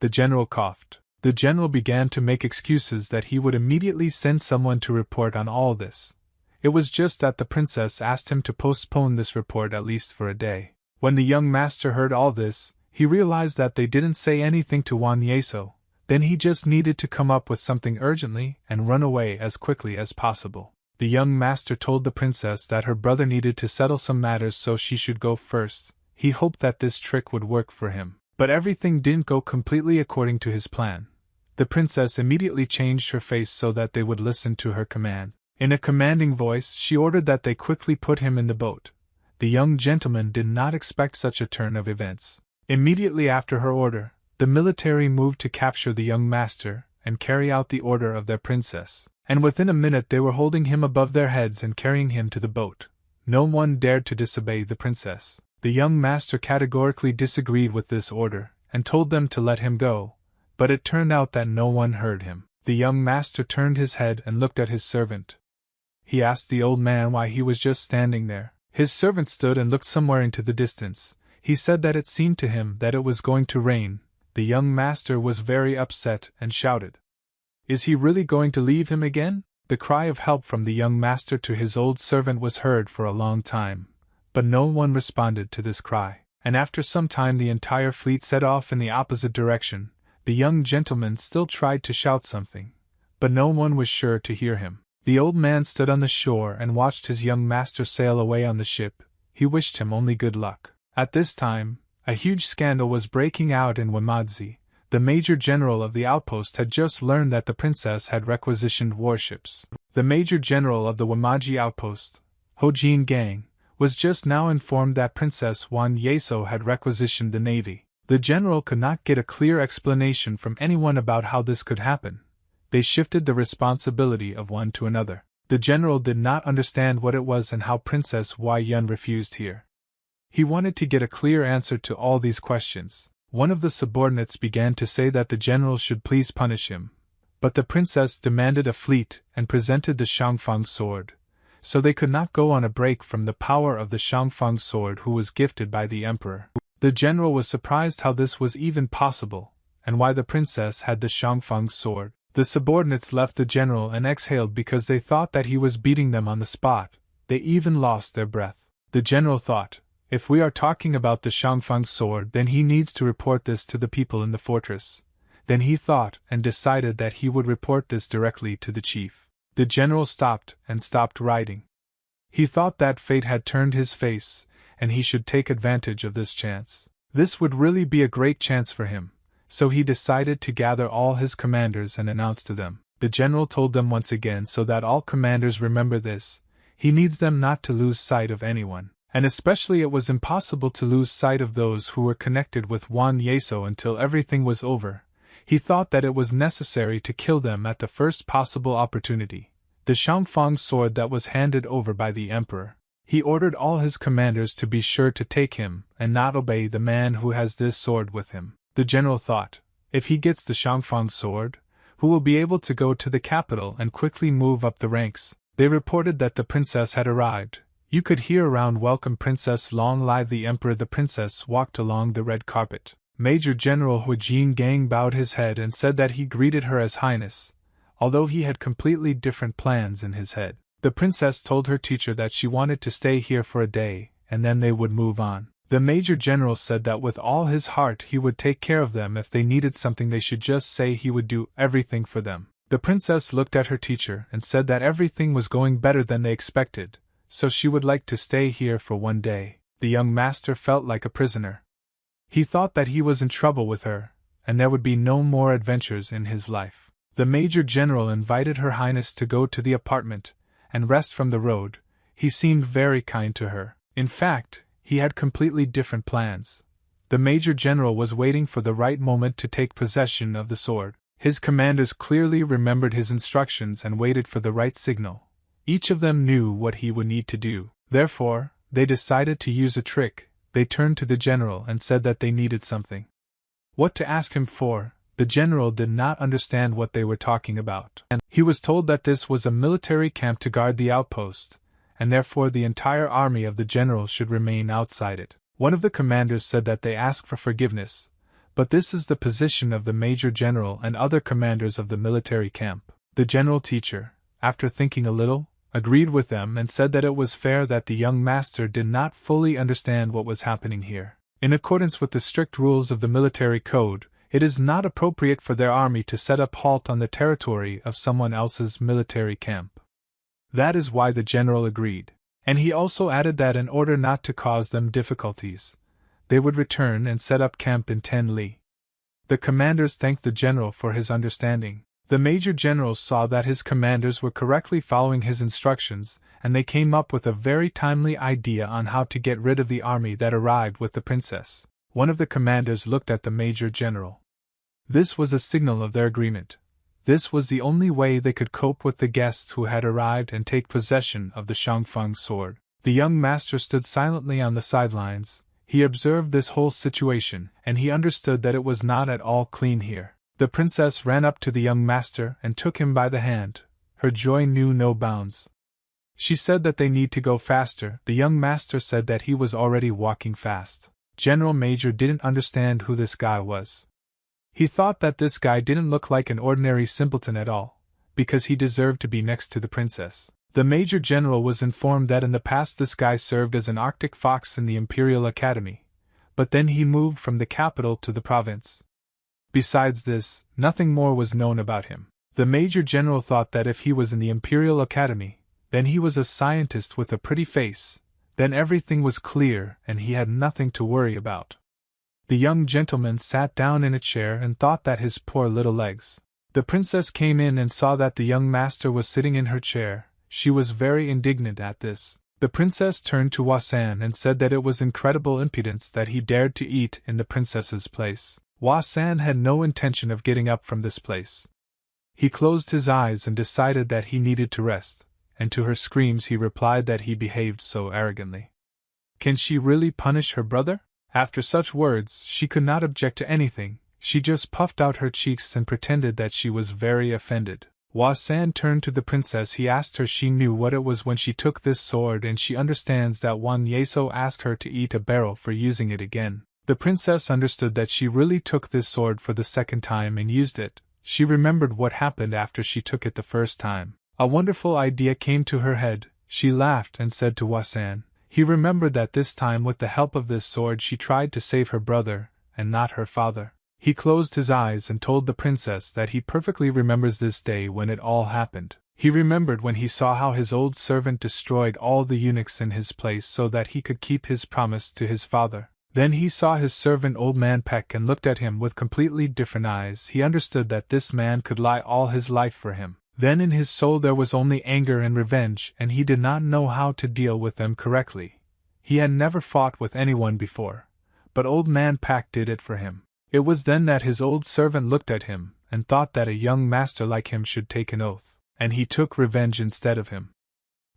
S1: The general coughed. The general began to make excuses that he would immediately send someone to report on all this. It was just that the princess asked him to postpone this report at least for a day. When the young master heard all this, he realized that they didn't say anything to Wan Yeso. Then he just needed to come up with something urgently and run away as quickly as possible. The young master told the princess that her brother needed to settle some matters, so she should go first. He hoped that this trick would work for him. But everything didn't go completely according to his plan. The princess immediately changed her face so that they would listen to her command. In a commanding voice, she ordered that they quickly put him in the boat. The young gentleman did not expect such a turn of events. Immediately after her order, the military moved to capture the young master and carry out the order of their princess. And within a minute they were holding him above their heads and carrying him to the boat. No one dared to disobey the princess. The young master categorically disagreed with this order and told them to let him go, but it turned out that no one heard him. The young master turned his head and looked at his servant. He asked the old man why he was just standing there. His servant stood and looked somewhere into the distance. He said that it seemed to him that it was going to rain. The young master was very upset and shouted, "Is he really going to leave him again?" The cry of help from the young master to his old servant was heard for a long time, but no one responded to this cry, and after some time the entire fleet set off in the opposite direction. The young gentleman still tried to shout something, but no one was sure to hear him. The old man stood on the shore and watched his young master sail away on the ship. He wished him only good luck. At this time, a huge scandal was breaking out in Wamadzi. The major general of the outpost had just learned that the princess had requisitioned warships. The major general of the Wamaji outpost, Hojin Gang, was just now informed that Princess Wan Yeso had requisitioned the navy. The general could not get a clear explanation from anyone about how this could happen. They shifted the responsibility of one to another. The general did not understand what it was and how Princess Wai Yun refused here. He wanted to get a clear answer to all these questions. One of the subordinates began to say that the general should please punish him, but the princess demanded a fleet and presented the Shangfang sword, so they could not go on a break from the power of the Shangfang sword who was gifted by the emperor. The general was surprised how this was even possible, and why the princess had the Shangfang sword. The subordinates left the general and exhaled because they thought that he was beating them on the spot. They even lost their breath. The general thought, if we are talking about the Shangfang sword, then he needs to report this to the people in the fortress. Then he thought and decided that he would report this directly to the chief. The general stopped writing. He thought that fate had turned his face, and he should take advantage of this chance. This would really be a great chance for him, so he decided to gather all his commanders and announce to them. The general told them once again so that all commanders remember this. He needs them not to lose sight of anyone, and especially it was impossible to lose sight of those who were connected with Wan Yeso until everything was over. He thought that it was necessary to kill them at the first possible opportunity. The Shangfang sword that was handed over by the emperor. He ordered all his commanders to be sure to take him and not obey the man who has this sword with him. The general thought, if he gets the Shangfang sword, who will be able to go to the capital and quickly move up the ranks? They reported that the princess had arrived. You could hear around "Welcome Princess, long live the emperor." The princess walked along the red carpet. Major General Huijin Gang bowed his head and said that he greeted her as Highness, although he had completely different plans in his head. The princess told her teacher that she wanted to stay here for a day, and then they would move on. The Major General said that with all his heart he would take care of them. If they needed something they should just say he would do everything for them. The princess looked at her teacher and said that everything was going better than they expected, so she would like to stay here for one day. The young master felt like a prisoner. He thought that he was in trouble with her, and there would be no more adventures in his life. The Major General invited Her Highness to go to the apartment and rest from the road. He seemed very kind to her. In fact, he had completely different plans. The Major General was waiting for the right moment to take possession of the sword. His commanders clearly remembered his instructions and waited for the right signal. Each of them knew what he would need to do. Therefore, they decided to use a trick. They turned to the general and said that they needed something. What to ask him for? The general did not understand what they were talking about. And he was told that this was a military camp to guard the outpost, and therefore the entire army of the general should remain outside it. One of the commanders said that they asked for forgiveness, but this is the position of the Major General and other commanders of the military camp. The general teacher, after thinking a little, agreed with them and said that it was fair that the young master did not fully understand what was happening here. In accordance with the strict rules of the military code, it is not appropriate for their army to set up halt on the territory of someone else's military camp. That is why the general agreed. And he also added that in order not to cause them difficulties, they would return and set up camp in 10 li. The commanders thanked the general for his understanding. The Major General saw that his commanders were correctly following his instructions, and they came up with a very timely idea on how to get rid of the army that arrived with the princess. One of the commanders looked at the Major General. This was a signal of their agreement. This was the only way they could cope with the guests who had arrived and take possession of the Shangfeng sword. The young master stood silently on the sidelines. He observed this whole situation, and he understood that it was not at all clean here. The princess ran up to the young master and took him by the hand. Her joy knew no bounds. She said that they need to go faster. The young master said that he was already walking fast. General Major didn't understand who this guy was. He thought that this guy didn't look like an ordinary simpleton at all, because he deserved to be next to the princess. The Major General was informed that in the past this guy served as an Arctic fox in the Imperial Academy, but then he moved from the capital to the province. Besides this, nothing more was known about him. The Major General thought that if he was in the Imperial Academy, then he was a scientist with a pretty face, then everything was clear and he had nothing to worry about. The young gentleman sat down in a chair and thought that his poor little legs. The princess came in and saw that the young master was sitting in her chair. She was very indignant at this. The princess turned to Wasan and said that it was incredible impudence that he dared to eat in the princess's place. Wasan had no intention of getting up from this place. He closed his eyes and decided that he needed to rest, and to her screams he replied that he behaved so arrogantly. Can she really punish her brother? After such words, she could not object to anything. She just puffed out her cheeks and pretended that she was very offended. Wasan turned to the princess. He asked her she knew what it was when she took this sword, and she understands that Wan Yeso asked her to eat a barrel for using it again. The princess understood that she really took this sword for the second time and used it. She remembered what happened after she took it the first time. A wonderful idea came to her head. She laughed and said to Wasan. He remembered that this time with the help of this sword she tried to save her brother, and not her father. He closed his eyes and told the princess that he perfectly remembers this day when it all happened. He remembered when he saw how his old servant destroyed all the eunuchs in his place so that he could keep his promise to his father. Then he saw his servant Old Man Peck and looked at him with completely different eyes. He understood that this man could lie all his life for him. Then in his soul there was only anger and revenge, and he did not know how to deal with them correctly. He had never fought with anyone before, but Old Man Pack did it for him. It was then that his old servant looked at him, and thought that a young master like him should take an oath, and he took revenge instead of him.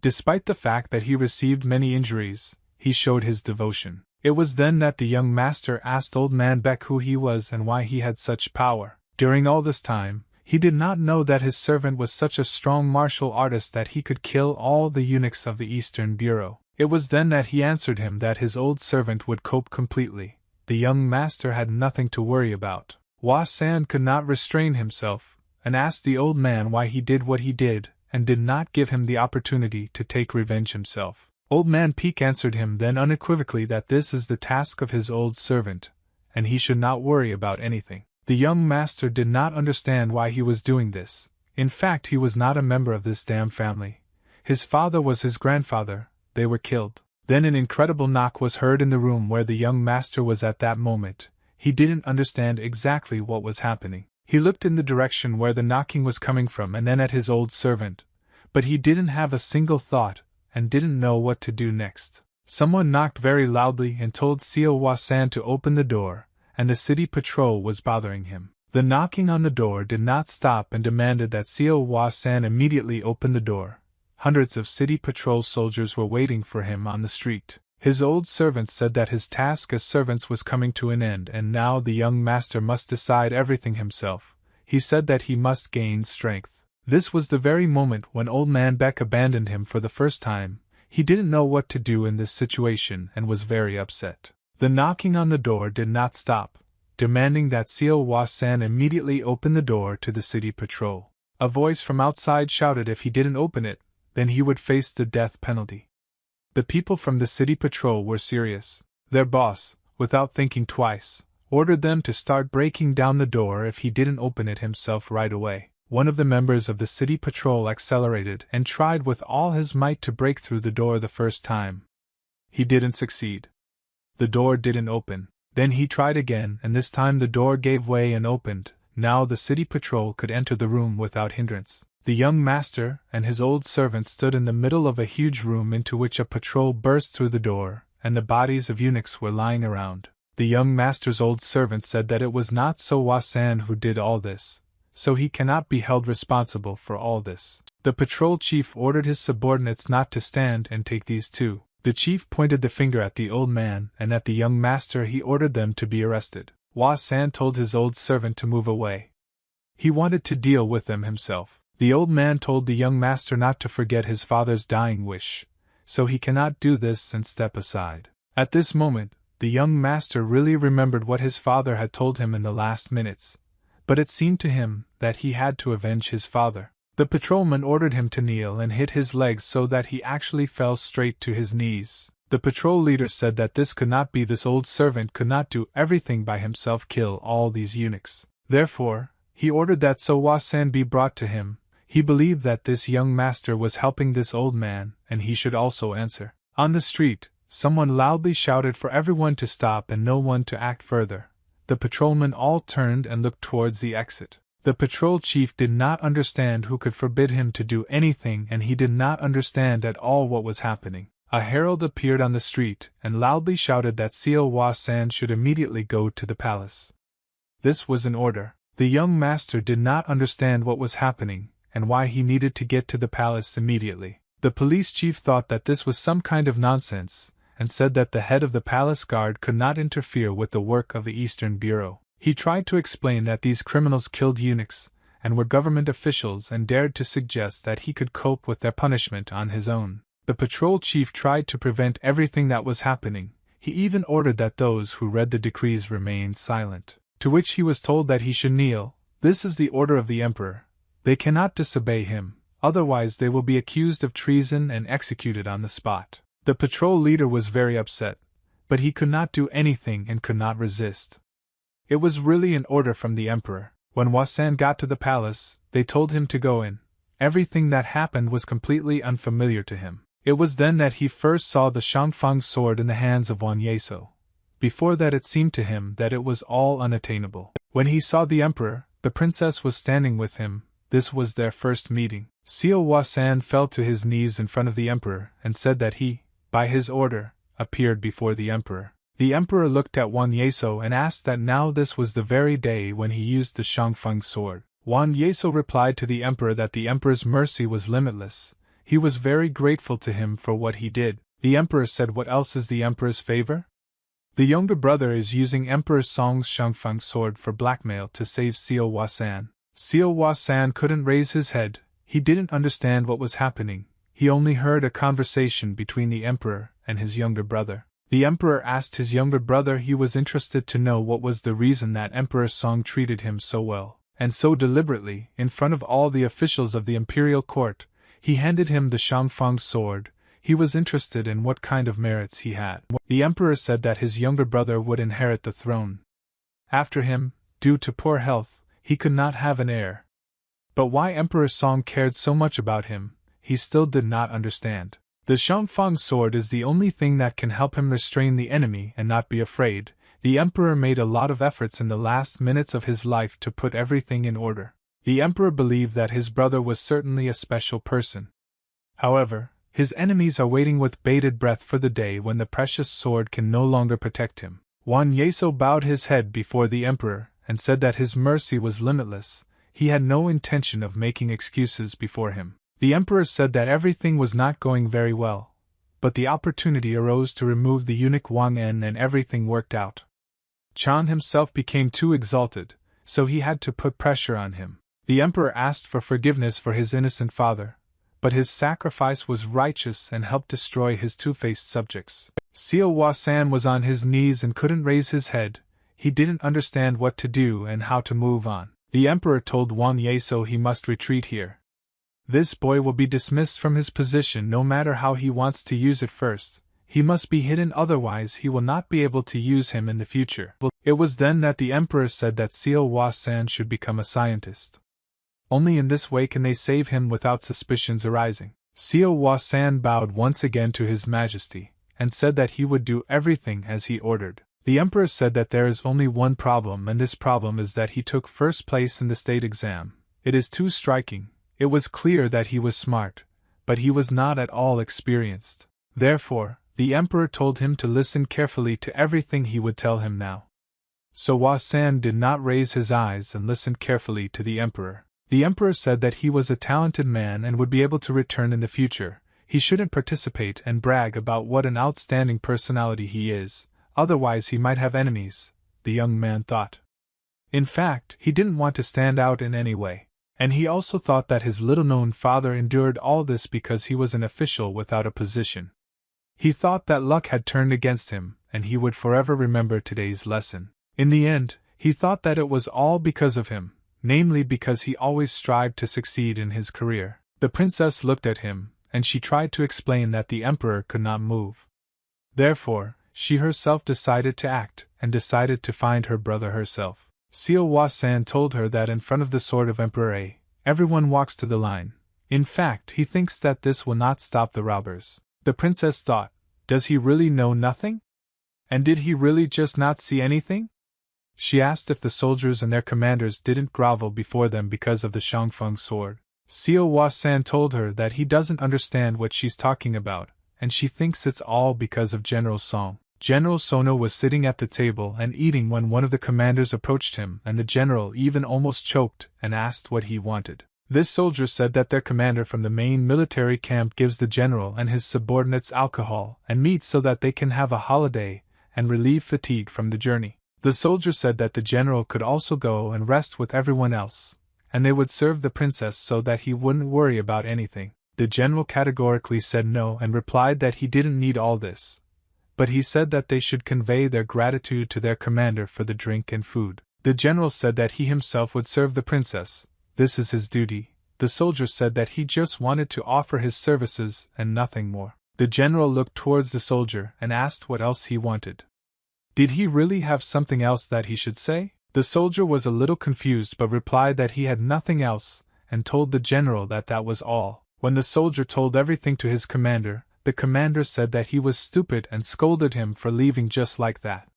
S1: Despite the fact that he received many injuries, he showed his devotion. It was then that the young master asked Old Man Beck who he was and why he had such power. During all this time, he did not know that his servant was such a strong martial artist that he could kill all the eunuchs of the Eastern Bureau. It was then that he answered him that his old servant would cope completely. The young master had nothing to worry about. Wasan could not restrain himself, and asked the old man why he did what he did, and did not give him the opportunity to take revenge himself. Old Man Peak answered him then unequivocally that this is the task of his old servant, and he should not worry about anything. The young master did not understand why he was doing this. In fact, he was not a member of this damn family. His father was his grandfather. They were killed. Then an incredible knock was heard in the room where the young master was at that moment. He didn't understand exactly what was happening. He looked in the direction where the knocking was coming from and then at his old servant. But he didn't have a single thought, and didn't know what to do next. Someone knocked very loudly and told Seo Wasan to open the door, and the city patrol was bothering him. The knocking on the door did not stop and demanded that Seo Wasan immediately open the door. Hundreds of city patrol soldiers were waiting for him on the street. His old servants said that his task as servants was coming to an end and now the young master must decide everything himself. He said that he must gain strength. This was the very moment when Old Man Beck abandoned him for the first time. He didn't know what to do in this situation and was very upset. The knocking on the door did not stop, demanding that Seo Wasan immediately open the door to the city patrol. A voice from outside shouted if he didn't open it, then he would face the death penalty. The people from the city patrol were serious. Their boss, without thinking twice, ordered them to start breaking down the door if he didn't open it himself right away. One of the members of the city patrol accelerated and tried with all his might to break through the door the first time. He didn't succeed. The door didn't open. Then he tried again, and this time the door gave way and opened. Now the city patrol could enter the room without hindrance. The young master and his old servant stood in the middle of a huge room into which a patrol burst through the door, and the bodies of eunuchs were lying around. The young master's old servant said that it was not Hwa San who did all this, so he cannot be held responsible for all this. The patrol chief ordered his subordinates not to stand and take these two. The chief pointed the finger at the old man and at the young master. He ordered them to be arrested. Hwa San told his old servant to move away. He wanted to deal with them himself. The old man told the young master not to forget his father's dying wish, so he cannot do this and step aside. At this moment, the young master really remembered what his father had told him in the last minutes, but it seemed to him that he had to avenge his father. The patrolman ordered him to kneel and hit his legs so that he actually fell straight to his knees. The patrol leader said that this could not be. This old servant could not do everything by himself, kill all these eunuchs. Therefore, he ordered that Hwa San be brought to him. He believed that this young master was helping this old man, and he should also answer. On the street, someone loudly shouted for everyone to stop and no one to act further. The patrolmen all turned and looked towards the exit. The patrol chief did not understand who could forbid him to do anything, and he did not understand at all what was happening. A herald appeared on the street and loudly shouted that Hwa San should immediately go to the palace. This was an order. The young master did not understand what was happening and why he needed to get to the palace immediately. The police chief thought that this was some kind of nonsense and said that the head of the palace guard could not interfere with the work of the Eastern Bureau. He tried to explain that these criminals killed eunuchs and were government officials and dared to suggest that he could cope with their punishment on his own. The patrol chief tried to prevent everything that was happening. He even ordered that those who read the decrees remain silent, to which he was told that he should kneel. This is the order of the emperor. They cannot disobey him, otherwise they will be accused of treason and executed on the spot. The patrol leader was very upset, but he could not do anything and could not resist. It was really an order from the emperor. When Hwa San got to the palace, they told him to go in. Everything that happened was completely unfamiliar to him. It was then that he first saw the Shangfang sword in the hands of Wan Yeso. Before that it seemed to him that it was all unattainable. When he saw the emperor, the princess was standing with him. This was their first meeting. Hwa San fell to his knees in front of the emperor and said that he, by his order, appeared before the emperor. The emperor looked at Wan Yeso and asked that now this was the very day when he used the Shangfeng sword. Wan Yeso replied to the emperor that the emperor's mercy was limitless. He was very grateful to him for what he did. The emperor said, "What else is the emperor's favor?" The younger brother is using Emperor Song's Shangfeng sword for blackmail to save Hwa San. Hwa San couldn't raise his head. He didn't understand what was happening. He only heard a conversation between the emperor and his younger brother. The emperor asked his younger brother. He was interested to know what was the reason that Emperor Song treated him so well, and so deliberately, in front of all the officials of the imperial court. He handed him the Shangfeng sword. He was interested in what kind of merits he had. The emperor said that his younger brother would inherit the throne. After him, due to poor health, he could not have an heir. But why Emperor Song cared so much about him, he still did not understand. The Shangfeng sword is the only thing that can help him restrain the enemy and not be afraid. The emperor made a lot of efforts in the last minutes of his life to put everything in order. The emperor believed that his brother was certainly a special person. However, his enemies are waiting with bated breath for the day when the precious sword can no longer protect him. Wan Yeso bowed his head before the emperor and said that his mercy was limitless. He had no intention of making excuses before him. The emperor said that everything was not going very well, but the opportunity arose to remove the eunuch Wang En and everything worked out. Chan himself became too exalted, so he had to put pressure on him. The emperor asked for forgiveness for his innocent father, but his sacrifice was righteous and helped destroy his two-faced subjects. Hwa San was on his knees and couldn't raise his head. He didn't understand what to do and how to move on. The emperor told Wan Yeso he must retreat here. This boy will be dismissed from his position no matter how he wants to use it first. He must be hidden, otherwise he will not be able to use him in the future. It was then that the emperor said that Hwa San should become a scientist. Only in this way can they save him without suspicions arising. Hwa San bowed once again to His Majesty, and said that he would do everything as he ordered. The emperor said that there is only one problem, and this problem is that he took first place in the state exam. It is too striking. It was clear that he was smart, but he was not at all experienced. Therefore, The emperor told him to listen carefully to everything he would tell him now. So Hua San did not raise his eyes and listened carefully to the emperor. The emperor said that he was a talented man and would be able to return in the future. He shouldn't participate and brag about what an outstanding personality he is, otherwise he might have enemies, the young man thought. In fact, he didn't want to stand out in any way. And he also thought that his little-known father endured all this because he was an official without a position. He thought that luck had turned against him, and he would forever remember today's lesson. In the end, he thought that it was all because of him, namely because he always strived to succeed in his career. The princess looked at him, and she tried to explain that the emperor could not move. Therefore, she herself decided to act, and decided to find her brother herself. Xiao Hua San told her that in front of the sword of Emperor A, everyone walks to the line. In fact, he thinks that this will not stop the robbers. The princess thought, does he really know nothing? And did he really just not see anything? She asked if the soldiers and their commanders didn't grovel before them because of the Shangfeng sword. Xiao Hua San told her that he doesn't understand what she's talking about, and she thinks it's all because of General Song. General Sono was sitting at the table and eating when one of the commanders approached him, and the general even almost choked and asked what he wanted. This soldier said that their commander from the main military camp gives the general and his subordinates alcohol and meat so that they can have a holiday and relieve fatigue from the journey. The soldier said that the general could also go and rest with everyone else, and they would serve the princess so that he wouldn't worry about anything. The general categorically said no and replied that he didn't need all this. But he said that they should convey their gratitude to their commander for the drink and food. The general said that he himself would serve the princess. This is his duty. The soldier said that he just wanted to offer his services and nothing more. The general looked towards the soldier and asked what else he wanted. Did he really have something else that he should say? The soldier was a little confused but replied that he had nothing else, and told the general that that was all. When the soldier told everything to his commander, the commander said that he was stupid and scolded him for leaving just like that.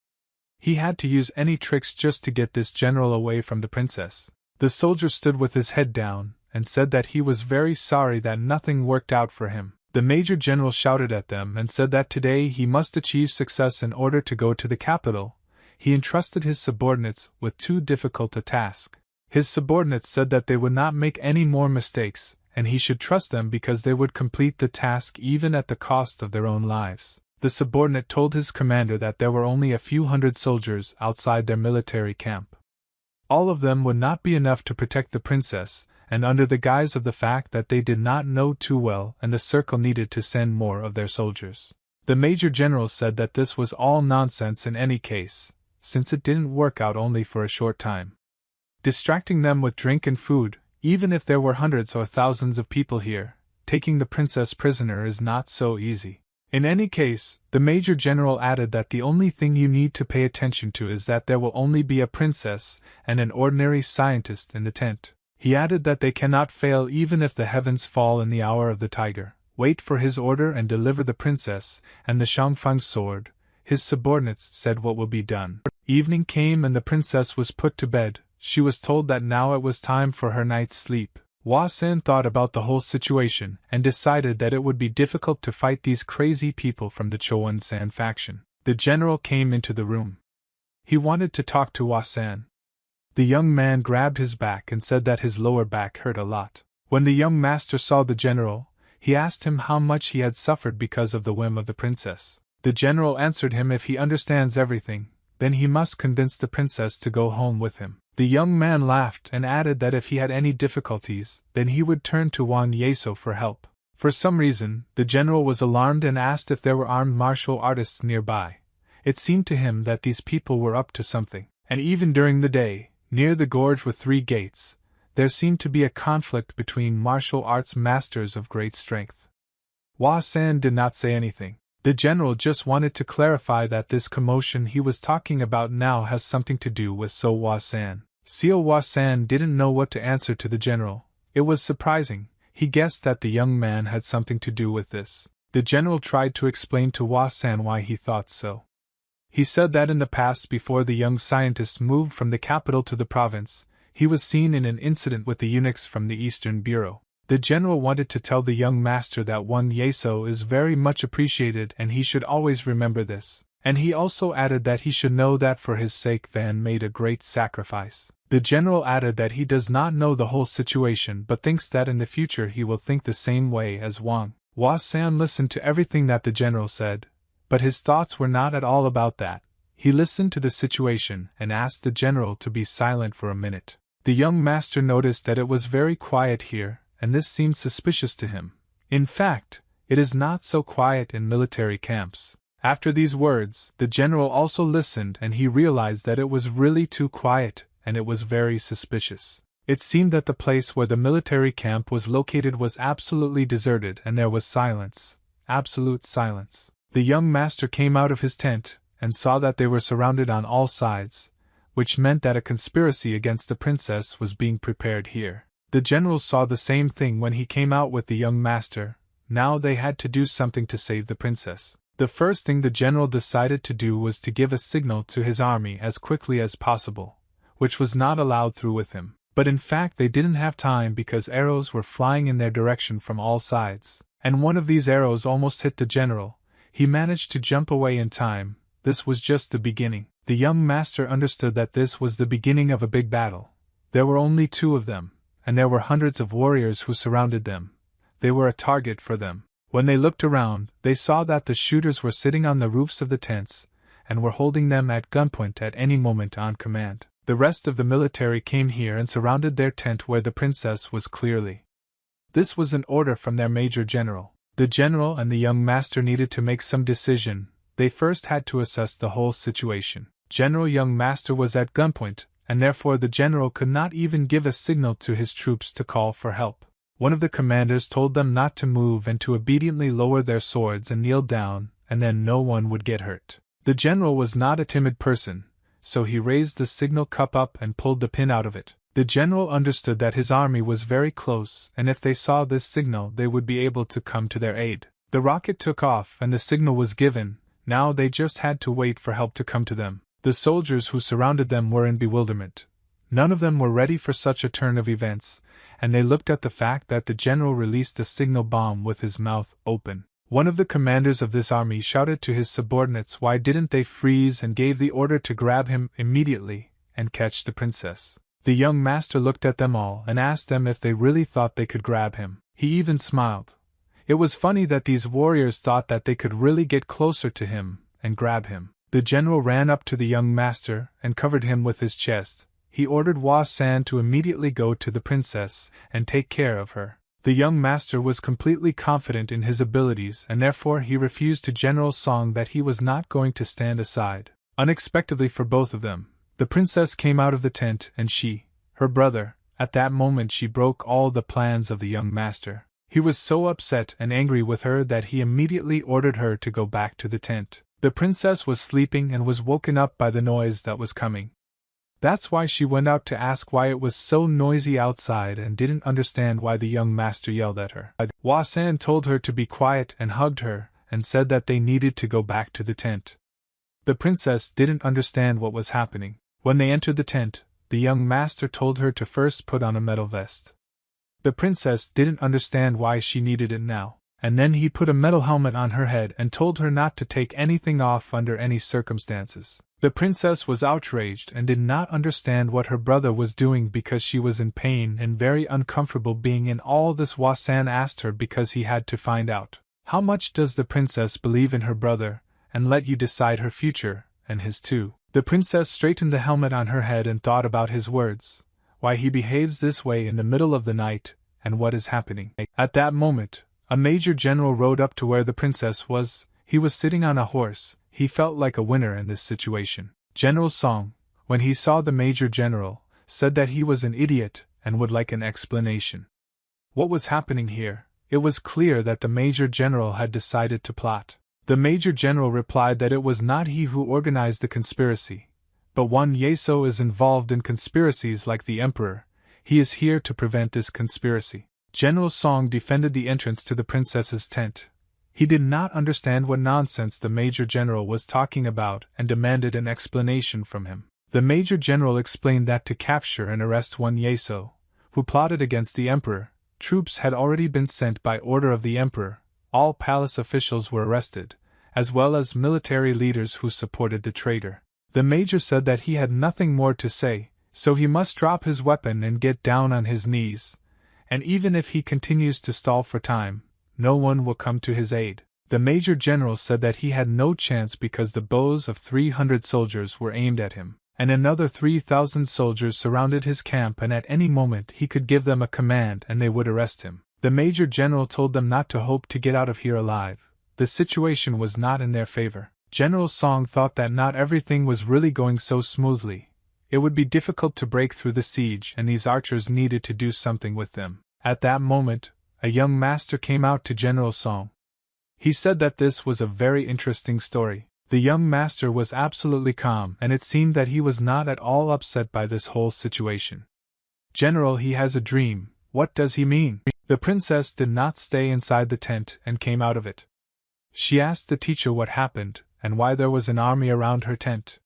S1: He had to use any tricks just to get this general away from the princess. The soldier stood with his head down, and said that he was very sorry that nothing worked out for him. The major general shouted at them and said that today he must achieve success in order to go to the capital. He entrusted his subordinates with too difficult a task. His subordinates said that they would not make any more mistakes, and he should trust them because they would complete the task even at the cost of their own lives. The subordinate told his commander that there were only a few hundred soldiers outside their military camp. All of them would not be enough to protect the princess, and under the guise of the fact that they did not know too well and the circle needed to send more of their soldiers. The major general said that this was all nonsense in any case, since it didn't work out only for a short time. Distracting them with drink and food, even if there were hundreds or thousands of people here, taking the princess prisoner is not so easy. In any case, the major general added that the only thing you need to pay attention to is that there will only be a princess and an ordinary scientist in the tent. He added that they cannot fail even if the heavens fall in the hour of the tiger. Wait for his order and deliver the princess and the Shangfeng sword. His subordinates said what will be done. Evening came and the princess was put to bed. She was told that now it was time for her night's sleep. Hua San thought about the whole situation and decided that it would be difficult to fight these crazy people from the Chowan San faction. The general came into the room. He wanted to talk to Hua San. The young man grabbed his back and said that his lower back hurt a lot. When the young master saw the general, he asked him how much he had suffered because of the whim of the princess. The general answered him if he understands everything, then he must convince the princess to go home with him. The young man laughed and added that if he had any difficulties, then he would turn to Wang Yeso for help. For some reason, the general was alarmed and asked if there were armed martial artists nearby. It seemed to him that these people were up to something, and even during the day, near the gorge with 3 gates, there seemed to be a conflict between martial arts masters of great strength. Hua San did not say anything. The general just wanted to clarify that this commotion he was talking about now has something to do with So Hua San. Xiao Hua San didn't know what to answer to the general. It was surprising. He guessed that the young man had something to do with this. The general tried to explain to Hua San why he thought so. He said that in the past, before the young scientist moved from the capital to the province, he was seen in an incident with the eunuchs from the Eastern Bureau. The general wanted to tell the young master that one Yeso is very much appreciated and he should always remember this, and he also added that he should know that for his sake Van made a great sacrifice. The general added that he does not know the whole situation but thinks that in the future he will think the same way as Wang. Hua San listened to everything that the general said, but his thoughts were not at all about that. He listened to the situation and asked the general to be silent for a minute. The young master noticed that it was very quiet here, and this seemed suspicious to him. In fact, it is not so quiet in military camps. After these words, the general also listened and he realized that it was really too quiet, and it was very suspicious. It seemed that the place where the military camp was located was absolutely deserted and there was silence. Absolute silence. The young master came out of his tent and saw that they were surrounded on all sides, which meant that a conspiracy against the princess was being prepared here. The general saw the same thing when he came out with the young master. Now they had to do something to save the princess. The first thing the general decided to do was to give a signal to his army as quickly as possible, which was not allowed through with him. But in fact they didn't have time because arrows were flying in their direction from all sides, and one of these arrows almost hit the general. He managed to jump away in time. This was just the beginning. The young master understood that this was the beginning of a big battle. There were only 2 of them, and there were hundreds of warriors who surrounded them. They were a target for them. When they looked around, they saw that the shooters were sitting on the roofs of the tents, and were holding them at gunpoint at any moment on command. The rest of the military came here and surrounded their tent where the princess was clearly. This was an order from their major general. The general and the young master needed to make some decision. They first had to assess the whole situation. General Young Master was at gunpoint, and therefore the general could not even give a signal to his troops to call for help. One of the commanders told them not to move and to obediently lower their swords and kneel down, and then no one would get hurt. The general was not a timid person, so he raised the signal cup up and pulled the pin out of it. The general understood that his army was very close, and if they saw this signal they would be able to come to their aid. The rocket took off and the signal was given. Now they just had to wait for help to come to them. The soldiers who surrounded them were in bewilderment. None of them were ready for such a turn of events, and they looked at the fact that the general released a signal bomb with his mouth open. One of the commanders of this army shouted to his subordinates why didn't they freeze and gave the order to grab him immediately and catch the princess. The young master looked at them all and asked them if they really thought they could grab him. He even smiled. It was funny that these warriors thought that they could really get closer to him and grab him. The general ran up to the young master and covered him with his chest. He ordered Hua San to immediately go to the princess and take care of her. The young master was completely confident in his abilities and therefore he refused to General Song that he was not going to stand aside. Unexpectedly for both of them, the princess came out of the tent and her brother, at that moment she broke all the plans of the young master. He was so upset and angry with her that he immediately ordered her to go back to the tent. The princess was sleeping and was woken up by the noise that was coming. That's why she went out to ask why it was so noisy outside and didn't understand why the young master yelled at her. Hua San told her to be quiet and hugged her and said that they needed to go back to the tent. The princess didn't understand what was happening. When they entered the tent, the young master told her to first put on a metal vest. The princess didn't understand why she needed it now, and then he put a metal helmet on her head and told her not to take anything off under any circumstances. The princess was outraged and did not understand what her brother was doing because she was in pain and very uncomfortable being in all this. Hua San asked her because he had to find out, how much does the princess believe in her brother, and let you decide her future, and his too. The princess straightened the helmet on her head and thought about his words, why he behaves this way in the middle of the night, and what is happening. At that moment, a major general rode up to where the princess was. He was sitting on a horse. He felt like a winner in this situation. General Song, when he saw the major general, said that he was an idiot and would like an explanation. What was happening here? It was clear that the major general had decided to plot. The major general replied that it was not he who organized the conspiracy, but one Yeso is involved in conspiracies like the emperor. He is here to prevent this conspiracy. General Song defended the entrance to the princess's tent. He did not understand what nonsense the major general was talking about and demanded an explanation from him. The major general explained that to capture and arrest one Yeso, who plotted against the emperor, Troops had already been sent by order of the emperor, all palace officials were arrested, as well as military leaders who supported the traitor. The major said that he had nothing more to say, so he must drop his weapon and get down on his knees, and even if he continues to stall for time, no one will come to his aid. The Major General said that he had no chance because the bows of 300 soldiers were aimed at him, and another 3,000 soldiers surrounded his camp, and at any moment he could give them a command and they would arrest him. The Major General told them not to hope to get out of here alive. The situation was not in their favor. General Song thought that not everything was really going so smoothly. It would be difficult to break through the siege, and these archers needed to do something with them. At that moment, a young master came out to General Song. He said that this was a very interesting story. The young master was absolutely calm, and it seemed that he was not at all upset by this whole situation. "General, he has a dream. What does he mean?" The princess did not stay inside the tent and came out of it. She asked the teacher what happened, and why there was an army around her tent.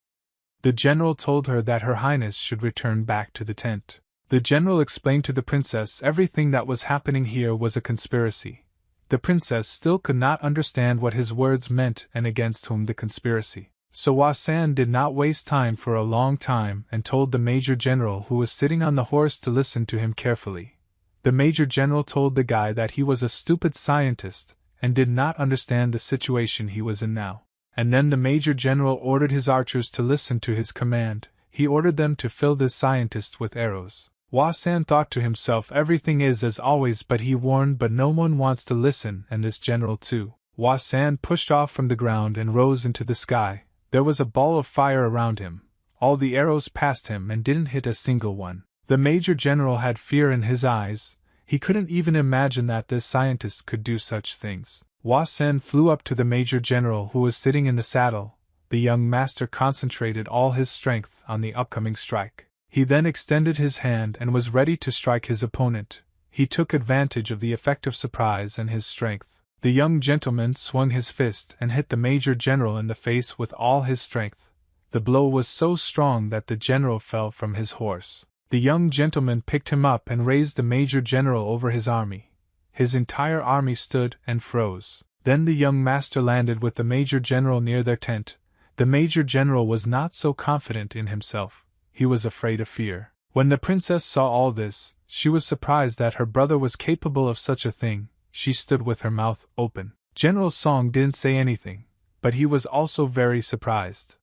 S1: The general told her that Her Highness should return back to the tent. The general explained to the princess everything that was happening here was a conspiracy. The princess still could not understand what his words meant and against whom the conspiracy. So Wasan did not waste time for a long time and told the Major General, who was sitting on the horse, to listen to him carefully. The Major General told the guy that he was a stupid scientist and did not understand the situation he was in now. And then the Major General ordered his archers to listen to his command. He ordered them to fill this scientist with arrows. Wasan thought to himself, everything is as always, but he warned, but no one wants to listen, and this general too. Wasan pushed off from the ground and rose into the sky. There was a ball of fire around him. All the arrows passed him and didn't hit a single one. The Major General had fear in his eyes. He couldn't even imagine that this scientist could do such things. Wasan flew up to the Major General, who was sitting in the saddle. The young master concentrated all his strength on the upcoming strike. He then extended his hand and was ready to strike his opponent. He took advantage of the effect of surprise and his strength. The young gentleman swung his fist and hit the Major General in the face with all his strength. The blow was so strong that the general fell from his horse. The young gentleman picked him up and raised the Major General over his army. His entire army stood and froze. Then the young master landed with the Major General near their tent. The Major General was not so confident in himself. He was afraid of fear. When the princess saw all this, she was surprised that her brother was capable of such a thing. She stood with her mouth open. General Song didn't say anything, but he was also very surprised.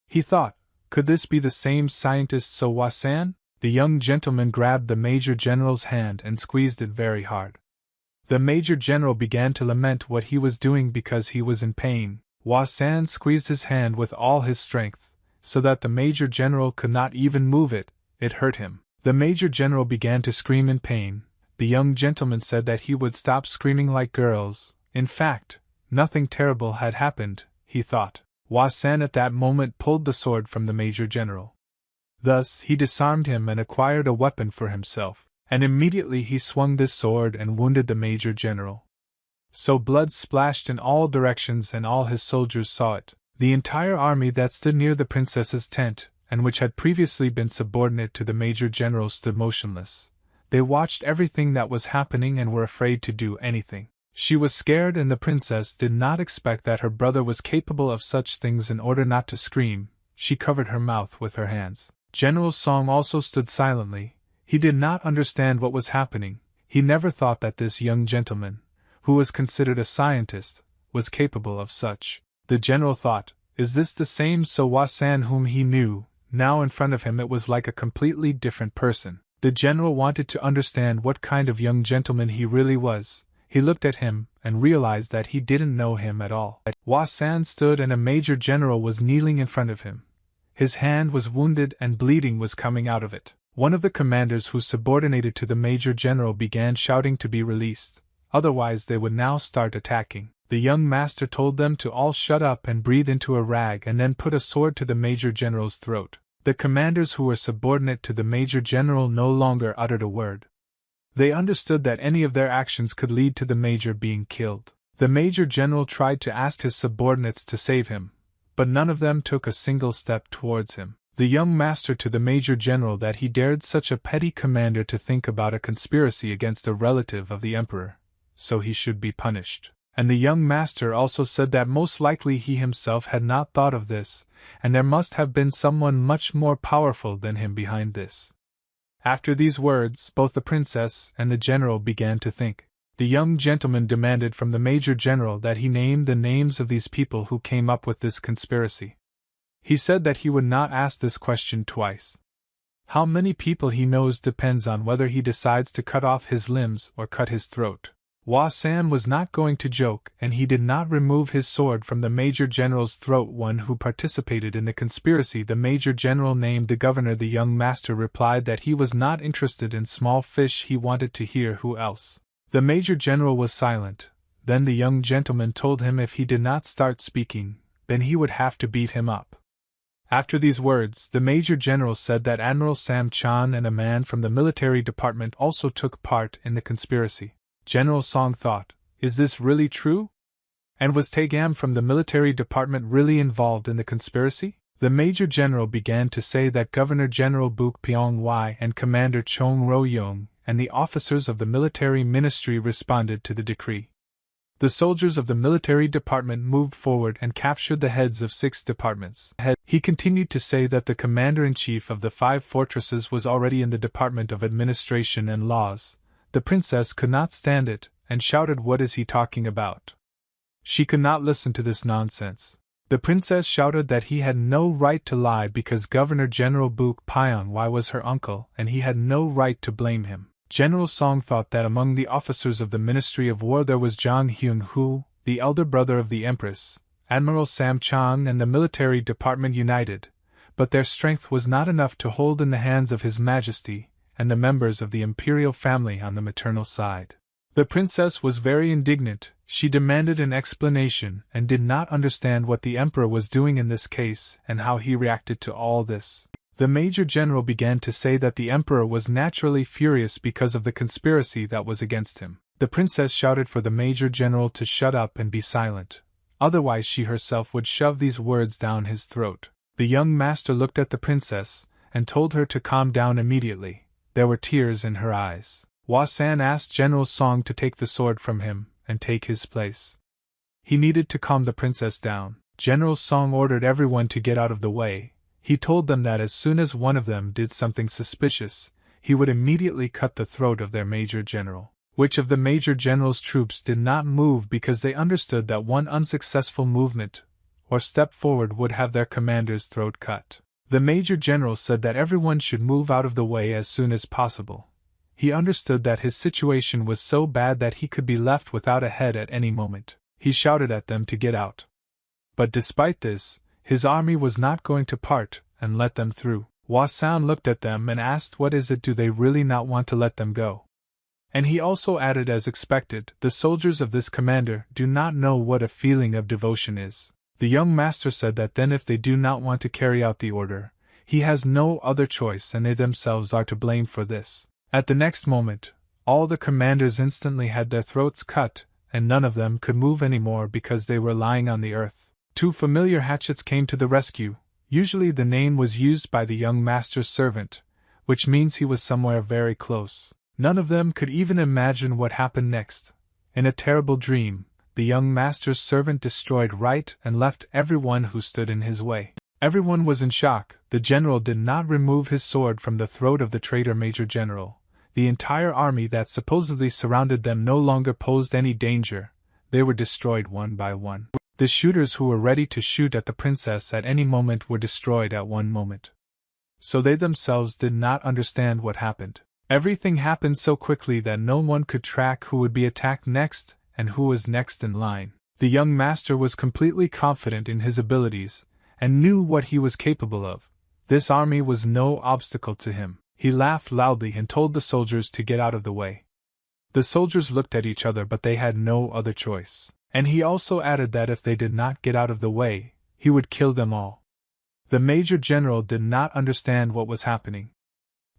S1: He thought, could this be the same scientist So Wasan? The young gentleman grabbed the Major General's hand and squeezed it very hard. The Major General began to lament what he was doing because he was in pain. Wasan squeezed his hand with all his strength, so that the Major General could not even move it. It hurt him. The Major General began to scream in pain. The young gentleman said that he would stop screaming like girls. In fact, nothing terrible had happened, he thought. Wasan at that moment pulled the sword from the Major General. Thus he disarmed him and acquired a weapon for himself. And immediately he swung this sword and wounded the Major General. So blood splashed in all directions and all his soldiers saw it. The entire army that stood near the princess's tent, and which had previously been subordinate to the Major General, stood motionless. They watched everything that was happening and were afraid to do anything. She was scared, and the princess did not expect that her brother was capable of such things. In order not to scream, she covered her mouth with her hands. General Song also stood silently. He did not understand what was happening. He never thought that this young gentleman, who was considered a scientist, was capable of such. The general thought, is this the same So Wasan whom he knew? Now in front of him it was like a completely different person. The general wanted to understand what kind of young gentleman he really was. He looked at him and realized that he didn't know him at all. Wasan stood and a Major General was kneeling in front of him. His hand was wounded and bleeding was coming out of it. One of the commanders who subordinated to the Major General began shouting to be released, otherwise they would now start attacking. The young master told them to all shut up and breathe into a rag and then put a sword to the Major General's throat. The commanders who were subordinate to the Major General no longer uttered a word. They understood that any of their actions could lead to the Major being killed. The Major General tried to ask his subordinates to save him, but none of them took a single step towards him. the young master to the major general that he dared such a petty commander to think about a conspiracy against a relative of the emperor, so he should be punished. And the young master also said that most likely he himself had not thought of this, and there must have been someone much more powerful than him behind this. After these words, both the princess and the general began to think. The young gentleman demanded from the major general that he name the names of these people who came up with this conspiracy. He said that he would not ask this question twice. How many people he knows depends on whether he decides to cut off his limbs or cut his throat. Hua San was not going to joke, and he did not remove his sword from the major general's throat. One who participated in the conspiracy, the major general named the governor. The young master replied that he was not interested in small fish, he wanted to hear who else. The major general was silent. Then the young gentleman told him if he did not start speaking, then he would have to beat him up. After these words, the major general said that Admiral Sam Chan and a man from the military department also took part in the conspiracy. General Song thought, is this really true? And was Taegam from the military department really involved in the conspiracy? The major general began to say that Governor General Buk Pyong-wai and Commander Chong Ro-yong and the officers of the military ministry responded to the decree. The soldiers of the military department moved forward and captured the heads of 6 departments. He continued to say that the commander-in-chief of the 5 fortresses was already in the Department of Administration and Laws. The princess could not stand it, and shouted, "What is he talking about?" She could not listen to this nonsense. The princess shouted that he had no right to lie because Governor General Buk Pyong-wai was her uncle, and he had no right to blame him. General Song thought that among the officers of the Ministry of War there was Jang Hyun-hu, the elder brother of the Empress, Admiral Sam Chang and the military department united, but their strength was not enough to hold in the hands of His Majesty and the members of the imperial family on the maternal side. The princess was very indignant. She demanded an explanation and did not understand what the emperor was doing in this case and how he reacted to all this. The major general began to say that the emperor was naturally furious because of the conspiracy that was against him. The princess shouted for the major general to shut up and be silent, otherwise she herself would shove these words down his throat. The young master looked at the princess and told her to calm down immediately. There were tears in her eyes. Hua San asked General Song to take the sword from him and take his place. He needed to calm the princess down. General Song ordered everyone to get out of the way. He told them that as soon as one of them did something suspicious, he would immediately cut the throat of their major general. Which of the major general's troops did not move because they understood that one unsuccessful movement or step forward would have their commander's throat cut. The major general said that everyone should move out of the way as soon as possible. He understood that his situation was so bad that he could be left without a head at any moment. He shouted at them to get out. But despite this, his army was not going to part and let them through. Hua San looked at them and asked, "What is it? Do they really not want to let them go?" And he also added, as expected, "The soldiers of this commander do not know what a feeling of devotion is." The young master said that then if they do not want to carry out the order, he has no other choice and they themselves are to blame for this. At the next moment, all the commanders instantly had their throats cut, and none of them could move anymore because they were lying on the earth. 2 familiar hatchets came to the rescue. Usually the name was used by the young master's servant, which means he was somewhere very close. None of them could even imagine what happened next. In a terrible dream, the young master's servant destroyed right and left everyone who stood in his way. Everyone was in shock. The general did not remove his sword from the throat of the traitor major general. The entire army that supposedly surrounded them no longer posed any danger. They were destroyed one by one. The shooters who were ready to shoot at the princess at any moment were destroyed at one moment. So they themselves did not understand what happened. Everything happened so quickly that no one could track who would be attacked next and who was next in line. The young master was completely confident in his abilities and knew what he was capable of. This army was no obstacle to him. He laughed loudly and told the soldiers to get out of the way. The soldiers looked at each other, but they had no other choice. And he also added that if they did not get out of the way, he would kill them all. The major general did not understand what was happening.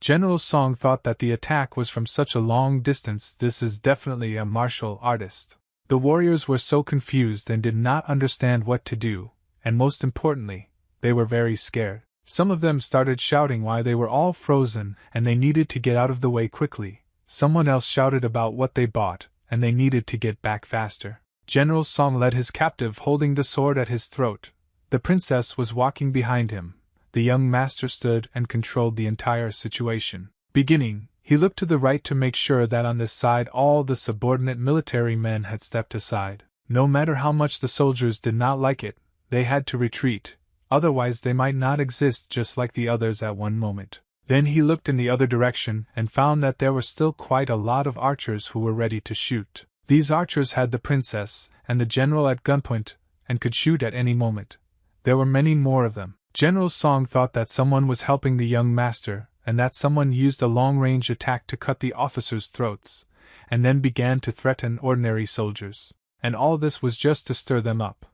S1: General Song thought that the attack was from such a long distance. This is definitely a martial artist. The warriors were so confused and did not understand what to do, and most importantly, they were very scared. Some of them started shouting why they were all frozen and they needed to get out of the way quickly. Someone else shouted about what they bought, and they needed to get back faster. General Song led his captive holding the sword at his throat. The princess was walking behind him. The young master stood and controlled the entire situation. Beginning, he looked to the right to make sure that on this side all the subordinate military men had stepped aside. No matter how much the soldiers did not like it, they had to retreat, otherwise they might not exist just like the others at one moment. Then he looked in the other direction and found that there were still quite a lot of archers who were ready to shoot. These archers had the princess and the general at gunpoint and could shoot at any moment. There were many more of them. General Song thought that someone was helping the young master and that someone used a long-range attack to cut the officers' throats, and then began to threaten ordinary soldiers. And all this was just to stir them up.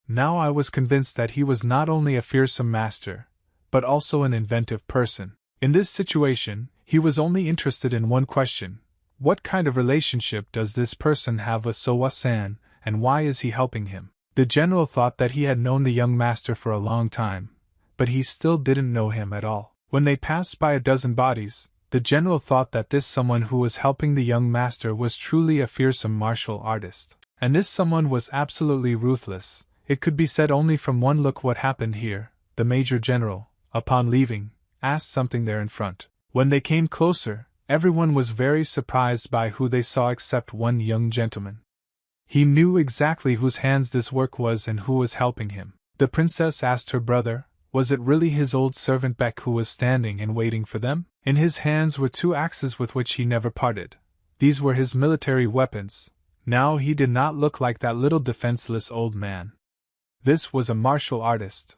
S1: Now I was convinced that he was not only a fearsome master, but also an inventive person. In this situation, he was only interested in one question: what kind of relationship does this person have with Sowa-san, and why is he helping him? The general thought that he had known the young master for a long time, but he still didn't know him at all. When they passed by a dozen bodies, the general thought that this someone who was helping the young master was truly a fearsome martial artist. And this someone was absolutely ruthless. It could be said only from one look what happened here. The major general, upon leaving, asked something there in front. When they came closer, everyone was very surprised by who they saw except one young gentleman. He knew exactly whose hands this work was and who was helping him. The princess asked her brother, was it really his old servant Beck who was standing and waiting for them? In his hands were two axes with which he never parted. These were his military weapons. Now he did not look like that little defenseless old man. This was a martial artist.